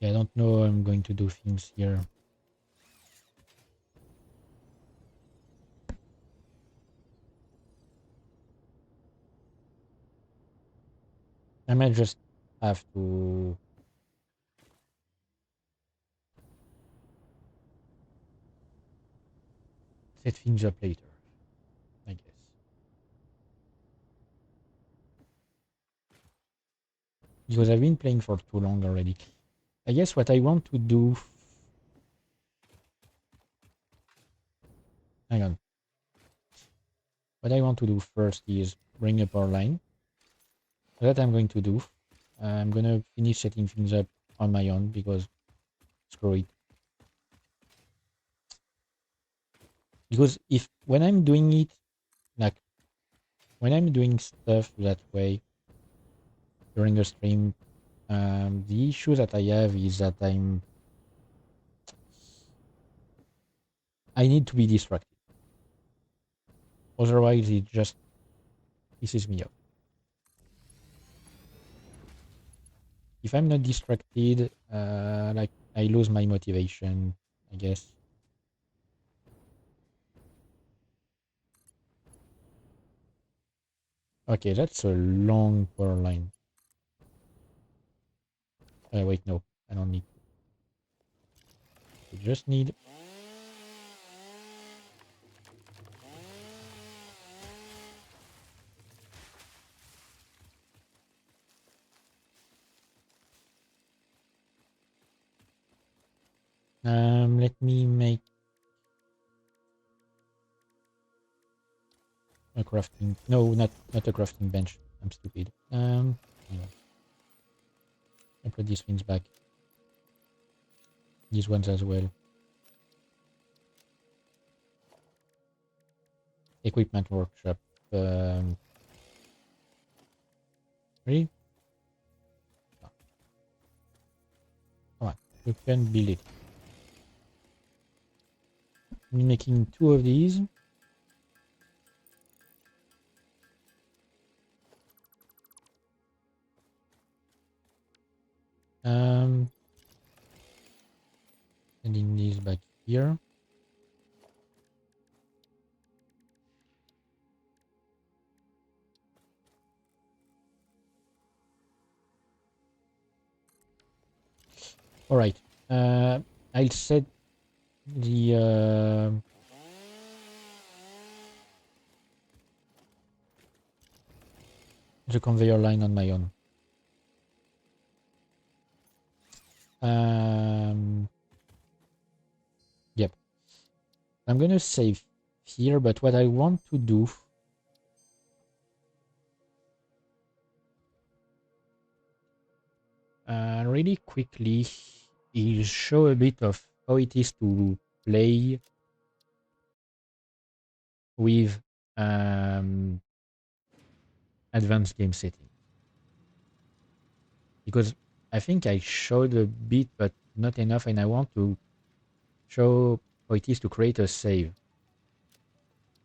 Yeah, I don't know how I'm going to do things here. I might just have to set things up later, I guess. Because I've been playing for too long already. I guess what I want to do... Hang on. What I want to do first is bring a power line. That I'm going to do. I'm going to finish setting things up on my own because screw it. Because when I'm doing it, like, when I'm doing stuff that way during a stream, the issue that I have is that I need to be distracted. Otherwise, it just pisses me off. If I'm not distracted, like, I lose my motivation, I guess. Okay, that's a long power line. Wait, no. I don't need. We just need. Let me make a crafting. No, not a crafting bench. I'm stupid. Anyway. I put these things back. These ones as well. Equipment workshop. Really? No. Come on, you can build it. I'm making 2 of these. Sending these back here. All right. I'll set the conveyor line on my own. Yep. I'm gonna save here, but what I want to do really quickly is show a bit of how it is to play with advanced game setting. Because I think I showed a bit, but not enough, and I want to show how it is to create a save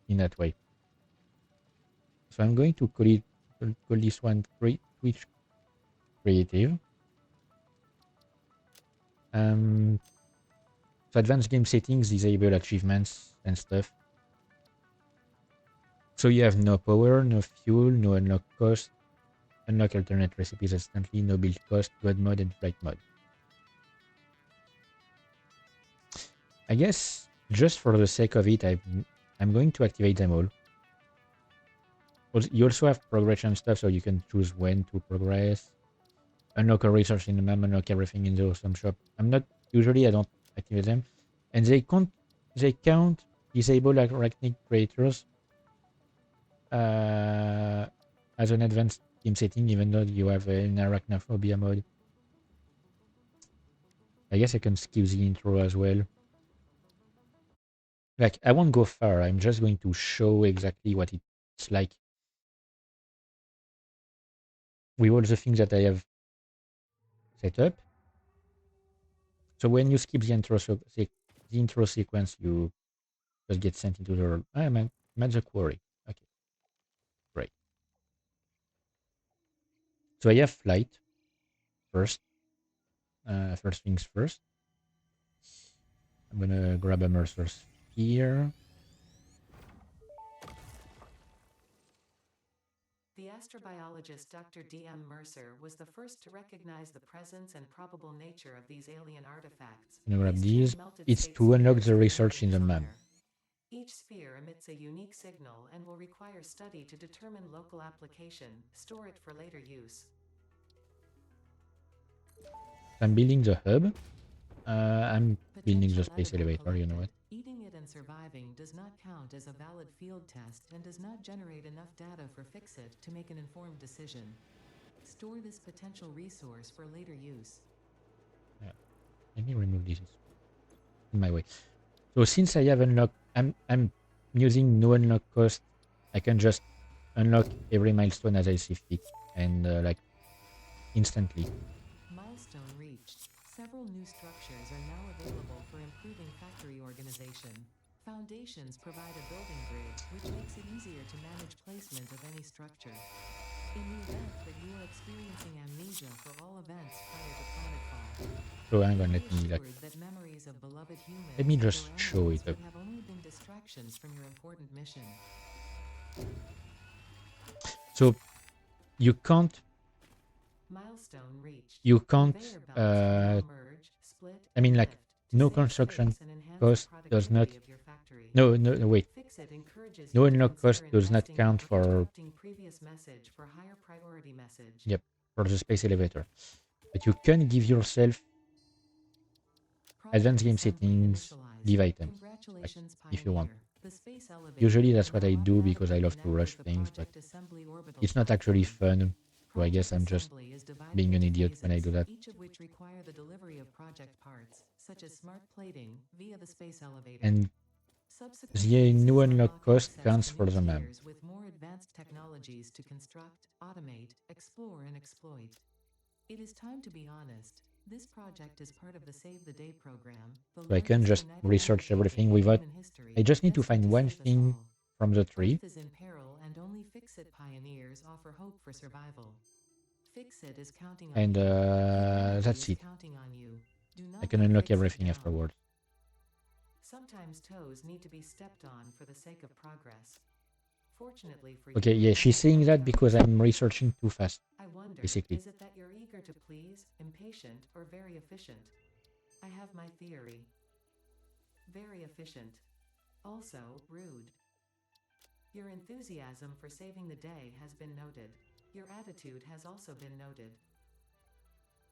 in that way. So I'm going to call this one Twitch Creative. So advanced game settings disable achievements and stuff. So you have no power, no fuel, no unlock cost, unlock alternate recipes instantly, no build cost, god mode, and flight mode. I guess just for the sake of it, I'm going to activate them all. You also have progression stuff, so you can choose when to progress. Unlock a resource in the map, unlock everything in the awesome shop. I don't activate them. And they count disable arachnid creators as an advanced game setting, even though you have an arachnophobia mode. I guess I can skip the intro as well. Like, I won't go far. I'm just going to show exactly what it's like with all the things that I have set up. So when you skip the intro sequence, you just get sent into the world. I'm at the quarry. Okay, great. So I have flight first. First things first. I'm gonna grab a Mercer here. The astrobiologist Dr. D.M. Mercer was the first to recognize the presence and probable nature of these alien artifacts. I'm gonna grab these. It's to unlock the research in the map. Each sphere emits a unique signal and will require study to determine local application. Store it for later use. I'm building the hub. I'm building the space elevator, you know what? Eating it and surviving does not count as a valid field test and does not generate enough data for Fixit to make an informed decision. Store this potential resource for later use. Yeah. Let me remove this in my way. So since I have unlocked, I'm using no unlock cost. I can just unlock every milestone as I see fit, and like instantly. Milestone reached. Several new structures are now available for improving factory organization. Foundations provide a building grid, which makes it easier to manage placement of any structure. In the event that you are experiencing amnesia for all events prior to planetfall, so hang on, let me just show it up. have only been distractions from your important mission. So you can't Milestone reached. you can't. Conveyor belts can now merge, split, I mean, and like, lift to no save construction space and enhance cost the does not. productivity of your factory. No, wait. Fixit encourages No you to unlock cost consider does not investing count in for. interrupting previous message for higher priority message. Yep, for the space elevator. But you can give yourself advanced game settings, leave items, like, if you want. Usually that's what I do because I love to rush things, but it's not actually fun. So I guess I'm just being an idiot when I do that. Each of which require the delivery of project parts, such as smart plating, via the space elevator. And the new unlock cost counts for the map. With more advanced technologies to construct, automate, explore, and exploit. It is time to be honest. This project is part of the Save the Day program. So I can just research everything without. I just need to find one thing from the tree. Earth is in peril, and only Fixit pioneers offer hope for survival. Fixit is counting on And you. that's it. Counting on you. Do not I can let unlock Fixit everything down. afterwards. Sometimes toes need to be stepped on for the sake of progress. Fortunately for Okay, you, yeah, she's saying that because I'm researching too fast. I wonder, basically. is it that you're eager to please, impatient, or very efficient? I have my theory. Very efficient. Also, rude. Your enthusiasm for saving the day has been noted. Your attitude has also been noted.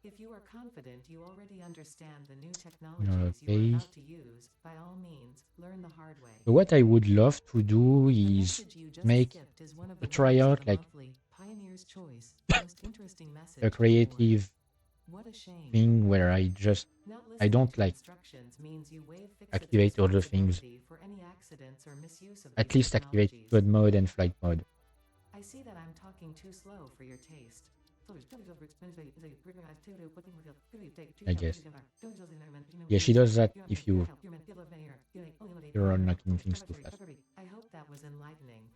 If you are confident you already understand the new technologies you are about to use, by all means, learn the hard way. So what I would love to do is make a tryout, like Pioneer's Choice, most interesting message a creative thing where I don't like activate all the things. At least activate good mode and flight mode. I see that I'm talking too slow for your taste. I guess. Yeah, she does that if you're unlocking things too fast. I hope that was enlightening.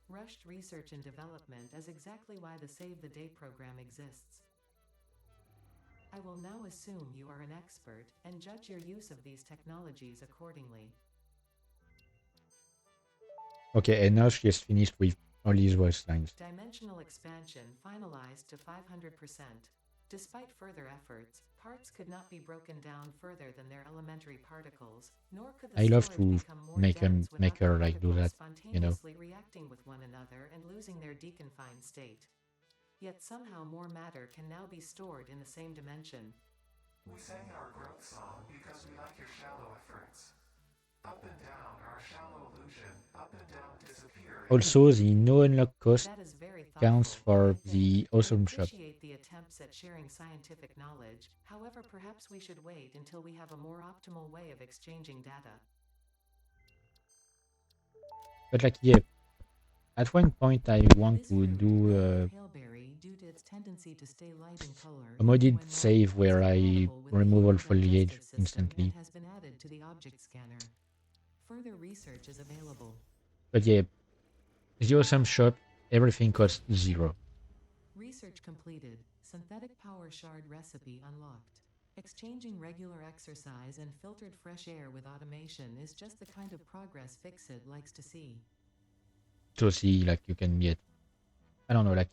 Rushed research and development is exactly why the Save the Day program exists. I will now assume you are an expert and judge your use of these technologies accordingly. Okay, and now she has finished with all these voice lines. Dimensional expansion finalized to 500%. Despite further efforts, parts could not be broken down further than their elementary particles, nor could the I love storage to become more make dense without her the like do that, particles you know. spontaneously reacting with one another and losing their deconfined state. Yet somehow more matter can now be stored in the same dimension. We sang our growth song because we like your shallow efforts. Up and down, our shallow illusion. Up and down disappear. Also, the no unlock cost counts for the awesome shop. Appreciate the attempts at sharing scientific knowledge. However, perhaps we should wait until we have a more optimal way of exchanging data. But like, yeah, at one point I want to do a modded save where I remove all foliage instantly. Has been added to the object scanner. Further research is available. But yeah, the awesome shop, everything costs 0. Research completed. Synthetic power shard recipe unlocked. Exchanging regular exercise and filtered fresh air with automation is just the kind of progress Fixit likes to see. So see, like, you can get, I don't know, like,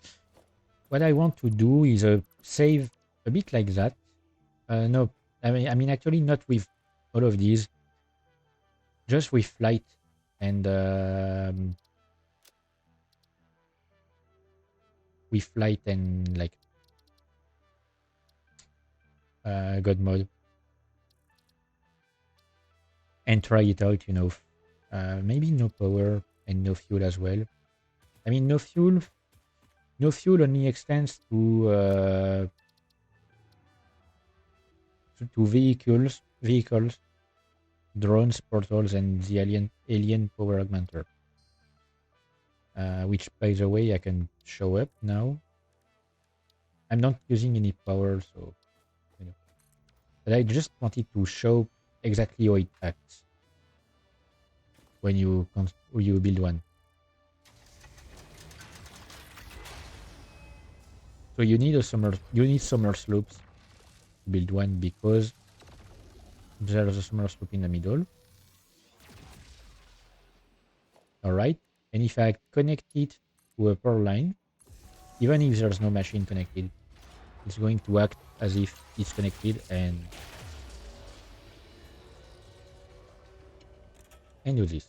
what I want to do is save a bit like that. No, I mean actually not with all of these, just with flight and like God mode, and try it out, you know. Maybe no power and no fuel as well. I mean, no fuel only extends to vehicles, drones, portals, and the alien power augmenter. Which, by the way, I can show up now. I'm not using any power, so you know. But I just wanted to show exactly how it acts when you build one. So you need summer slopes to build one because there's a summer slope in the middle. Alright, and if I connect it to a power line, even if there's no machine connected, it's going to act as if it's connected and do this.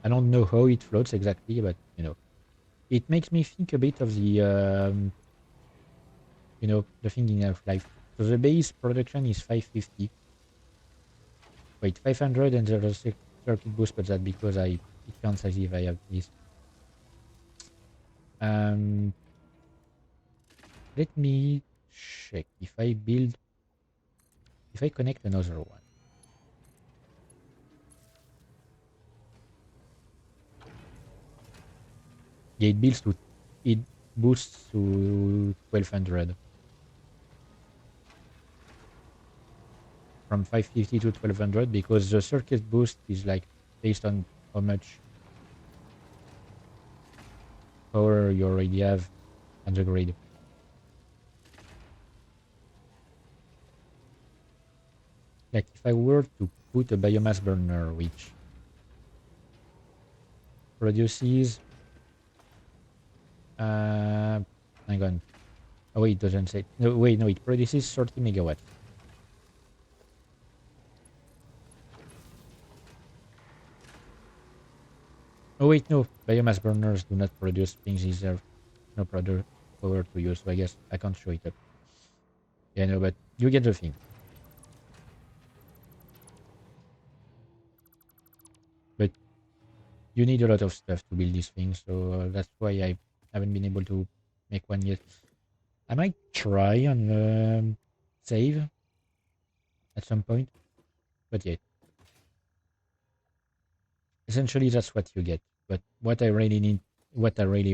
I don't know how it floats exactly, but you know, it makes me think a bit of the you know, the thing in Half-Life. So the base production is 550. Wait, 500 and there's a circuit boost, but that's because it counts as if I have this. Let me check if I connect another one. Yeah, it boosts to 1200. From 550 to 1200 because the circuit boost is like based on how much power you already have on the grid. Like if I were to put a biomass burner which produces hang on. Oh wait, it doesn't say. No, wait, no, it produces 30 megawatts. Oh wait, no, biomass burners do not produce things either. No product power to use, so I guess I can't show it up. Yeah, no, but you get the thing. But you need a lot of stuff to build these things, so that's why I haven't been able to make one yet. I might try on save at some point, but yeah. Essentially, that's what you get. But what I really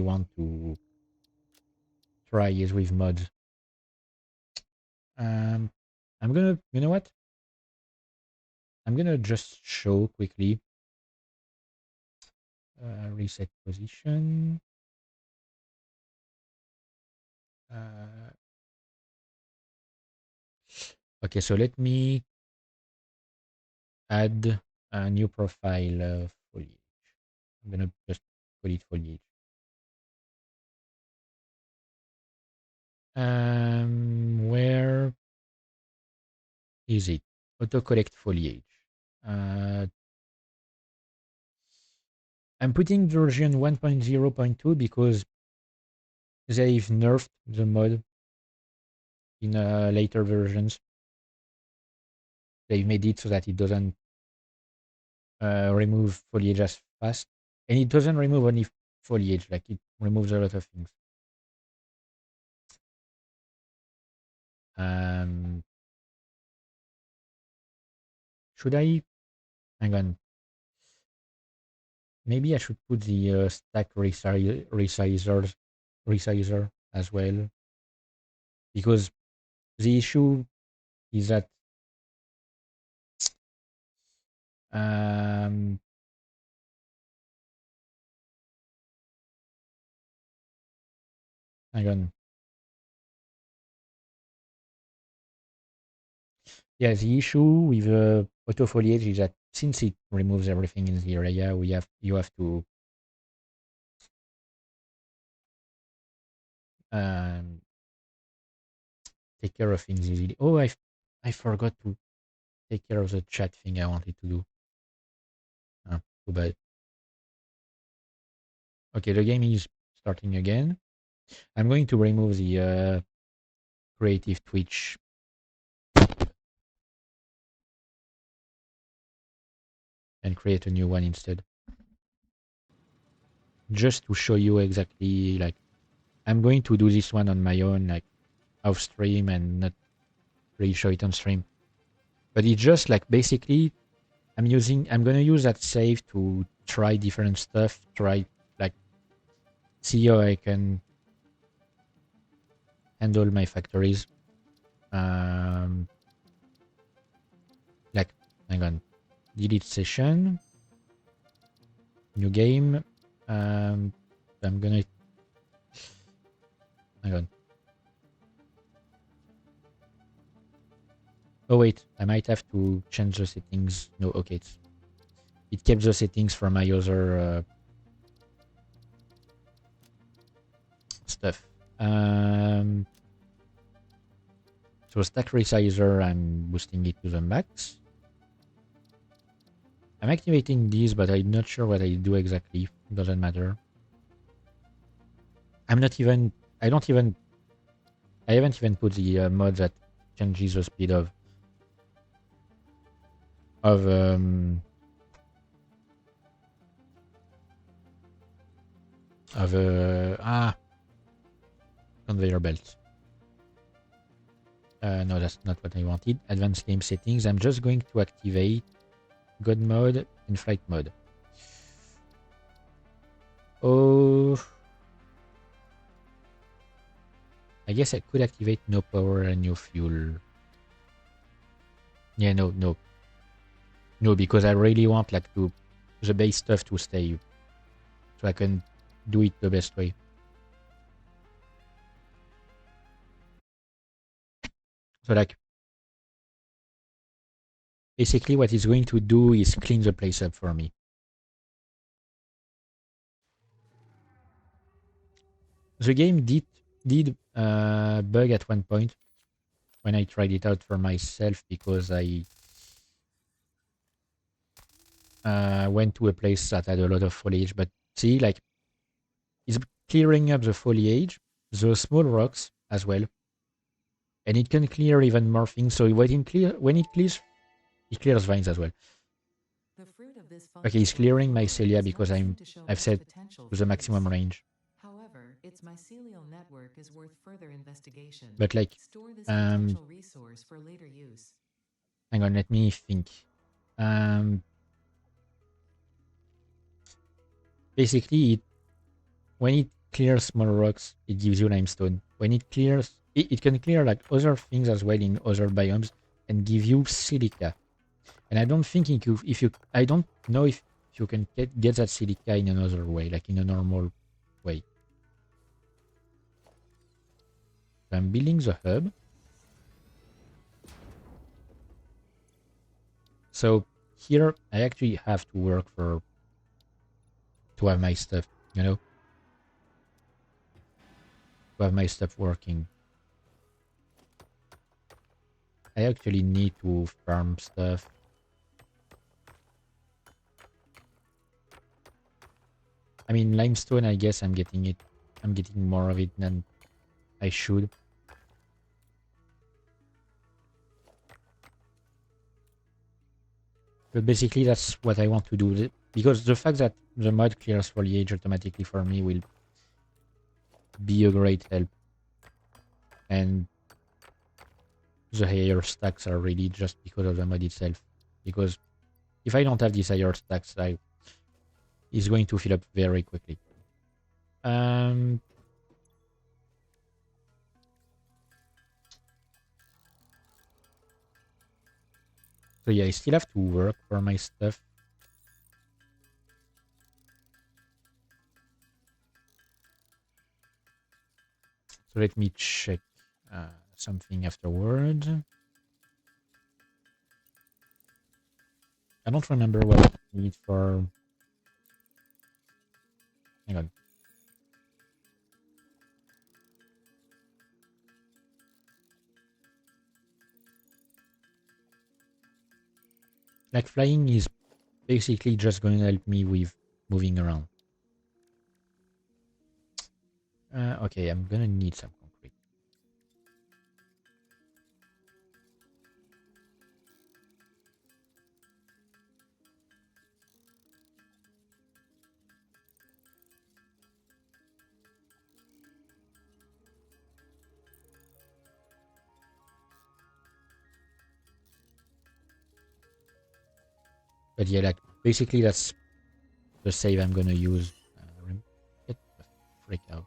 want to try is with mods. I'm gonna, you know what? I'm gonna just show quickly. Reset position. Okay, so let me add a new profile foliage. I'm gonna just call it foliage. Where is it? Auto collect foliage. I'm putting version 1.0.2 because they've nerfed the mod in later versions. They've made it so that it doesn't remove foliage as fast. And it doesn't remove only foliage, like it removes a lot of things. Should I? Hang on. Maybe I should put the stack resizer as well. Because the issue is that hang on. Yeah, the issue with auto foliage is that since it removes everything in the area, you have to take care of things easily. Oh, I forgot to take care of the chat thing I wanted to do. Too bad. Okay, the game is starting again. I'm going to remove the creative Twitch and create a new one instead. Just to show you exactly, like, I'm going to do this one on my own, like, off stream and not really show it on stream. But it's just like basically I'm gonna use that save to try different stuff, like see how I can handle my factories. Like, hang on, delete session, new game. I'm gonna, hang on. Oh wait, I might have to change the settings. No, okay, it kept the settings from my other stuff. So stack resizer, I'm boosting it to the max. I'm activating these, but I'm not sure what I do exactly. Doesn't matter. I haven't even put the mod that changes the speed of conveyor belt. No, that's not what I wanted. Advanced game settings. I'm just going to activate God mode and flight mode. Oh, I guess I could activate no power and no fuel. Yeah, no, because I really want like the base stuff to stay, so I can do it the best way. So like, basically what it's going to do is clean the place up for me. The game did bug at one point when I tried it out for myself, because I went to a place that had a lot of foliage. But see, like, it's clearing up the foliage, the small rocks as well, and it can clear even more things. So when it clears, it clears vines as well. Okay, it's clearing mycelia because I've set to the maximum range. However, its mycelial network is worth further investigation. But like, Store this potential resource for later use. Hang on, let me think. Basically, when it clears small rocks, it gives you limestone. When it clears, it can clear like other things as well in other biomes and give you silica. And I don't think I don't know if you can get that silica in another way, like in a normal way. So I'm building the hub. So here I actually have to work to have my stuff, you know? To have my stuff working. I actually need to farm stuff. I mean, limestone, I guess I'm getting it. I'm getting more of it than I should. But basically, that's what I want to do. Because the fact that the mod clears foliage automatically for me will be a great help. And the higher stacks are really just because of the mod itself. Because if I don't have these higher stacks, it's going to fill up very quickly. So yeah, I still have to work for my stuff. So let me check something afterwards. I don't remember what I need for... Hang on. Like, flying is basically just going to help me with moving around. Okay, I'm gonna need some concrete. But yeah, like, basically that's the save I'm gonna use. Get the freak out.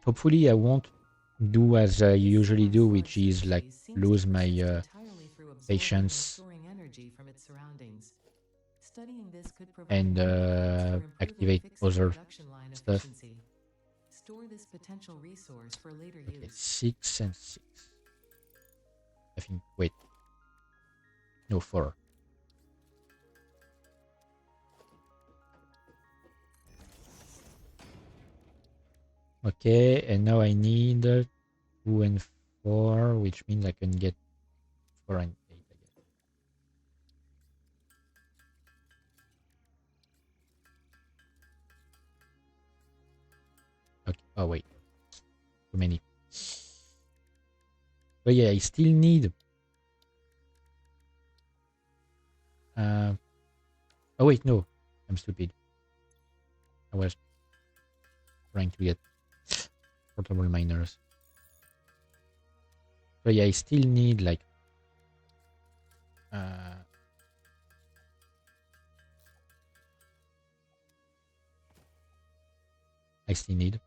Hopefully I won't do as I usually do, which is like lose my patience and activate other stuff. Store this potential resource for later Okay, use. 6 and 6. I think, wait. No, 4. Okay, and now I need 2 and 4, which means I can get 4 and 8, I guess. Okay. Oh wait, too many. But yeah, I still need. Oh wait, no, I'm stupid. I was trying to get portable miners. So yeah, I still need like I still need.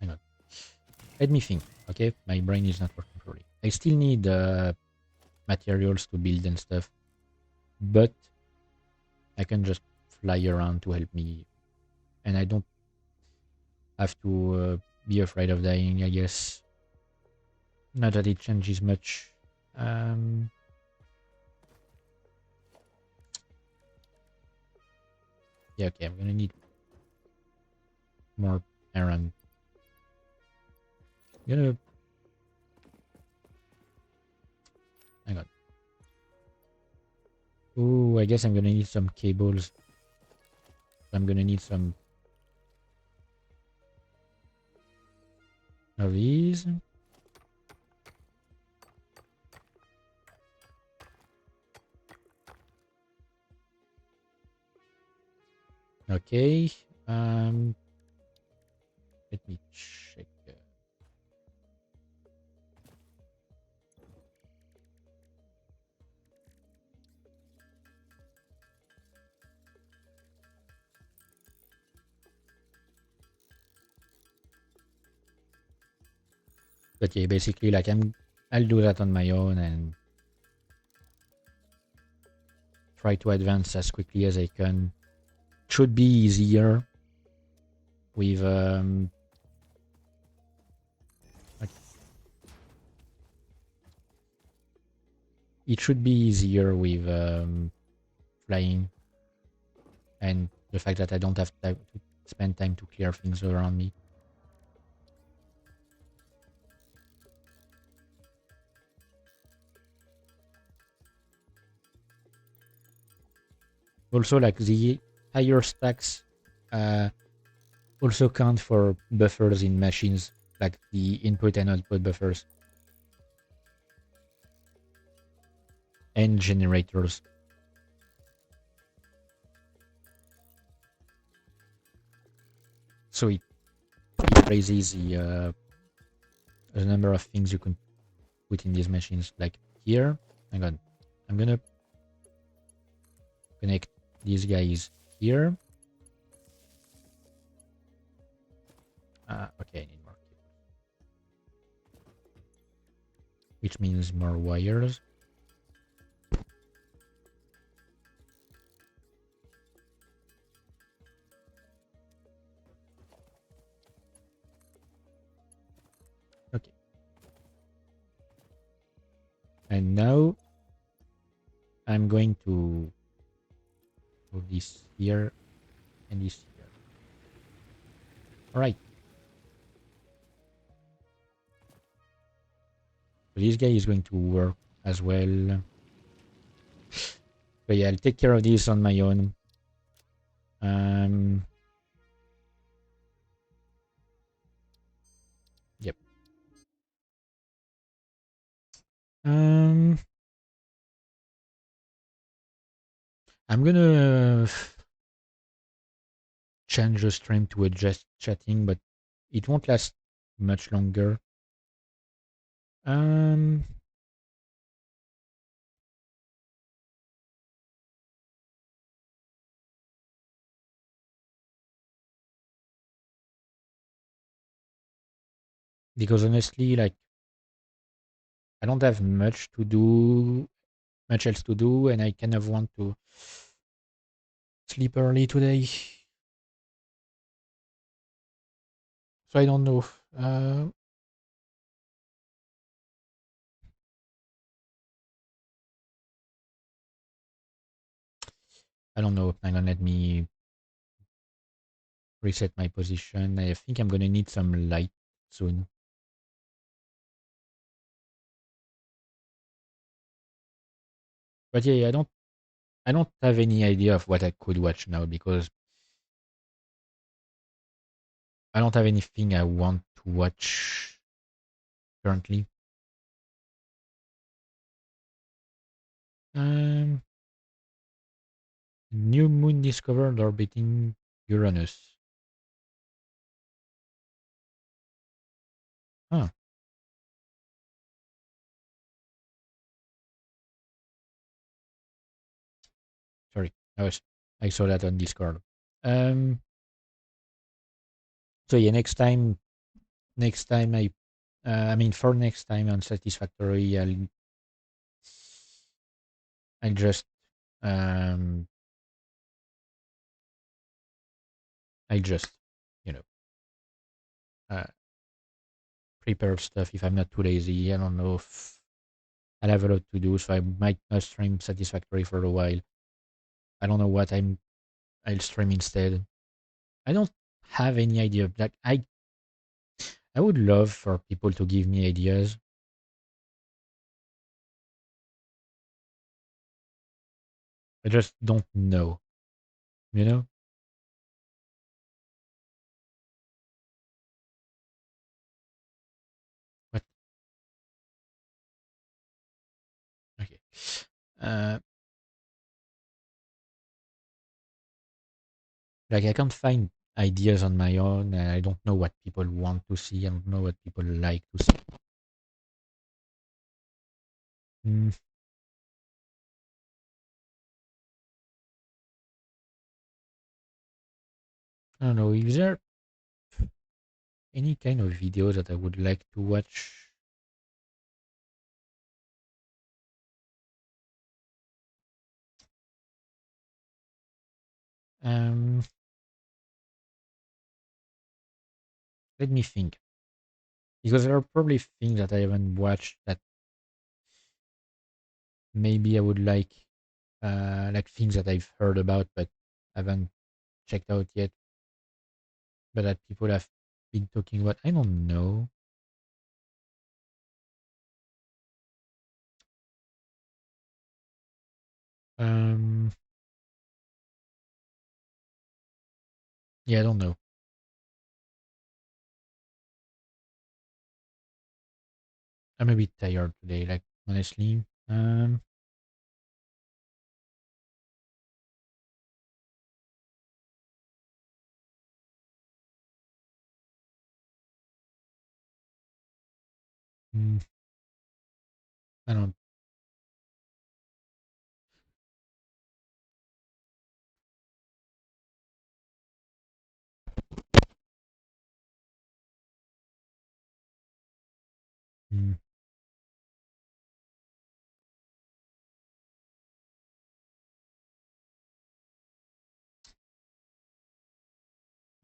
Hang on. Let me think. Okay, my brain is not working properly. I still need materials to build and stuff, but I can just fly around to help me, and I don't have to be afraid of dying, I guess. Not that it changes much. Yeah, okay, I'm gonna need more iron. Gonna hang on. Ooh, I guess I'm gonna need some cables. I'm gonna need some of these. Okay. Let me check. But yeah, basically, like I'll do that on my own and try to advance as quickly as I can. Should be easier with it should be easier with flying, and the fact that I don't have to spend time to clear things around me. Also, like the higher stacks also count for buffers in machines, like the input and output buffers and generators. So it raises the number of things you can put in these machines. Like here, hang on, I'm gonna connect these guys here. Okay, I need more cables, which means more wires. Okay. And now I'm going to move this here and this here. All right. So this guy is going to work as well. But yeah, I'll take care of this on my own. Yep. I'm gonna change the stream to adjust chatting, but it won't last much longer. Because honestly, like, I don't have much else to do, and I kind of want to sleep early today. So I don't know. I don't know. Hang on, let me reset my position. I think I'm gonna need some light soon. But yeah, I don't have any idea of what I could watch now because I don't have anything I want to watch currently. New moon discovered orbiting Uranus. Huh. Sorry, I saw that on Discord. Um. So yeah, next time I mean for next time on Satisfactory, I'll just um I just you know uh, prepare stuff if I'm not too lazy. I don't know if I'll have a lot to do, so I might not stream Satisfactory for a while. I don't know what I'll stream instead. I don't have any idea. Like I would love for people to give me ideas. I just don't know. You know? But okay. Uh, like I can't find ideas on my own, and I don't know what people want to see. I don't know what people like to see. Mm, I don't know. Is there any kind of videos that I would like to watch? Um, Let me think. Because there are probably things that I haven't watched that maybe I would like things that I've heard about but haven't checked out yet, but that people have been talking about. I don't know. Um, yeah, I don't know. I'm a bit tired today, like honestly. Mm, I don't. Mm,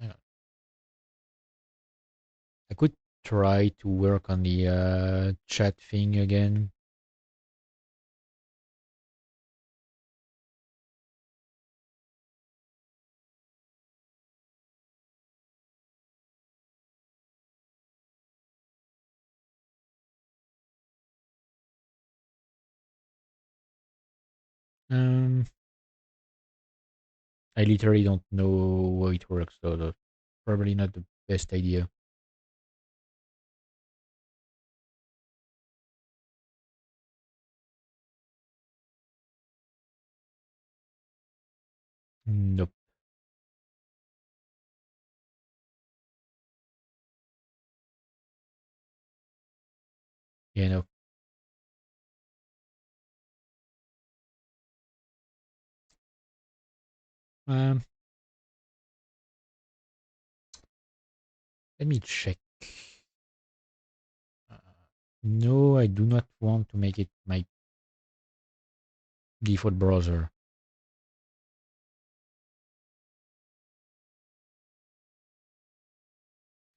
I don't- I could try to work on the chat thing again. Um, I literally don't know how it works, so that's probably not the best idea. Nope. Yeah, no. Um, Let me check. No, I do not want to make it my default browser.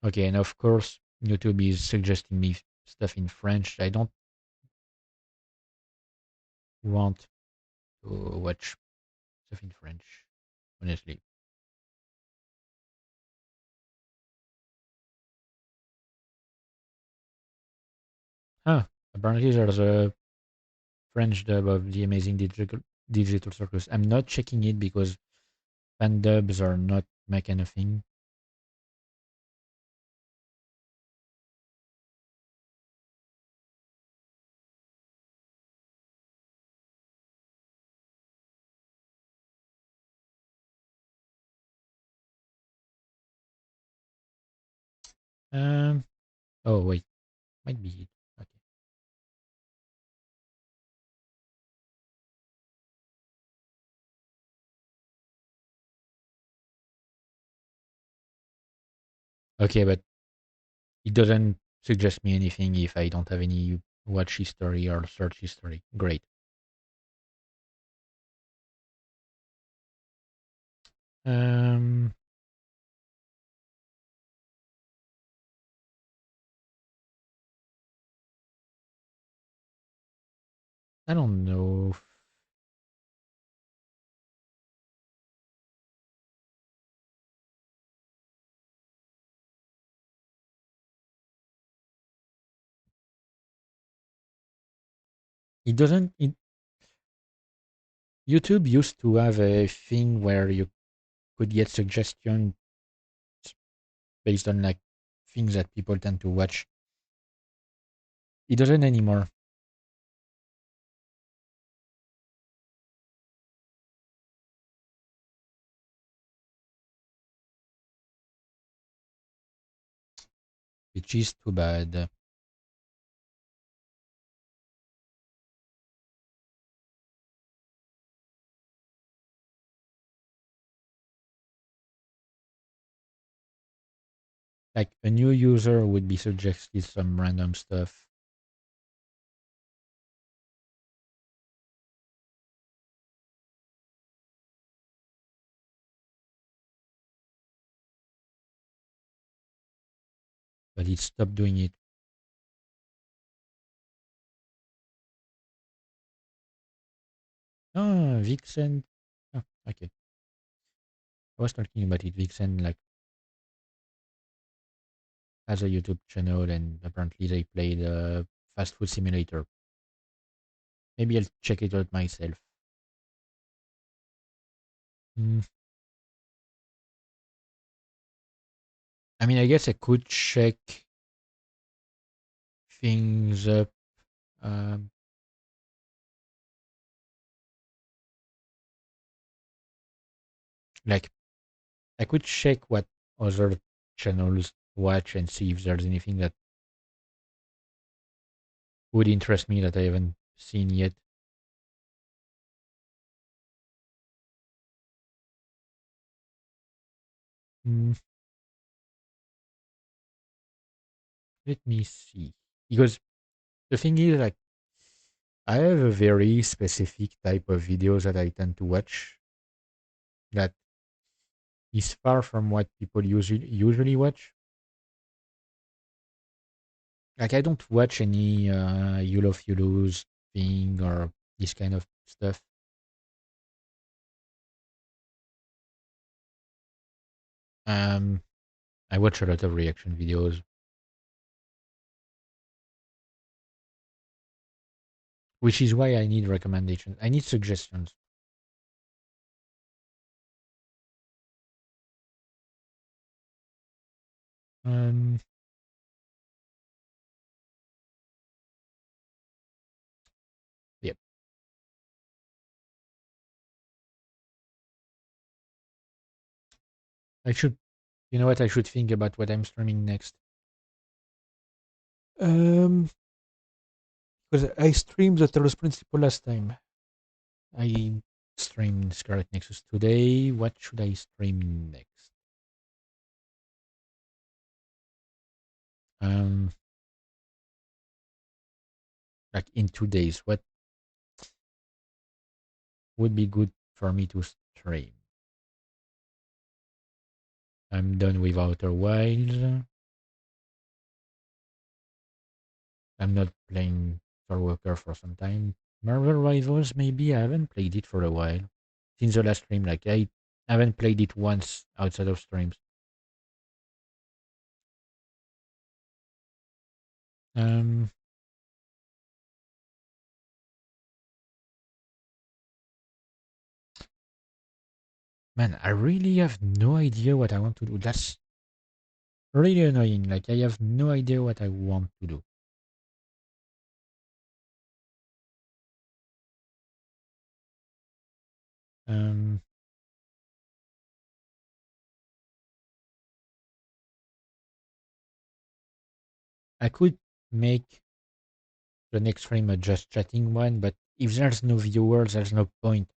Okay, and of course, YouTube is suggesting me stuff in French. I don't want to watch stuff in French, honestly. Apparently, there's a French dub of the Amazing Digital Circus. I'm not checking it because fan dubs are not my kind of thing. Oh wait, might be it. Okay. Okay, but it doesn't suggest me anything if I don't have any watch history or search history. Great. Um, I don't know. It doesn't. YouTube used to have a thing where you could get suggestions based on like things that people tend to watch. It doesn't anymore. Which is too bad. Like a new user would be suggested some random stuff. But it stopped doing it. Oh, Vixen. Oh, okay. I was talking about it. Vixen like has a YouTube channel and apparently they played Fast Food Simulator. Maybe I'll check it out myself. Mm. I mean, I guess I could check things up. Um, like, I could check what other channels watch and see if there's anything that would interest me that I haven't seen yet. Mm. Let me see. Because the thing is, like, I have a very specific type of videos that I tend to watch that is far from what people usually watch. Like, I don't watch any you love you lose thing or this kind of stuff. Um, I watch a lot of reaction videos, which is why I need recommendations. I need suggestions. Um, yep. I should, you know what? I should think about what I'm streaming next. Because I streamed the Talos Principle last time. I streamed Scarlet Nexus today. What should I stream next? Um, like in 2 days, what would be good for me to stream? I'm done with Outer Wilds. I'm not playing Star Walker for some time. Marvel Rivals, maybe. I haven't played it for a while. Since the last stream, like, I haven't played it once outside of streams. Um, Man, I really have no idea what I want to do. That's really annoying. Like, I have no idea what I want to do. I could make the next stream a just chatting one, but if there's no viewers, there's no point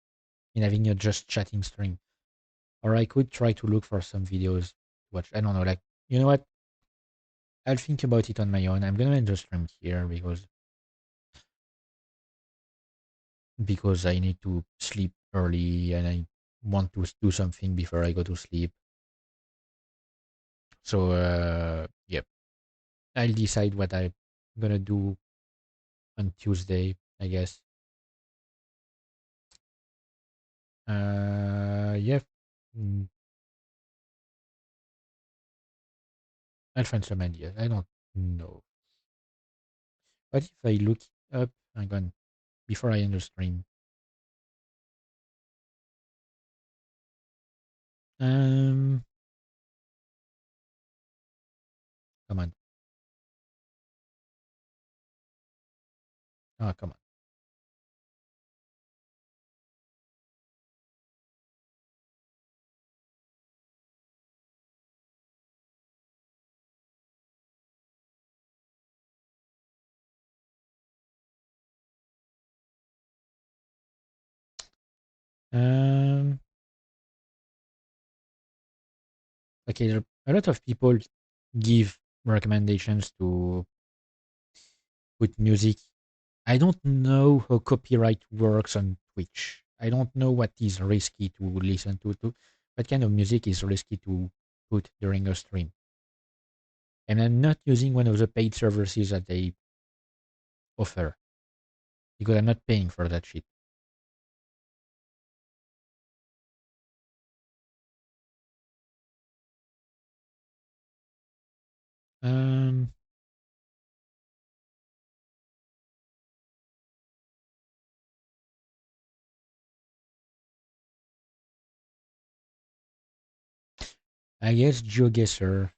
in having a just chatting stream. Or I could try to look for some videos to watch. I don't know, like, you know what? I'll think about it on my own. I'm gonna end the stream here because I need to sleep early and I want to do something before I go to sleep. So yep. I'll decide what I'm gonna do on Tuesday, I guess. Yeah. Mm, I'll find some ideas. I don't know. What if I look it up? Hang on. Before I end the stream. Come on. Oh, come on. Okay, a lot of people give recommendations to put music. I don't know how copyright works on Twitch. I don't know what is risky to listen to what kind of music is risky to put during a stream. And I'm not using one of the paid services that they offer because I'm not paying for that shit. I guess GeoGuessr.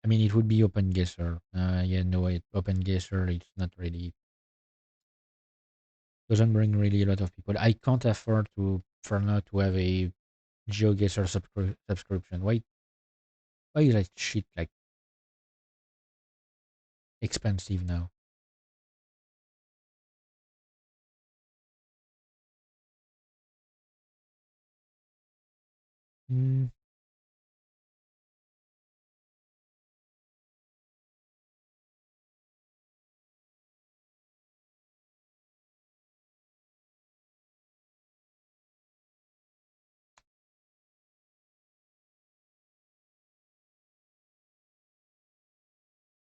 I mean, it would be OpenGuessr. Yeah, no, OpenGuessr, it's not really doesn't bring really a lot of people. I can't afford for now to have a GeoGuessr subscription. Why is that shit like expensive now? Mm.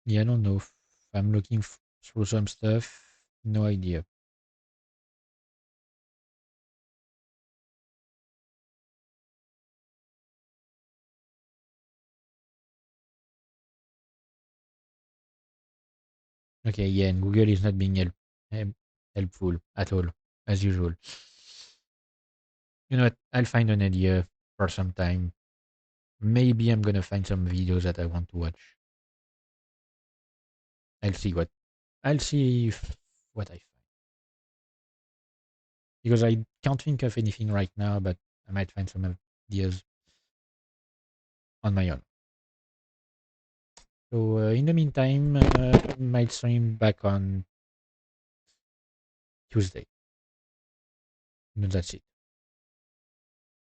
Yeah, I don't know if I'm looking through some stuff. No idea. Okay, yeah, and Google is not being helpful at all, as usual. You know what? I'll find an idea for some time. Maybe I'm gonna find some videos that I want to watch. I'll see what I find. Because I can't think of anything right now, but I might find some ideas on my own. So in the meantime, I might stream back on Tuesday. And that's it.